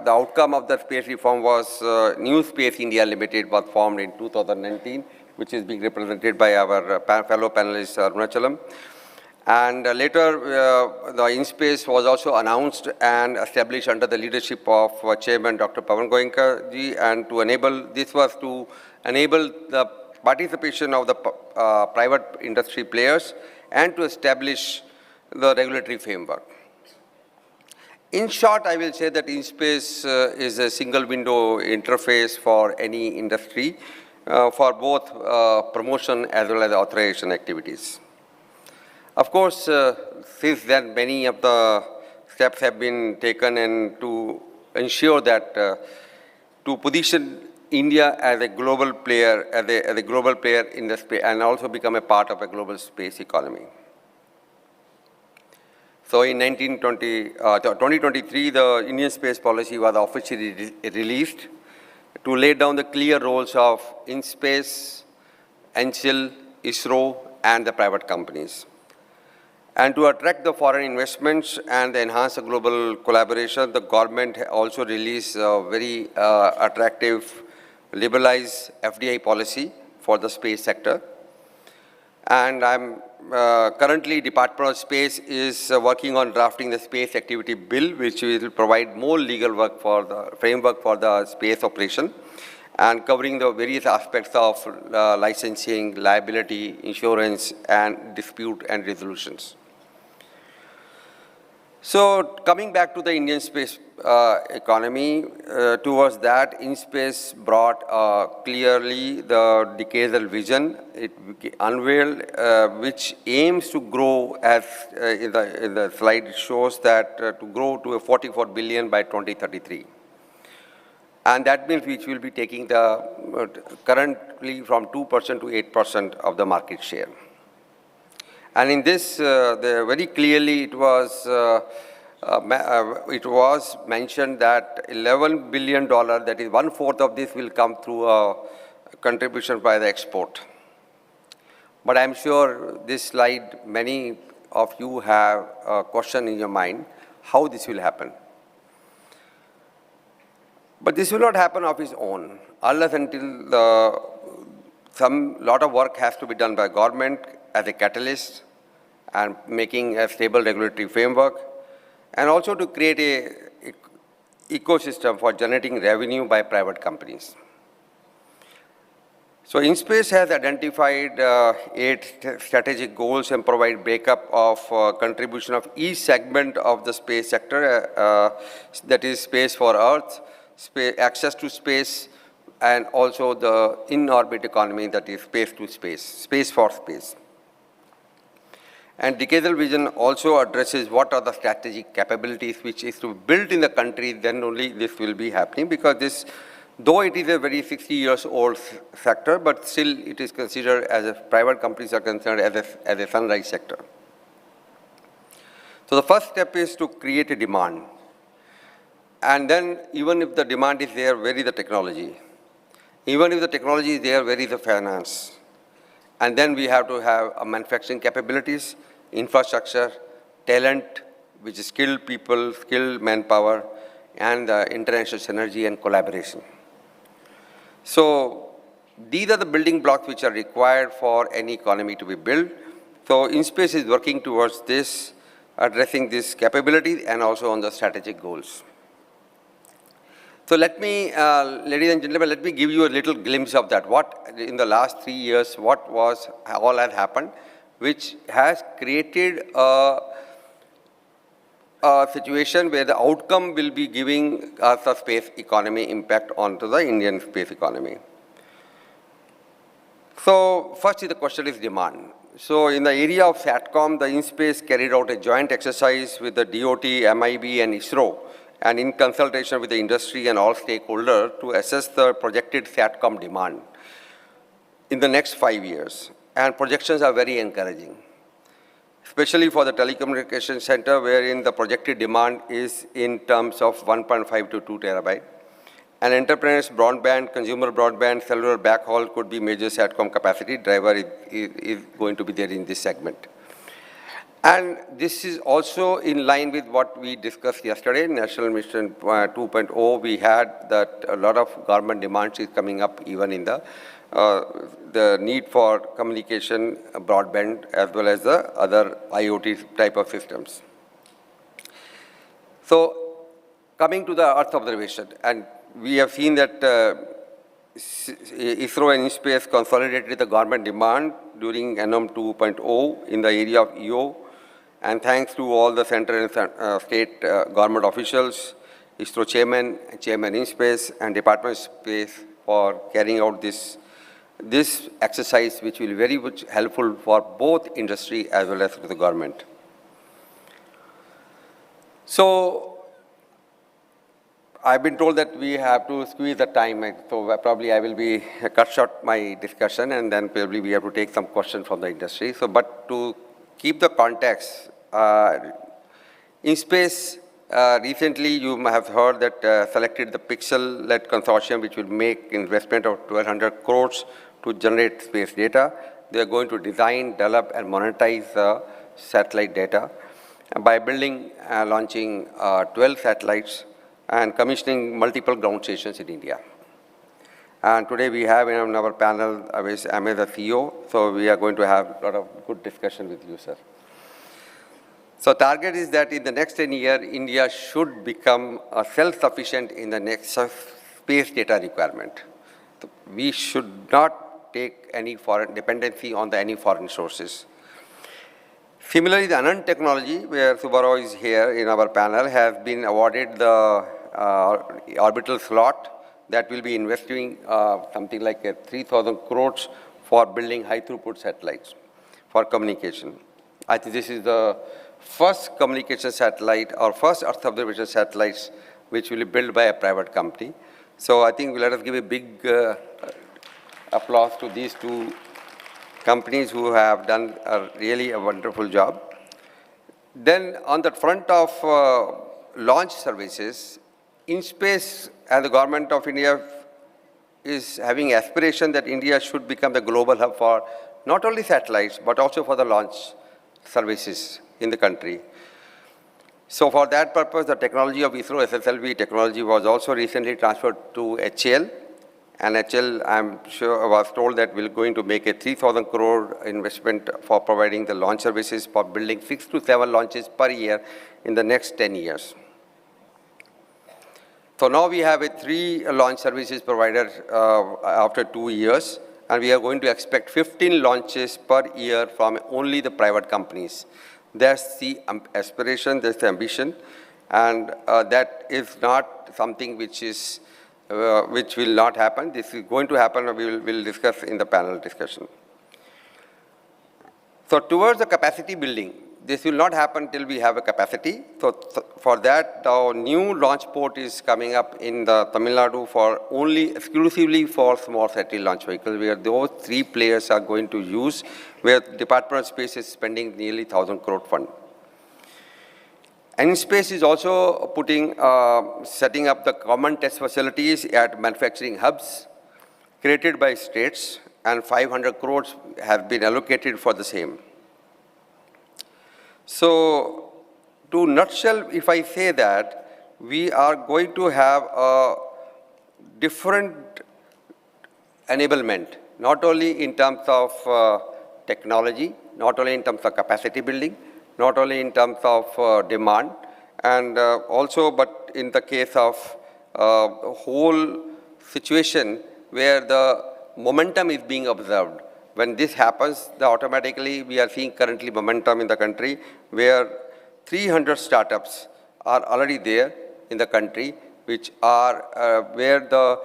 outcome of the space reform, was New Space India Limited was formed in 2019, which is being represented by our fellow panelist Arunachalam. And later, the InSpace was also announced and established under the leadership of Chairman Dr. Pawan Goenka ji, and this was to enable the participation of the private industry players and to establish the regulatory framework. In short, I will say that InSpace is a single window interface for any industry for both promotion as well as authorization activities. Of course, since then, many of the steps have been taken and to ensure that to position India as a global player, as a global player in the space, and also become a part of a global space economy. So in 2023, the Indian space policy was officially released to lay down the clear roles of InSpace, NSIL, ISRO, and the private companies. And to attract the foreign investments and enhance the global collaboration, the government also released a very attractive, liberalized FDI policy for the space sector. And currently, Department of Space is working on drafting the Space Activity Bill, which will provide more legal work for the framework for the space operation and covering the various aspects of licensing, liability, insurance, and dispute and resolutions. So coming back to the Indian space economy, towards that, InSpace brought clearly the decadal vision. It unveiled which aims to grow, as in the slide it shows that to grow to a 44 billion by 2033. And that means which will be taking the currently from 2% to 8% of the market share. And in this, very clearly it was mentioned that $11 billion, that is 1/4 of this, will come through a contribution by the export. But I'm sure this slide, many of you have a question in your mind, how this will happen. But this will not happen of its own, unless until lot of work has to be done by government as a catalyst and making a stable regulatory framework, and also to create a ecosystem for generating revenue by private companies. So InSpace has identified 8 strategic goals and provide breakup of contribution of each segment of the space sector, that is space for Earth, access to space, and also the in-orbit economy, that is space to space, space for space. And decadal vision also addresses what are the strategic capabilities which is to build in the country, then only this will be happening, because this, though it is a very 60 years old sector, but still it is considered, as if private companies are concerned, as a sunrise sector. So the first step is to create a demand. And then even if the demand is there, where is the technology? Even if the technology is there, where is the finance? And then we have to have manufacturing capabilities, infrastructure, talent, which is skilled people, skilled manpower, and international synergy and collaboration. So these are the building blocks which are required for any economy to be built. So InSpace is working towards this, addressing these capabilities and also on the strategic goals. So let me, ladies and gentlemen, let me give you a little glimpse of that. What, in the last 3 years, what was, all has happened, which has created a situation where the outcome will be giving us a space economy impact onto the Indian space economy. So first is the question is demand. So in the area of SATCOM, the InSpace carried out a joint exercise with the DOT, MIB, and ISRO, and in consultation with the industry and all stakeholders to assess the projected SATCOM demand in the next 5 years. And projections are very encouraging, especially for the telecommunication center, wherein the projected demand is in terms of 1.5 to 2 terabyte. And enterprise broadband, consumer broadband, cellular backhaul could be major SATCOM capacity driver is going to be there in this segment. And this is also in line with what we discussed yesterday, National Mission 2.0. We had that a lot of government demands is coming up even in the need for communication, broadband, as well as the other IoT type of systems. So coming to the Earth observation, and we have seen that ISRO and InSpace consolidated the government demand during NM 2.0 in the area of EO. And thanks to all the central and state government officials, ISRO chairman InSpace, and Department of Space for carrying out this exercise, which will be very much helpful for both industry as well as the government. So I've been told that we have to squeeze the time, so probably I will be cut short my discussion, and then probably we have to take some questions from the industry. So, but to keep the context, InSpace recently you may have heard that selected the Pixel-led consortium, which will make investment of 1,200 crores to generate space data. They are going to design, develop, and monetize the satellite data by building, launching 12 satellites and commissioning multiple ground stations in India. And today we have in our panel, I'm the CEO, so we are going to have a lot of good discussion with you, sir. So target is that in the next 10 years, India should become self-sufficient in the next space data requirement. So we should not take any foreign dependency on any foreign sources. Similarly, the Anand technology, where Subarao is here in our panel, has been awarded the orbital slot that will be investing something like 3,000 crores for building high-throughput satellites for communication. I think this is the first communication satellite or first Earth observation satellites which will be built by a private company. So I think let us give a big applause to these two companies who have done really a wonderful job. Then on the front of launch services, InSpace and the government of India is having aspiration that India should become the global hub for not only satellites, but also for the launch services in the country. So for that purpose, the technology of ISRO SSLV technology was also recently transferred to HAL. And HAL, I'm sure, was told that we're going to make a 3,000 crore investment for providing the launch services for building 6 to 7 launches per year in the next 10 years. So now we have a 3 launch services provider after 2 years, and we are going to expect 15 launches per year from only the private companies. That's the aspiration, that's the ambition, and that is not something which will not happen. This is going to happen, and we'll discuss in the panel discussion. So towards the capacity building, this will not happen till we have a capacity. So for that, our new launch port is coming up in the Tamil Nadu for exclusively for small satellite launch vehicles, where those 3 players are going to use, where Department of Space is spending nearly 1,000 crore fund. NSpace is also setting up the common test facilities at manufacturing hubs created by states, and 500 crores have been allocated for the same. So, to nutshell, if I say that, we are going to have a different enablement, not only in terms of technology, not only in terms of capacity building, not only in terms of demand, and also, but in the case of whole situation where the momentum is being observed. When this happens, automatically we are seeing currently momentum in the country where 300 startups are already there in the country, which are where the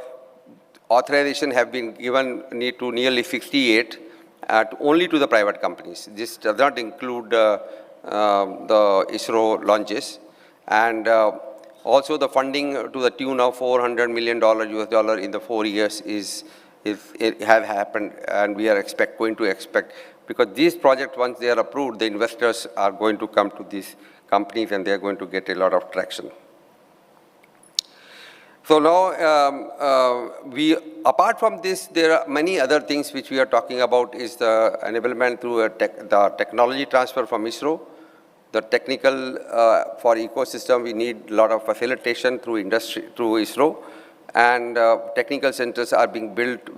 authorization have been given to nearly 68, only to the private companies. This does not include the ISRO launches. And also the funding to the tune of $400 million US in the 4 years it has happened, and we are going to expect, because these projects, once they are approved, the investors are going to come to these companies and they are going to get a lot of traction. So now, apart from this, there are many other things which we are talking about is the enablement through the technology transfer from ISRO. The technical, for ecosystem, we need a lot of facilitation through ISRO. And technical centers are being built,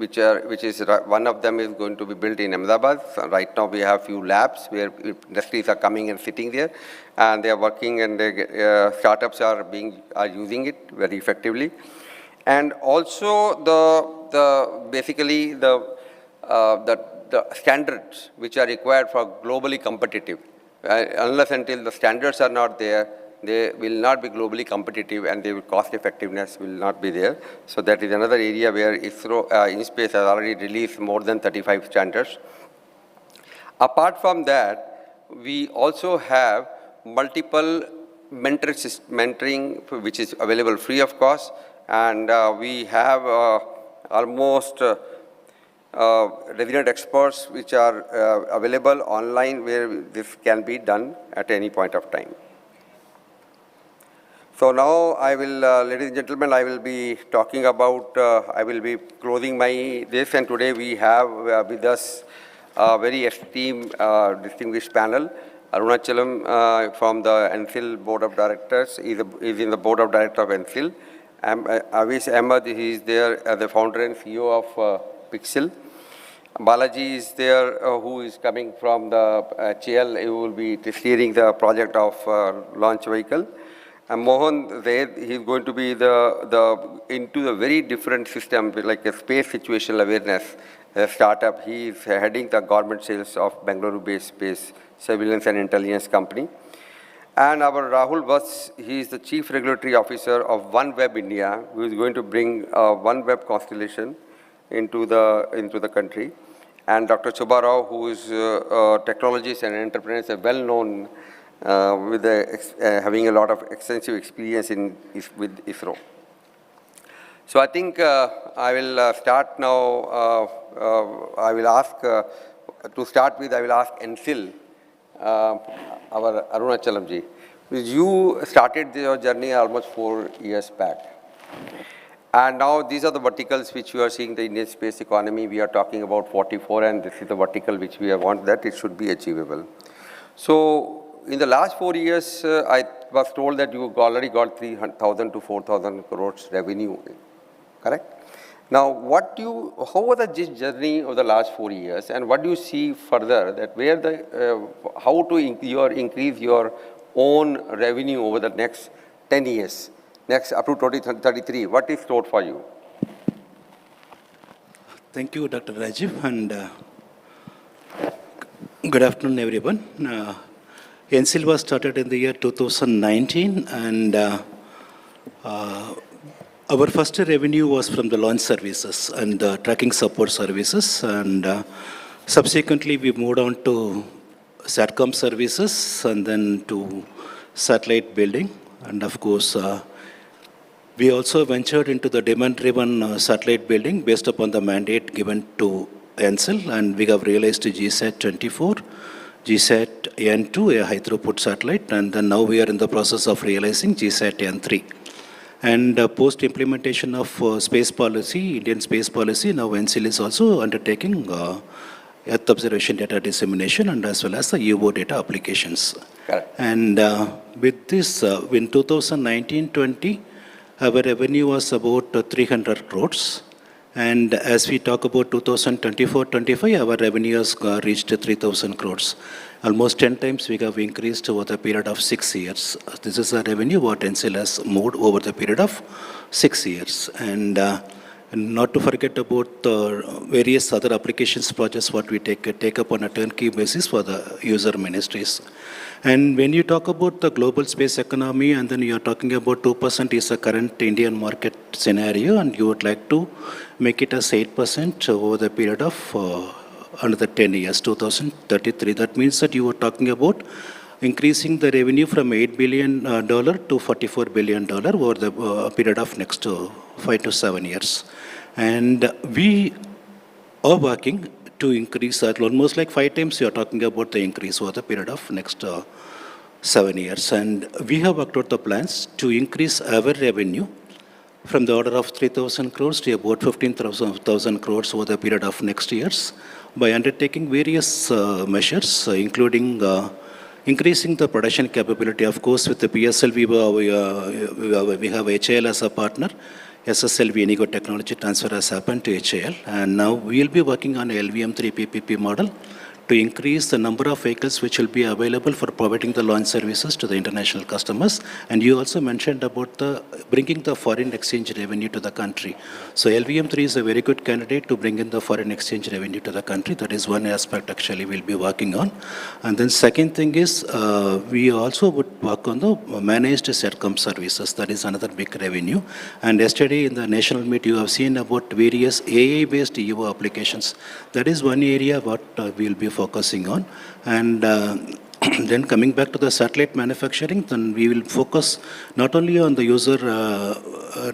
one of them is going to be built in Ahmedabad. So right now we have few labs where industries are coming and sitting there, and they are working, and startups are using it very effectively. And also basically the standards which are required for globally competitive. Unless until the standards are not there, they will not be globally competitive, and their cost effectiveness will not be there. So that is another area where ISRO, InSpace has already released more than 35 standards. Apart from that, we also have multiple mentoring, which is available free of cost, and we have almost resident experts which are available online where this can be done at any point of time. So now I will, ladies and gentlemen, I will be talking about, I will be closing this, and today we have with us a very esteemed, distinguished panel. Arunachalam from the NSIL Board of Directors is in the Board of Directors of NSIL. Avish Ahmed, he is there as the founder and CEO of Pixel. Balaji is there, who is coming from the HAL, he will be steering the project of launch vehicle. And Mohan Zaid, he is going to be into the very different system, like a space situational awareness startup. He is heading the government sales of Bangalore-based space surveillance and intelligence company. And our Rahul Vas, he is the Chief Regulatory Officer of OneWeb India, who is going to bring OneWeb constellation into the country. And Dr. Subbarao, who is a technologist and entrepreneur, is well known with having a lot of extensive experience with ISRO. So I think I will start now. I will ask, to start with, I will ask NSIL, our Arunachalam ji. You started your journey almost 4 years back. And now these are the verticals which you are seeing, the Indian space economy. We are talking about 44, and this is the vertical which we want that it should be achievable. So in the last 4 years, I was told that you already got 3,000 to 4,000 crores revenue, correct? Now, how was this journey of the last 4 years, and what do you see further, that how to increase your own revenue over the next 10 years, up to 2033? What is stored for you? Thank you, Dr. Rajiv, and good afternoon, everyone. NSIL was started in the year 2019, and our first revenue was from the launch services and the tracking support services, and subsequently we moved on to SATCOM services and then to satellite building, and of course we also ventured into the demand-driven satellite building based upon the mandate given to NSIL, and we have realized GSAT 24, GSAT N2, a high-throughput satellite, and then now we are in the process of realizing GSAT N3. And post-implementation of space policy, Indian space policy, now NSIL is also undertaking Earth observation data dissemination and as well as the UO data applications. Correct. And with this, in 2019-20, our revenue was about 300 crores. And as we talk about 2024-25, our revenue has reached 3,000 crores. Almost 10 times we have increased over the period of 6 years. This is the revenue what NSIL has moved over the period of 6 years. And not to forget about the various other applications projects what we take up on a turnkey basis for the user ministries. And when you talk about the global space economy, and then you are talking about 2% is the current Indian market scenario, and you would like to make it as 8% over the period of another 10 years, 2033. That means that you were talking about increasing the revenue from $8 billion to $44 billion over the period of next 5 to 7 years. And we are working to increase that almost like 5 times. You are talking about the increase over the period of next 7 years. And we have worked out the plans to increase our revenue from the order of 3,000 crores to about 15,000 crores over the period of next years by undertaking various measures, including increasing the production capability. Of course, with the PSL, we have HAL as a partner. SSLV Inigo technology transfer has happened to HAL, and now we will be working on a LVM3 PPP model to increase the number of vehicles which will be available for providing the launch services to the international customers. And you also mentioned about bringing the foreign exchange revenue to the country. So LVM3 is a very good candidate to bring in the foreign exchange revenue to the country. That is one aspect actually we'll be working on. And then second thing is we also would work on the managed CERCOM services. That is another big revenue. And yesterday in the national meet you have seen about various AI-based EO applications. That is one area what we'll be focusing on. And then coming back to the satellite manufacturing, then we will focus not only on the user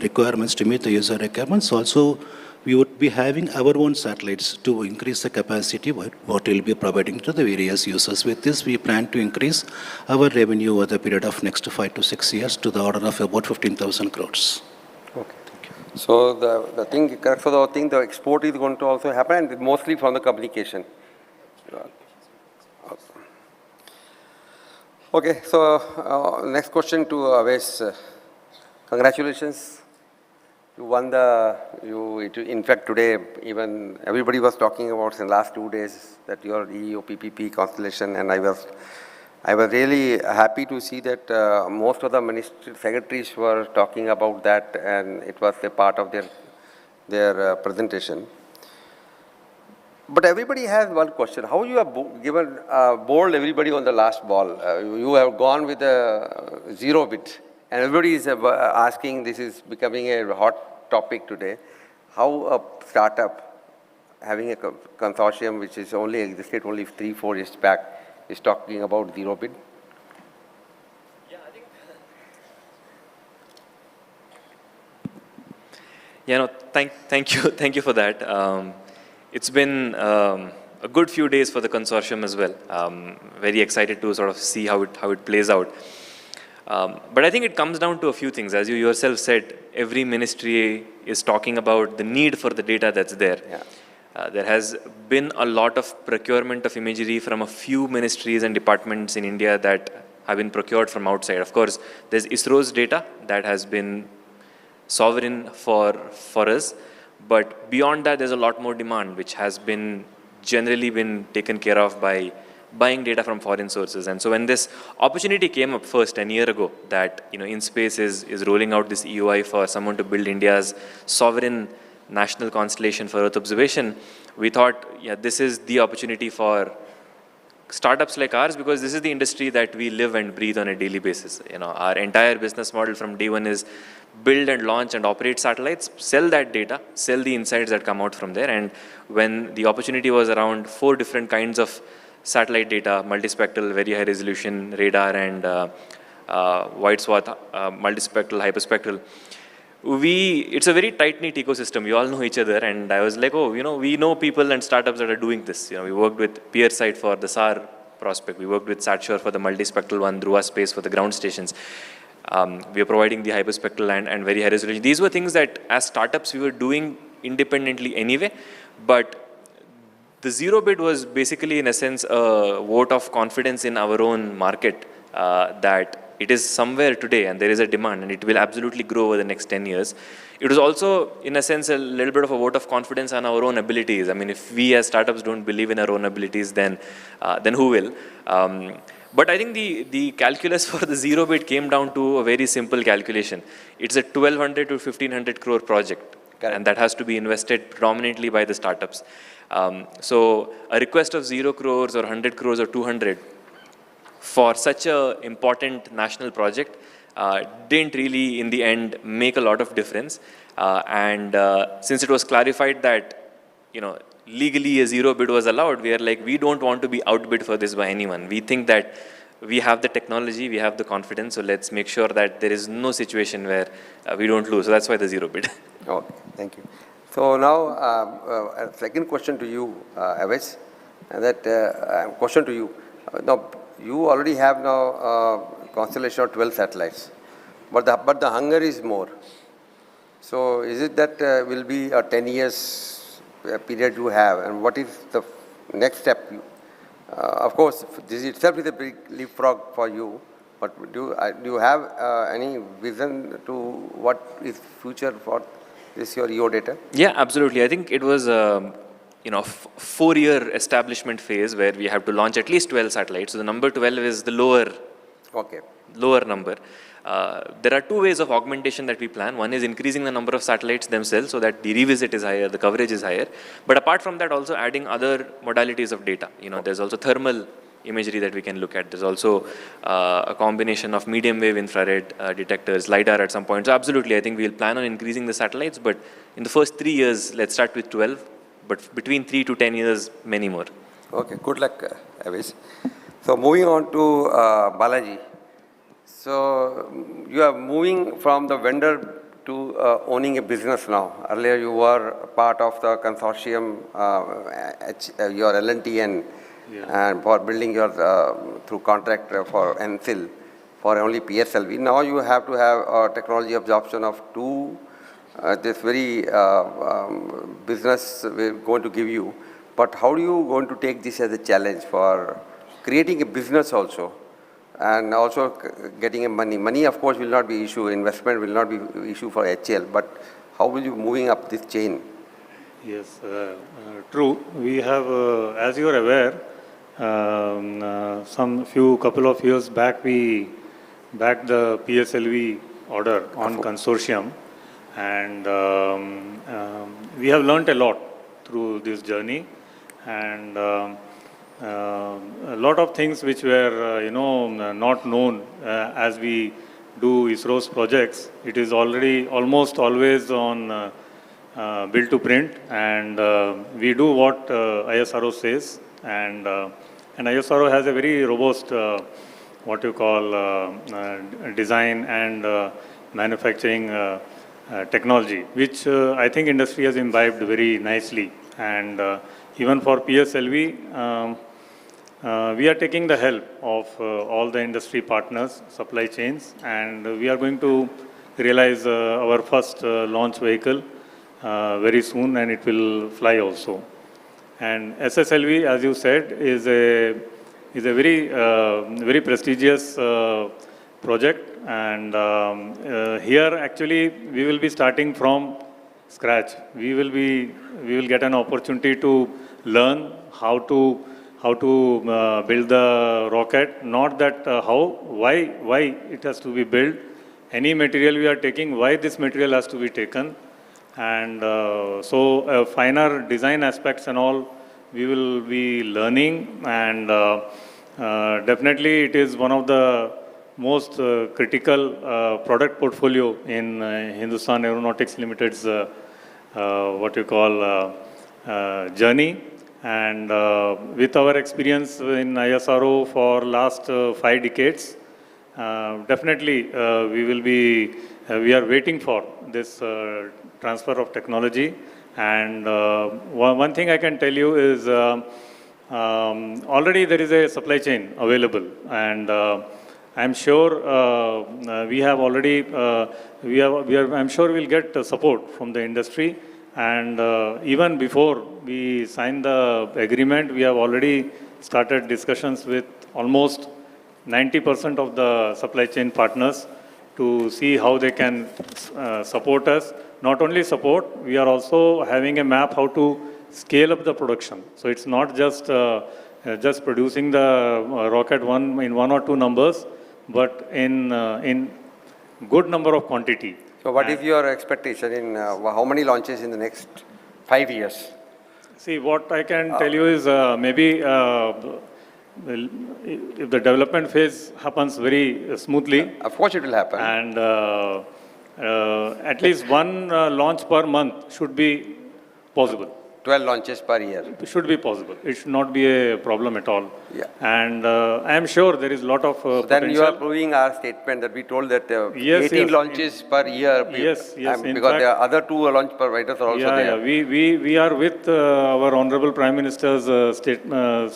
requirements to meet the user requirements, also we would be having our own satellites to increase the capacity what we'll be providing to the various users. With this, we plan to increase our revenue over the period of next 5 to 6 years to the order of about 15,000 crores. Okay. So the thing, correct for the thing, the export is going to also happen, and mostly from the communication. Okay, so next question to Aves. Congratulations. You won in fact today, even everybody was talking about in the last 2 days that your EO PPP constellation, and I was really happy to see that most of the ministry secretaries were talking about that, and it was a part of their presentation. But everybody has one question. How you have bowled everybody on the last ball? You have gone with a zero bit. And everybody is asking, this is becoming a hot topic today, how a startup having a consortium which is only existed only 3-4 years back is talking about zero bid? Yeah, I think. Yeah, no, thank you for that. It's been a good few days for the consortium as well. Very excited to sort of see how it plays out. But I think it comes down to a few things. As you yourself said, every ministry is talking about the need for the data that's there. Yeah. There has been a lot of procurement of imagery from a few ministries and departments in India that have been procured from outside. Of course, there's ISRO's data that has been sovereign for us. But beyond that, there's a lot more demand, which has generally been taken care of by buying data from foreign sources. And so when this opportunity came up first 10 years ago, that InSpace is rolling out this EOI for someone to build India's sovereign national constellation for Earth observation, we thought, yeah, this is the opportunity for startups like ours, because this is the industry that we live and breathe on a daily basis. Our entire business model from day one is build and launch and operate satellites, sell that data, sell the insights that come out from there. And when the opportunity was around 4 different kinds of satellite data, multispectral, very high resolution, radar, and wide swath, multispectral, hyperspectral, it's a very tight-knit ecosystem. We all know each other, and I was like, we know people and startups that are doing this. We worked with PeerSight for the SAR prospect. We worked with SatSure for the multispectral one, Dhruva Space for the ground stations. We are providing the hyperspectral and very high resolution. These were things that, as startups, we were doing independently anyway, but the zero bid was basically, in a sense, a vote of confidence in our own market that it is somewhere today and there is a demand and it will absolutely grow over the next 10 years. It was also, in a sense, a little bit of a vote of confidence on our own abilities. I mean, if we as startups don't believe in our own abilities, then who will? But I think the calculus for the zero bid came down to a very simple calculation. It's a 1,200 to 1,500 crore project. Correct. And that has to be invested predominantly by the startups. So a request of 0 crores or 100 crores or 200 for such an important national project didn't really, in the end, make a lot of difference. And since it was clarified that, legally a zero bid was allowed, we are like, we don't want to be outbid for this by anyone. We think that we have the technology, we have the confidence, so let's make sure that there is no situation where we don't lose. So that's why the zero bid. Okay, thank you. So now, a second question to you, Avis, and that question to you. Now, you already have now constellation of 12 satellites, but the hunger is more. So is it that will be a 10 years period you have, and what is the next step? Of course, this itself is a big leapfrog for you, but do you have any vision to what is future for this your EO data? Yeah, absolutely. I think it was a 4-year establishment phase where we have to launch at least 12 satellites. So the number 12 is the lower number. There are two ways of augmentation that we plan. One is increasing the number of satellites themselves so that the revisit is higher, the coverage is higher. But apart from that, also adding other modalities of data. There's also thermal imagery that we can look at. There's also a combination of medium wave infrared detectors, LiDAR at some point. So absolutely, I think we'll plan on increasing the satellites, but in the first 3 years, let's start with 12, but between 3 to 10 years, many more. Okay, good luck, Avis. So moving on to Balaji. So you are moving from the vendor to owning a business now. Earlier you were part of the consortium, your L&T and for building your through contract for NSIL for only PSLV. Now you have to have a technology absorption of 2. This very business we're going to give you. But how are you going to take this as a challenge for creating a business also? And also getting money. Money, of course, will not be issue. Investment will not be issue for HL. But how will you moving up this chain? Yes, true. We have, as you are aware, couple of years back, we backed the PSLV order on consortium, and we have learnt a lot through this journey, and a lot of things which were, not known as we do ISRO's projects. It is already almost always on build to print, and we do what ISRO says, and ISRO has a very robust, what you call, design and manufacturing technology, which I think industry has imbibed very nicely. And even for PSLV, we are taking the help of all the industry partners, supply chains, and we are going to realize our first launch vehicle very soon, and it will fly also. And SSLV, as you said, is a very prestigious project, and here actually we will be starting from scratch. We will get an opportunity to learn how to build the rocket. Not that why it has to be built. Any material we are taking, why this material has to be taken. And so finer design aspects and all we will be learning, and definitely it is one of the most critical product portfolio in Hindustan Aeronautics Limited's what you call journey. And with our experience in ISRO for last 5 decades, definitely we are waiting for this transfer of technology. And one thing I can tell you is already there is a supply chain available, and I'm sure we have already I'm sure we'll get support from the industry. And even before we signed the agreement, we have already started discussions with almost 90% of the supply chain partners to see how they can support us. Not only support, we are also having a map how to scale up the production. So it's not just producing the rocket in 1 or 2 numbers, but in good number of quantity. So what is your expectation in how many launches in the next 5 years? See, what I can tell you is maybe if the development phase happens very smoothly. Of course it will happen. And at least 1 launch per month should be possible. 12 launches per year. It should be possible. It should not be a problem at all. Yeah. And I am sure there is a lot of So then you are proving our statement that we told that 18 launches per year. Yes, because in there are other 2 launch providers are also there. Yeah. We are with our Honorable Prime Minister's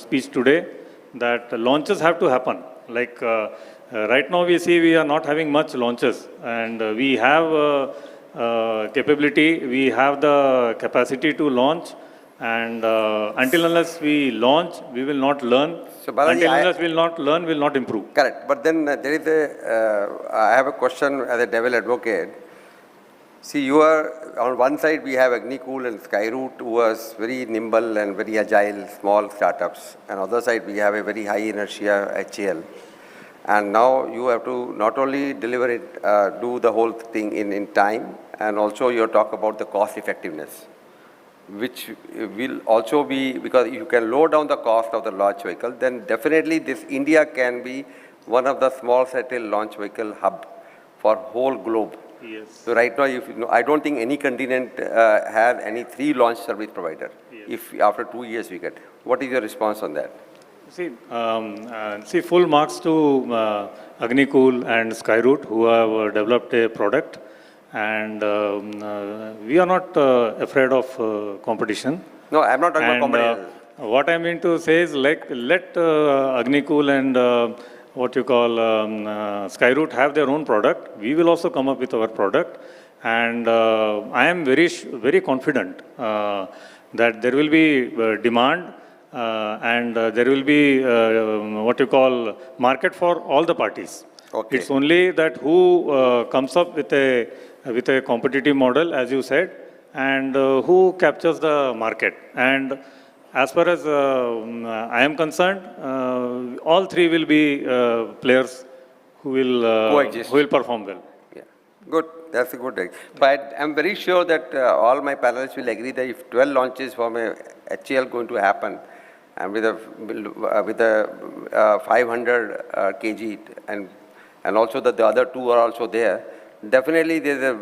speech today that launches have to happen. Like right now we see we are not having much launches, and we have capability, we have the capacity to launch, and until unless we launch, we will not learn. So, Balaji, until unless we will not learn, we will not improve. Correct. But then there is I have a question as a devil advocate. See, you are, on one side we have Agnicool and Skyroot, who was very nimble and very agile, small startups. And on the other side we have a very high inertia HAL. And now you have to not only deliver it, do the whole thing in time, and also you talk about the cost effectiveness, which will also be, because you can lower down the cost of the launch vehicle, then definitely this India can be one of the small satellite launch vehicle hub for whole globe. Yes. So right now, I don't think any continent has any 3 launch service provider. Yes. If after 2 years we get, what is your response on that? See, full marks to Agnicool and Skyroot, who have developed a product, and we are not afraid of competition. No, I'm not talking about competition. What I mean to say is, let Agnicool and what you call Skyroot have their own product. We will also come up with our product, and I am very confident that there will be demand. And there will be what you call market for all the parties. Okay. It's only that who comes up with a competitive model, as you said, and who captures the market. And as far as I am concerned, all 3 will be players who will perform well. Yeah, good. That's a good idea. But I'm very sure that all my panelists will agree that if 12 launches from a HAL going to happen, and with a 500 kg, and also that the other 2 are also there, definitely there's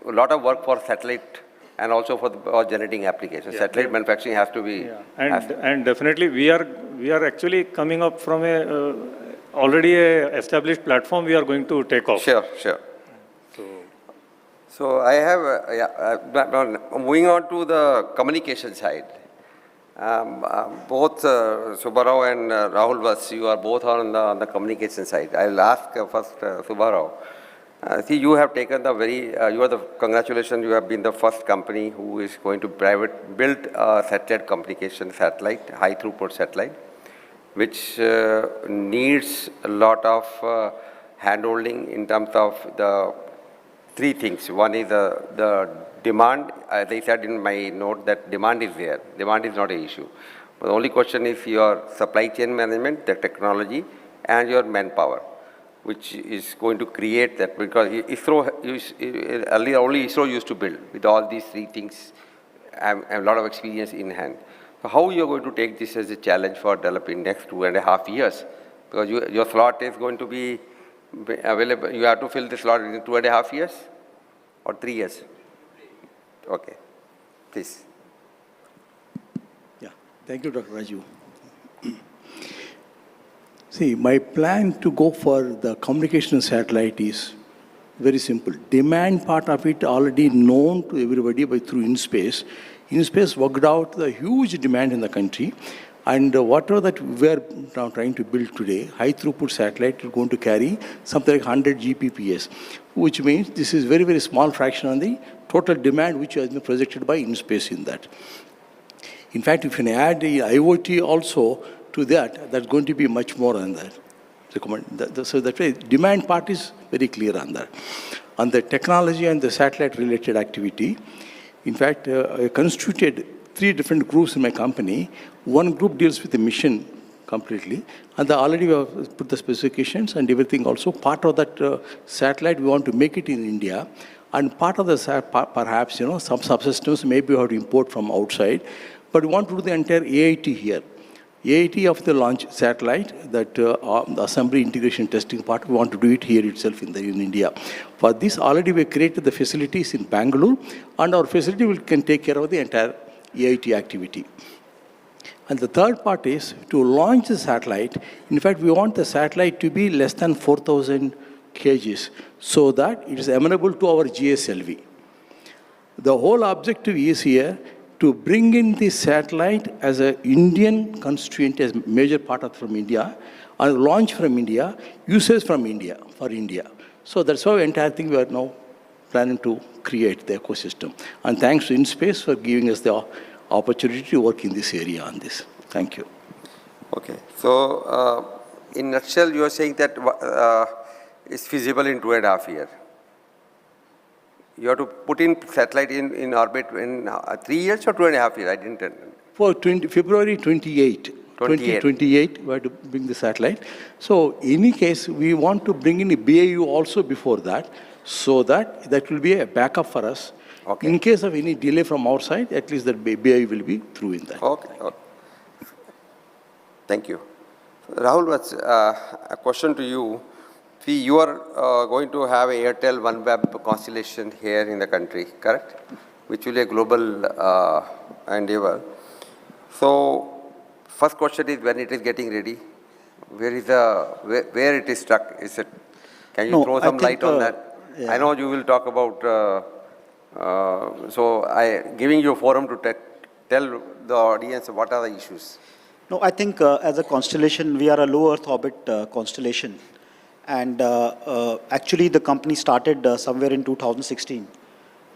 a lot of work for satellite and also for generating applications. Yeah. Satellite manufacturing has to be. Yeah. And definitely we are actually coming up from a already a established platform. We are going to take off. Sure. So I have moving on to the communication side. Both Subbarao and Rahul Vas, you are both on the communication side. I'll ask first Subbarao. See, you have taken congratulations, you have been the first company who is going to build a satellite communication satellite, high throughput satellite, which needs a lot of hand-holding in terms of the 3 things. One is the demand. As I said in my note, that demand is there. Demand is not an issue. But the only question is your supply chain management, the technology, and your manpower, which is going to create that. Because earlier only ISRO used to build. With all these 3 things, I have a lot of experience in hand. So how you are going to take this as a challenge for developing next 2.5 years? Because your slot is going to be available. You have to fill the slot in 2.5 years or 3 years. Okay, please. Yeah, thank you, Dr. Raju. See, my plan to go for the communication satellite is very simple. Demand part of it already known to everybody through InSpace. InSpace worked out the huge demand in the country, and whatever that we are now trying to build today, high throughput satellite is going to carry something like 100 Gbps, which means this is very, very small fraction on the total demand which has been projected by InSpace in that. In fact, if you add the IoT also to that, that's going to be much more than that. So that way, demand part is very clear on that. On the technology and the satellite-related activity, in fact, I constituted 3 different groups in my company. One group deals with the mission completely, and already we have put the specifications and everything also. Part of that satellite, we want to make it in India. And part of the, perhaps, some subsystems maybe we have to import from outside, but we want to do the entire AIT here. AIT of the launch satellite, that the assembly integration testing part, we want to do it here itself in India. For this, already we created the facilities in Bangalore, and our facility can take care of the entire AIT activity. And the third part is to launch the satellite. In fact, we want the satellite to be less than 4,000 kgs so that it is amenable to our GSLV. The whole objective is here to bring in the satellite as an Indian constituent, as a major part of from India, and launch from India, usage from India, for India. So that's how entire thing we are now planning to create the ecosystem. And thanks to InSpace for giving us the opportunity to work in this area on this. Thank you. Okay. So, in a nutshell, you are saying that it's feasible in 2.5 years. You have to put in satellite in orbit in 3 years or 2.5 years? I didn't. For February 2028, we have to bring the satellite. So, in any case, we want to bring in a BAU also before that, so that will be a backup for us. Okay. In case of any delay from our side, at least that BAU will be through in that. Okay. Okay. Thank you. Rahul, what's a question to you? See, you are going to have Airtel OneWeb constellation here in the country, correct? Which will be a global endeavor. So, first question is when it is getting ready. Where it is stuck? Is it? Can you throw some light on that? Yeah. I know you will talk about. So, giving you a forum to tell the audience what are the issues. No, I think as a constellation, we are a low Earth orbit constellation. And actually, the company started somewhere in 2016.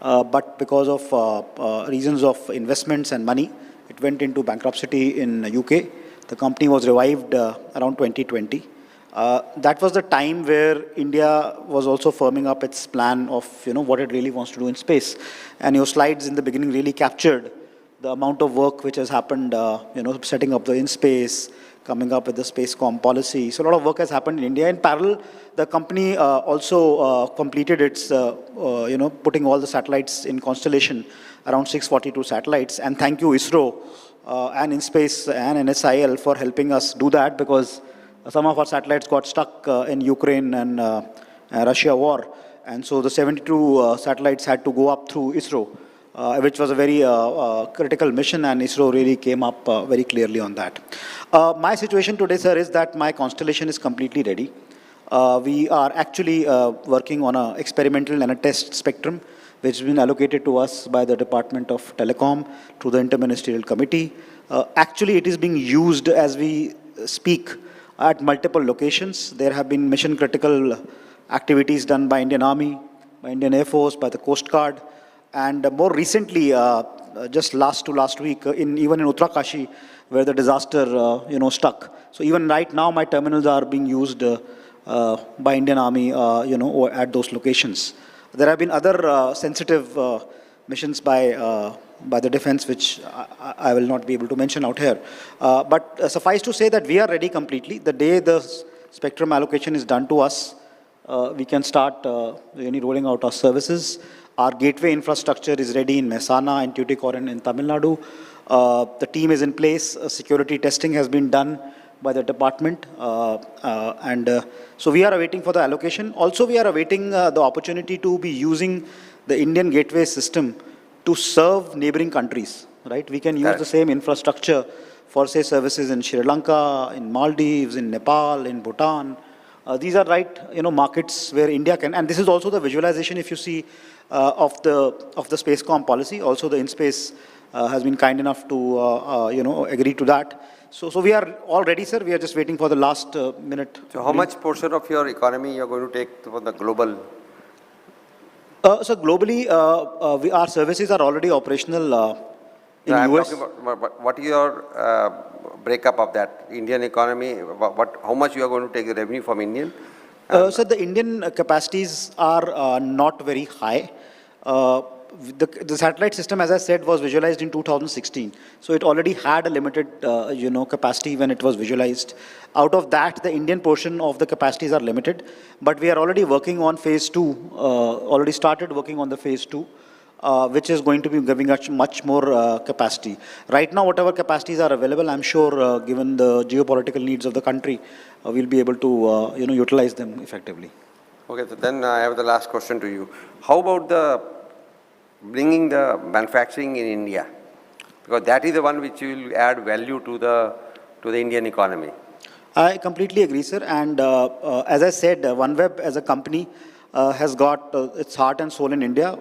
But because of reasons of investments and money, it went into bankruptcy in UK. The company was revived around 2020. That was the time where India was also firming up its plan of what it really wants to do in space. And your slides in the beginning really captured the amount of work which has happened, setting up the InSpace, coming up with the Spacecom policy. So a lot of work has happened in India. In parallel, the company also completed its, putting all the satellites in constellation, around 642 satellites. And thank you, ISRO and InSpace and NSIL for helping us do that, because some of our satellites got stuck in Ukraine and Russia war. And so the 72 satellites had to go up through ISRO, which was a very critical mission, and ISRO really came up very clearly on that. My situation today, sir, is that my constellation is completely ready. We are actually working on an experimental and a test spectrum, which has been allocated to us by the Department of Telecom through the Interministerial Committee. Actually, it is being used as we speak at multiple locations. There have been mission-critical activities done by Indian Army, by Indian Air Force, by the Coast Guard, and more recently, just last week, even in Uttarakhand, where the disaster, struck. So even right now, my terminals are being used by Indian Army, at those locations. There have been other sensitive missions by the defense, which I will not be able to mention out here. But suffice to say that we are ready completely. The day the spectrum allocation is done to us, we can start rolling out our services. Our gateway infrastructure is ready in Mehsana and Tuticorin in Tamil Nadu. The team is in place. Security testing has been done by the department. So we are awaiting for the allocation. Also, we are awaiting the opportunity to be using the Indian gateway system to serve neighboring countries, right? We can use the same infrastructure for, say, services in Sri Lanka, in Maldives, in Nepal, in Bhutan. These are markets where India can, and this is also the visualization, if you see, of the Spacecom policy. Also, the InSpace has been kind enough to agree to that. So we are all ready, sir. We are just waiting for the last minute. So how much portion of your economy you are going to take for the global? So globally, our services are already operational in US. I'm talking about what is your breakup of that Indian economy? How much you are going to take the revenue from Indian? So the Indian capacities are not very high. The satellite system, as I said, was visualized in 2016. So it already had a limited, capacity when it was visualized. Out of that, the Indian portion of the capacities are limited. But we are already working on phase 2, already started working on the phase 2, which is going to be giving us much more capacity. Right now, whatever capacities are available, I'm sure, given the geopolitical needs of the country, we'll be able to, utilize them effectively. Okay, so then I have the last question to you. How about bringing the manufacturing in India? Because that is the one which will add value to the Indian economy. I completely agree, sir. And as I said, OneWeb as a company has got its heart and soul in India.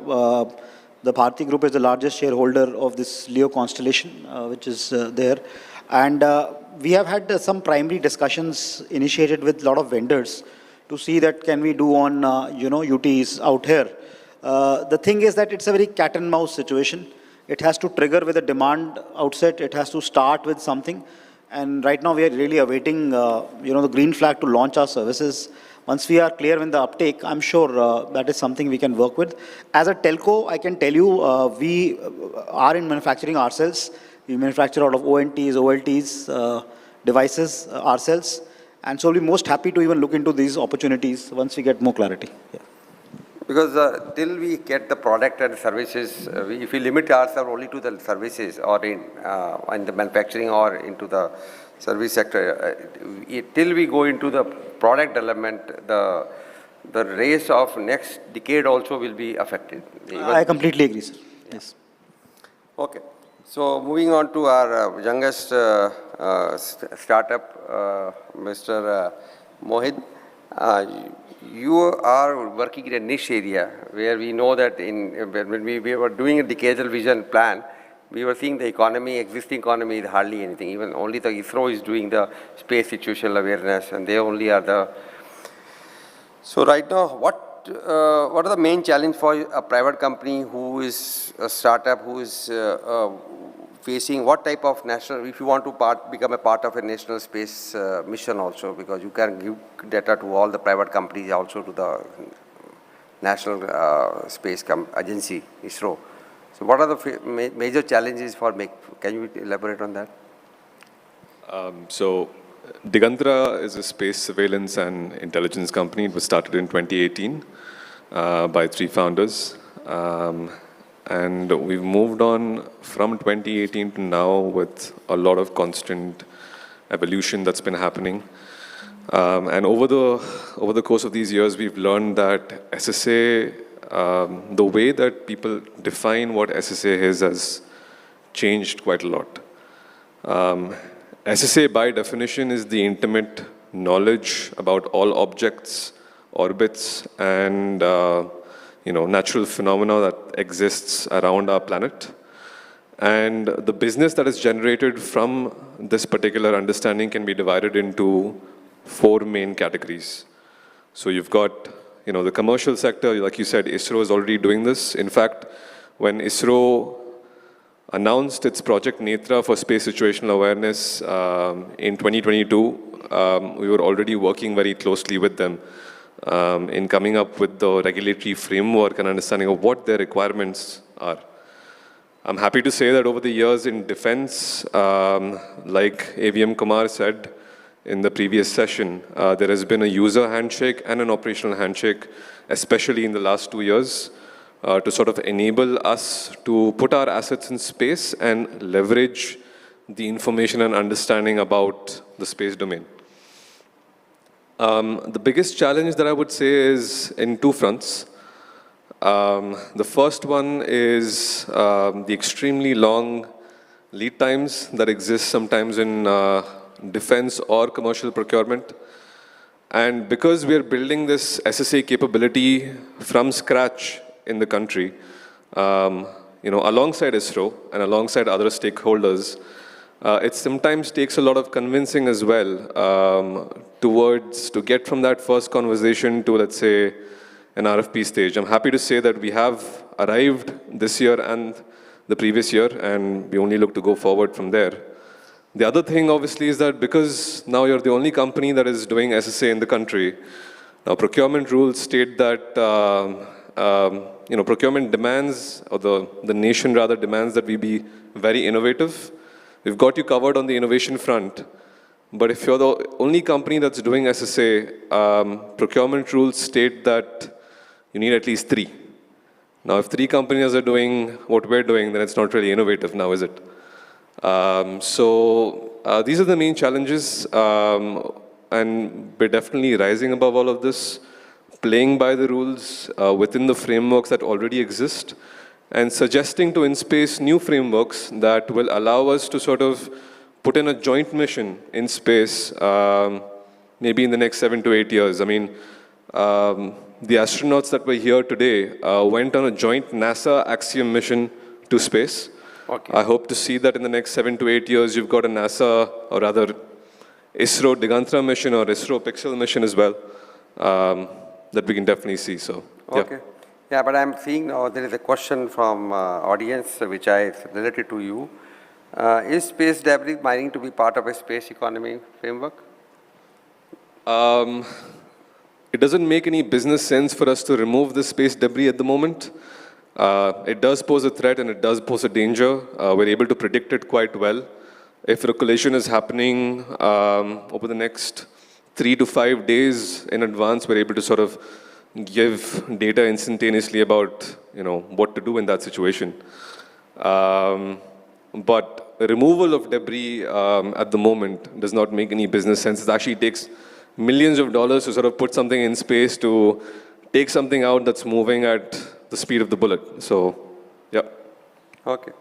The Bharti Group is the largest shareholder of this LEO constellation, which is there. And we have had some primary discussions initiated with a lot of vendors to see that can we do on, UTs out here. The thing is that it's a very cat and mouse situation. It has to trigger with a demand outset. It has to start with something. And right now we are really awaiting, the green flag to launch our services. Once we are clear in the uptake, I'm sure that is something we can work with. As a telco, I can tell you, we are in manufacturing ourselves. We manufacture out of ONTs, OLTs, devices ourselves. And so we'll be most happy to even look into these opportunities once we get more clarity. Yeah. Because till we get the product and services, if we limit ourselves only to the services or in the manufacturing or into the service sector, till we go into the product development, the race of next decade also will be affected. I completely agree, sir. Yes. Okay. So moving on to our youngest startup, Mr. Mohit. You are working in a niche area where we know that when we were doing a decadal vision plan, we were seeing the economy, existing economy is hardly anything. Even only the ISRO is doing the space situational awareness, and they only are the. So right now, what are the main challenge for a private company who is a startup who is facing what type of national, if you want to become a part of a national space mission also, because you can give data to all the private companies, also to the national space agency, ISRO. So what are the major challenges can you elaborate on that? So Digantara is a space surveillance and intelligence company. It was started in 2018 by 3 founders. And we've moved on from 2018 to now with a lot of constant evolution that's been happening. And over the course of these years, we've learned that SSA, the way that people define what SSA is has changed quite a lot. SSA by definition is the intimate knowledge about all objects, orbits, and natural phenomena that exists around our planet. And the business that is generated from this particular understanding can be divided into 4 main categories. So you've got, the commercial sector, like you said, ISRO is already doing this. In fact, when ISRO announced its Project Netra for space situational awareness in 2022, we were already working very closely with them in coming up with the regulatory framework and understanding of what their requirements are. I'm happy to say that over the years in defense, like AVM Kumar said in the previous session, there has been a user handshake and an operational handshake, especially in the last 2 years, to sort of enable us to put our assets in space and leverage the information and understanding about the space domain. The biggest challenge that I would say is in 2 fronts. The first one is the extremely long lead times that exist sometimes in defense or commercial procurement. And because we are building this SSA capability from scratch in the country, alongside ISRO and alongside other stakeholders, it sometimes takes a lot of convincing as well to get from that first conversation to, let's say, an RFP stage. I'm happy to say that we have arrived this year and the previous year, and we only look to go forward from there. The other thing, obviously, is that because now you're the only company that is doing SSA in the country, now procurement rules state that procurement demands, or the nation rather demands that we be very innovative. We've got you covered on the innovation front, but if you're the only company that's doing SSA, procurement rules state that you need at least 3. Now, if 3 companies are doing what we're doing, then it's not really innovative now, is it? These are the main challenges, and we're definitely rising above all of this, playing by the rules within the frameworks that already exist, and suggesting to InSpace new frameworks that will allow us to sort of put in a joint mission in space, maybe in the next 7 to 8 years. I mean, the astronauts that were here today went on a joint NASA Axiom mission to space. Okay. I hope to see that in the next 7 to 8 years, you've got a NASA, or rather ISRO Digantra mission or ISRO Pixel mission as well, that we can definitely see. So, okay. Yeah, but I'm seeing now there is a question from audience which I related to you. Is space debris mining to be part of a space economy framework? It doesn't make any business sense for us to remove the space debris at the moment. It does pose a threat and it does pose a danger. We're able to predict it quite well. If a collision is happening over the next 3 to 5 days in advance, we're able to sort of give data instantaneously about, what to do in that situation. But removal of debris at the moment does not make any business sense. It actually takes millions of dollars to sort of put something in space to take something out that's moving at the speed of the bullet. So, yeah. Okay.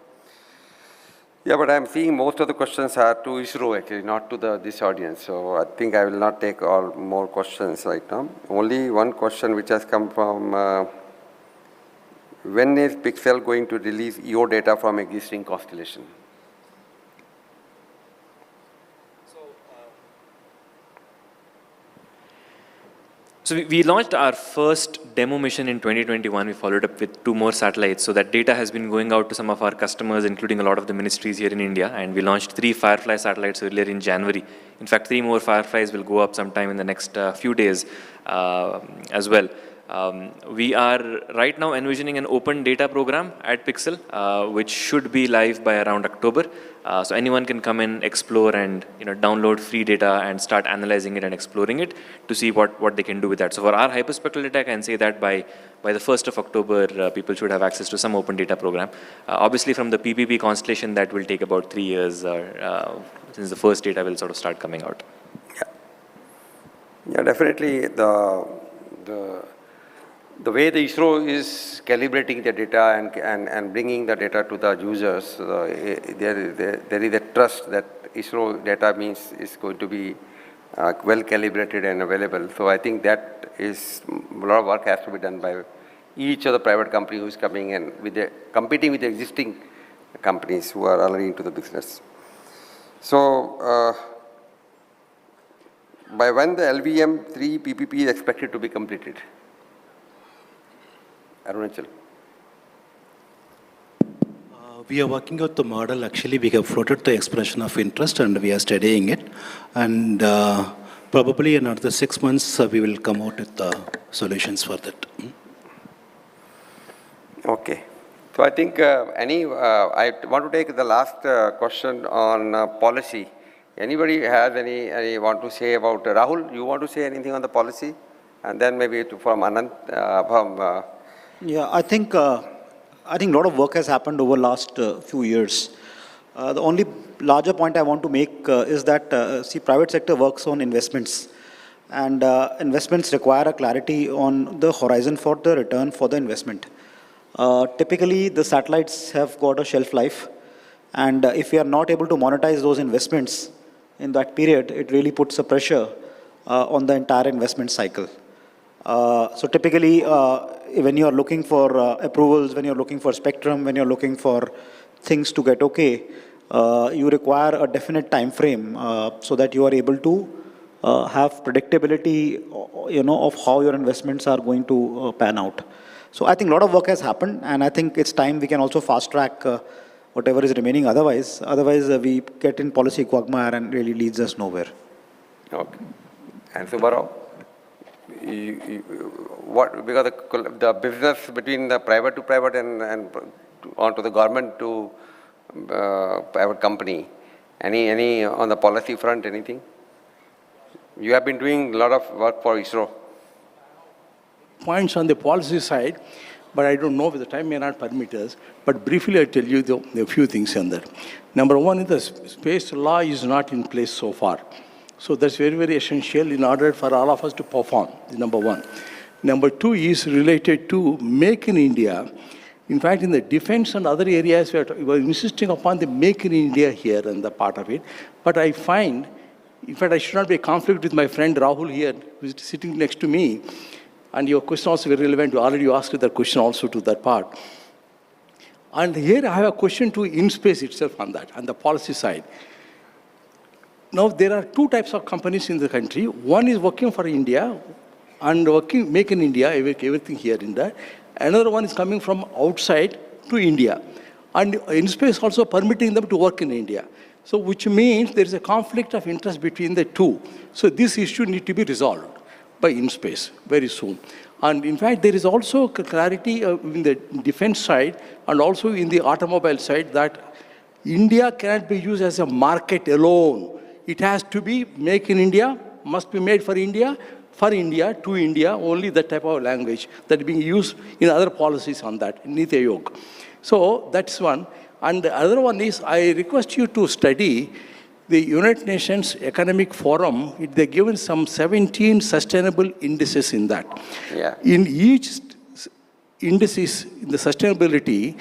Yeah, but I'm seeing most of the questions are to ISRO actually, not to this audience. So I think I will not take all more questions right now. Only one question which has come from, when is Pixel going to release EO data from existing constellation? So we launched our first demo mission in 2021. We followed up with 2 more satellites. So that data has been going out to some of our customers, including a lot of the ministries here in India. And we launched 3 Firefly satellites earlier in January. In fact, 3 more Fireflies will go up sometime in the next few days as well. We are right now envisioning an open data program at Pixel, which should be live by around October. So anyone can come in, explore, and download free data and start analyzing it and exploring it to see what they can do with that. So for our hyperspectral data, I can say that by the 1st of October, people should have access to some open data program. Obviously, from the PPP constellation, that will take about 3 years since the first data will sort of start coming out. Yeah, definitely the way the ISRO is calibrating the data and bringing the data to the users, there is a trust that ISRO data means is going to be well calibrated and available. So I think that is a lot of work has to be done by each of the private company who is coming and competing with the existing companies who are already into the business. So by when the LVM-3 PPP is expected to be completed? Arunachal. We are working out the model. Actually, we have floated the expression of interest and we are studying it. And probably in another 6 months, we will come out with the solutions for that. Okay. So I think I want to take the last question on policy. Anybody has any want to say about Rahul? You want to say anything on the policy? And then maybe from Anant, Yeah, I think a lot of work has happened over the last few years. The only larger point I want to make is that, private sector works on investments. And investments require a clarity on the horizon for the return for the investment. Typically, the satellites have got a shelf life. And if we are not able to monetize those investments in that period, it really puts a pressure on the entire investment cycle. So typically, when you are looking for approvals, when you're looking for spectrum, when you're looking for things to get okay, you require a definite time frame so that you are able to have predictability, of how your investments are going to pan out. So I think a lot of work has happened, and I think it's time we can also fast track whatever is remaining. Otherwise, we get in policy quagmire and really leads us nowhere. Okay. And Subbarao? Because the business between the private to private and onto the government to private company, any on the policy front, anything? You have been doing a lot of work for ISRO. Points on the policy side, but I don't know if the time may not permit us. But briefly, I'll tell you a few things on that. Number one is the space law is not in place so far. So that's very, very essential in order for all of us to perform, number one. Number two is related to Make in India. In fact, in the defense and other areas, we were insisting upon the Make in India here and the part of it. But I find, in fact, I should not be a conflict with my friend Rahul here, who is sitting next to me. And your question also very relevant. You already asked that question also to that part. And here I have a question to InSpace itself on that, on the policy side. Now, there are two types of companies in the country. One is working for India and working, Make in India, everything here in that. Another one is coming from outside to India. And InSpace also permitting them to work in India. So, which means there is a conflict of interest between the two. So, this issue needs to be resolved by InSpace very soon. And in fact, there is also clarity in the defense side and also in the automobile side that India cannot be used as a market alone. It has to be Make in India, must be made for India, to India, only that type of language that is being used in other policies on that, Niti Ayog. So that's one. And the other one is, I request you to study the United Nations Economic Forum. They're given some 17 sustainable indices in that. Yeah. In each indices, in the sustainability,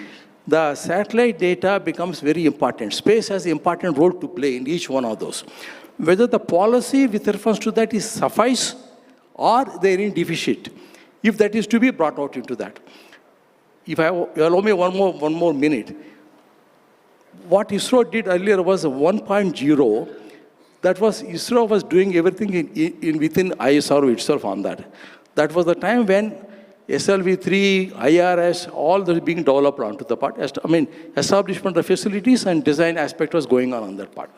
the satellite data becomes very important. Space has an important role to play in each one of those. Whether the policy with reference to that is suffice or they're in deficit, if that is to be brought out into that. If you allow me one more minute. What ISRO did earlier was a 1.0. That was, ISRO was doing everything within ISRO itself on that. That was the time when SLV3, IRS, all those being developed onto the part. I mean, establishment of facilities and design aspect was going on that part.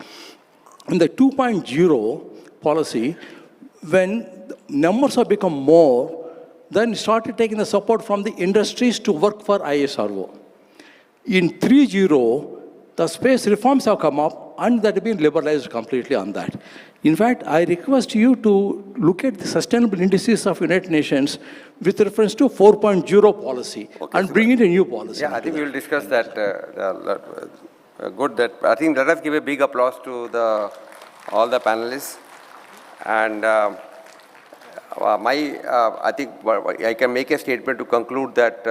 In the 2.0 policy, when numbers have become more, then started taking the support from the industries to work for ISRO. In 3.0, the space reforms have come up and that have been liberalized completely on that. In fact, I request you to look at the sustainable indices of United Nations with reference to 4.0 policy and bring in a new policy. Yeah, I think we will discuss that. Good. That I think let us give a big applause to all the panelists. And I think I can make a statement to conclude that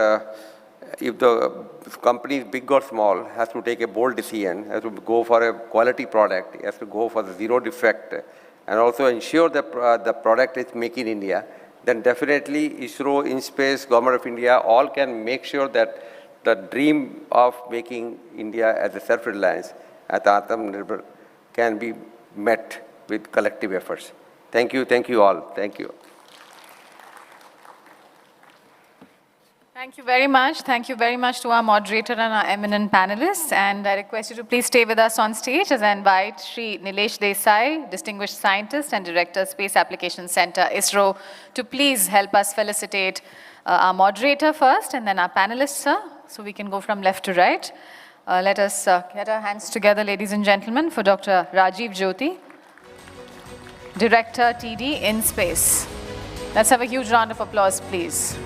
if the company is big or small, has to take a bold decision, has to go for a quality product, has to go for the zero defect, and also ensure that the product is made in India, then definitely ISRO, InSpace, Government of India, all can make sure that the dream of making India as a self-reliance, as Atmanirbhar, can be met with collective efforts. Thank you all. Thank you. Thank you very much. Thank you very much to our moderator and our eminent panelists. And I request you to please stay with us on stage as I invite Shri Nilesh Desai, Distinguished Scientist and Director, Space Applications Center, ISRO, to please help us felicitate our moderator first and then our panelists, sir. So we can go from left to right. Let us get our hands together, ladies and gentlemen, for Dr. Rajiv Jyoti, Director, TD, InSpace. Let's have a huge round of applause, please.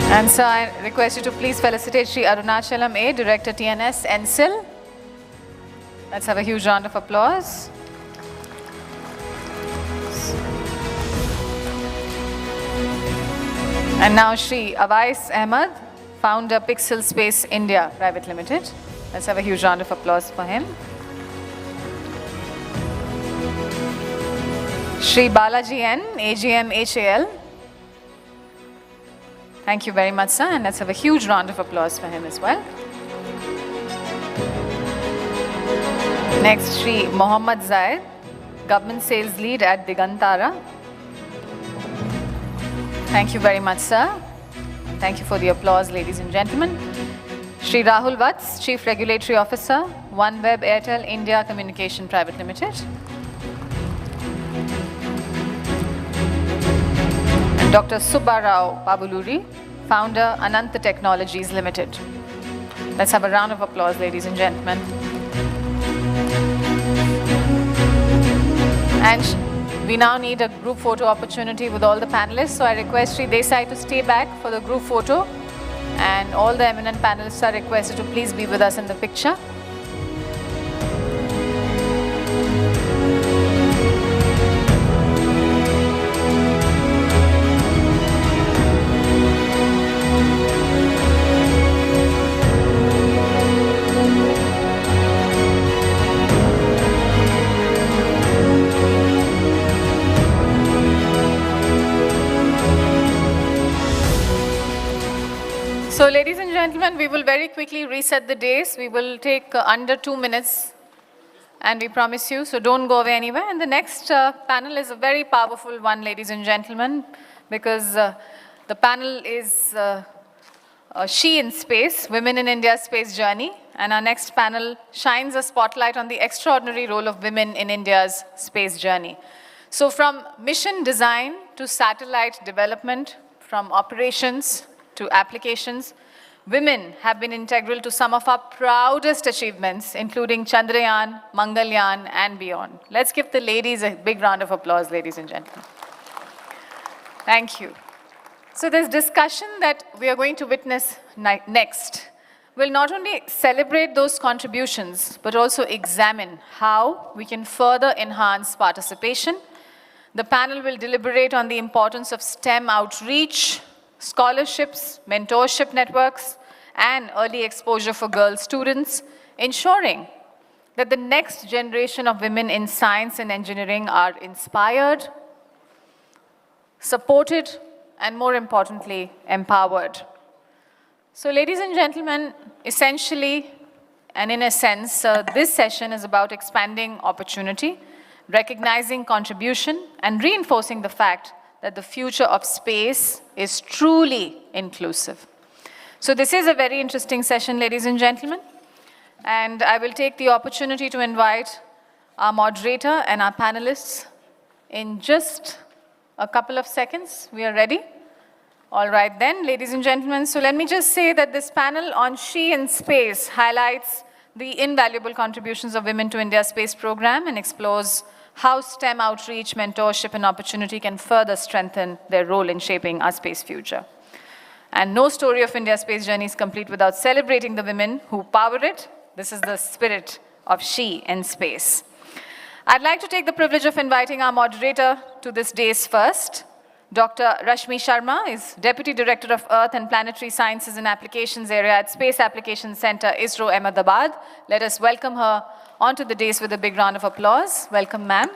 And sir, I request you to please felicitate Shri Arunachalam A, Director, TNS, NSIL. Let's have a huge round of applause. And now Shri Awais Ahmed, Founder, Pixel Space India Private Limited. Let's have a huge round of applause for him. Shri Balaji N, AGM HAL. Thank you very much, sir, and let's have a huge round of applause for him as well. Next, Shri Mohammad Zaid, Government Sales Lead at Digantara. Thank you very much, sir. Thank you for the applause, ladies and gentlemen. Shri Rahul Vats, Chief Regulatory Officer, OneWeb Airtel India Communication Private Limited. And Dr. Subbarao Pabuluri, Founder, Ananta Technologies Limited. Let's have a round of applause, ladies and gentlemen. And we now need a group photo opportunity with all the panelists. So I request Shri Desai to stay back for the group photo. And all the eminent panelists are requested to please be with us in the picture. So, ladies and gentlemen, we will very quickly reset the days. We will take under 2 minutes, and we promise you, so don't go away anywhere. And the next panel is a very powerful one, ladies and gentlemen, because the panel is She in Space, Women in India's Space Journey. And our next panel shines a spotlight on the extraordinary role of women in India's space journey. So from mission design to satellite development, from operations to applications, women have been integral to some of our proudest achievements, including Chandrayaan, Mangalyaan, and beyond. Let's give the ladies a big round of applause, ladies and gentlemen. Thank you. So this discussion that we are going to witness next will not only celebrate those contributions, but also examine how we can further enhance participation. The panel will deliberate on the importance of STEM outreach, scholarships, mentorship networks, and early exposure for girl students, ensuring that the next generation of women in science and engineering are inspired, supported, and more importantly, empowered. So ladies and gentlemen, essentially, and in a sense, this session is about expanding opportunity, recognizing contribution, and reinforcing the fact that the future of space is truly inclusive. So this is a very interesting session, ladies and gentlemen, and I will take the opportunity to invite our moderator and our panelists in just a couple of seconds. We are ready? All right then, ladies and gentlemen, so let me just say that this panel on She in Space highlights the invaluable contributions of women to India's space program and explores how STEM outreach, mentorship, and opportunity can further strengthen their role in shaping our space future. And no story of India's space journey is complete without celebrating the women who power it. This is the spirit of She in Space. I'd like to take the privilege of inviting our moderator to this day's first. Dr. Rashmi Sharma is Deputy Director of Earth and Planetary Sciences and Applications Area at Space Applications Center, ISRO, Ahmedabad. Let us welcome her onto the dais with a big round of applause. Welcome, ma'am.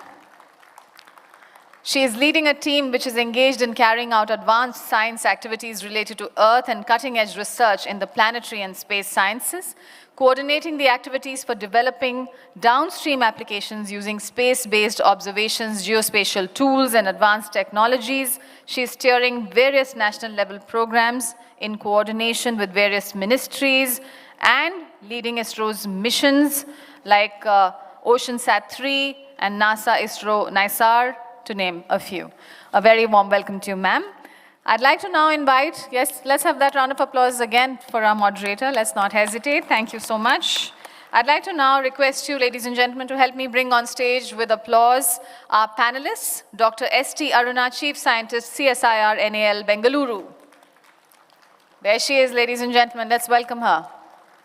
She is leading a team which is engaged in carrying out advanced science activities related to Earth and cutting-edge research in the planetary and space sciences, coordinating the activities for developing downstream applications using space-based observations, geospatial tools, and advanced technologies. She is steering various national-level programs in coordination with various ministries and leading ISRO's missions like OceanSat-3 and NASA ISRO NISAR, to name a few. A very warm welcome to you, ma'am. I'd like to now invite, yes, let's have that round of applause again for our moderator. Let's not hesitate. Thank you so much. I'd like to now request you, ladies and gentlemen, to help me bring on stage with applause our panelists, Dr. S.T. Aruna, Chief Scientist, CSIR NAL, Bengaluru. There she is, ladies and gentlemen. Let's welcome her.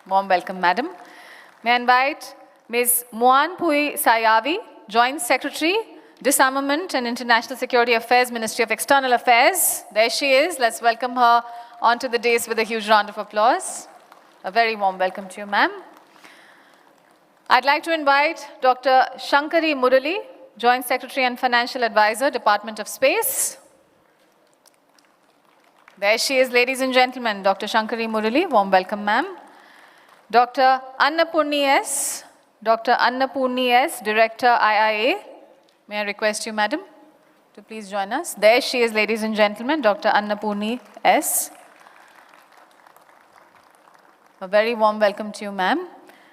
Warm welcome, madam. May I invite Ms. Muan Pui Sayavi, Joint Secretary, Disarmament and International Security Affairs, Ministry of External Affairs. There she is. Let's welcome her onto the dais with a huge round of applause. A very warm welcome to you, ma'am. I'd like to invite Dr. Shankari Murali, Joint Secretary and Financial Advisor, Department of Space. There she is, ladies and gentlemen, Dr. Shankari Murali. Warm welcome, ma'am. Dr. Annapurni S., Director, IIA. May I request you, madam, to please join us. There she is, ladies and gentlemen, Dr. Annapurni S. A very warm welcome to you, ma'am.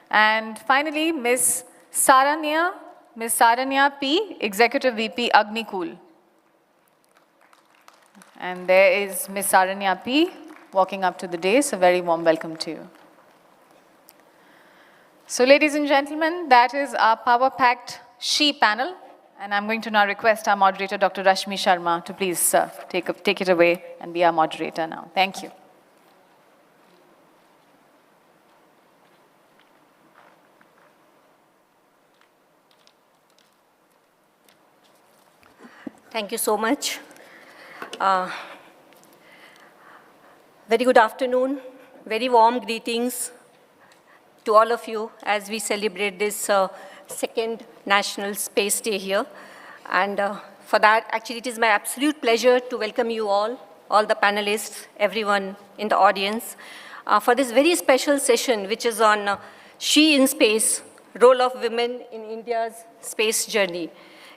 And finally, Ms. Saranya P., Executive VP, Agnikul. And there is Ms. Saranya P. walking up to the dais. A very warm welcome to you. So, ladies and gentlemen, that is our power-packed She panel. And I'm going to now request our moderator, Dr. Rashmi Sharma, to please take it away and be our moderator now. Thank you. Thank you so much. Very good afternoon. Very warm greetings to all of you as we celebrate this second National Space Day here. And for that, actually, it is my absolute pleasure to welcome you all all the panelists, everyone in the audience, for this very special session, which is on She in Space, Role of Women in India's Space Journey.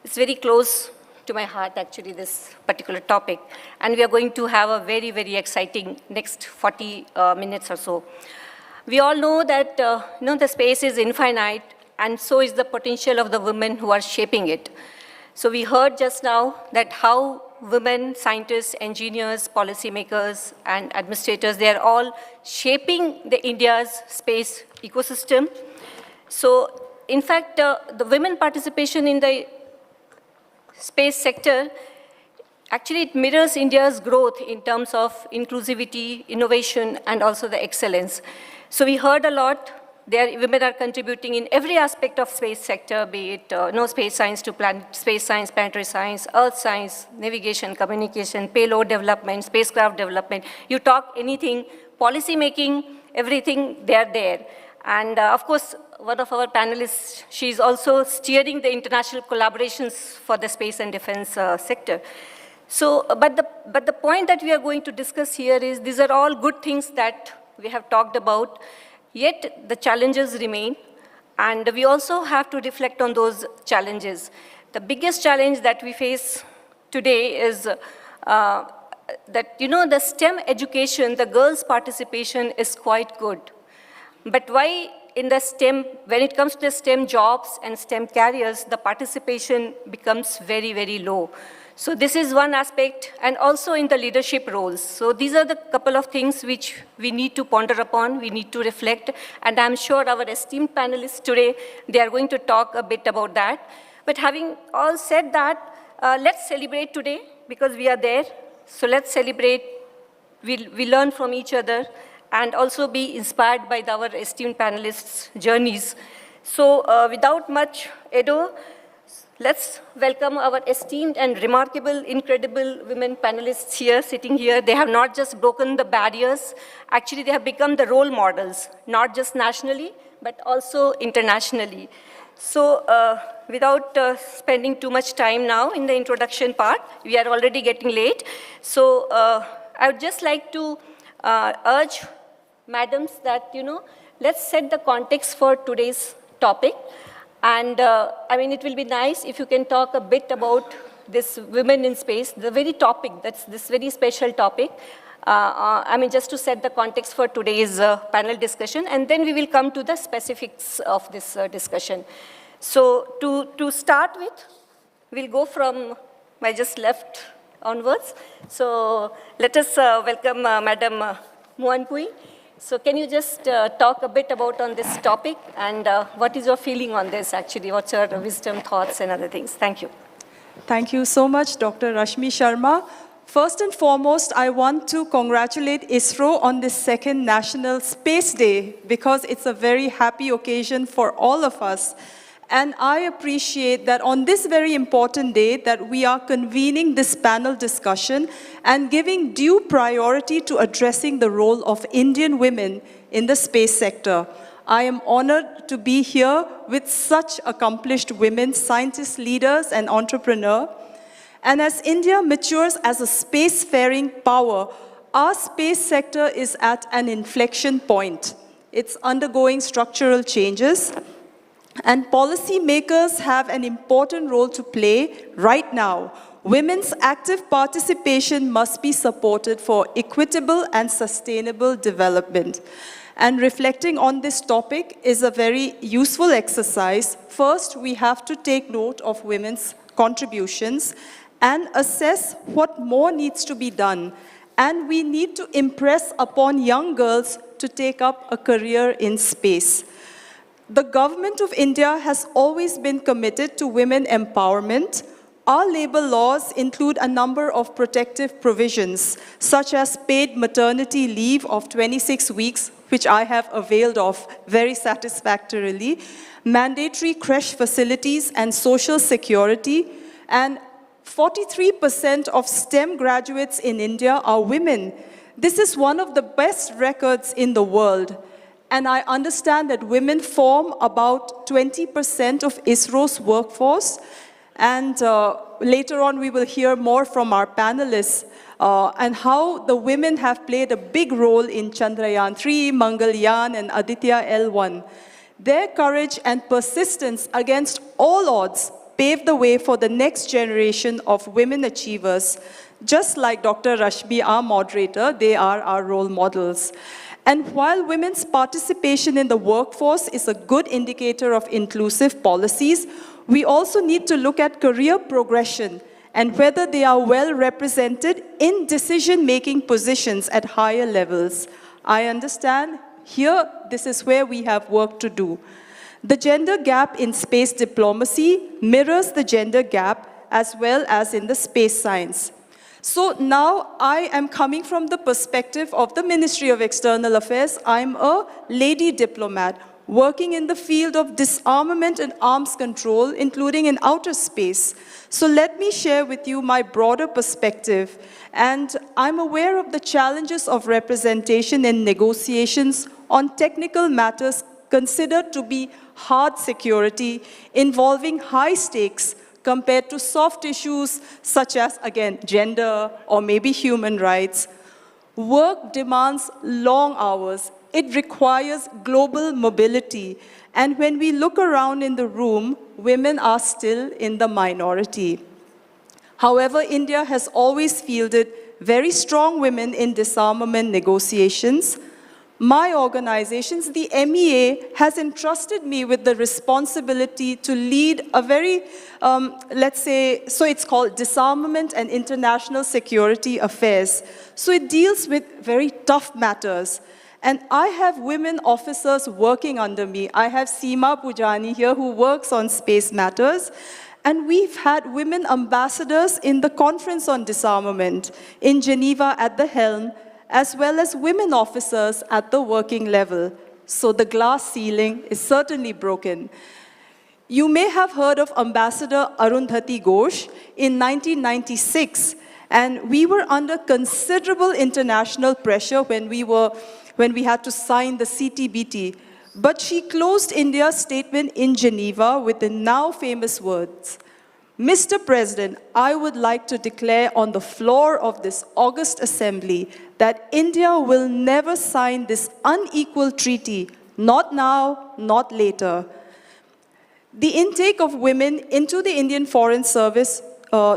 It's very close to my heart, actually, this particular topic. And we are going to have a very, very exciting next 40 minutes or so. We all know that the space is infinite, and so is the potential of the women who are shaping it. So we heard just now that how women, scientists, engineers, policymakers, and administrators, they are all shaping India's space ecosystem. So in fact, the women participation in the space sector, actually it mirrors India's growth in terms of inclusivity, innovation, and also the excellence. So we heard a lot. Women are contributing in every aspect of space sector, be it space science to space science, planetary science, earth science, navigation, communication, payload development, spacecraft development. You talk anything, policy making, everything, they're there. And of course, one of our panelists, she's also steering the international collaborations for the space and defense sector. So, but the point that we are going to discuss here is these are all good things that we have talked about, yet the challenges remain, and we also have to reflect on those challenges. The biggest challenge that we face today is that, the STEM education, the girls' participation is quite good. But why in the STEM, when it comes to the STEM jobs and STEM careers, the participation becomes very, very low. So this is one aspect, and also in the leadership roles. So these are the couple of things which we need to ponder upon, we need to reflect, and I'm sure our esteemed panelists today, they are going to talk a bit about that. But having all said that, let's celebrate today, because we are there. So let's celebrate, we learn from each other, and also be inspired by our esteemed panelists' journeys. So without much ado, let's welcome our esteemed and remarkable, incredible women panelists here, sitting here. They have not just broken the barriers, actually they have become the role models, not just nationally, but also internationally. So without spending too much time now in the introduction part, we are already getting late. So I would just like to urge madams that, let's set the context for today's topic. And it will be nice if you can talk a bit about this women in space, the very topic, that's this very special topic. Just to set the context for today's panel discussion, and then we will come to the specifics of this discussion. So to start with, we'll go from my just left onwards. So let us welcome Madam Muanpui. So can you just talk a bit about on this topic, and what is your feeling on this actually? What's your wisdom, thoughts, and other things? Thank you. Thank you so much, Dr. Rashmi Sharma. First and foremost, I want to congratulate ISRO on this second National Space Day, because it's a very happy occasion for all of us. And I appreciate that on this very important day that we are convening this panel discussion and giving due priority to addressing the role of Indian women in the space sector. I am honored to be here with such accomplished women, scientists, leaders, and entrepreneurs. And as India matures as a spacefaring power, our space sector is at an inflection point. It's undergoing structural changes. And policymakers have an important role to play right now. Women's active participation must be supported for equitable and sustainable development. And reflecting on this topic is a very useful exercise. First, we have to take note of women's contributions and assess what more needs to be done. And we need to impress upon young girls to take up a career in space. The government of India has always been committed to women empowerment. Our labor laws include a number of protective provisions, such as paid maternity leave of 26 weeks, which I have availed of very satisfactorily, mandatory creche facilities and social security, and 43% of STEM graduates in India are women. This is one of the best records in the world. And I understand that women form about 20% of ISRO's workforce. And later on, we will hear more from our panelists. and how the women have played a big role in Chandrayaan-3, Mangalyaan, and Aditya L1. Their courage and persistence against all odds paved the way for the next generation of women achievers. Just like Dr. Rashmi, our moderator, they are our role models. And while women's participation in the workforce is a good indicator of inclusive policies, we also need to look at career progression and whether they are well represented in decision-making positions at higher levels. I understand here, this is where we have work to do. The gender gap in space diplomacy mirrors the gender gap as well as in the space science. So now I am coming from the perspective of the Ministry of External Affairs. I'm a lady diplomat working in the field of disarmament and arms control, including in outer space. So let me share with you my broader perspective. And I'm aware of the challenges of representation in negotiations on technical matters considered to be hard security, involving high stakes compared to soft issues such as, again, gender or maybe human rights. Work demands long hours. It requires global mobility. And when we look around in the room, women are still in the minority. However, India has always fielded very strong women in disarmament negotiations. My organizations, the MEA, has entrusted me with the responsibility to lead a very, let's say, so it's called Disarmament and International Security Affairs. So it deals with very tough matters. And I have women officers working under me. I have Seema Pujani here who works on space matters. And we've had women ambassadors in the Conference on Disarmament in Geneva at the helm, as well as women officers at the working level. So the glass ceiling is certainly broken. You may have heard of Ambassador Arundhati Ghosh in 1996, and we were under considerable international pressure when we had to sign the CTBT. But she closed India's statement in Geneva with the now famous words, "Mr. President, I would like to declare on the floor of this august assembly that India will never sign this unequal treaty, not now, not later." The intake of women into the Indian Foreign Service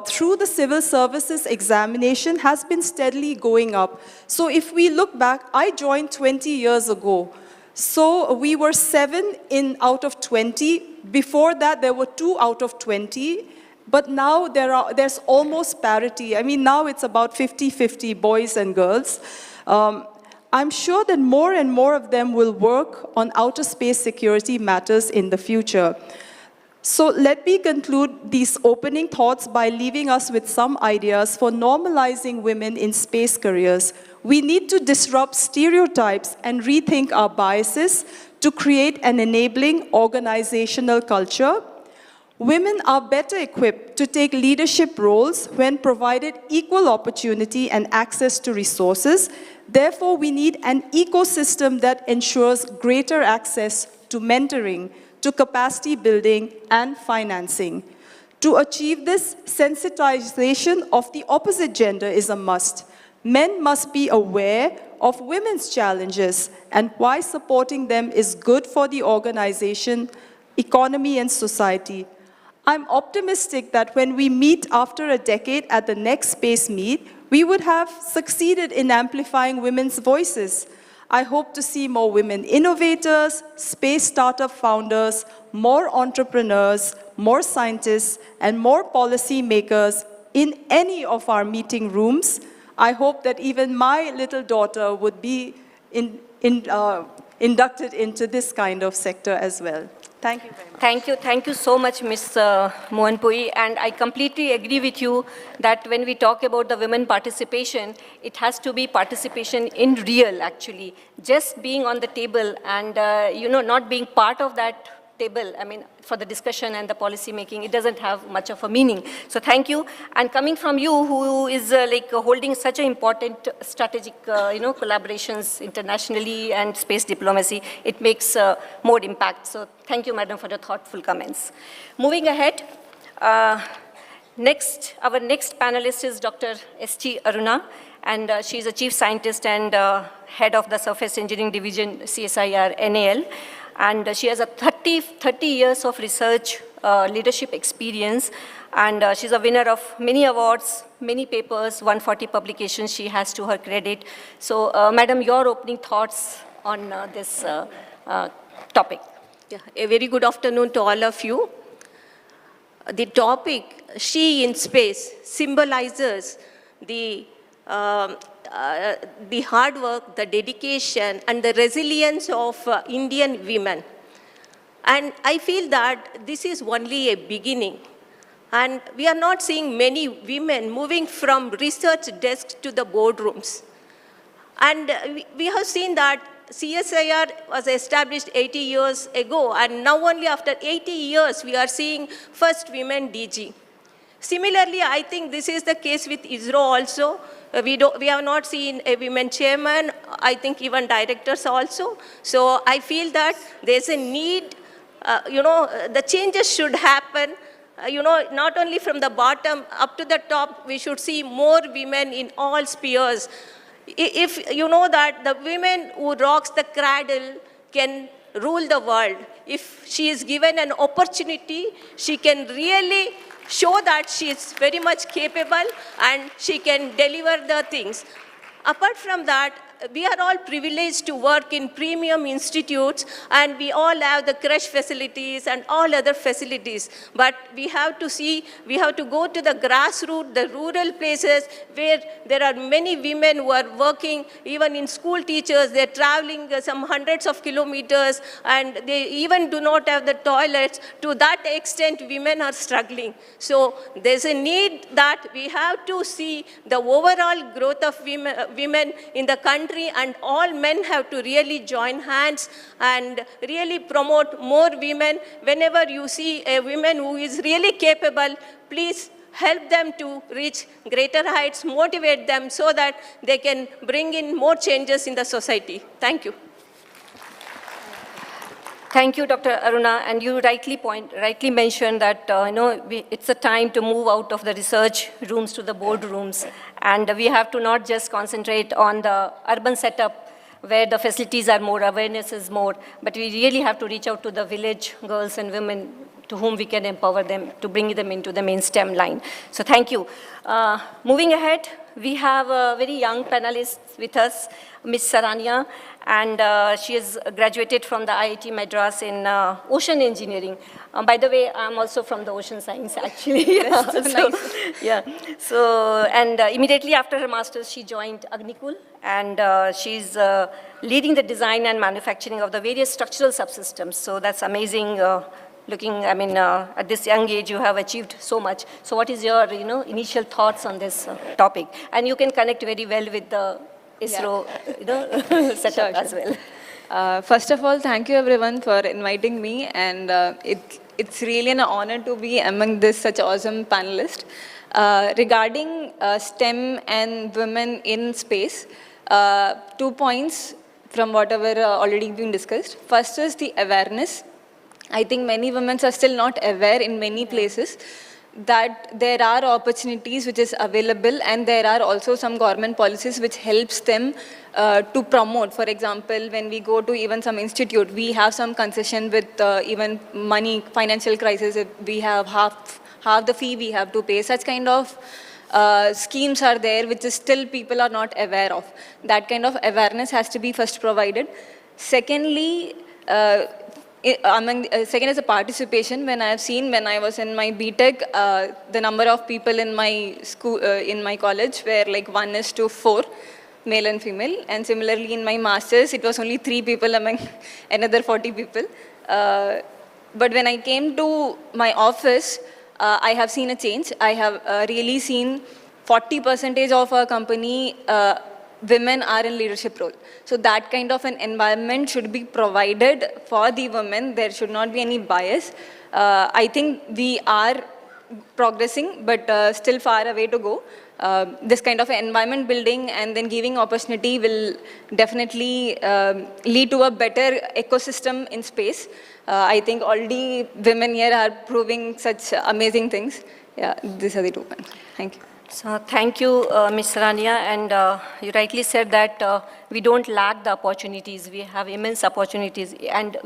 through the civil services examination has been steadily going up. So if we look back, I joined 20 years ago. So we were 7 out of 20. Before that, there were 2 out of 20. But now there's almost parity. I mean, now it's about 50-50 boys and girls. I'm sure that more and more of them will work on outer space security matters in the future. So let me conclude these opening thoughts by leaving us with some ideas for normalizing women in space careers. We need to disrupt stereotypes and rethink our biases to create an enabling organizational culture. Women are better equipped to take leadership roles when provided equal opportunity and access to resources. Therefore, we need an ecosystem that ensures greater access to mentoring, to capacity building, and financing. To achieve this, sensitization of the opposite gender is a must. Men must be aware of women's challenges and why supporting them is good for the organization, economy, and society. I'm optimistic that when we meet after a decade at the next space meet, we would have succeeded in amplifying women's voices. I hope to see more women innovators, space startup founders, more entrepreneurs, more scientists, and more policy makers in any of our meeting rooms. I hope that even my little daughter would be inducted into this kind of sector as well. Thank you very much. Thank you so much, Ms. Mohanpuri. And I completely agree with you that when we talk about the women participation, it has to be participation in real, actually. Just being on the table and, not being part of that table, I mean, for the discussion and the policy making, it doesn't have much of a meaning. So thank you. And coming from you, who is holding such an important strategic, collaborations internationally and space diplomacy, it makes more impact. So thank you, madam, for your thoughtful comments. Moving ahead, Next, our next panelist is Dr. S.T. Aruna, and she is a chief scientist and head of the Surface Engineering Division, CSIR NAL. And she has a 30 years of research leadership experience, and she's a winner of many awards, many papers, 140 publications she has to her credit. So, Madam, your opening thoughts on this topic. Yeah, a very good afternoon to all of you. The topic, She in Space, symbolizes the hard work, the dedication, and the resilience of Indian women. And I feel that this is only a beginning. And we are not seeing many women moving from research desks to the boardrooms. And we have seen that CSIR was established 80 years ago, and now only after 80 years we are seeing first women DG. Similarly, I think this is the case with ISRO also. We have not seen a women chairman, I think even directors also. So I feel that there's a need, the changes should happen. Not only from the bottom up to the top, we should see more women in all spheres. If you know that the women who rocks the cradle can rule the world, if she is given an opportunity, she can really show that she is very much capable and she can deliver the things. Apart from that, we are all privileged to work in premium institutes, and we all have the crash facilities and all other facilities. But we have to go to the grassroots, the rural places where there are many women who are working, even in school teachers, they're traveling some hundreds of kilometers, and they even do not have the toilets. To that extent, women are struggling. So there's a need that we have to see the overall growth of women in the country, and all men have to really join hands and really promote more women. Whenever you see a woman who is really capable, please help them to reach greater heights, motivate them so that they can bring in more changes in the society. Thank you. Thank you, Dr. Aruna, and you rightly mentioned that it's a time to move out of the research rooms to the boardrooms, and we have to not just concentrate on the urban setup where the facilities are more, awareness is more, but we really have to reach out to the village girls and women to whom we can empower them to bring them into the main STEM line. So thank you. Moving ahead, we have a very young panelist with us, Ms. Saranya, and she has graduated from the IIT Madras in ocean engineering. By the way, I'm also from the ocean science, actually. And immediately after her master's, she joined Agnikul, and she's leading the design and manufacturing of the various structural subsystems. So that's amazing. At this young age, you have achieved so much. So what is your, initial thoughts on this topic? And you can connect very well with the ISRO, setup as well. First of all, thank you everyone for inviting me, and it's really an honor to be among this such awesome panelists. Regarding STEM and women in space, 2 points from whatever already been discussed. First is the awareness. I think many women are still not aware in many places that there are opportunities which is available, and there are also some government policies which helps them to promote. For example, when we go to even some institute, we have some concession with even money, financial crisis, we have half the fee we have to pay. Such kind of schemes are there which is still people are not aware of. That kind of awareness has to be first provided. Secondly, second is a participation. When I have seen, when I was in my BTech, the number of people in my school, in my college were like 1:4, male and female. And similarly in my master's, it was only 3 people among another 40 people. But when I came to my office, I have seen a change. I have really seen 40% of our company women are in leadership role. So that kind of an environment should be provided for the women. There should not be any bias. I think we are progressing, but still far away to go. This kind of environment building and then giving opportunity will definitely lead to a better ecosystem in space. I think already women here are proving such amazing things. yeah, these are the 2 points. Thank you. So thank you, Ms. Sarania, and you rightly said that we don't lack the opportunities. We have immense opportunities, and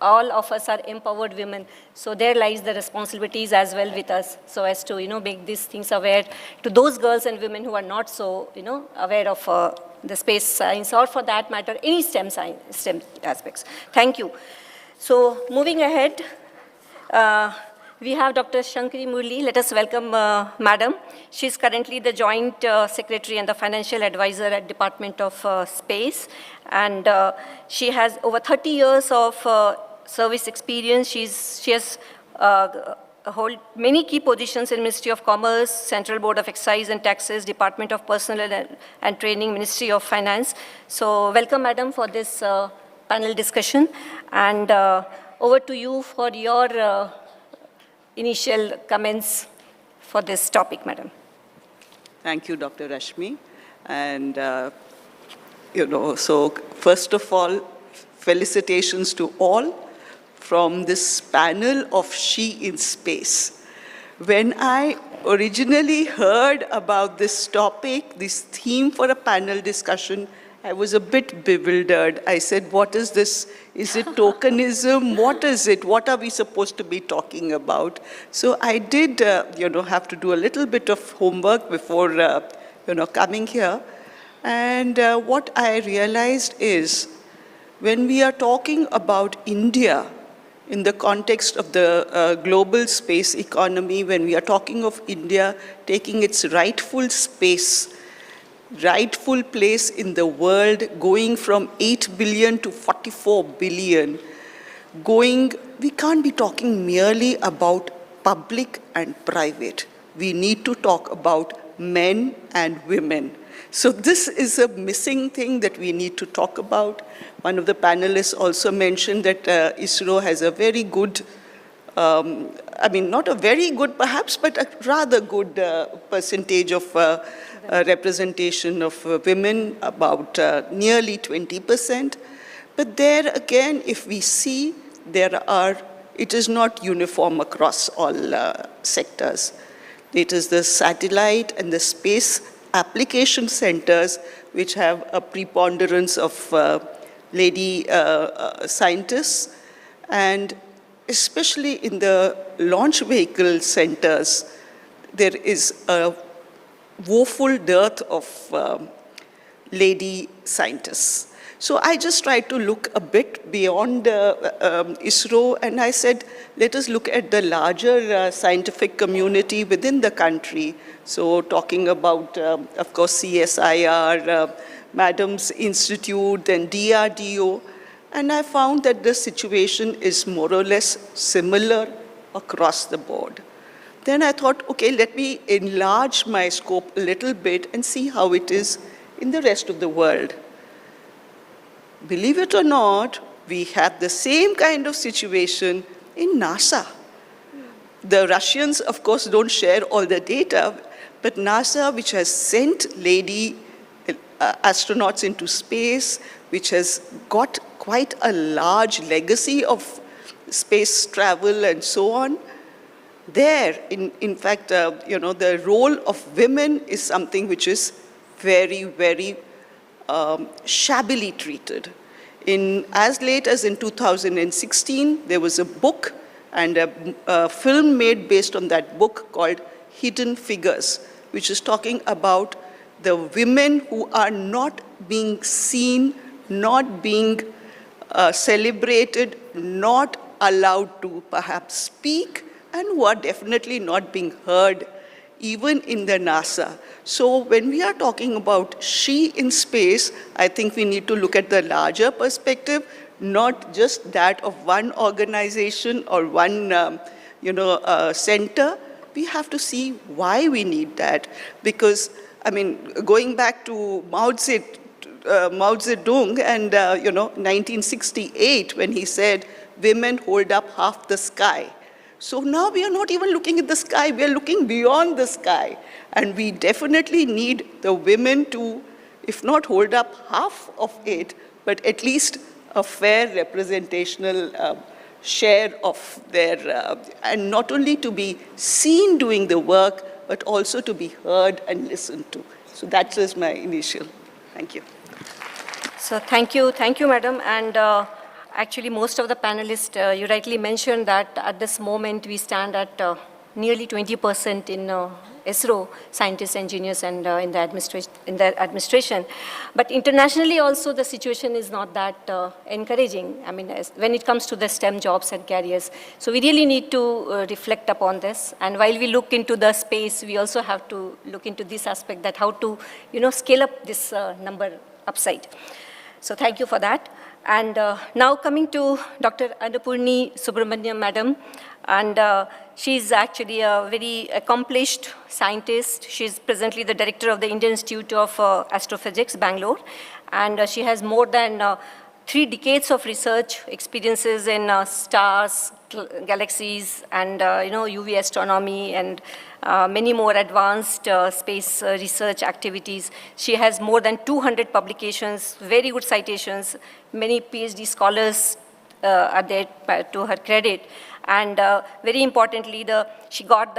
all of us are empowered women. So there lies the responsibilities as well with us, so as to make these things aware to those girls and women who are not so aware of the space science, or for that matter, any STEM aspects. Thank you. So moving ahead. We have Dr. Shankari Murli. Let us welcome Madam. She is currently the Joint Secretary and the Financial Advisor at Department of Space. And she has over 30 years of service experience. She has hold many key positions in Ministry of Commerce, Central Board of Excise and Taxes, Department of Personnel and Training, Ministry of Finance. So welcome, Madam, for this panel discussion. And over to you for your initial comments for this topic, Madam. Thank you, Dr. Rashmi. And, so first of all, felicitations to all from this panel of She in Space. When I originally heard about this topic, this theme for a panel discussion, I was a bit bewildered. I said, what is this? Is it tokenism? What is it? What are we supposed to be talking about? So I did, have to do a little bit of homework before, coming here. And what I realized is, when we are talking about India in the context of the global space economy, when we are talking of India taking its rightful place in the world, going from 8 billion to 44 billion, we can't be talking merely about public and private. We need to talk about men and women. So this is a missing thing that we need to talk about. One of the panelists also mentioned that ISRO has a very good, not a very good perhaps, but a rather good percentage of representation of women, about nearly 20%. But there again, if we see, it is not uniform across all sectors. It is the satellite and the space application centers which have a preponderance of lady scientists, and especially in the launch vehicle centers, there is a woeful dearth of lady scientists. So I just tried to look a bit beyond ISRO, and I said, let us look at the larger scientific community within the country. So talking about, of course, CSIR, Madam's Institute, and DRDO, and I found that the situation is more or less similar across the board. Then I thought, okay, let me enlarge my scope a little bit and see how it is in the rest of the world. Believe it or not, we have the same kind of situation in NASA. The Russians, of course, don't share all the data, but NASA, which has sent lady astronauts into space, which has got quite a large legacy of space travel and so on, there, in fact, the role of women is something which is very, very shabbily treated. As late as in 2016, there was a book and a film made based on that book called Hidden Figures, which is talking about the women who are not being seen, not being celebrated, not allowed to perhaps speak, and who are definitely not being heard, even in the NASA. So when we are talking about she in space, I think we need to look at the larger perspective, not just that of one organization or one center. We have to see why we need that. Because, going back to Mao Zedong and 1968, when he said, women hold up half the sky. So now we are not even looking at the sky, we are looking beyond the sky. And we definitely need the women to, if not hold up half of it, but at least a fair representational share of their, and not only to be seen doing the work, but also to be heard and listened to. So that was my initial. Thank you. So thank you, madam. And actually, most of the panelists, you rightly mentioned that at this moment we stand at nearly 20% in ISRO, scientists, engineers, and in the administration. But internationally also the situation is not that encouraging. I mean, when it comes to the STEM jobs and careers. So we really need to reflect upon this. And while we look into the space, we also have to look into this aspect, that how to, scale up this number upside. So thank you for that. And now coming to Dr. Annapurni Subramaniam, madam. And she's actually a very accomplished scientist. She's presently the director of the Indian Institute of Astrophysics, Bangalore. And she has more than 3 decades of research experiences in stars, galaxies, and UV astronomy, and many more advanced space research activities. She has more than 200 publications, very good citations. Many PhD scholars are there to her credit. And very importantly, she got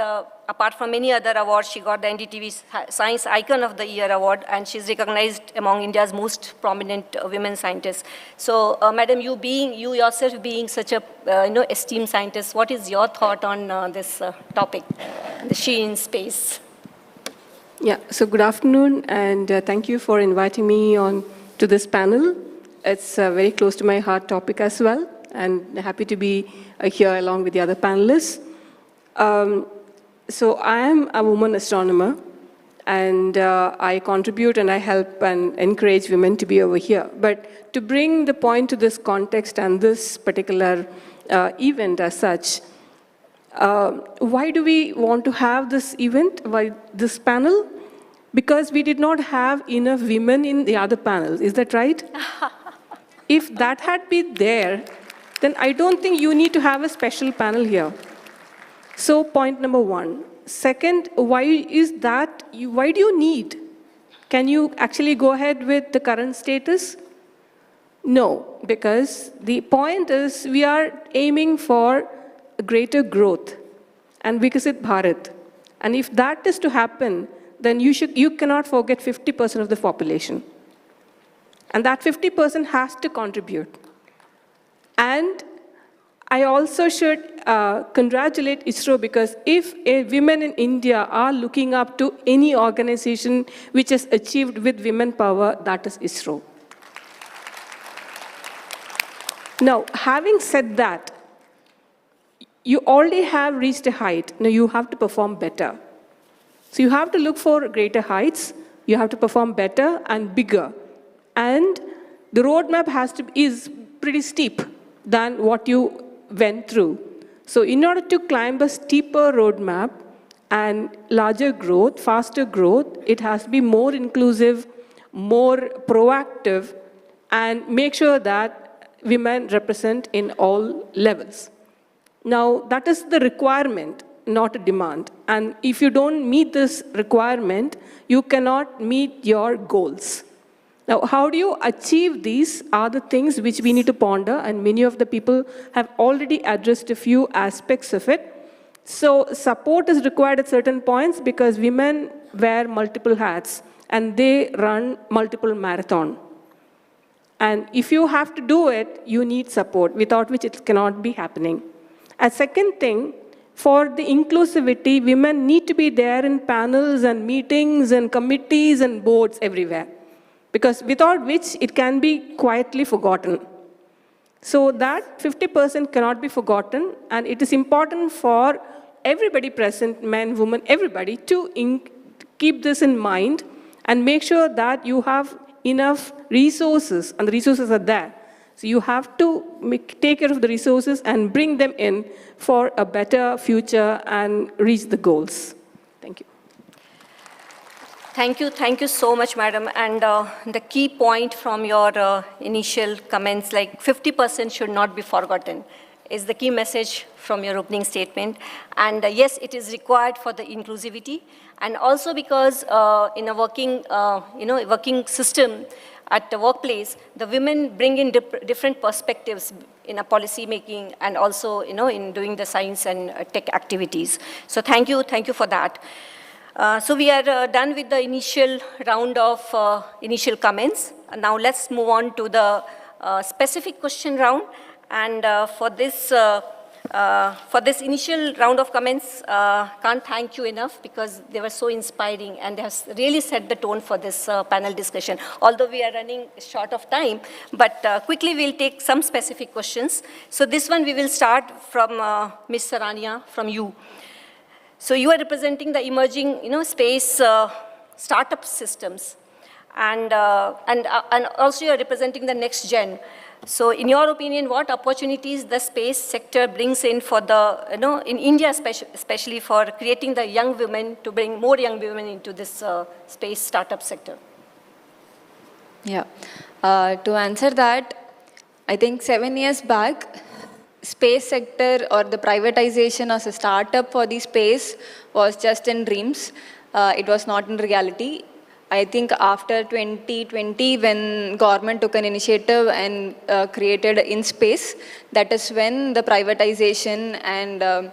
apart from many other awards, she got the NDTV Science Icon of the Year award, and she's recognized among India's most prominent women scientists. So, madam, you yourself being such a esteemed scientist, what is your thought on this topic, the she in space? Yeah, so good afternoon, and thank you for inviting me on to this panel. It's a very close to my heart topic as well, and happy to be here along with the other panelists. So I am a woman astronomer, and I contribute and I help and encourage women to be over here. But to bring the point to this context and this particular event as such, why do we want to have this event, why this panel? Because we did not have enough women in the other panels, is that right? If that had been there, then I don't think you need to have a special panel here. So point number 1. Second, why is that? Why do you need? Can you actually go ahead with the current status? No, because the point is we are aiming for greater growth and Vikasit Bharat. And if that is to happen, then you cannot forget 50% of the population. And that 50% has to contribute. And I also should congratulate ISRO, because if women in India are looking up to any organization which has achieved with women power, that is ISRO. Now, having said that, you already have reached a height. Now you have to perform better. So you have to look for greater heights. You have to perform better and bigger. And the roadmap is pretty steep than what you went through. So in order to climb a steeper roadmap and larger growth, faster growth, it has to be more inclusive, more proactive, and make sure that women represent in all levels. Now, that is the requirement, not a demand. And if you don't meet this requirement, you cannot meet your goals. Now, how do you achieve these are the things which we need to ponder, and many of the people have already addressed a few aspects of it. So support is required at certain points because women wear multiple hats and they run multiple marathons. And if you have to do it, you need support, without which it cannot be happening. A second thing, for the inclusivity, women need to be there in panels and meetings and committees and boards everywhere, because without which it can be quietly forgotten. So that 50% cannot be forgotten, and it is important for everybody present, men, women, everybody, to keep this in mind and make sure that you have enough resources, and the resources are there. So you have to take care of the resources and bring them in for a better future and reach the goals. Thank you. Thank you so much, madam. And the key point from your initial comments, like 50% should not be forgotten, is the key message from your opening statement. And yes, it is required for the inclusivity, and also because in a working system, at the workplace, the women bring in different perspectives in a policy making and also, in doing the science and tech activities. So thank you for that. So we are done with the initial round of initial comments. Now let's move on to the specific question round. And for this initial round of comments, can't thank you enough because they were so inspiring and they have really set the tone for this panel discussion. Although we are running short of time, but quickly we'll take some specific questions. So this one we will start from Ms. Sarania, from you. So you are representing the emerging, space startup systems, and also you are representing the next gen. So in your opinion, what opportunities the space sector brings in for the, in India especially for creating the young women, to bring more young women into this space startup sector? Yeah, to answer that, I think 7 years back, space sector or the privatization as a startup for the space was just in dreams. It was not in reality. I think after 2020, when government took an initiative and created InSpace, that is when the privatization and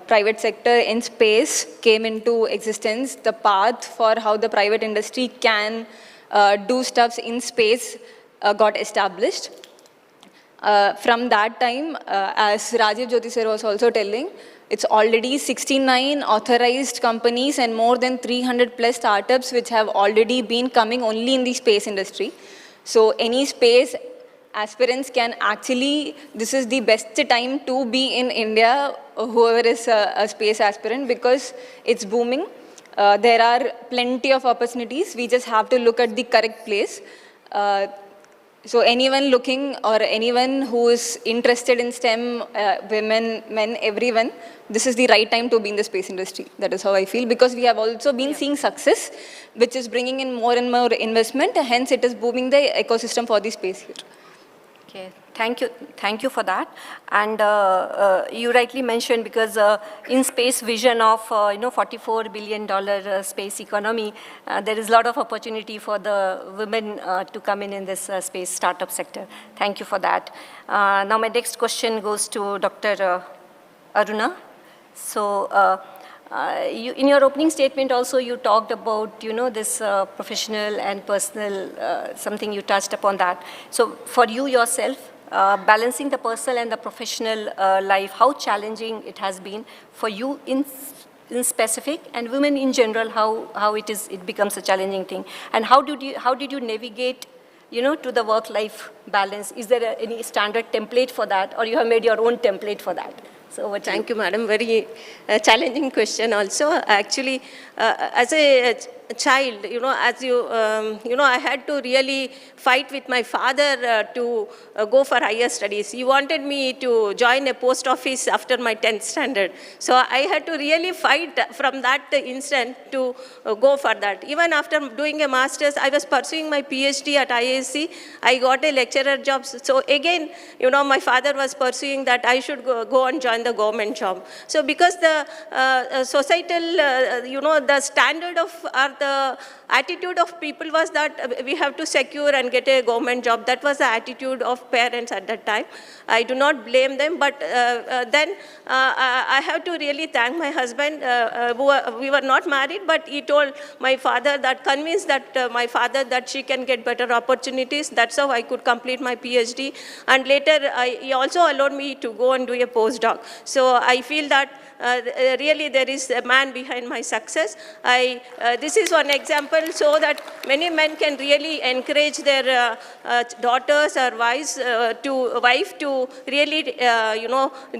private sector in space came into existence. The path for how the private industry can do stuffs in space got established. From that time, as Rajiv Jyoti sir was also telling, it's already 69 authorized companies and more than 300 plus startups which have already been coming only in the space industry. So any space aspirants can actually, this is the best time to be in India, whoever is a space aspirant, because it's booming. There are plenty of opportunities. We just have to look at the correct place. So anyone looking or anyone who is interested in STEM, women, men, everyone, this is the right time to be in the space industry. That is how I feel, because we have also been seeing success, which is bringing in more and more investment, hence it is booming the ecosystem for the space here. Okay, thank you for that. And you rightly mentioned, because in space vision of $44 billion space economy, there is a lot of opportunity for the women to come in this space startup sector. Thank you for that. Now my next question goes to Dr. Aruna. So in your opening statement also you talked about this professional and personal, something you touched upon that. So for you yourself, balancing the personal and the professional life, how challenging it has been for you in specific, and women in general, how it becomes a challenging thing, and how did you navigate to the work-life balance? Is there any standard template for that, or you have made your own template for that? So thank you, madam. Very challenging question also. Actually, as a child, as I had to really fight with my father to go for higher studies. He wanted me to join a post office after my 10th standard. So I had to really fight from that instant to go for that. Even after doing a master's, I was pursuing my PhD at IISc. I got a lecturer job. So again, my father was pursuing that I should go and join the government job. So because the societal, the standard of, or the attitude of people was that we have to secure and get a government job. That was the attitude of parents at that time. I do not blame them, but then I have to really thank my husband. We were not married, but he told my father that, convinced that my father that she can get better opportunities. That's how I could complete my PhD. And later, he also allowed me to go and do a postdoc. So I feel that really there is a man behind my success. This is one example so that many men can really encourage their daughters or wives to really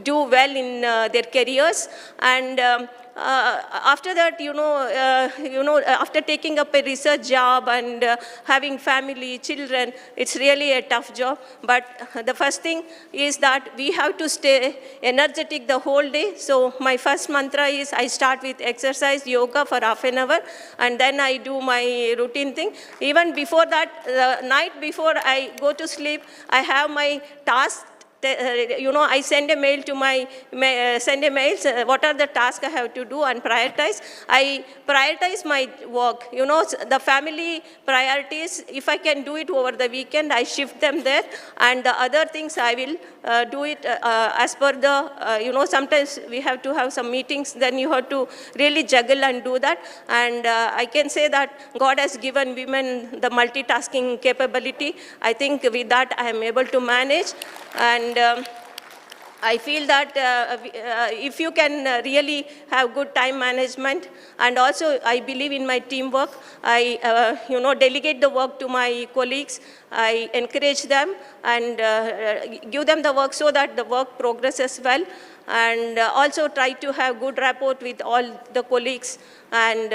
do well in their careers. And after that, after taking up a research job and having family, children, it's really a tough job. But the first thing is that we have to stay energetic the whole day. So my first mantra is I start with exercise, yoga for half an hour, and then I do my routine thing. Even before that, the night before I go to sleep, I have my tasks I send a mail to what are the tasks I have to do and prioritize. I prioritize my work. The family priorities, if I can do it over the weekend, I shift them there. And the other things, I will do it as per the, sometimes we have to have some meetings, then you have to really juggle and do that. And I can say that God has given women the multitasking capability. I think with that, I am able to manage. And I feel that if you can really have good time management, and also I believe in my teamwork, I delegate the work to my colleagues, I encourage them and give them the work so that the work progresses well, and also try to have good rapport with all the colleagues, and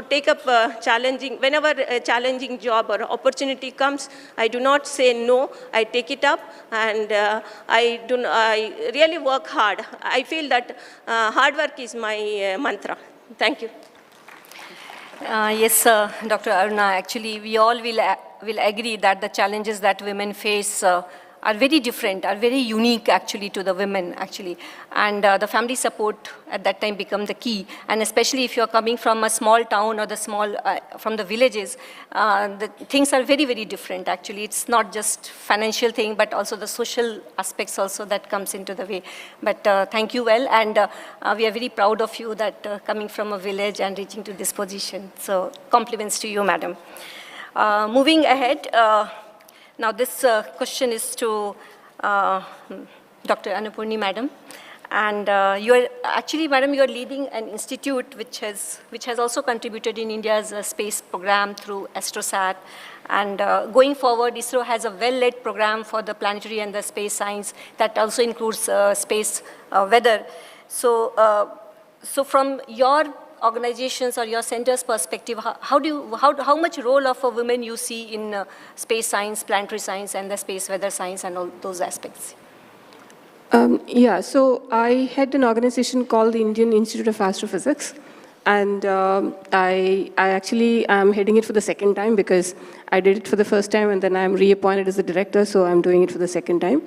take up whenever a challenging job or opportunity comes, I do not say no, I take it up, and I really work hard. I feel that hard work is my mantra. Thank you. Yes, Dr. Aruna, actually we all will agree that the challenges that women face are very different, are very unique actually to the women actually. And the family support at that time become the key. And especially if you're coming from a small town or from the villages, the things are very, very different actually. It's not just financial thing, but also the social aspects also that comes into the way. But thank you well, and we are very proud of you that coming from a village and reaching to this position. So compliments to you, madam. Moving ahead, now this question is to Dr. Annapurni, madam. And you are actually, madam, you are leading an institute which has also contributed in India's space program through AstroSat. And going forward, ISRO has a well-led program for the planetary and the space science that also includes space weather. So, so from your organizations or your center's perspective, how much role of a women you see in space science, planetary science, and the space weather science and all those aspects? Yeah, so I had an organization called the Indian Institute of Astrophysics, and I actually am heading it for the second time because I did it for the first time and then I'm reappointed as the director, so I'm doing it for the second time.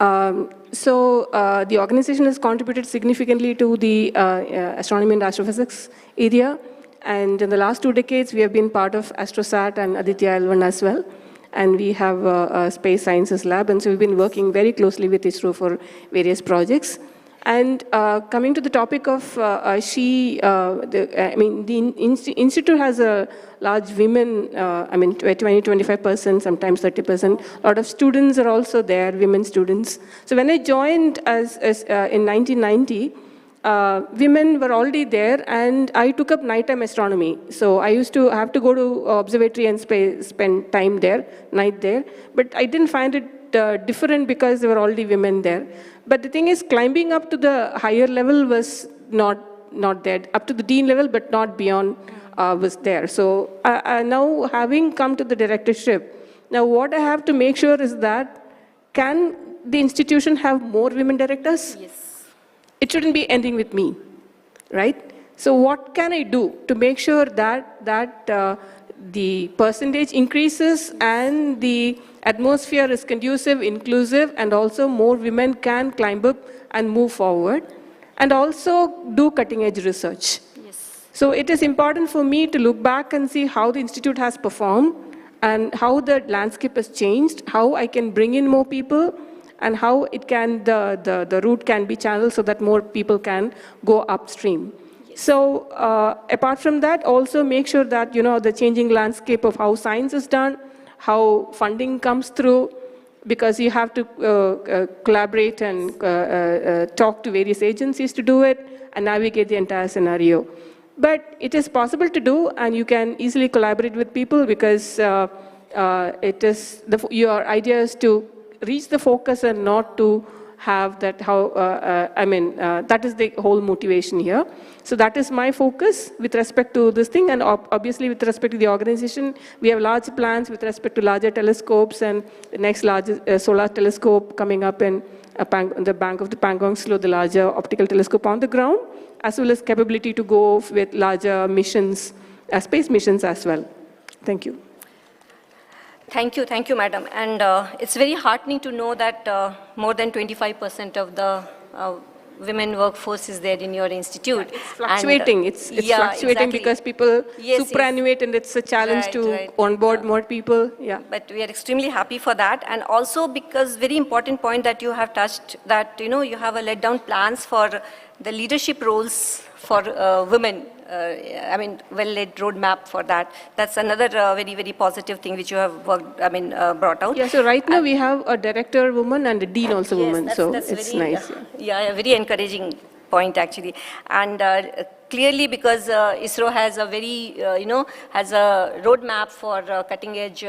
The organization has contributed significantly to the astronomy and astrophysics area, and in the last 2 decades we have been part of AstroSat and Aditya L1 as well. And we have a space sciences lab, and so we've been working very closely with ISRO for various projects. And coming to the topic of the institute has a large women, 20-25%, sometimes 30%. A lot of students are also there, women students. So when I joined in 1990, women were already there, and I took up nighttime astronomy. So I used to have to go to observatory and spend time there, night there. But I didn't find it different because there were already women there. But the thing is, climbing up to the higher level was not there. Up to the dean level, but not beyond was there. So now, having come to the directorship, now what I have to make sure is that, can the institution have more women directors? Yes. It shouldn't be ending with me, right? So what can I do to make sure that the percentage increases and the atmosphere is conducive, inclusive, and also more women can climb up and move forward, and also do cutting-edge research. Yes. So it is important for me to look back and see how the institute has performed and how the landscape has changed, how I can bring in more people, and how it can, the route can be channeled so that more people can go upstream. Yes. So apart from that, also make sure that, the changing landscape of how science is done, how funding comes through, because you have to collaborate and talk to various agencies to do it and navigate the entire scenario. But it is possible to do, and you can easily collaborate with people because your idea is to reach the focus and not to have that, that is the whole motivation here. So that is my focus with respect to this thing, and obviously with respect to the organization, we have large plans with respect to larger telescopes, and the next largest solar telescope coming up in the bank of the Pangong Slough, the larger optical telescope on the ground, as well as capability to go with larger missions, space missions as well. Thank you. Thank you, madam. And it's very heartening to know that more than 25% of the women workforce is there in your institute. It's fluctuating. It's fluctuating exactly. because people Yes, superannuate, and it's a challenge to onboard more people. Yeah. But we are extremely happy for that, and also because very important point that you have touched, that you have a let down plans for the leadership roles for women. I mean, well-laid roadmap for that. That's another very, very positive thing which you have brought out. Yeah, so right now we have a director woman and a dean also woman, so it's very, nice. Yeah, very encouraging point actually. And clearly because ISRO has a very, has a roadmap for cutting-edge,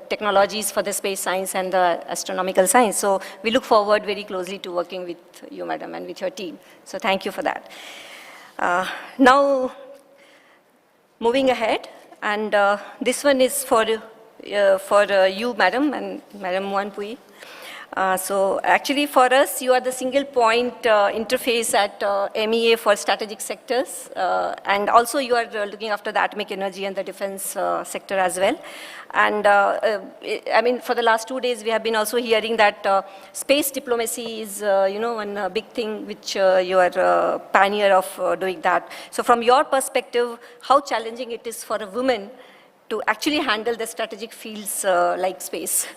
technologies for the space science and the astronomical science. So we look forward very closely to working with you, madam, and with your team. So thank you for that. Now, moving ahead, and this one is for you, madam, and Madam Mohanpui. So actually for us, you are the single point interface at MEA for strategic sectors, and also you are looking after the atomic energy and the defense sector as well. And I mean, for the last 2 days, we have been also hearing that space diplomacy is, one big thing which you are pioneer of doing that. So from your perspective, how challenging it is for a woman to actually handle the strategic fields like space?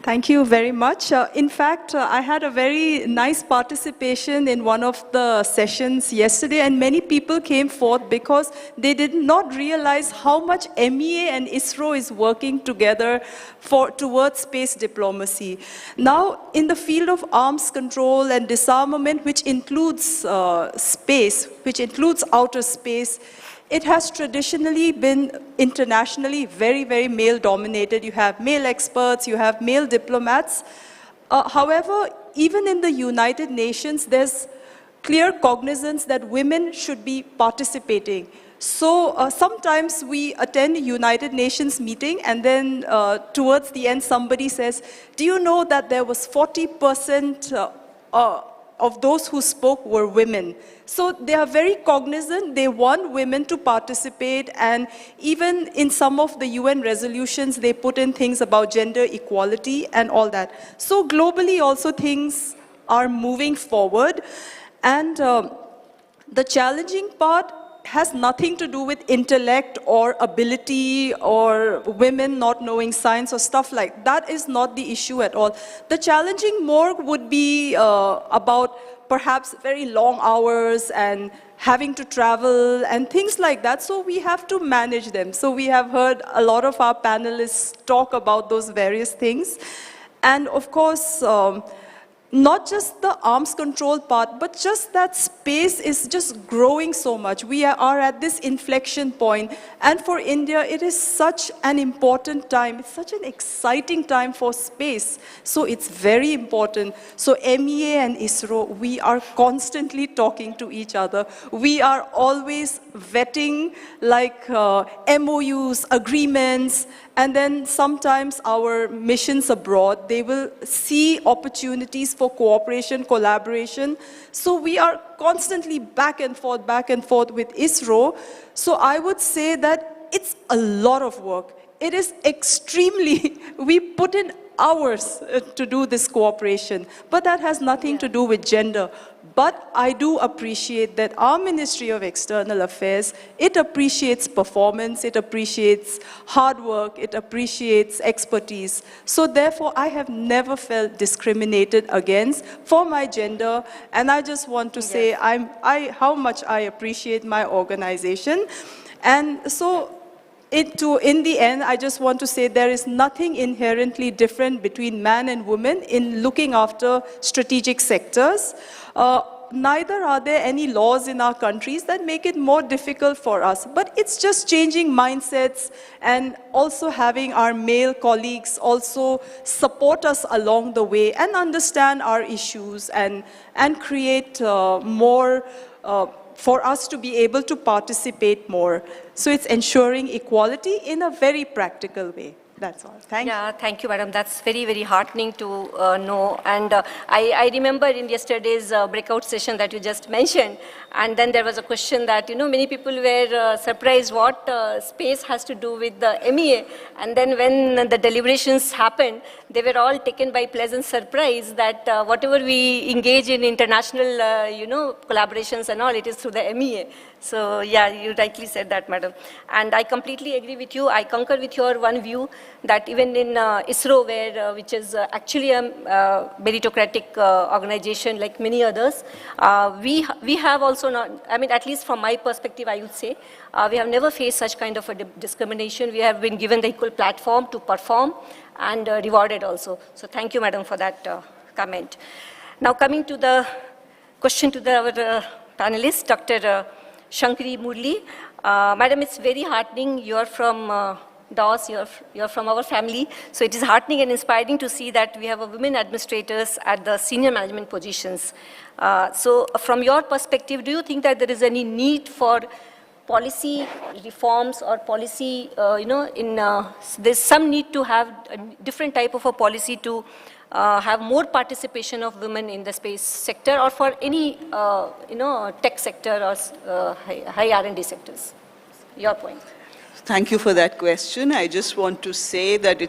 Thank you very much. In fact, I had a very nice participation in one of the sessions yesterday, and many people came forth because they did not realize how much MEA and ISRO is working together towards space diplomacy. Now, in the field of arms control and disarmament, which includes space, which includes outer space, it has traditionally been internationally very, very male-dominated. You have male experts, you have male diplomats. However, even in the United Nations, there's clear cognizance that women should be participating. So sometimes we attend a United Nations meeting, and then towards the end, somebody says, do you know that there was 40% of those who spoke were women? So they are very cognizant. They want women to participate, and even in some of the UN resolutions, they put in things about gender equality and all that. So globally also things are moving forward, and the challenging part has nothing to do with intellect or ability or women not knowing science or stuff like that. That is not the issue at all. The challenging more would be about perhaps very long hours and having to travel and things like that. So we have to manage them. So we have heard a lot of our panelists talk about those various things. And of course, not just the arms control part, but just that space is just growing so much. We are at this inflection point. And for India, it is such an important time. It's such an exciting time for space. So it's very important. So MEA and ISRO, we are constantly talking to each other. We are always vetting like MOUs, agreements, and then sometimes our missions abroad, they will see opportunities for cooperation, collaboration. So we are constantly back and forth with ISRO. So I would say that it's a lot of work. It is extremely, we put in hours to do this cooperation, but that has nothing to do with gender. But I do appreciate that our Ministry of External Affairs, it appreciates performance, it appreciates hard work, it appreciates expertise. So therefore, I have never felt discriminated against for my gender. And I just want to say how much I appreciate my organization. And so in the end, I just want to say there is nothing inherently different between man and woman in looking after strategic sectors. Neither are there any laws in our countries that make it more difficult for us. But it's just changing mindsets and also having our male colleagues also support us along the way and understand our issues and create more for us to be able to participate more. So it's ensuring equality in a very practical way. That's all. Thank you. Yeah, thank you, madam. That's very, very heartening to know. And I remember in yesterday's breakout session that you just mentioned, and then there was a question that, many people were surprised what space has to do with the MEA. And then when the deliberations happened, they were all taken by pleasant surprise that whatever we engage in international, collaborations and all, it is through the MEA. So yeah, you rightly said that, madam. And I completely agree with you. I concur with your one view that even in ISRO, which is actually a meritocratic organization like many others, we have also not, at least from my perspective, I would say, we have never faced such kind of a discrimination. We have been given the equal platform to perform and rewarded also. So thank you, madam, for that comment. Now coming to the question to our panelist, Dr. Shankari Murli. Madam, it's very heartening. You are from DOS, you're from our family. So it is heartening and inspiring to see that we have a women administrators at the senior management positions. So from your perspective, do you think that there is any need for policy reforms or policy, there's some need to have a different type of a policy to have more participation of women in the space sector or for any, tech sector or high R&D sectors? Your point. Thank you for that question. I just want to say that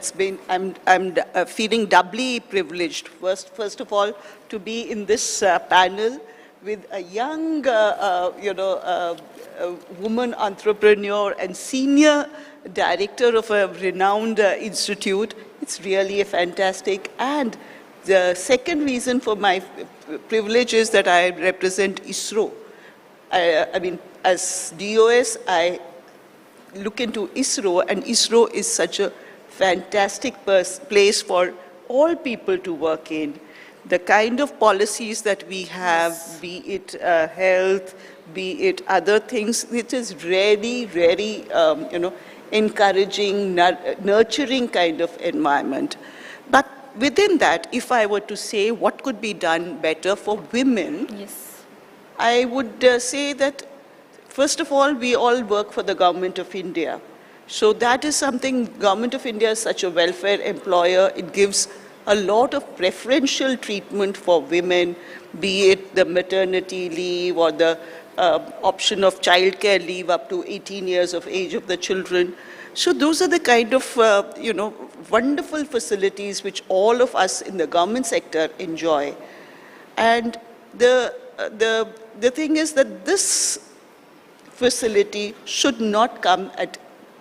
I'm feeling doubly privileged. First of all, to be in this panel with a young, woman entrepreneur and senior director of a renowned institute. It's really a fantastic. And the second reason for my privilege is that I represent ISRO. As DOS, I look into ISRO, and ISRO is such a fantastic place for all people to work in. The kind of policies that we have, be it health, be it other things, it is really, really, encouraging, nurturing kind of environment. But within that, if I were to say what could be done better for women, yes, I would say that first of all, we all work for the Government of India. So that is something, Government of India is such a welfare employer. It gives a lot of preferential treatment for women, be it the maternity leave or the option of childcare leave up to 18 years of age of the children. So those are the kind of, wonderful facilities which all of us in the government sector enjoy. And the thing is that this facility should not come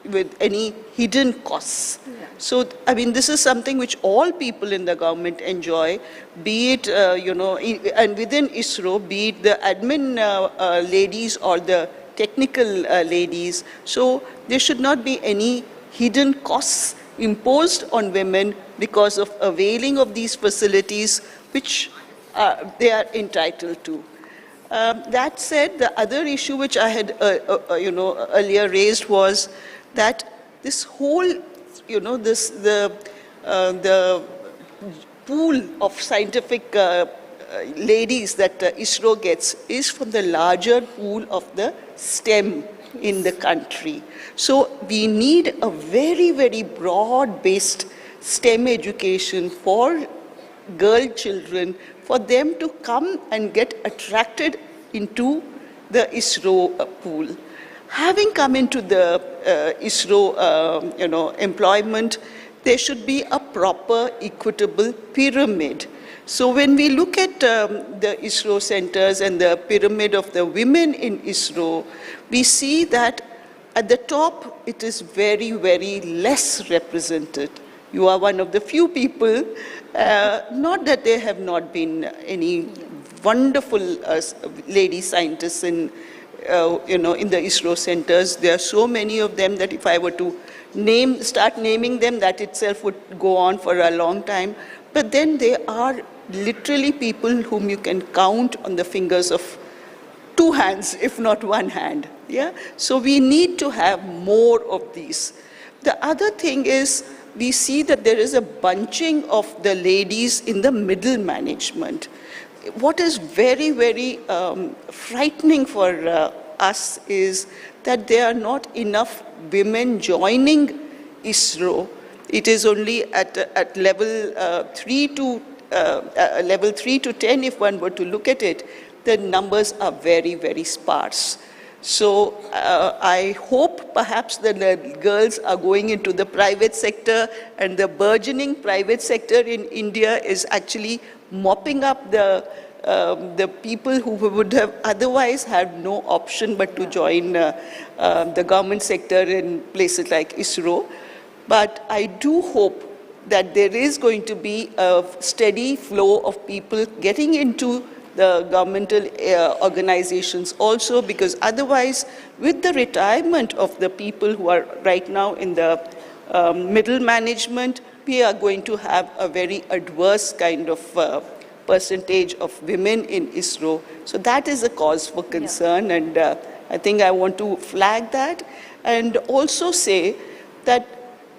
with any hidden costs. Yeah. So, this is something which all people in the government enjoy, be it, and within ISRO, be it the admin ladies or the technical ladies. So, there should not be any hidden costs imposed on women because of availing of these facilities which they are entitled to. That said, the other issue which I had, earlier raised was that this whole, the pool of scientific ladies that ISRO gets is from the larger pool of the STEM in the country. So we need a very, very broad-based STEM education for girl children, for them to come and get attracted into the ISRO pool. Having come into the ISRO, employment, there should be a proper, equitable pyramid. So when we look at the ISRO centers and the pyramid of the women in ISRO, we see that at the top, it is very, very less represented. You are one of the few people, not that there have not been any wonderful lady scientists in the ISRO centers. There are so many of them that if I were to start naming them, that itself would go on for a long time. But then there are literally people whom you can count on the fingers of two hands, if not one hand. Yeah? So we need to have more of these. The other thing is, we see that there is a bunching of the ladies in the middle management. What is very, very frightening for us is that there are not enough women joining ISRO It is only at level 3 to level 3 to 10, if one were to look at it, the numbers are very, very sparse. So I hope perhaps that the girls are going into the private sector, and the burgeoning private sector in India is actually mopping up the people who would have otherwise had no option but to join the government sector in places like ISRO. But I do hope that there is going to be a steady flow of people getting into the governmental organizations also, because otherwise, with the retirement of the people who are right now in the middle management, we are going to have a very adverse kind of percentage of women in ISRO. So that is a cause for concern, and I think I want to flag that, and also say that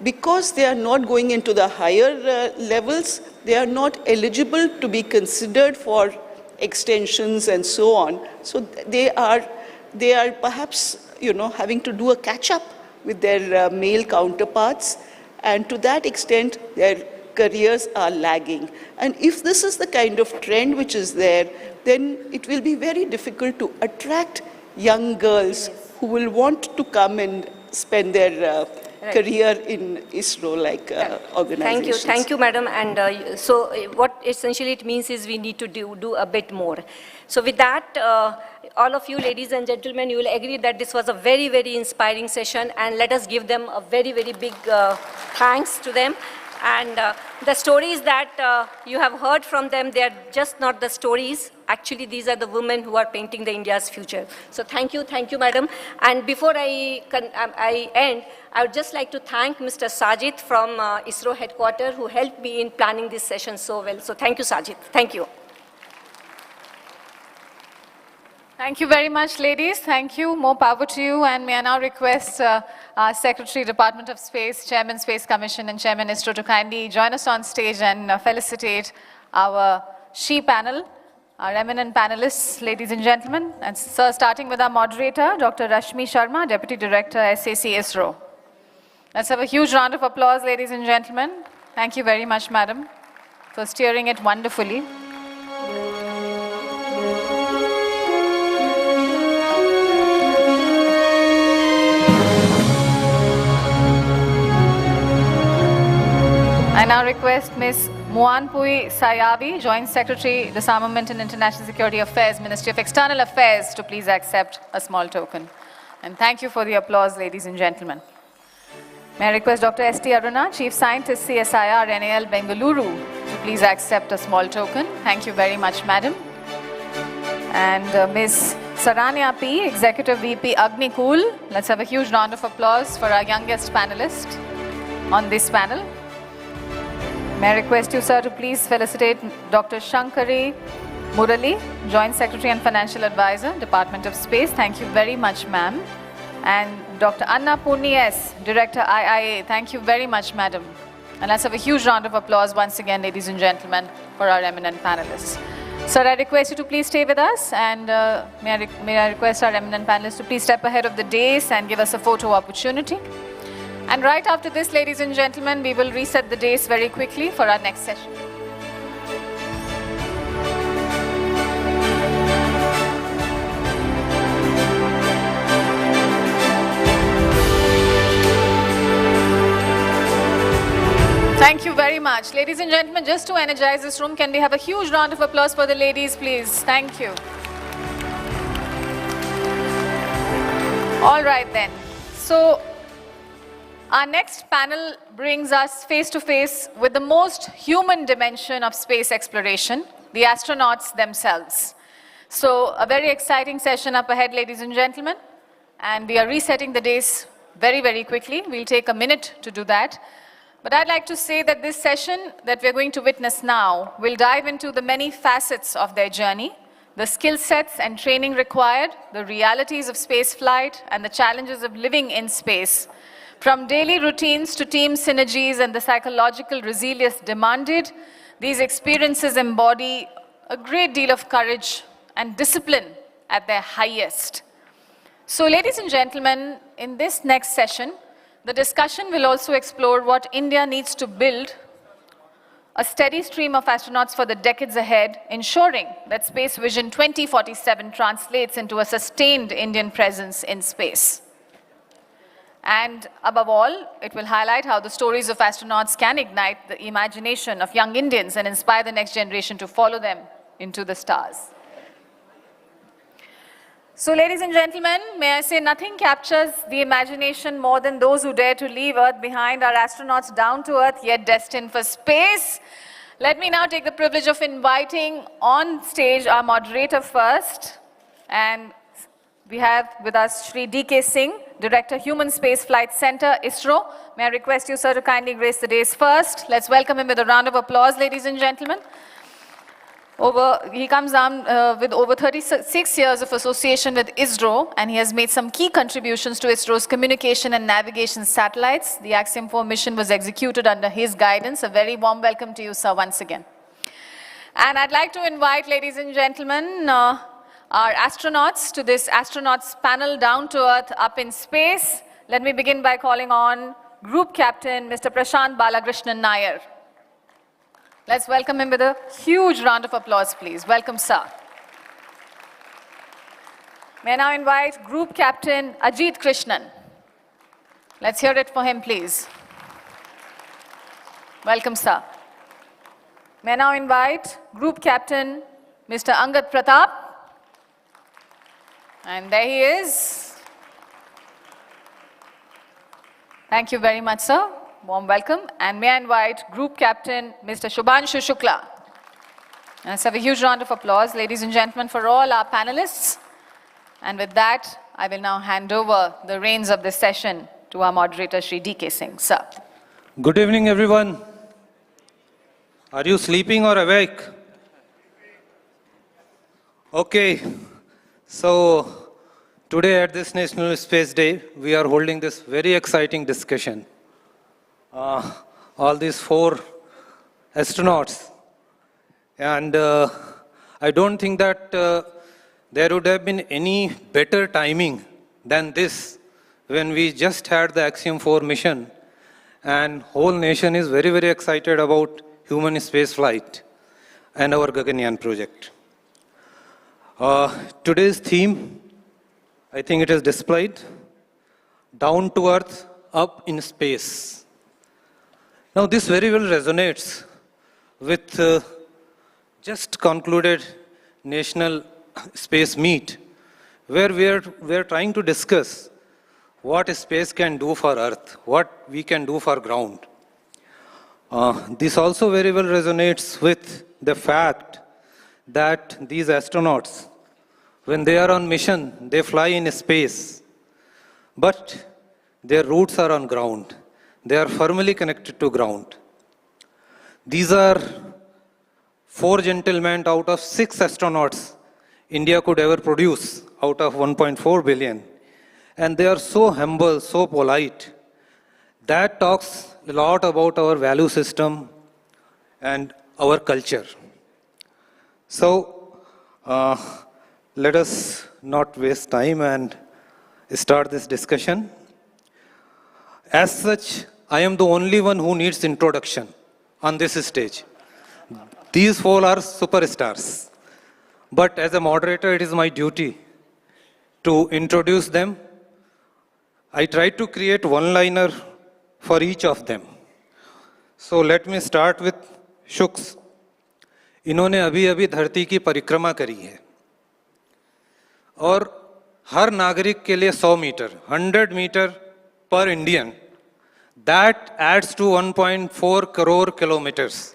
because they are not going into the higher levels, they are not eligible to be considered for extensions and so on. So they are perhaps, having to do a catch-up with their male counterparts, and to that extent, their careers are lagging. And if this is the kind of trend which is there, then it will be very difficult to attract young girls who will want to come and spend their career in ISRO-like organizations. Thank you, madam. And so what essentially it means is we need to do a bit more. So with that, all of you, ladies and gentlemen, you will agree that this was a very, very inspiring session, and let us give them a very, very big thanks to them. And the stories that you have heard from them, they are just not the stories. Actually, these are the women who are painting the India's future. So thank you, madam. And before I end, I would just like to thank Mr. Sajid from ISRO headquarters, who helped me in planning this session so well. So thank you, Sajid. Thank you. Thank you very much, ladies. Thank you. More power to you. And may I now request our Secretary, Department of Space, Chairman, Space Commission, and Chairman, ISRO, to kindly join us on stage and felicitate our SHE panel, our eminent panelists, ladies and gentlemen. And sir, starting with our moderator, Dr. Rashmi Sharma, Deputy Director, SAC ISRO. Let's have a huge round of applause, ladies and gentlemen. Thank you very much, madam, for steering it wonderfully. I now request Ms. Muanpui Sayabi, Joint Secretary, Disarmament and International Security Affairs, Ministry of External Affairs, to please accept a small token. And thank you for the applause, ladies and gentlemen. May I request Dr. S.T. Aruna, Chief Scientist, CSIR, NAL, Bengaluru, to please accept a small token. Thank you very much, madam. And Ms. Saranya P., Executive VP, Agnikul. Let's have a huge round of applause for our youngest panelist on this panel. May I request you, sir, to please felicitate Dr. Shankari Murali, Joint Secretary and Financial Advisor, Department of Space. Thank you very much, ma'am. And Dr. Anna Purni S., Director, IIA. Thank you very much, madam. And let's have a huge round of applause once again, ladies and gentlemen, for our eminent panelists. Sir, I request you to please stay with us, and may I request our eminent panelists to please step ahead of the dais and give us a photo opportunity. And right after this, ladies and gentlemen, we will reset the dais very quickly for our next session. Thank you very much. Ladies and gentlemen, just to energize this room, can we have a huge round of applause for the ladies, please? Thank you. All right then. So, our next panel brings us face to face with the most human dimension of space exploration, the astronauts themselves. So a very exciting session up ahead, ladies and gentlemen, and we are resetting the dais very, very quickly. We'll take a minute to do that. But I'd like to say that this session that we're going to witness now will dive into the many facets of their journey, the skill sets and training required, the realities of space flight, and the challenges of living in space. From daily routines to team synergies and the psychological resilience demanded, these experiences embody a great deal of courage and discipline at their highest. So, ladies and gentlemen, in this next session, The discussion will also explore what India needs to build a steady stream of astronauts for the decades ahead, ensuring that Space Vision 2047 translates into a sustained Indian presence in space. And above all, it will highlight how the stories of astronauts can ignite the imagination of young Indians and inspire the next generation to follow them into the stars. So, ladies and gentlemen, may I say nothing captures the imagination more than those who dare to leave Earth behind, our astronauts down to Earth, yet destined for space. Let me now take the privilege of inviting on stage our moderator first. And we have with us Shri D.K. Singh, Director, Human Space Flight Center, ISRO. May I request you, sir, to kindly grace the dais first. Let's welcome him with a round of applause, ladies and gentlemen. He comes down with over 36 years of association with ISRO, and he has made some key contributions to ISRO's communication and navigation satellites. The Axiom 4 mission was executed under his guidance. A very warm welcome to you, sir, once again. And I'd like to invite, ladies and gentlemen, our astronauts to this astronauts panel, Down to Earth, Up in Space. Let me begin by calling on Group Captain, Mr. Prashant Balakrishnan Nair. Let's welcome him with a huge round of applause, please. Welcome, sir. May I now invite Group Captain Ajit Krishnan. Let's hear it for him, please. Welcome, sir. May I now invite Group Captain Mr. Angad Pratap. And there he is. Thank you very much, sir. Warm welcome. And may I invite Group Captain Mr. Shubhanshu Shukla. And let's have a huge round of applause, ladies and gentlemen, for all our panelists. And with that, I will now hand over the reins of this session to our moderator, Shri D.K. Singh. Sir. Good evening, everyone. Are you sleeping or awake? Okay. So, today at this National Space Day, we are holding this very exciting discussion. All these 4 astronauts. And I don't think that there would have been any better timing than this when we just had the Axiom 4 mission and whole nation is very, very excited about human space flight and our Gaganyaan project. Today's theme, I think it is displayed, Down to Earth, Up in Space. Now, this very well resonates with just concluded National Space Meet, where we are trying to discuss what space can do for Earth, what we can do for ground. This also very well resonates with the fact that these astronauts, when they are on mission, they fly in space, but their roots are on ground. They are firmly connected to ground. These are 4 gentlemen out of 6 astronauts India could ever produce out of 1.4 billion. And they are so humble, so polite. That talks a lot about our value system and our culture. So, let us not waste time and start this discussion. As such, I am the only one who needs introduction on this stage. These 4 are superstars. But as a moderator, it is my duty to introduce them. I tried to create one-liner for each of them. So let me start with Shuks. इन्होंने अभी-अभी धरती की परिक्रमा करी है. और हर नागरिक के लिए 100 metre, 100 metre per Indian, that adds to 1.4 crore kilometers.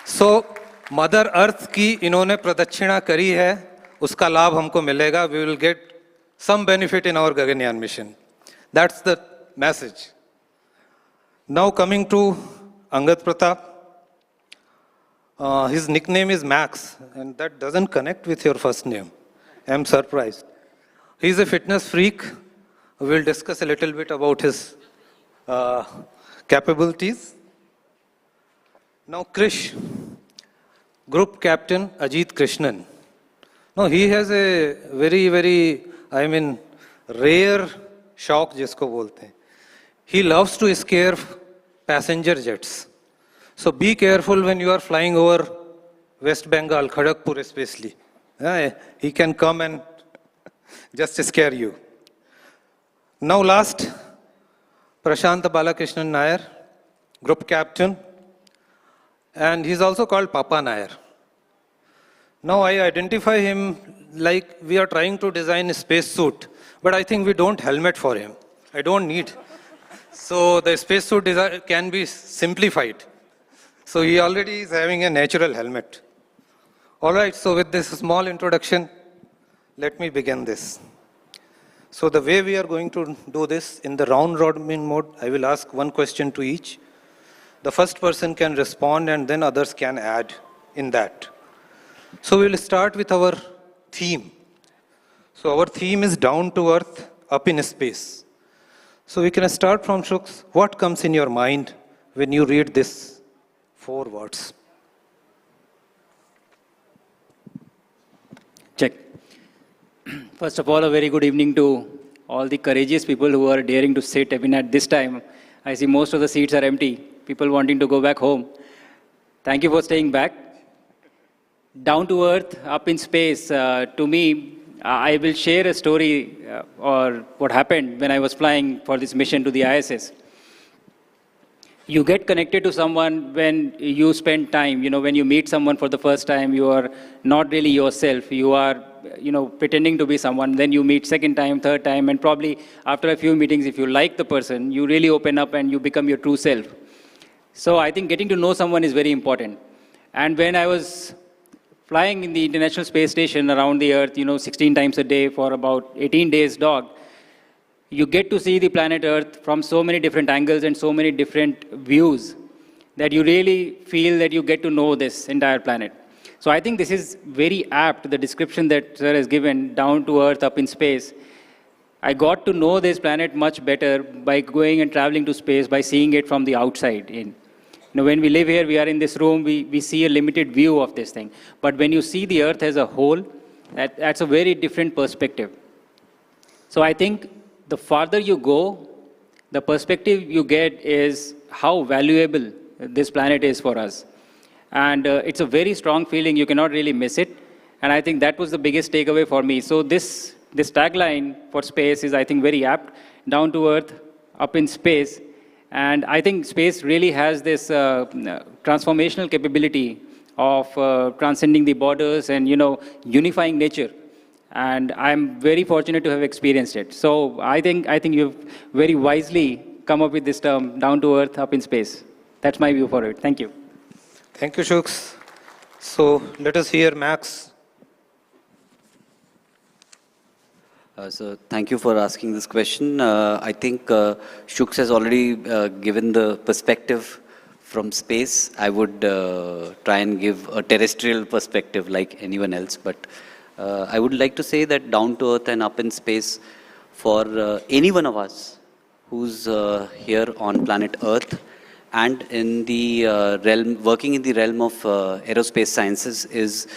So, Mother Earth की इन्होंने प्रदक्षिणा करी है, उसका लाभ हमको मिलेगा. We will get some benefit in our Gaganyaan mission. That's the message. Now coming to Angad Pratap. His nickname is Max, and that doesn't connect with your first name. I'm surprised. He's a fitness freak. We'll discuss a little bit about his capabilities. Now, Krish, Group Captain Ajit Krishnan. Now, he has a very, very, rare shock, जिसको बोलते हैं. He loves to scare passenger jets. So be careful when you are flying over West Bengal, Kharagpur especially. He can come and just scare you. Now last, Prashant Balakrishnan Nair, Group Captain, and he's also called Papa Nair. Now I identify him like we are trying to design a spacesuit, but I think we don't helmet for him. I don't need. So the spacesuit design can be simplified. So he already is having a natural helmet. All right, so with this small introduction, let me begin this. So the way we are going to do this, in the round robin mode, I will ask one question to each. The first person can respond and then others can add in that. So we will start with our theme. So our theme is down to earth, up in space. So we can start from Shuks. What comes in your mind when you read this 4 words? Check. First of all, a very good evening to all the courageous people who are daring to sit even at this time. I see most of the seats are empty, people wanting to go back home. Thank you for staying back. Down to earth, up in space, to me, I will share a story or what happened when I was flying for this mission to the ISS. You get connected to someone when you spend time. You know, when you meet someone for the first time, you are not really yourself. You are, pretending to be someone. Then you meet second time, third time, and probably after a few meetings, if you like the person, you really open up and you become your true self. So I think getting to know someone is very important. And when I was flying in the International Space Station around the Earth, 16 times a day for about 18 days docked, you get to see the planet Earth from so many different angles and so many different views that you really feel that you get to know this entire planet. So I think this is very apt, the description that Sir has given, down to Earth, up in space. I got to know this planet much better by going and traveling to space, by seeing it from the outside in. When we live here, we are in this room, we see a limited view of this thing. But when you see the Earth as a whole, that's a very different perspective. So I think the farther you go, the perspective you get is how valuable this planet is for us. And it's a very strong feeling, you cannot really miss it. And I think that was the biggest takeaway for me. So this tagline for space is, I think, very apt, down to earth, up in space. And I think space really has this transformational capability of transcending the borders and, unifying nature. And I'm very fortunate to have experienced it. So I think you've very wisely come up with this term, down to earth, up in space. That's my view for it. Thank you. Thank you, Shuks. So let us hear Max. So thank you for asking this question. I think Shuks has already given the perspective from space. I would try and give a terrestrial perspective like anyone else, but I would like to say that down to earth and up in space for any one of us who's here on planet Earth and in the working in the realm of aerospace sciences is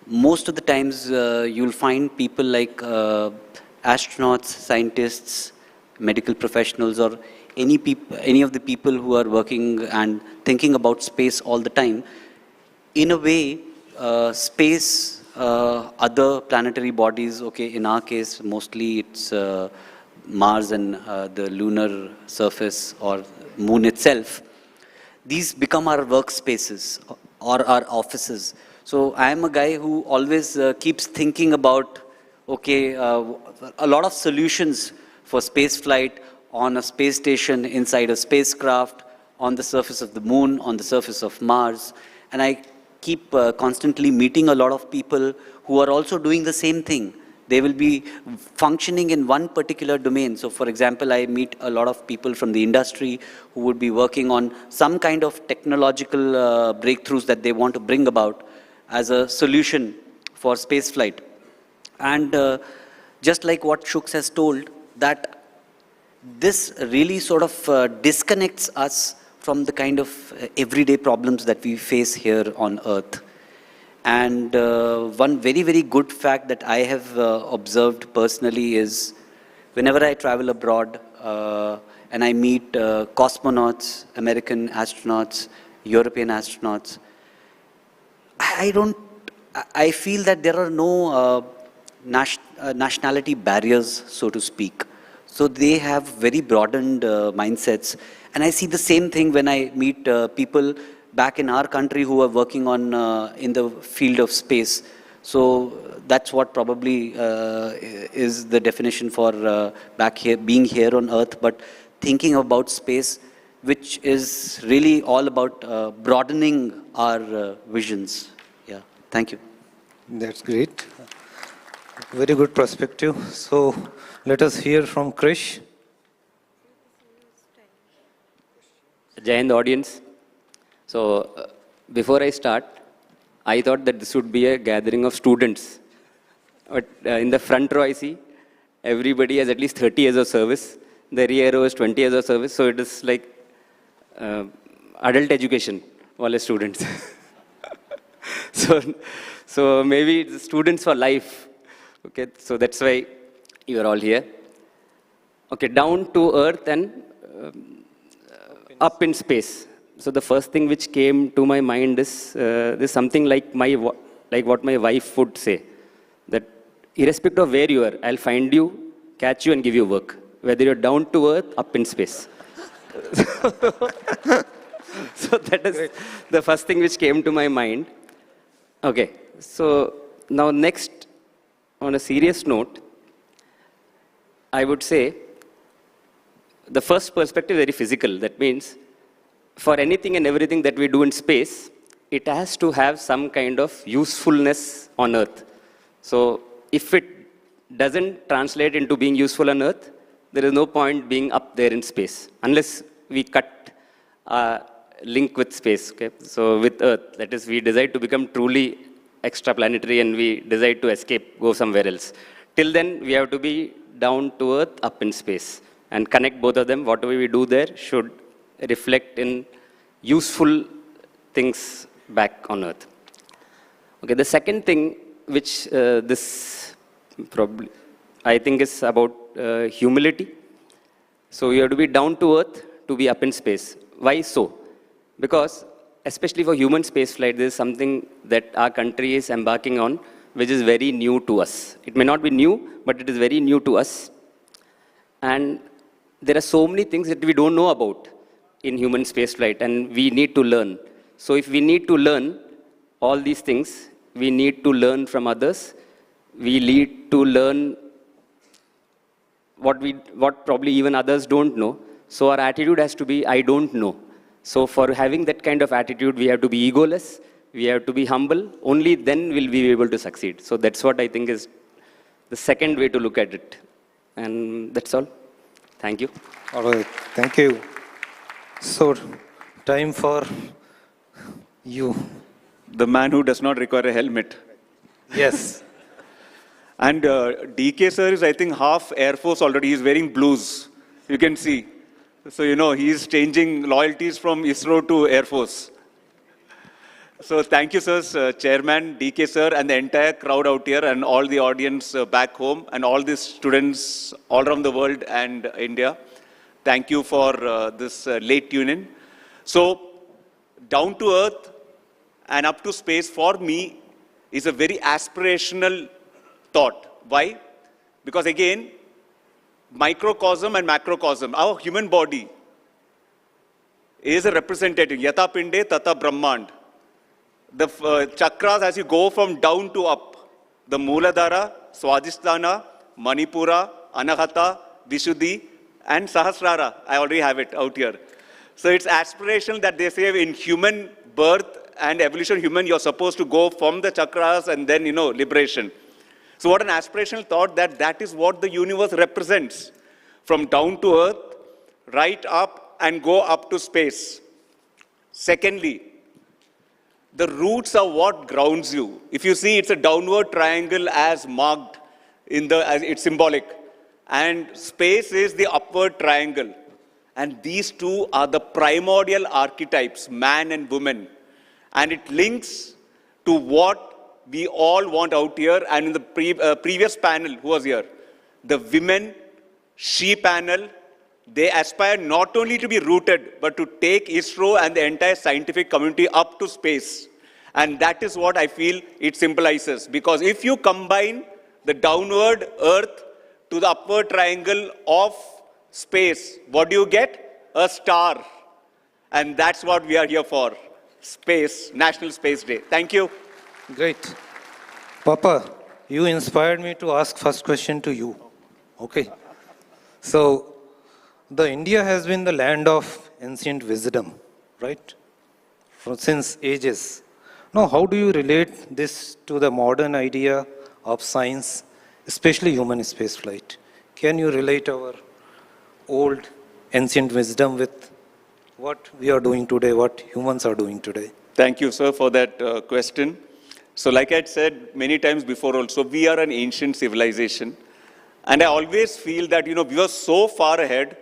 most of the times you'll find people like astronauts, scientists, medical professionals, or any of the people who are working and thinking about space all the time. In a way, space, other planetary bodies, okay, in our case, mostly it's Mars and the lunar surface or moon itself. These become our workspaces or our offices. So I am a guy who always keeps thinking about, okay, a lot of solutions for space flight on a space station, inside a spacecraft, on the surface of the moon, on the surface of Mars. And I keep constantly meeting a lot of people who are also doing the same thing. They will be functioning in one particular domain. So for example, I meet a lot of people from the industry who would be working on some kind of technological breakthroughs that they want to bring about as a solution for space flight. And just like what Shuks has told, that this really sort of disconnects us from the kind of everyday problems that we face here on Earth. And one very, very good fact that I have observed personally is whenever I travel abroad, and I meet cosmonauts, American astronauts, European astronauts, I feel that there are no nationality barriers, so to speak. So they have very broadened mindsets. And I see the same thing when I meet people back in our country who are working on in the field of space. So that's what probably is the definition for back here, being here on Earth, but thinking about space, which is really all about broadening our visions. Yeah, thank you. That's great. Very good perspective. So let us hear from Krish. Jai Hind audience. So before I start, I thought that this would be a gathering of students. But in the front row I see everybody has at least 30 years of service. The rear row is 20 years of service. So it is like adult education, all the students. So maybe it's students for life. Okay, so that's why you are all here. Okay, down to earth and up in space. So the first thing which came to my mind is this something like what my wife would say, that irrespective of where you are, I'll find you, catch you, and give you work. Whether you're down to earth, up in space. So that is the first thing which came to my mind. Okay, so now next, on a serious note, I would say the first perspective is very physical. That means for anything and everything that we do in space, it has to have some kind of usefulness on Earth. So if it doesn't translate into being useful on Earth, there is no point being up there in space, unless we cut link with space. Okay? So with Earth, that is, we decide to become truly extraplanetary and we decide to escape, go somewhere else. Till then, we have to be down to Earth, up in space, and connect both of them. Whatever we do there should reflect in useful things back on Earth. Okay, the second thing which this probably, I think, is about humility. So you have to be down to Earth to be up in space. Why so? Because especially for human spaceflight, there is something that our country is embarking on, which is very new to us. It may not be new, but it is very new to us. And there are so many things that we don't know about in human spaceflight, and we need to learn. So if we need to learn all these things, we need to learn from others. We need to learn what probably even others don't know. So our attitude has to be, I don't know. So for having that kind of attitude, we have to be egoless, we have to be humble, only then will we be able to succeed. So that's what I think is the second way to look at it. And that's all. Thank you. All right, thank you. So, time for you. The man who does not require a helmet. Yes. And DK sir is, I think, half Air Force already. He's wearing blues. You can see. So, you know, he's changing loyalties from ISRO to Air Force. So, thank you, sir, Chairman, DK sir, and the entire crowd out here, and all the audience back home, and all these students all around the world and India. Thank you for this late tune-in. So, down to earth and up to space, for me, is a very aspirational thought. Why? Because again, microcosm and macrocosm, our human body is a representative, yata pinde tata brahmand. The chakras, as you go from down to up, the Mooladhara, Swadhisthana, Manipura, Anahata, Vishuddhi, and Sahasrara. I already have it out here. So it's aspirational that they say in human birth and evolution human, you're supposed to go from the chakras and then, you know, liberation. So what an aspirational thought that is what the universe represents. From down to earth, right up and go up to space. Secondly, the roots are what grounds you. If you see, it's a downward triangle as marked as it's symbolic. And space is the upward triangle. And these two are the primordial archetypes, man and woman. And it links to what we all want out here. And in the previous panel, who was here? The women, she panel, They aspire not only to be rooted, but to take ISRO and the entire scientific community up to space. And that is what I feel it symbolizes. Because if you combine the downward Earth to the upward triangle of space, what do you get? A star. And that's what we are here for. Space, National Space Day. Thank you. Great. Papa, you inspired me to ask first question to you. Okay. So, the India has been the land of ancient wisdom, right? Since ages. Now, how do you relate this to the modern idea of science, especially human spaceflight? Can you relate our old ancient wisdom with what we are doing today, what humans are doing today? Thank you, sir, for that question. So like I said many times before also, we are an ancient civilization. And I always feel that, we were so far ahead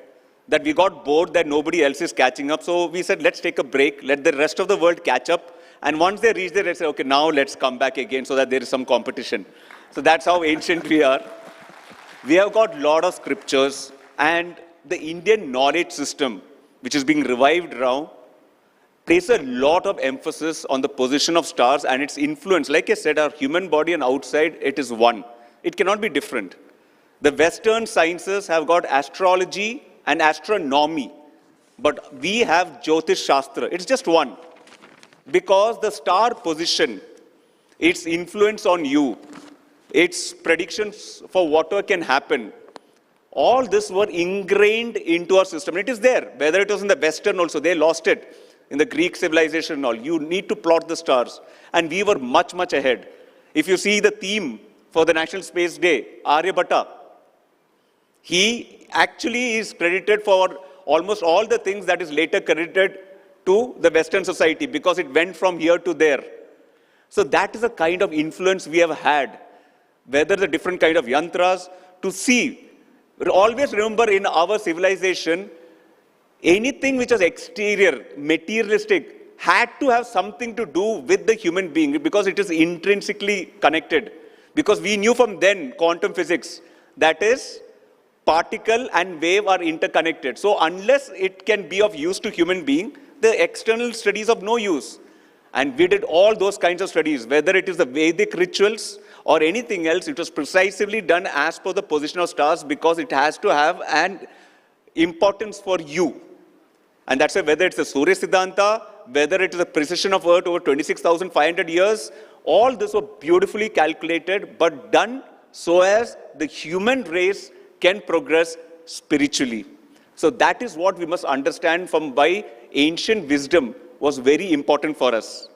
that we got bored that nobody else is catching up. So we said, let's take a break, let the rest of the world catch up. And once they reach there, they say, okay, now let's come back again so that there is some competition. So that's how ancient we are. We have got a lot of scriptures, and the Indian knowledge system, which is being revived now, place a lot of emphasis on the position of stars and its influence. Like I said, our human body and outside, it is one. It cannot be different. The Western sciences have got astrology and astronomy, but we have Jyotish Shastra. It's just one. Because the star position, its influence on you, its predictions for whatever can happen, all this were ingrained into our system. It is there, whether it was in the Western also, they lost it. In the Greek civilization and all, you need to plot the stars. And we were much, much ahead. If you see the theme for the National Space Day, Aryabhatta, he actually is credited for almost all the things that is later credited to the Western society because it went from here to there. So that is the kind of influence we have had, whether the different kind of yantras to see. Always remember in our civilization, anything which was exterior, materialistic, had to have something to do with the human being because it is intrinsically connected. Because we knew from then, quantum physics, that is, particle and wave are interconnected. So unless it can be of use to human being, the external studies of no use. And we did all those kinds of studies, whether it is the Vedic rituals or anything else, it was precisely done as per the position of stars because it has to have an importance for you. And that's why whether it's the Surya Siddhanta, whether it is the precision of Earth over 26,500 years, all this were beautifully calculated, but done so as the human race can progress spiritually. So that is what we must understand from why ancient wisdom was very important for us.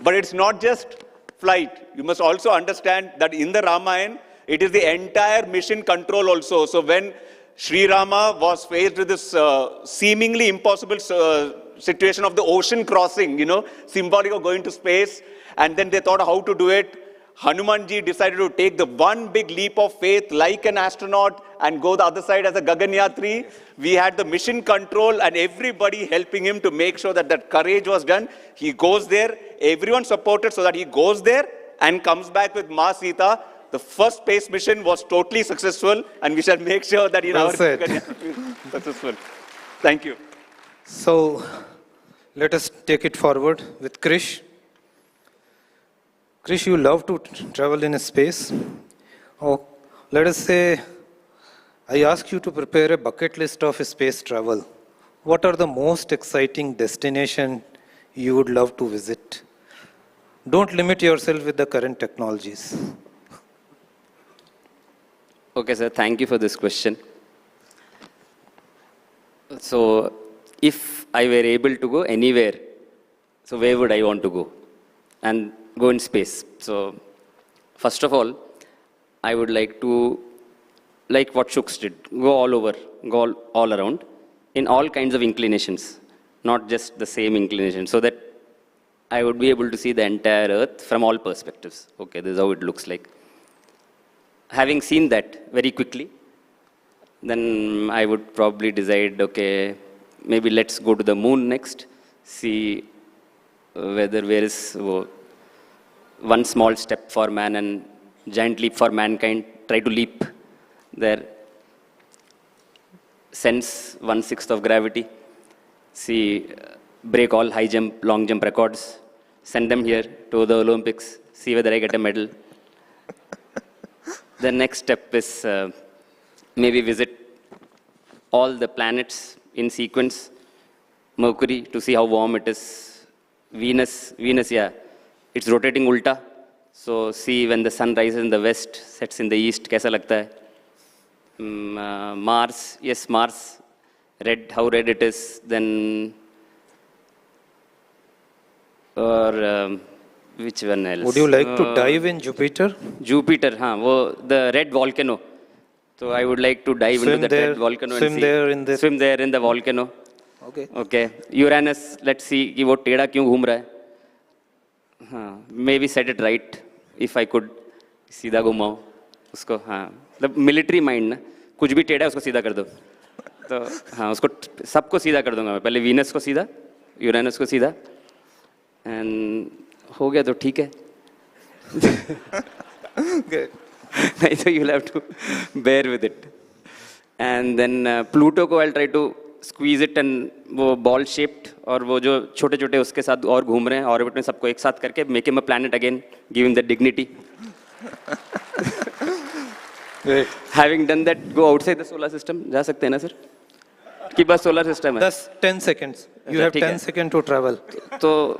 But it's not just flight. You must also understand that in the Ramayana, it is the entire mission control also. So when Sri Rama was faced with this seemingly impossible situation of the ocean crossing, symbolic of going to space, and then they thought how to do it. Hanumanji decided to take the one big leap of faith like an astronaut and go the other side as a Gagan Yatri. We had the mission control and everybody helping him to make sure that that courage was done. He goes there, everyone supported so that he goes there and comes back with Ma Sita. The first space mission was totally successful, and we shall make sure that in our successful. Thank you. So, let us take it forward with Krish. Krish, you love to travel in space. Oh, let us say, I ask you to prepare a bucket list of space travel. What are the most exciting destinations you would love to visit? Don't limit yourself with the current technologies. Okay, sir, thank you for this question. So, if I were able to go anywhere, so where would I want to go? And go in space. So, first of all, I would like to, like what Shuks did, go all over, go all around, in all kinds of inclinations, not just the same inclination, so that I would be able to see the entire Earth from all perspectives. Okay, this is how it looks like. Having seen that very quickly, then I would probably decide, okay, maybe let's go to the moon next, see whether there is one small step for man and giant leap for mankind, try to leap there. sense 1/6 of gravity, see, break all high jump, long jump records, send them here to the Olympics, see whether I get a medal. The next step is maybe visit all the planets in sequence. Mercury, to see how warm it is. Venus, yeah, it's rotating ulta. So see when the sun rises in the west, sets in the east, kaisa lagta hai? Mars, yes, Mars, red, how red it is. Then, or which one else? Would you like to dive in Jupiter? Jupiter, the red volcano. So I would like to dive into the red volcano and see. Swim there in the volcano. Okay. Uranus, let's see कि वो टेढ़ा क्यों घूम रहा है. Maybe set it right if I could. सीधा घुमाओ उसको. मतलब military mind ना, कुछ भी टेढ़ा है उसको सीधा कर दो. तो उसको सबको सीधा कर दूंगा मैं. पहले Venus को सीधा, Uranus को सीधा, and हो गया तो ठीक है. नहीं तो you'll have to bear with it. And then Pluto को I'll try to squeeze it and वो ball shaped, और वो जो छोटे छोटे उसके साथ और घूम रहे हैं ऑर्बिट में, सबको एक साथ करके make him a planet again, give him the dignity. Having done that, go outside the solar system. जा सकते हैं ना सर? कि बस solar system है. 10 seconds. You have 10 seconds to travel. तो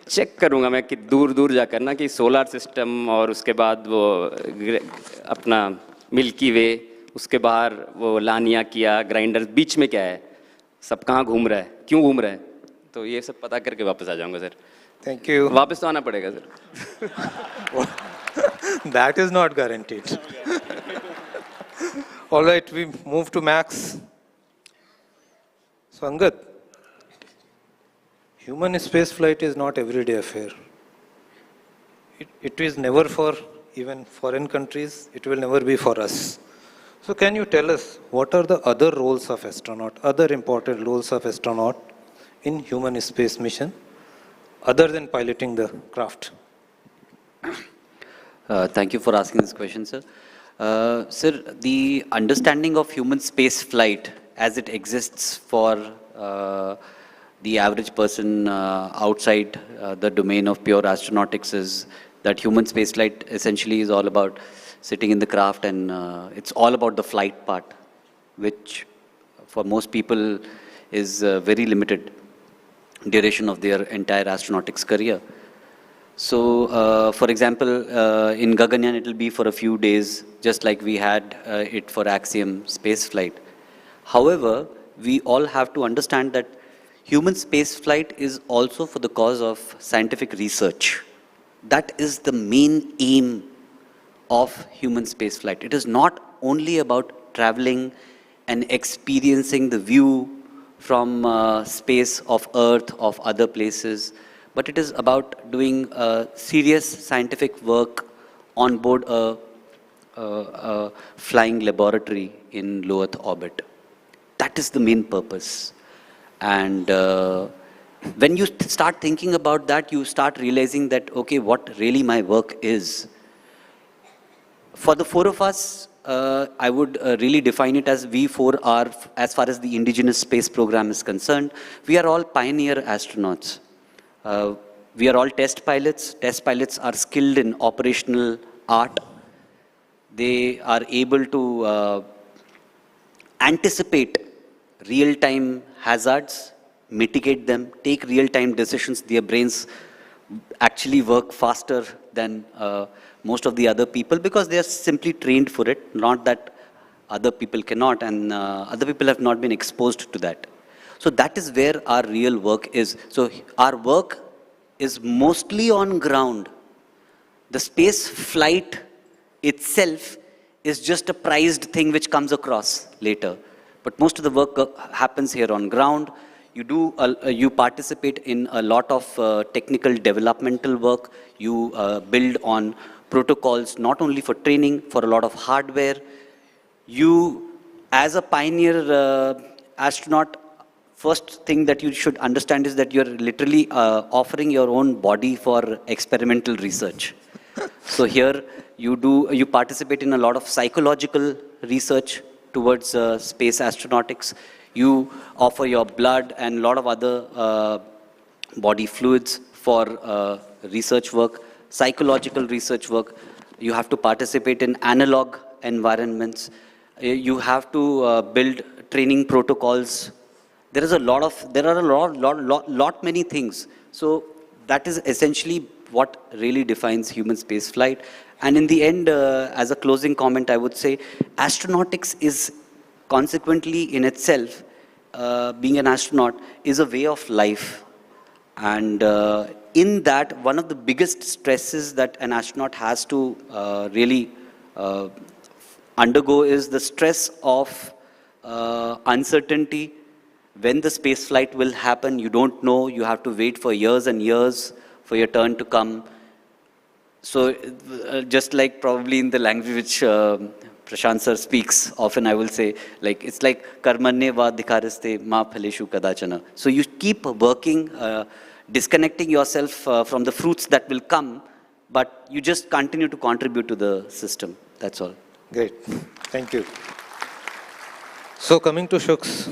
चेक करूंगा मैं कि दूर दूर जाकर ना कि सोलर सिस्टम, और उसके बाद वो अपना मिल्की वे, उसके बाहर वो लानिया किया, ग्राइंडर, बीच में क्या है, सब कहाँ घूम रहा है, क्यों घूम रहा है, तो ये सब पता करके वापस आ जाऊंगा सर. Thank you. वापस तो आना पड़ेगा sir. That is not guaranteed. All right, we move to Max. Sangat, human space flight is not everyday affair. It is never for even foreign countries. It will never be for us. So can you tell us what are the other roles of astronaut, other important roles of astronaut in human space mission, other than piloting the craft? Thank you for asking this question, sir. Sir, the understanding of human space flight as it exists for the average person outside the domain of pure astronautics is that human spaceflight essentially is all about sitting in the craft, and it's all about the flight part, which for most people is very limited duration of their entire astronautics career. So, for example, in Gaganyaan it will be for a few days, just like we had it for Axiom spaceflight. However, we all have to understand that human spaceflight is also for the cause of scientific research. That is the main aim of human spaceflight. It is not only about traveling and experiencing the view from space of Earth, of other places, but it is about doing serious scientific work on board a flying laboratory in low Earth orbit. That is the main purpose. And when you start thinking about that, you start realizing that, okay, what really my work is. For the four of us, I would really define it as we four are, as far as the indigenous space program is concerned, we are all pioneer astronauts. We are all test pilots. Test pilots are skilled in operational art. They are able to anticipate real-time hazards, mitigate them, take real-time decisions. Their brains actually work faster than most of the other people because they are simply trained for it, not that other people cannot, and other people have not been exposed to that. So that is where our real work is. So our work is mostly on ground. The space flight itself is just a prized thing which comes across later. But most of the work happens here on ground. You participate in a lot of technical developmental work. You build on protocols, not only for training, for a lot of hardware. You, as a pioneer astronaut, first thing that you should understand is that you're literally offering your own body for experimental research. So here you participate in a lot of psychological research, towards space astronautics. You offer your blood and a lot of other body fluids for research work, psychological research work. You have to participate in analog environments. You have to build training protocols. There are a lot many things. So that is essentially what really defines human space flight. And in the end, as a closing comment, I would say astronautics is consequently in itself, being an astronaut is a way of life. And in that, one of the biggest stresses that an astronaut has to really undergo is the stress of uncertainty. When the space flight will happen, you don't know. You have to wait for years and years for your turn to come. So just like probably in the language which Prashant sir speaks, often I will say, like, it's like karmanne va dhikariste ma phaleshu kadachana. So you keep working, disconnecting yourself from the fruits that will come, but you just continue to contribute to the system. That's all. Great. Thank you. So coming to Shuks,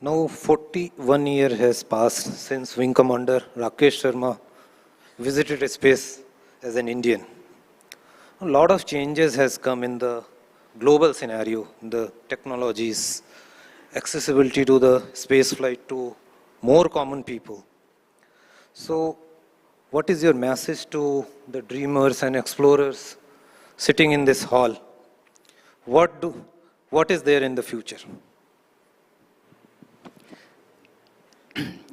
now 41 years has passed since Wing Commander Rakesh Sharma visited space as an Indian. A lot of changes has come in the global scenario, the technologies, accessibility to the space flight to more common people. So what is your message to the dreamers and explorers sitting in this hall? What is there in the future?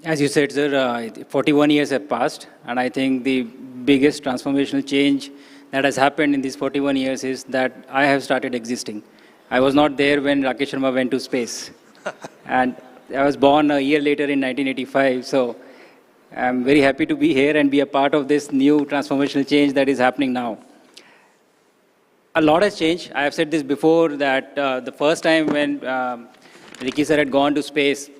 As you said, sir, 41 years have passed, and I think the biggest transformational change that has happened in these 41 years is that I have started existing. I was not there when Rakesh Sharma went to space. And I was born a year later in 1985, so I'm very happy to be here and be a part of this new transformational change that is happening now. A lot has changed. I have said this before, that the first time when Ricky sir had gone to space,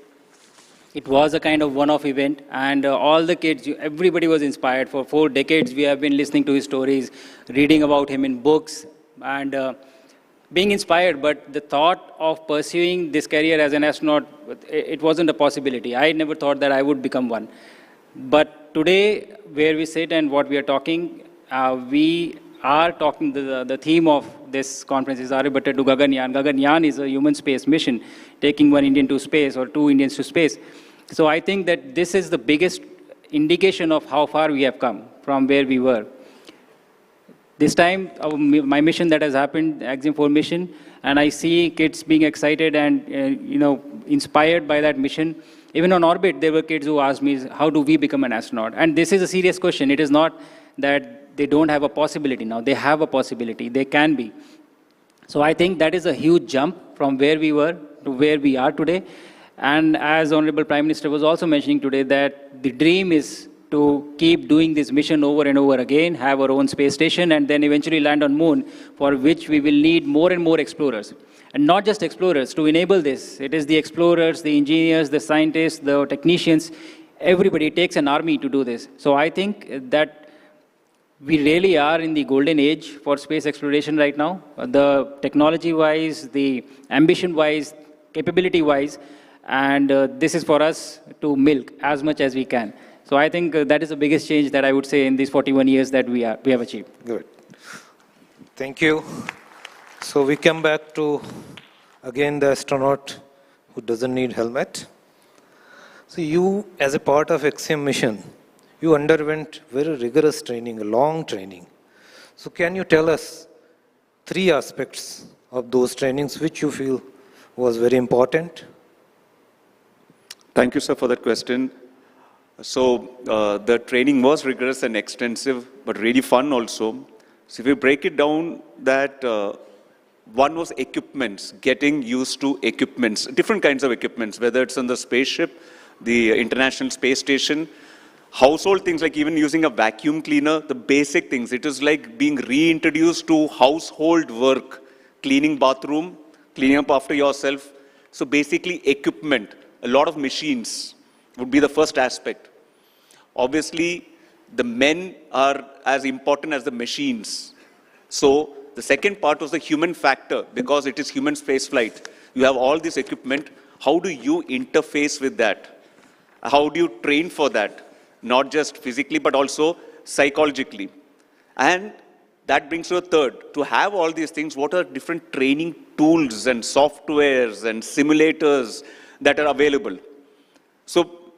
it was a kind of one-off event, and all the kids, everybody was inspired. For 4 decades, we have been listening to his stories, reading about him in books, and being inspired. But the thought of pursuing this career as an astronaut, it wasn't a possibility. I never thought that I would become one. But today, where we sit and what we are talking, the theme of this conference is Aryabhatta to Gaganyaan. Gaganyaan is a human space mission, taking 1 Indian to space or 2 Indians to space. So I think that this is the biggest indication of how far we have come from where we were. This time, my mission that has happened, Axiom 4 mission, and I see kids being excited and inspired by that mission. Even on orbit, there were kids who asked me, how do we become an astronaut? And this is a serious question. It is not that they don't have a possibility now. They have a possibility. They can be. So I think that is a huge jump from where we were to where we are today. And as Honorable Prime Minister was also mentioning today, that the dream is to keep doing this mission over and over again, have our own space station, and then eventually land on moon, for which we will need more and more explorers. And not just explorers to enable this. It is the explorers, the engineers, the scientists, the technicians, everybody. It takes an army to do this. So I think that we really are in the golden age for space exploration right now. The technology-wise, the ambition-wise, capability-wise, and this is for us to milk as much as we can. So I think that is the biggest change that I would say in these 41 years that we have achieved. Good. Thank you. So we come back to, again, the astronaut who doesn't need helmet. So you, as a part of Axiom mission, you underwent very rigorous training, a long training. So can you tell us 3 aspects of those trainings which you feel was very important? Thank you, sir, for that question. So the training was rigorous and extensive, but really fun also. So if we break it down, that one was equipments, getting used to equipments, different kinds of equipments, whether it's on the spaceship, the International Space Station, household things like even using a vacuum cleaner, the basic things. It is like being reintroduced to household work, cleaning bathroom, cleaning up after yourself. So basically equipment, a lot of machines would be the first aspect. Obviously, the men are as important as the machines. So The second part was the human factor, because it is human space flight. You have all this equipment. How do you interface with that? How do you train for that? Not just physically, but also psychologically. And that brings to a third. To have all these things, what are different training tools and softwares and simulators that are available? So,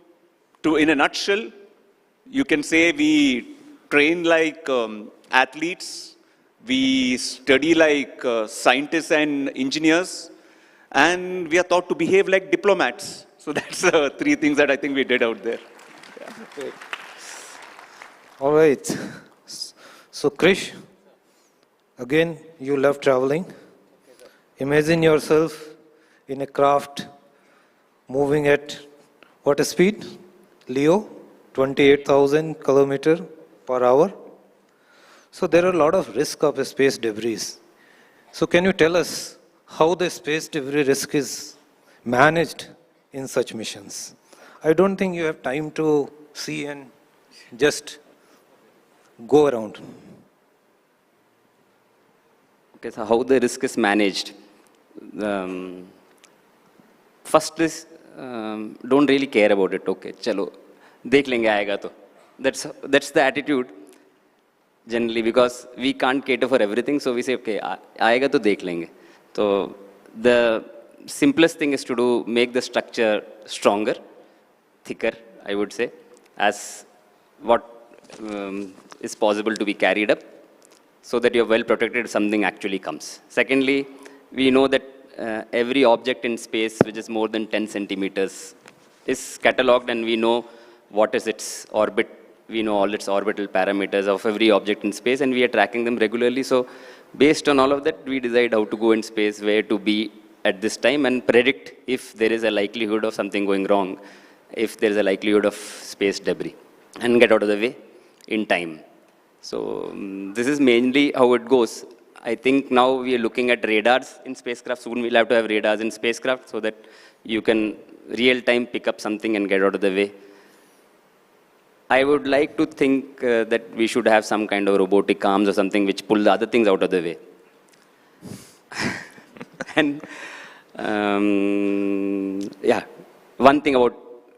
in a nutshell, you can say we train like athletes, we study like scientists and engineers, and we are taught to behave like diplomats. So that's three things that I think we did out there. Yeah. All right. So Krish, again, you love traveling. Imagine yourself in a craft moving at what speed? Leo, 28,000 kilometers per hour. So there are a lot of risk of space debris. So can you tell us how the space debris risk is managed in such missions? I don't think you have time to see and just go around. Okay, so how the risk is managed? First is, don't really care about it. Okay, chalo, dekh lenge aayega to. That's the attitude generally, because we can't cater for everything. So we say, okay, aayega to dekh lenge. So the simplest thing is to make the structure stronger, thicker, I would say, as what is possible to be carried up, so that you're well protected if something actually comes. Secondly, we know that every object in space which is more than 10 centimeters is catalogued, and we know what is its orbit. We know all its orbital parameters of every object in space, and we are tracking them regularly. So based on all of that, we decide how to go in space, where to be at this time, and predict if there is a likelihood of something going wrong, if there is a likelihood of space debris, and get out of the way in time. So this is mainly how it goes. I think now we are looking at radars in spacecraft. Soon we'll have to have radars in spacecraft so that you can real-time pick up something and get out of the way. I would like to think that we should have some kind of robotic arms or something which pull the other things out of the way. And yeah, one thing about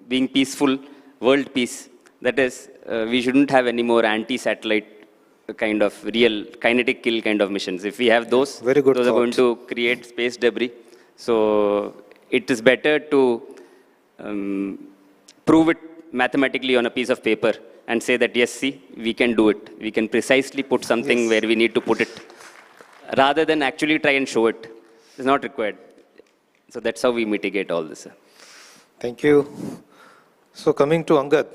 being peaceful, world peace, that is, we shouldn't have any more anti-satellite kind of real kinetic kill kind of missions. If we have those, those are going to create space debris. So it is better to prove it mathematically on a piece of paper and say that, yes, see, we can do it. We can precisely put something where we need to put it, rather than actually try and show it. It's not required. So that's how we mitigate all this. Thank you. So coming to Angad.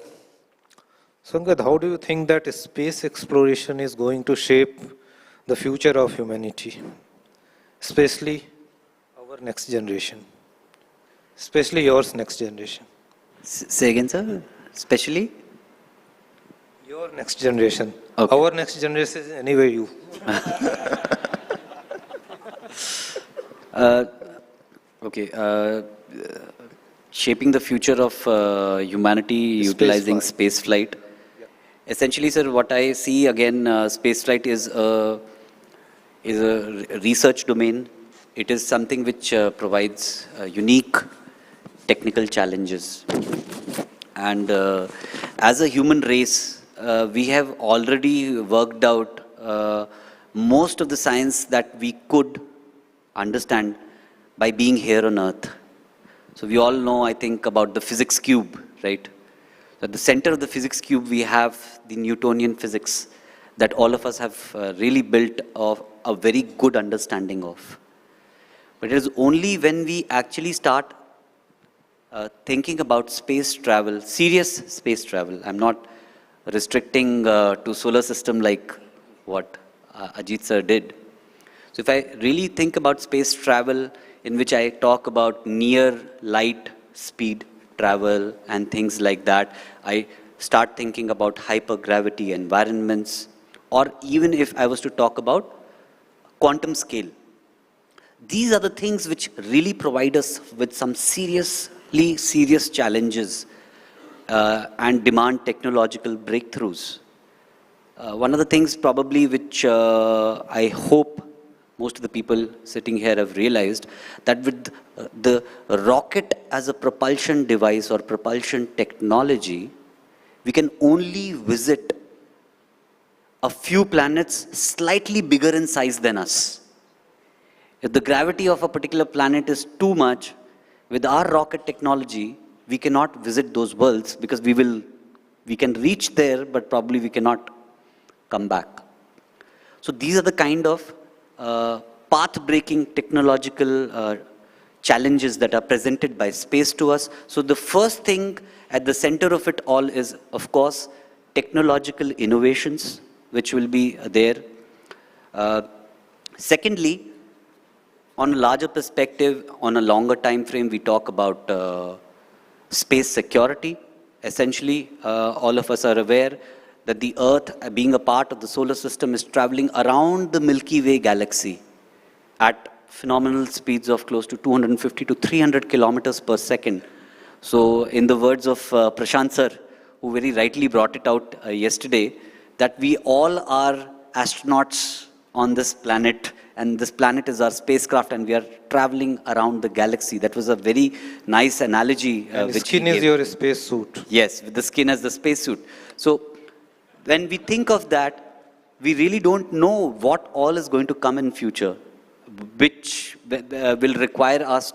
So Angad, how do you think that space exploration is going to shape the future of humanity, especially our next generation, especially yours next generation? Say again, sir. Especially? Your next generation. Okay. Our next generation is anyway you. Okay. Shaping the future of humanity utilizing space flight. Essentially, sir, what I see again, space flight is a research domain. It is something which provides unique technical challenges. And as a human race, we have already worked out most of the science that we could understand by being here on Earth. So we all know, I think, about the physics cube, right? At the center of the physics cube, we have the Newtonian physics that all of us have really built a very good understanding of. But it is only when we actually start thinking about space travel, serious space travel. I'm not restricting to solar system like what Ajit sir did. So if I really think about space travel, in which I talk about near light speed travel and things like that, I start thinking about hypergravity environments, or even if I was to talk about quantum scale. These are the things which really provide us with some serious challenges and demand technological breakthroughs. One of the things probably which I hope most of the people sitting here have realized, that with the rocket as a propulsion device or propulsion technology, we can only visit a few planets slightly bigger in size than us. If the gravity of a particular planet is too much, with our rocket technology, we cannot visit those worlds because we can reach there, but probably we cannot come back. So these are the kind of path-breaking technological challenges that are presented by space to us. So the first thing at the center of it all is, of course, technological innovations, which will be there. Secondly, on a larger perspective, on a longer time frame, we talk about space security. Essentially, all of us are aware that the Earth, being a part of the solar system, is traveling around the Milky Way galaxy at phenomenal speeds of close to 250 to 300 kilometers per second. So in the words of Prashant sir, who very rightly brought it out yesterday, that we all are astronauts on this planet, and this planet is our spacecraft, and we are traveling around the galaxy. That was a very nice analogy. And the skin is your space suit. Yes, with the skin as the space suit. So when we think of that, we really don't know what all is going to come in future, which will require us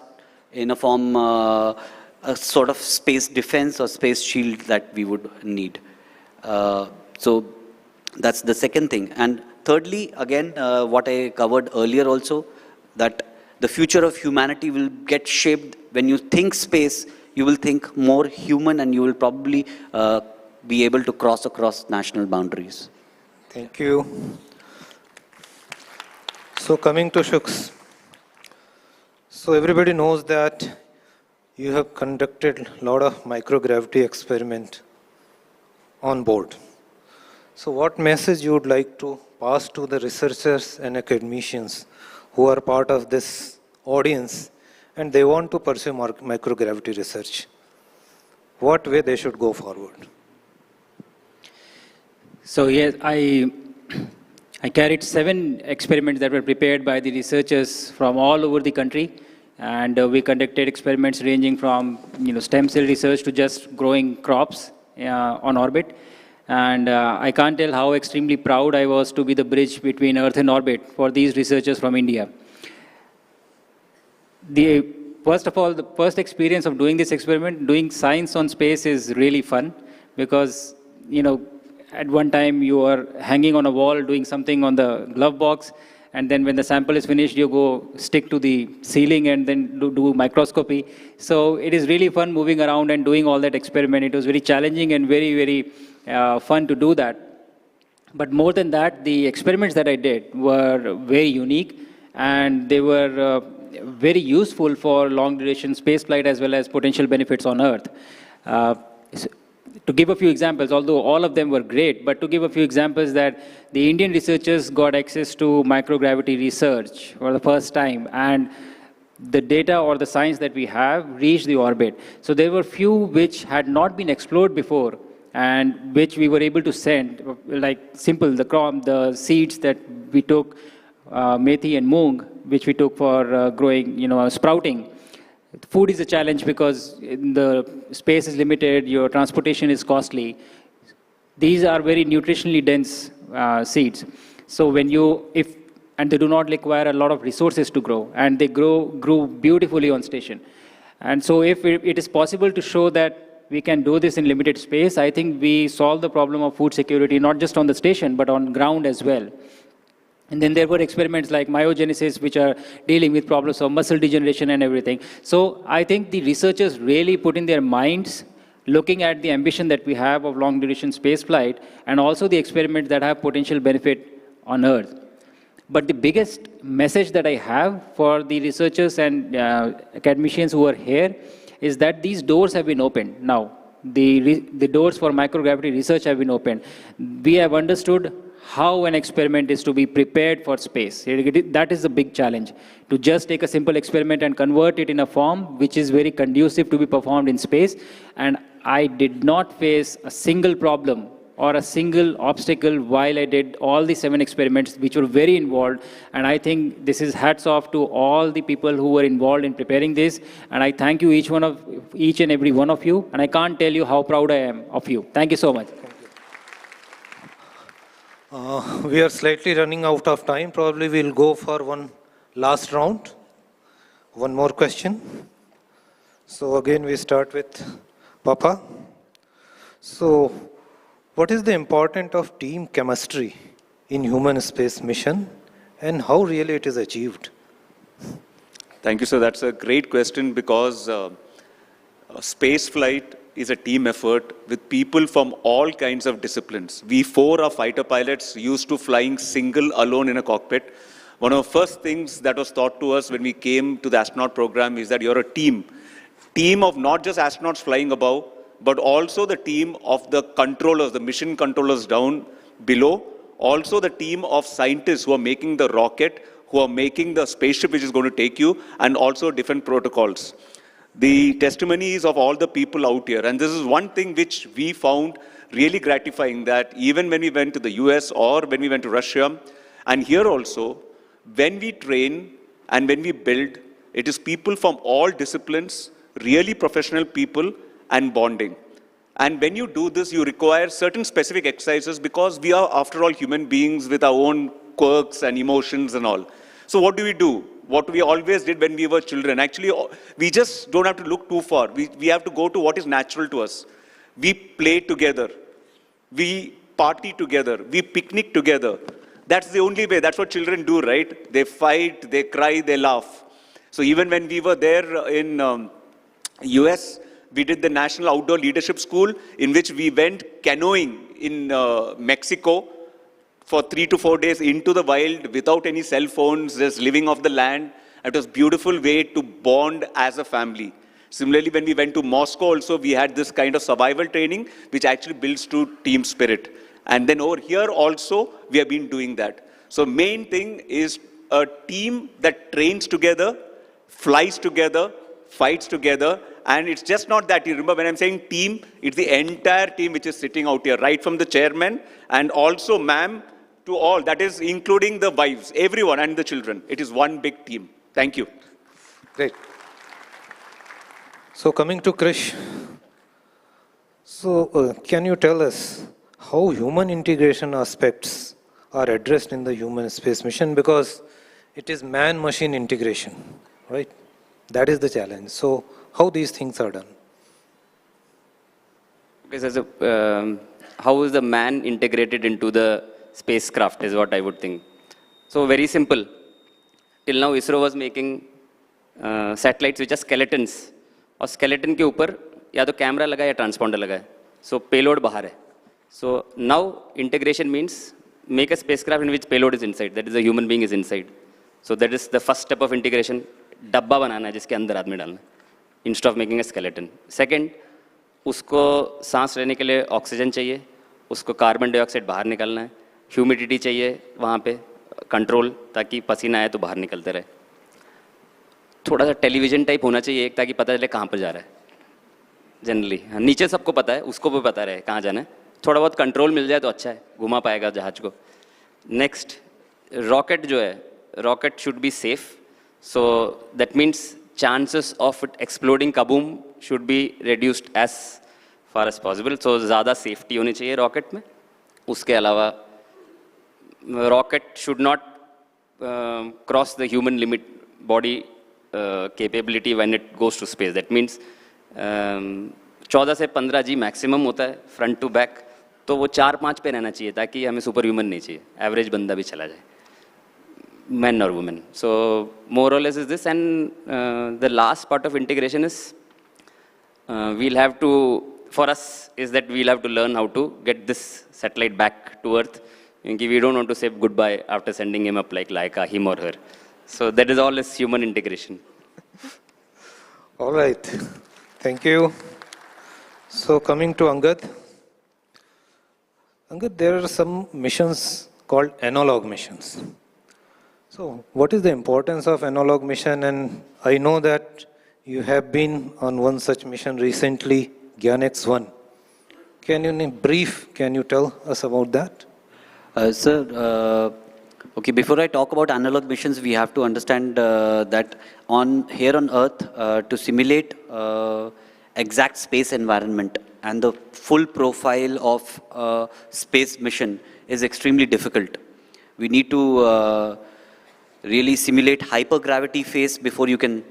in a form, a sort of space defense or space shield that we would need. So that's the second thing. And thirdly, again, what I covered earlier also, that the future of humanity will get shaped. When you think space, you will think more human, and you will probably be able to cross across national boundaries. Thank you. So coming to Shuks. So everybody knows that you have conducted a lot of microgravity experiment on board. So what message you would like to pass to the researchers and academicians who are part of this audience and they want to pursue microgravity research? What way they should go forward? So yes, I carried 7 experiments that were prepared by the researchers from all over the country, and we conducted experiments ranging from stem cell research to just growing crops on orbit. And I can't tell how extremely proud I was to be the bridge between Earth and orbit for these researchers from India. First of all, the first experience of doing this experiment, doing science on space, is really fun because, at one time you are hanging on a wall doing something on the glove box, and then when the sample is finished, you go stick to the ceiling and then do microscopy. So it is really fun moving around and doing all that experiment. It was very challenging and very, very fun to do that. But more than that, the experiments that I did were very unique, and they were very useful for long duration spaceflight as well as potential benefits on Earth. To give a few examples, although all of them were great, but to give a few examples, that the Indian researchers got access to microgravity research for the first time, and the data or the science that we have reached the orbit. So there were few which had not been explored before, and which we were able to send, like simple, the seeds that we took, methi and moong, which we took for growing, sprouting. Food is a challenge because the space is limited, your transportation is costly. These are very nutritionally dense seeds. So and they do not require a lot of resources to grow, and they grew beautifully on station. And so if it is possible to show that we can do this in limited space, I think we solve the problem of food security, not just on the station, but on ground as well. And then there were experiments like myogenesis, which are dealing with problems of muscle degeneration and everything. So I think the researchers really put in their minds, looking at the ambition that we have of long duration space flight, and also the experiments that have potential benefit on Earth. But the biggest message that I have for the researchers and academicians who are here is that these doors have been opened now. The doors for microgravity research have been opened. We have understood how an experiment is to be prepared for space. That is the big challenge, to just take a simple experiment and convert it in a form which is very conducive to be performed in space. And I did not face a single problem or a single obstacle while I did all the 7 experiments, which were very involved. And I think this is hats off to all the people who were involved in preparing this. And I thank you, each and every one of you. And I can't tell you how proud I am of you. Thank you so much. We are slightly running out of time. Probably we'll go for one last round. One more question. So again, we start with Papa. So what is the importance of team chemistry in human space mission and how really it is achieved? Thank you, sir. That's a great question because space flight is a team effort with people from all kinds of disciplines. We 4 are fighter pilots used to flying single alone in a cockpit. One of the first things that was taught to us when we came to the astronaut program is that you're a team. Team of not just astronauts flying above, but also the team of the controllers, the mission controllers down below. Also the team of scientists who are making the rocket, who are making the spaceship which is going to take you, and also different protocols. The testimonies of all the people out here, and this is one thing which we found really gratifying, that even when we went to the US or when we went to Russia, and here also, when we train and when we build, it is people from all disciplines, really professional people, and bonding. And when you do this, you require certain specific exercises because we are, after all, human beings with our own quirks and emotions and all. So what do? What we always did when we were children. Actually, we just don't have to look too far. We have to go to what is natural to us. We play together. We party together. We picnic together. That's the only way. That's what children do, right? They fight, they cry, they laugh. So even when we were there in US, we did the National Outdoor Leadership School, in which we went canoeing in Mexico for 3 to 4 days into the wild without any cell phones, just living off the land. It was a beautiful way to bond as a family. Similarly, when we went to Moscow also, we had this kind of survival training, which actually builds to team spirit. And then over here also, we have been doing that. So main thing is a team that trains together, flies together, fights together. And it's just not that. You remember when I'm saying team, it's the entire team which is sitting out here, right from the chairman and also ma'am to all. That is including the wives, everyone and the children. It is one big team. Thank you. Great. So coming to Krish. So can you tell us how human integration aspects are addressed in the human space mission? Because it is man-machine integration, right? That is the challenge. So how these things are done? Because how is the man integrated into the spacecraft is what I would think. So very simple. Till now ISRO was making satellites which are skeletons. और skeleton के ऊपर या तो camera लगा या transponder लगा है. So payload बाहर है. So now integration means make a spacecraft in which payload is inside. That is the human being is inside. So that is the first step of integration. डब्बा बनाना है जिसके अंदर आदमी डालना है. Instead of making a skeleton. Second, उसको सांस लेने के लिए ऑक्सीजन चाहिए, उसको कार्बन डाइऑक्साइड बाहर निकलना है, ह्यूमिडिटी चाहिए वहाँ पे कंट्रोल ताकि पसीना आए तो बाहर निकलते रहे. थोड़ा सा टेलीविजन टाइप होना चाहिए एक ताकि पता चले कहाँ पर जा रहा है. जनरली नीचे सबको पता है, उसको भी पता रहे कहाँ जाना है. थोड़ा बहुत कंट्रोल मिल जाए तो अच्छा है, घुमा पाएगा जहाज को. नेक्स्ट रॉकेट जो है, rocket should be safe. So that means chances of it exploding kaboom should be reduced as far as possible. So ज़्यादा safety होनी चाहिए rocket में. उसके अलावा rocket should not cross the human limit body capability when it goes to space. That means 14 से 15 G maximum होता है front to back. तो वो 4-5 पे रहना चाहिए ताकि हमें super human नहीं चाहिए. Average बंदा भी चला जाए. Men or women. So more or less is this, and the last part of integration is we'll have to, for us, is that we'll have to learn how to get this satellite back to Earth. We don't want to say goodbye after sending him up like Laika, him or her. So that is all is human integration. All right. Thank you. So coming to Angad. Angad, there are some missions called analog missions. So what is the importance of analog mission? And I know that you have been on one such mission recently, Gaganyaan 1. Can you, in brief, can you tell us about that? Sir, okay, before I talk about analog missions, we have to understand that here on Earth, to simulate exact space environment and the full profile of space mission is extremely difficult. We need to really simulate hypergravity phase before you can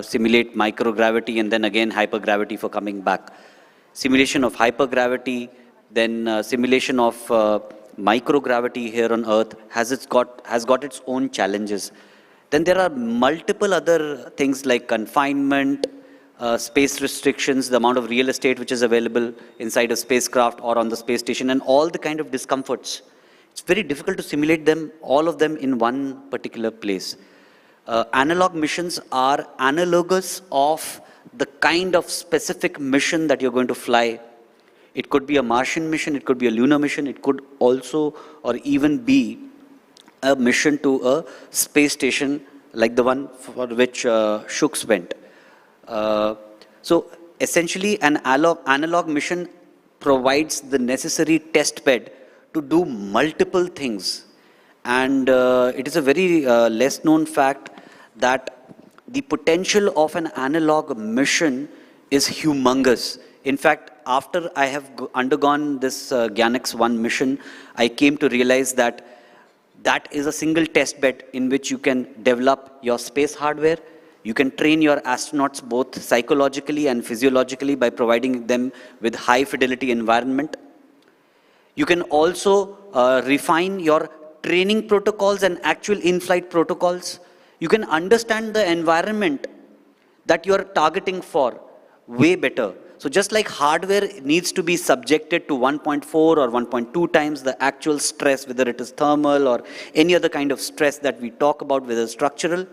simulate microgravity and then again hypergravity for coming back. Simulation of hypergravity, then simulation of microgravity here on Earth has got its own challenges. Then there are multiple other things like confinement, space restrictions, the amount of real estate which is available inside a spacecraft or on the space station, and all the kind of discomforts. It's very difficult to simulate them, all of them in one particular place. Analog missions are analogous of the kind of specific mission that you're going to fly. It could be a Martian mission, it could be a lunar mission, it could also or even be a mission to a space station like the one for which Shuk's went. So essentially an analog mission provides the necessary test bed to do multiple things. And it is a very less known fact that the potential of an analog mission is humongous. In fact, after I have undergone this Gaganyaan 1 mission, I came to realize that that is a single test bed in which you can develop your space hardware. You can train your astronauts both psychologically and physiologically by providing them with high fidelity environment. You can also refine your training protocols and actual in-flight protocols. You can understand the environment that you are targeting for way better. So just like hardware needs to be subjected to 1.4 or 1.2 times the actual stress, whether it is thermal or any other kind of stress that we talk about, whether structural,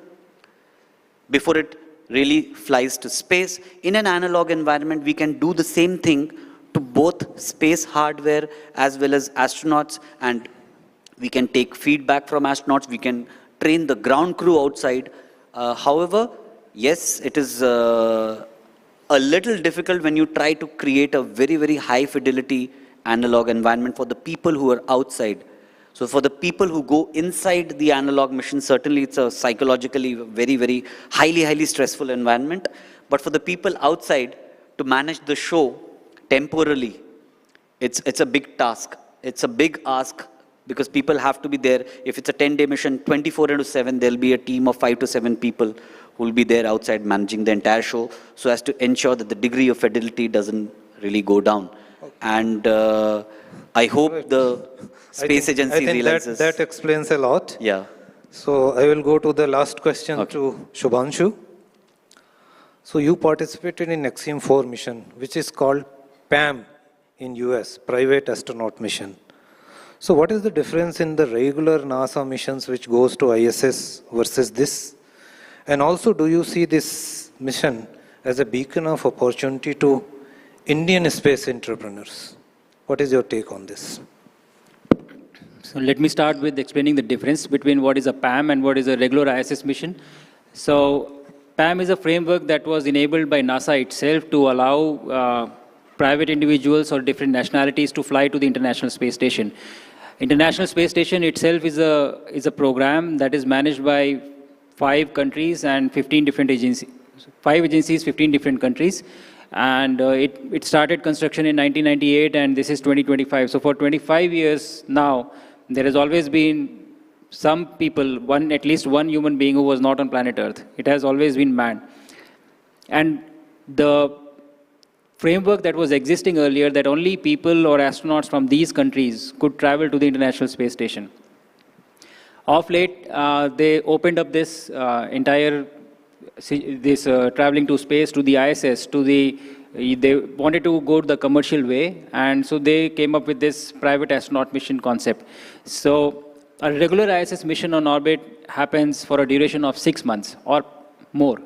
before it really flies to space. In an analog environment, we can do the same thing to both space hardware as well as astronauts, and we can take feedback from astronauts, we can train the ground crew outside. However, yes, it is a little difficult when you try to create a very, very high fidelity analog environment for the people who are outside. So for the people who go inside the analog mission, certainly it's a psychologically very, very highly stressful environment. But for the people outside, to manage the show temporarily, it's a big task. It's a big ask because people have to be there. If it's a 10-day mission, 24/7, there'll be a team of 5 to 7 people who will be there outside managing the entire show so as to ensure that the degree of fidelity doesn't really go down. Okay. And I hope the space agency realizes. That explains a lot. Yeah. So I will go to the last question to Shubhanshu. So you participated in Axiom 4 mission, which is called PAM in US, Private Astronaut Mission. So what is the difference in the regular NASA missions which goes to ISS versus this? And also, do you see this mission as a beacon of opportunity to Indian space entrepreneurs? What is your take on this? So let me start with explaining the difference between what is a PAM and what is a regular ISS mission. So PAM is a framework that was enabled by NASA itself to allow private individuals or different nationalities to fly to the International Space Station. International Space Station itself is a program that is managed by 5 countries and 15 different agencies. 5 agencies, 15 different countries. And it started construction in 1998 and this is 2025. So for 25 years now, there has always been some people, at least one human being who was not on planet Earth. It has always been man. And the framework that was existing earlier, that only people or astronauts from these countries could travel to the International Space Station. Of late, they opened up this traveling to space, to the ISS, they wanted to go the commercial way, and so they came up with this private astronaut mission concept. So a regular ISS mission on orbit happens for a duration of 6 months or more.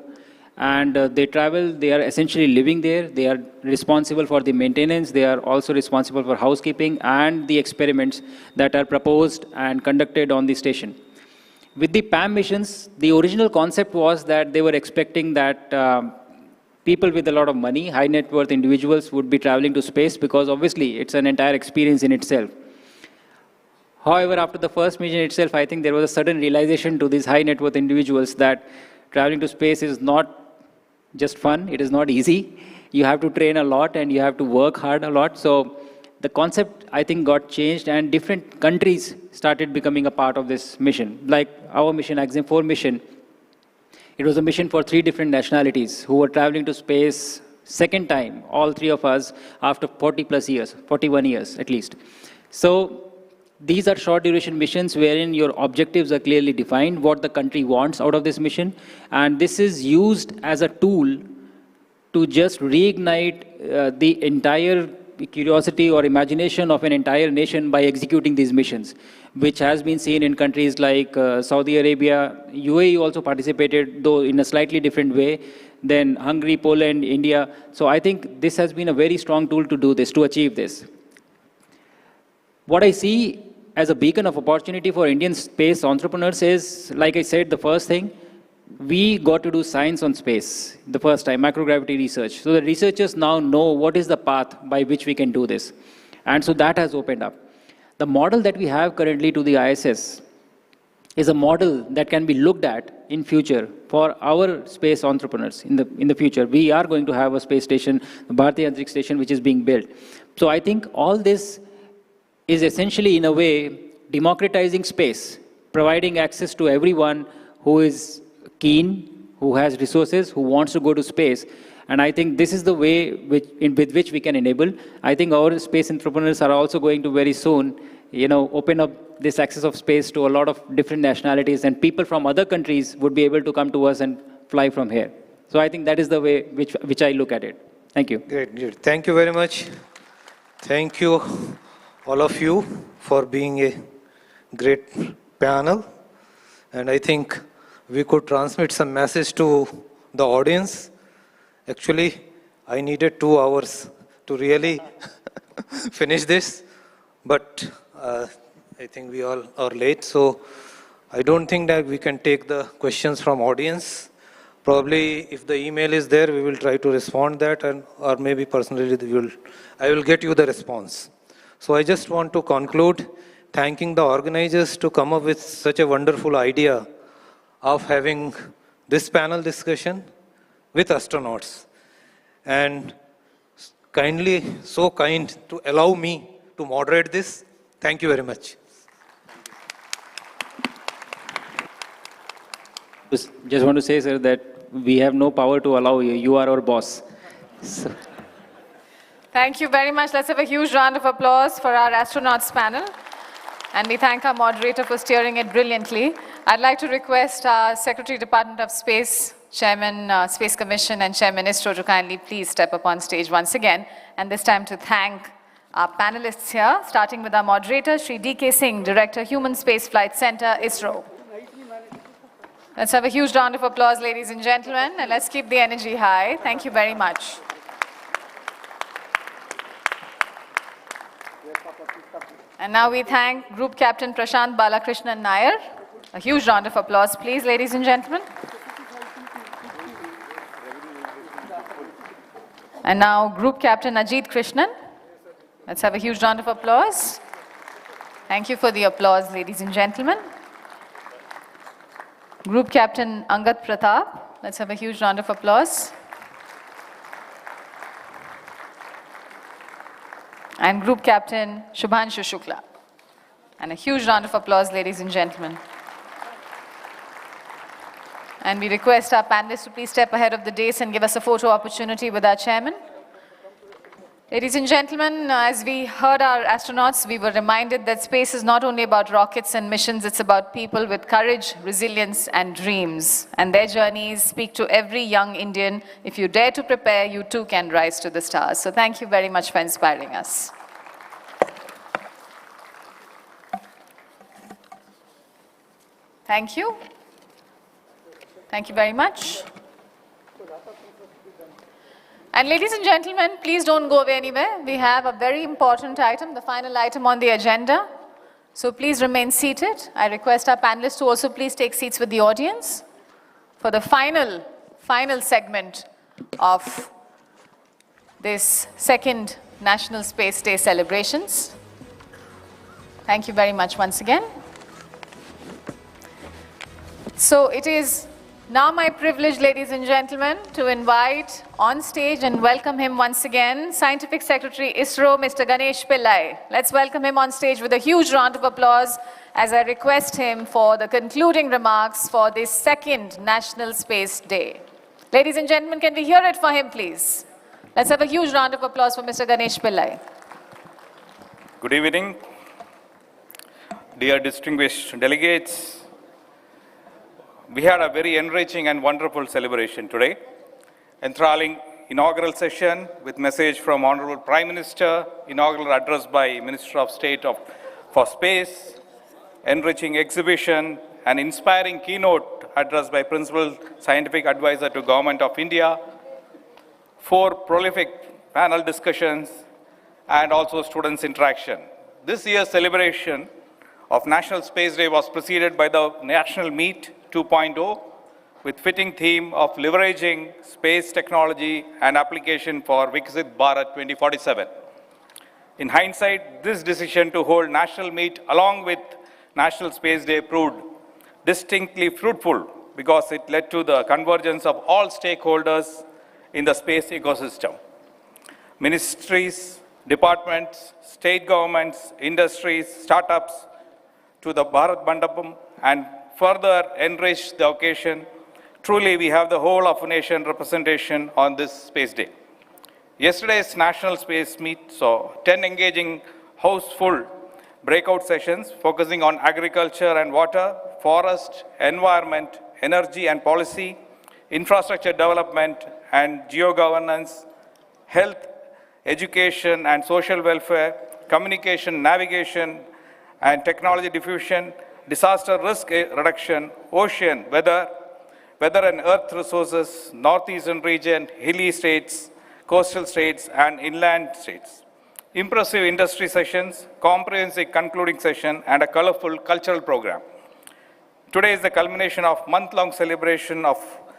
And they travel, they are essentially living there, they are responsible for the maintenance, they are also responsible for housekeeping and the experiments that are proposed and conducted on the station. With the PAM missions, the original concept was that they were expecting that people with a lot of money, high net worth individuals would be traveling to space because obviously it's an entire experience in itself. However, after the first mission itself, I think there was a sudden realization to these high net worth individuals that traveling to space is not just fun, it is not easy. You have to train a lot and you have to work hard a lot. So the concept, I think, got changed and different countries started becoming a part of this mission. Like our mission, Axiom 4 mission, it was a mission for 3 different nationalities who were traveling to space second time, all 3 of us, after 40 plus years, 41 years at least. So these are short duration missions wherein your objectives are clearly defined, what the country wants out of this mission, and this is used as a tool to just reignite the entire curiosity or imagination of an entire nation by executing these missions, which has been seen in countries like Saudi Arabia. UAE also participated, though in a slightly different way, then Hungary, Poland, India. So I think this has been a very strong tool to do this, to achieve this. What I see as a beacon of opportunity for Indian space entrepreneurs is, like I said, the first thing, we got to do science on space the first time, microgravity research. So the researchers now know what is the path by which we can do this. And so that has opened up. The model that we have currently to the ISS is a model that can be looked at in future for our space entrepreneurs in the future. We are going to have a space station, the Bharatiya Antariksh Station, which is being built. So I think all this is essentially, in a way, democratizing space, providing access to everyone who is keen, who has resources, who wants to go to space. And I think this is the way with which we can enable. I think our space entrepreneurs are also going to very soon, open up this access of space to a lot of different nationalities, and people from other countries would be able to come to us and fly from here. So I think that is the way which I look at it. Thank you. Great. Thank you very much. Thank you, all of you, for being a great panel. And I think we could transmit some message to the audience. Actually, I needed 2 hours to really finish this, but I think we all are late, so I don't think that we can take the questions from audience. Probably if the email is there, we will try to respond that, or maybe personally I will get you the response. So I just want to conclude thanking the organizers to come up with such a wonderful idea of having this panel discussion with astronauts, and so kind to allow me to moderate this. Thank you very much. Just want to say, sir, that we have no power to allow you. You are our boss. So. Thank you very much. Let's have a huge round of applause for our astronauts panel. And we thank our moderator for steering it brilliantly. I'd like to request our Secretary, Department of Space, Chairman, Space Commission, and Chairman ISRO to kindly please step up on stage once again, and this time to thank our panelists here, starting with our moderator, Shri D.K. Singh, Director, Human Space Flight Center, ISRO. Let's have a huge round of applause, ladies and gentlemen, and let's keep the energy high. Thank you very much. And now we thank Group Captain Prashant Balakrishnan Nair. A huge round of applause, please, ladies and gentlemen. And now Group Captain Ajit Krishnan. Let's have a huge round of applause. Thank you for the applause, ladies and gentlemen. Group Captain Angat Pratap. Let's have a huge round of applause. And Group Captain Shubhanshu Shukla. And a huge round of applause, ladies and gentlemen. And we request our panelists to please step ahead of the dais and give us a photo opportunity with our chairman. Ladies and gentlemen, as we heard our astronauts, we were reminded that space is not only about rockets and missions, it's about people with courage, resilience, and dreams. And their journeys speak to every young Indian. If you dare to prepare, you too can rise to the stars. So thank you very much for inspiring us. Thank you. Thank you very much. And ladies and gentlemen, please don't go away anywhere. We have a very important item, the final item on the agenda. So please remain seated. I request our panelists to also please take seats with the audience for the final segment of this second National Space Day celebrations. Thank you very much once again. So it is now my privilege, ladies and gentlemen, to invite on stage and welcome him once again, Scientific Secretary, ISRO, Mr. Ganesh Pillai. Let's welcome him on stage with a huge round of applause as I request him for the concluding remarks for this second National Space Day. Ladies and gentlemen, can we hear it for him, please? Let's have a huge round of applause for Mr. Ganesh Pillai. Good evening, dear distinguished delegates. We had a very enriching and wonderful celebration today. Enthralling inaugural session with message from Honorable Prime Minister, inaugural address by Minister of State for Space, enriching exhibition, and inspiring keynote address by Principal Scientific Advisor to Government of India, 4 prolific panel discussions, and also students' interaction. This year's celebration of National Space Day was preceded by the National Meet 2.0 with fitting theme of leveraging space technology and application for Viksit Bharat 2047. In hindsight, this decision to hold National Meet along with National Space Day proved distinctly fruitful because it led to the convergence of all stakeholders in the space ecosystem. Ministries, departments, state governments, industries, startups to the Bharat Mandapam and further enrich the occasion. Truly, we have the whole of a nation representation on this Space Day. Yesterday's National Space Meet saw 10 engaging houseful breakout sessions focusing on agriculture and water, forest, environment, energy and policy, infrastructure development and geo-governance, health, education and social welfare, communication, navigation and technology diffusion, disaster risk reduction, ocean, weather and earth resources, northeastern region, hilly states, coastal states, and inland states. Impressive industry sessions, comprehensive concluding session, and a colorful cultural program. Today is the culmination of month-long celebration of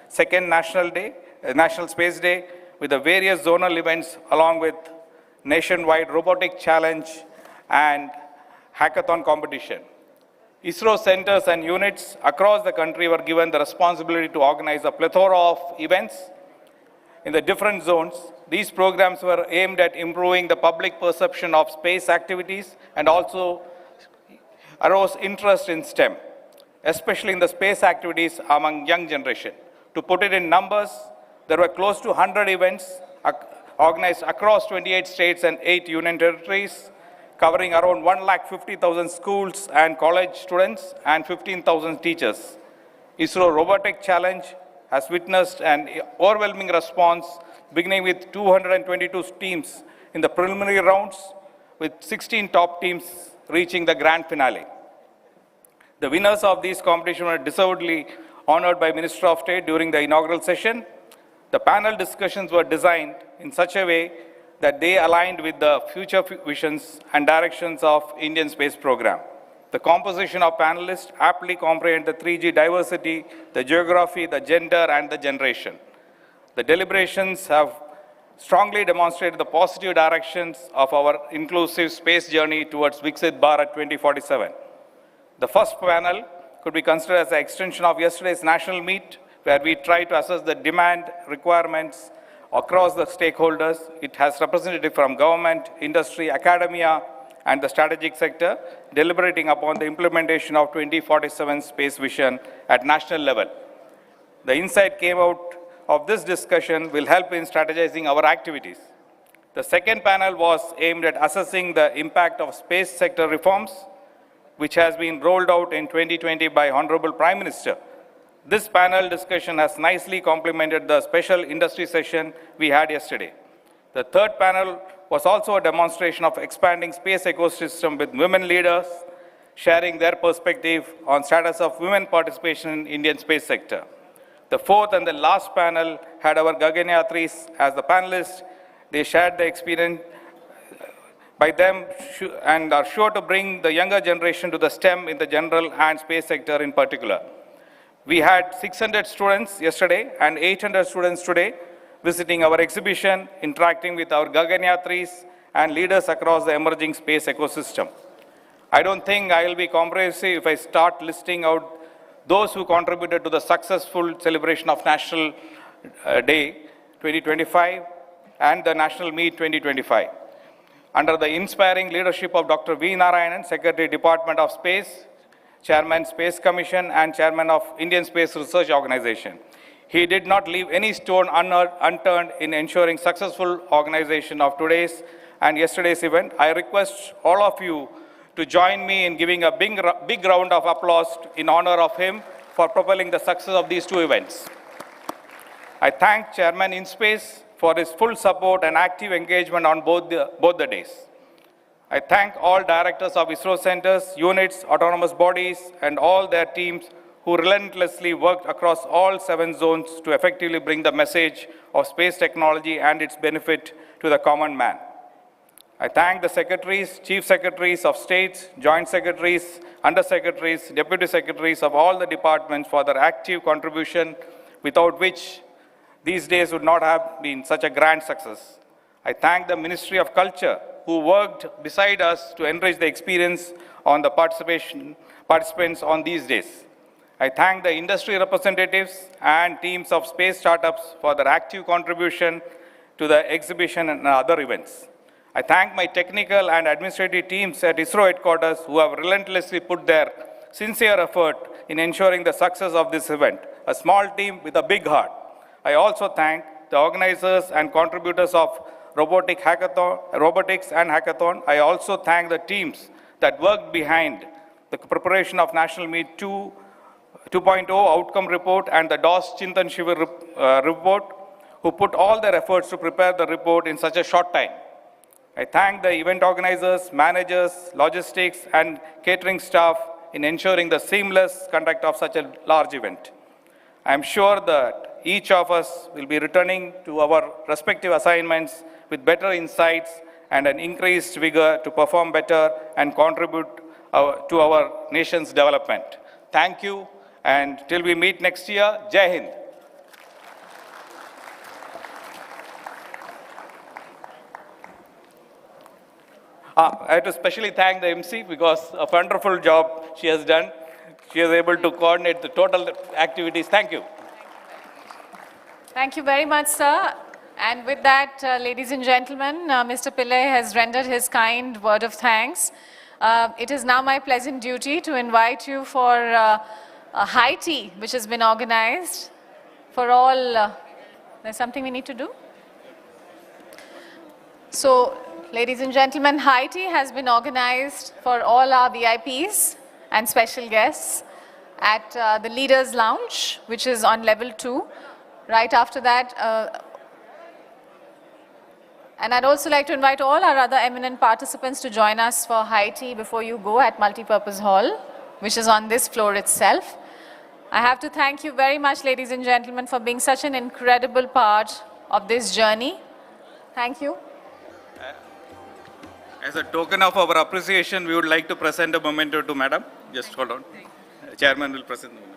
second National Space Day, with the various zonal events along with nationwide robotic challenge and hackathon competition. ISRO centers and units across the country were given the responsibility to organize a plethora of events in the different zones. These programs were aimed at improving the public perception of space activities and also arose interest in STEM, especially in the space activities among young generation. To put it in numbers, there were close to 100 events organized across 28 states and 8 union territories, covering around 150,000 schools and college students and 15,000 teachers. ISRO Robotic Challenge has witnessed an overwhelming response, beginning with 222 teams in the preliminary rounds, with 16 top teams reaching the grand finale. The winners of these competitions were deservedly honored by Minister of State during the inaugural session. The panel discussions were designed in such a way that they aligned with the future visions and directions of Indian space program. The composition of panelists aptly comprehend the 3G diversity, the geography, the gender, and the generation. The deliberations have strongly demonstrated the positive directions of our inclusive space journey towards Viksit Bharat 2047. The first panel could be considered as an extension of yesterday's national meet, where we try to assess the demand requirements across the stakeholders. It has representatives from government, industry, academia, and the strategic sector, deliberating upon the implementation of 2047 space vision at national level. The insight came out of this discussion will help in strategizing our activities. The second panel was aimed at assessing the impact of space sector reforms, which has been rolled out in 2020 by Honorable Prime Minister. This panel discussion has nicely complemented the special industry session we had yesterday. The third panel was also a demonstration of expanding space ecosystem with women leaders sharing their perspective on status of women participation in Indian space sector. The fourth and the last panel had our Gagan Yatris as the panelists. They shared the experience by them and are sure to bring the younger generation to the STEM in the general and space sector in particular. We had 600 students yesterday and 800 students today visiting our exhibition, interacting with our Gagan Yatris and leaders across the emerging space ecosystem. I don't think I will be comprehensive if I start listing out those who contributed to the successful celebration of National Day 2025 and the National Meet 2025. Under the inspiring leadership of Dr. V. Narayanan, Secretary, Department of Space, Chairman, Space Commission, and Chairman of Indian Space Research Organization, he did not leave any stone unturned in ensuring successful organization of today's and yesterday's event. I request all of you to join me in giving a big round of applause in honor of him for propelling the success of these two events. I thank Chairman InSpace for his full support and active engagement on both the days. I thank all directors of ISRO centers, units, autonomous bodies, and all their teams who relentlessly worked across all 7 zones to effectively bring the message of space technology and its benefit to the common man. I thank the secretaries, chief secretaries of states, joint secretaries, under-secretaries, deputy secretaries of all the departments for their active contribution, without which these days would not have been such a grand success. I thank the Ministry of Culture, who worked beside us to enrich the experience on the participants on these days. I thank the industry representatives and teams of space startups for their active contribution to the exhibition and other events. I thank my technical and administrative teams at ISRO headquarters who have relentlessly put their sincere effort in ensuring the success of this event, a small team with a big heart. I also thank the organizers and contributors of robotics and hackathon. I also thank the teams that worked behind the preparation of National Meet 2.0 outcome report and the DOS Chintan Shivir report, who put all their efforts to prepare the report in such a short time. I thank the event organizers, managers, logistics, and catering staff in ensuring the seamless conduct of such a large event. I am sure that each of us will be returning to our respective assignments with better insights and an increased vigor to perform better and contribute to our nation's development. Thank you, and till we meet next year, Jai Hind. I have to especially thank the MC because of a wonderful job she has done. She is able to coordinate the total activities. Thank you. Thank you very much, sir. And with that, ladies and gentlemen, Mr. Pillai has rendered his kind word of thanks. It is now my pleasant duty to invite you for a high tea, which has been organized for all. There's something we need to do? So, ladies and gentlemen, high tea has been organized for all our VIPs and special guests at the Leaders Lounge, which is on level 2. Right after that, and I'd also like to invite all our other eminent participants to join us for high tea before you go at Multipurpose Hall, which is on this floor itself. I have to thank you very much, ladies and gentlemen, for being such an incredible part of this journey. Thank you. As a token of our appreciation, we would like to present a memento to Madam. Just hold on. Chairman will present the memento.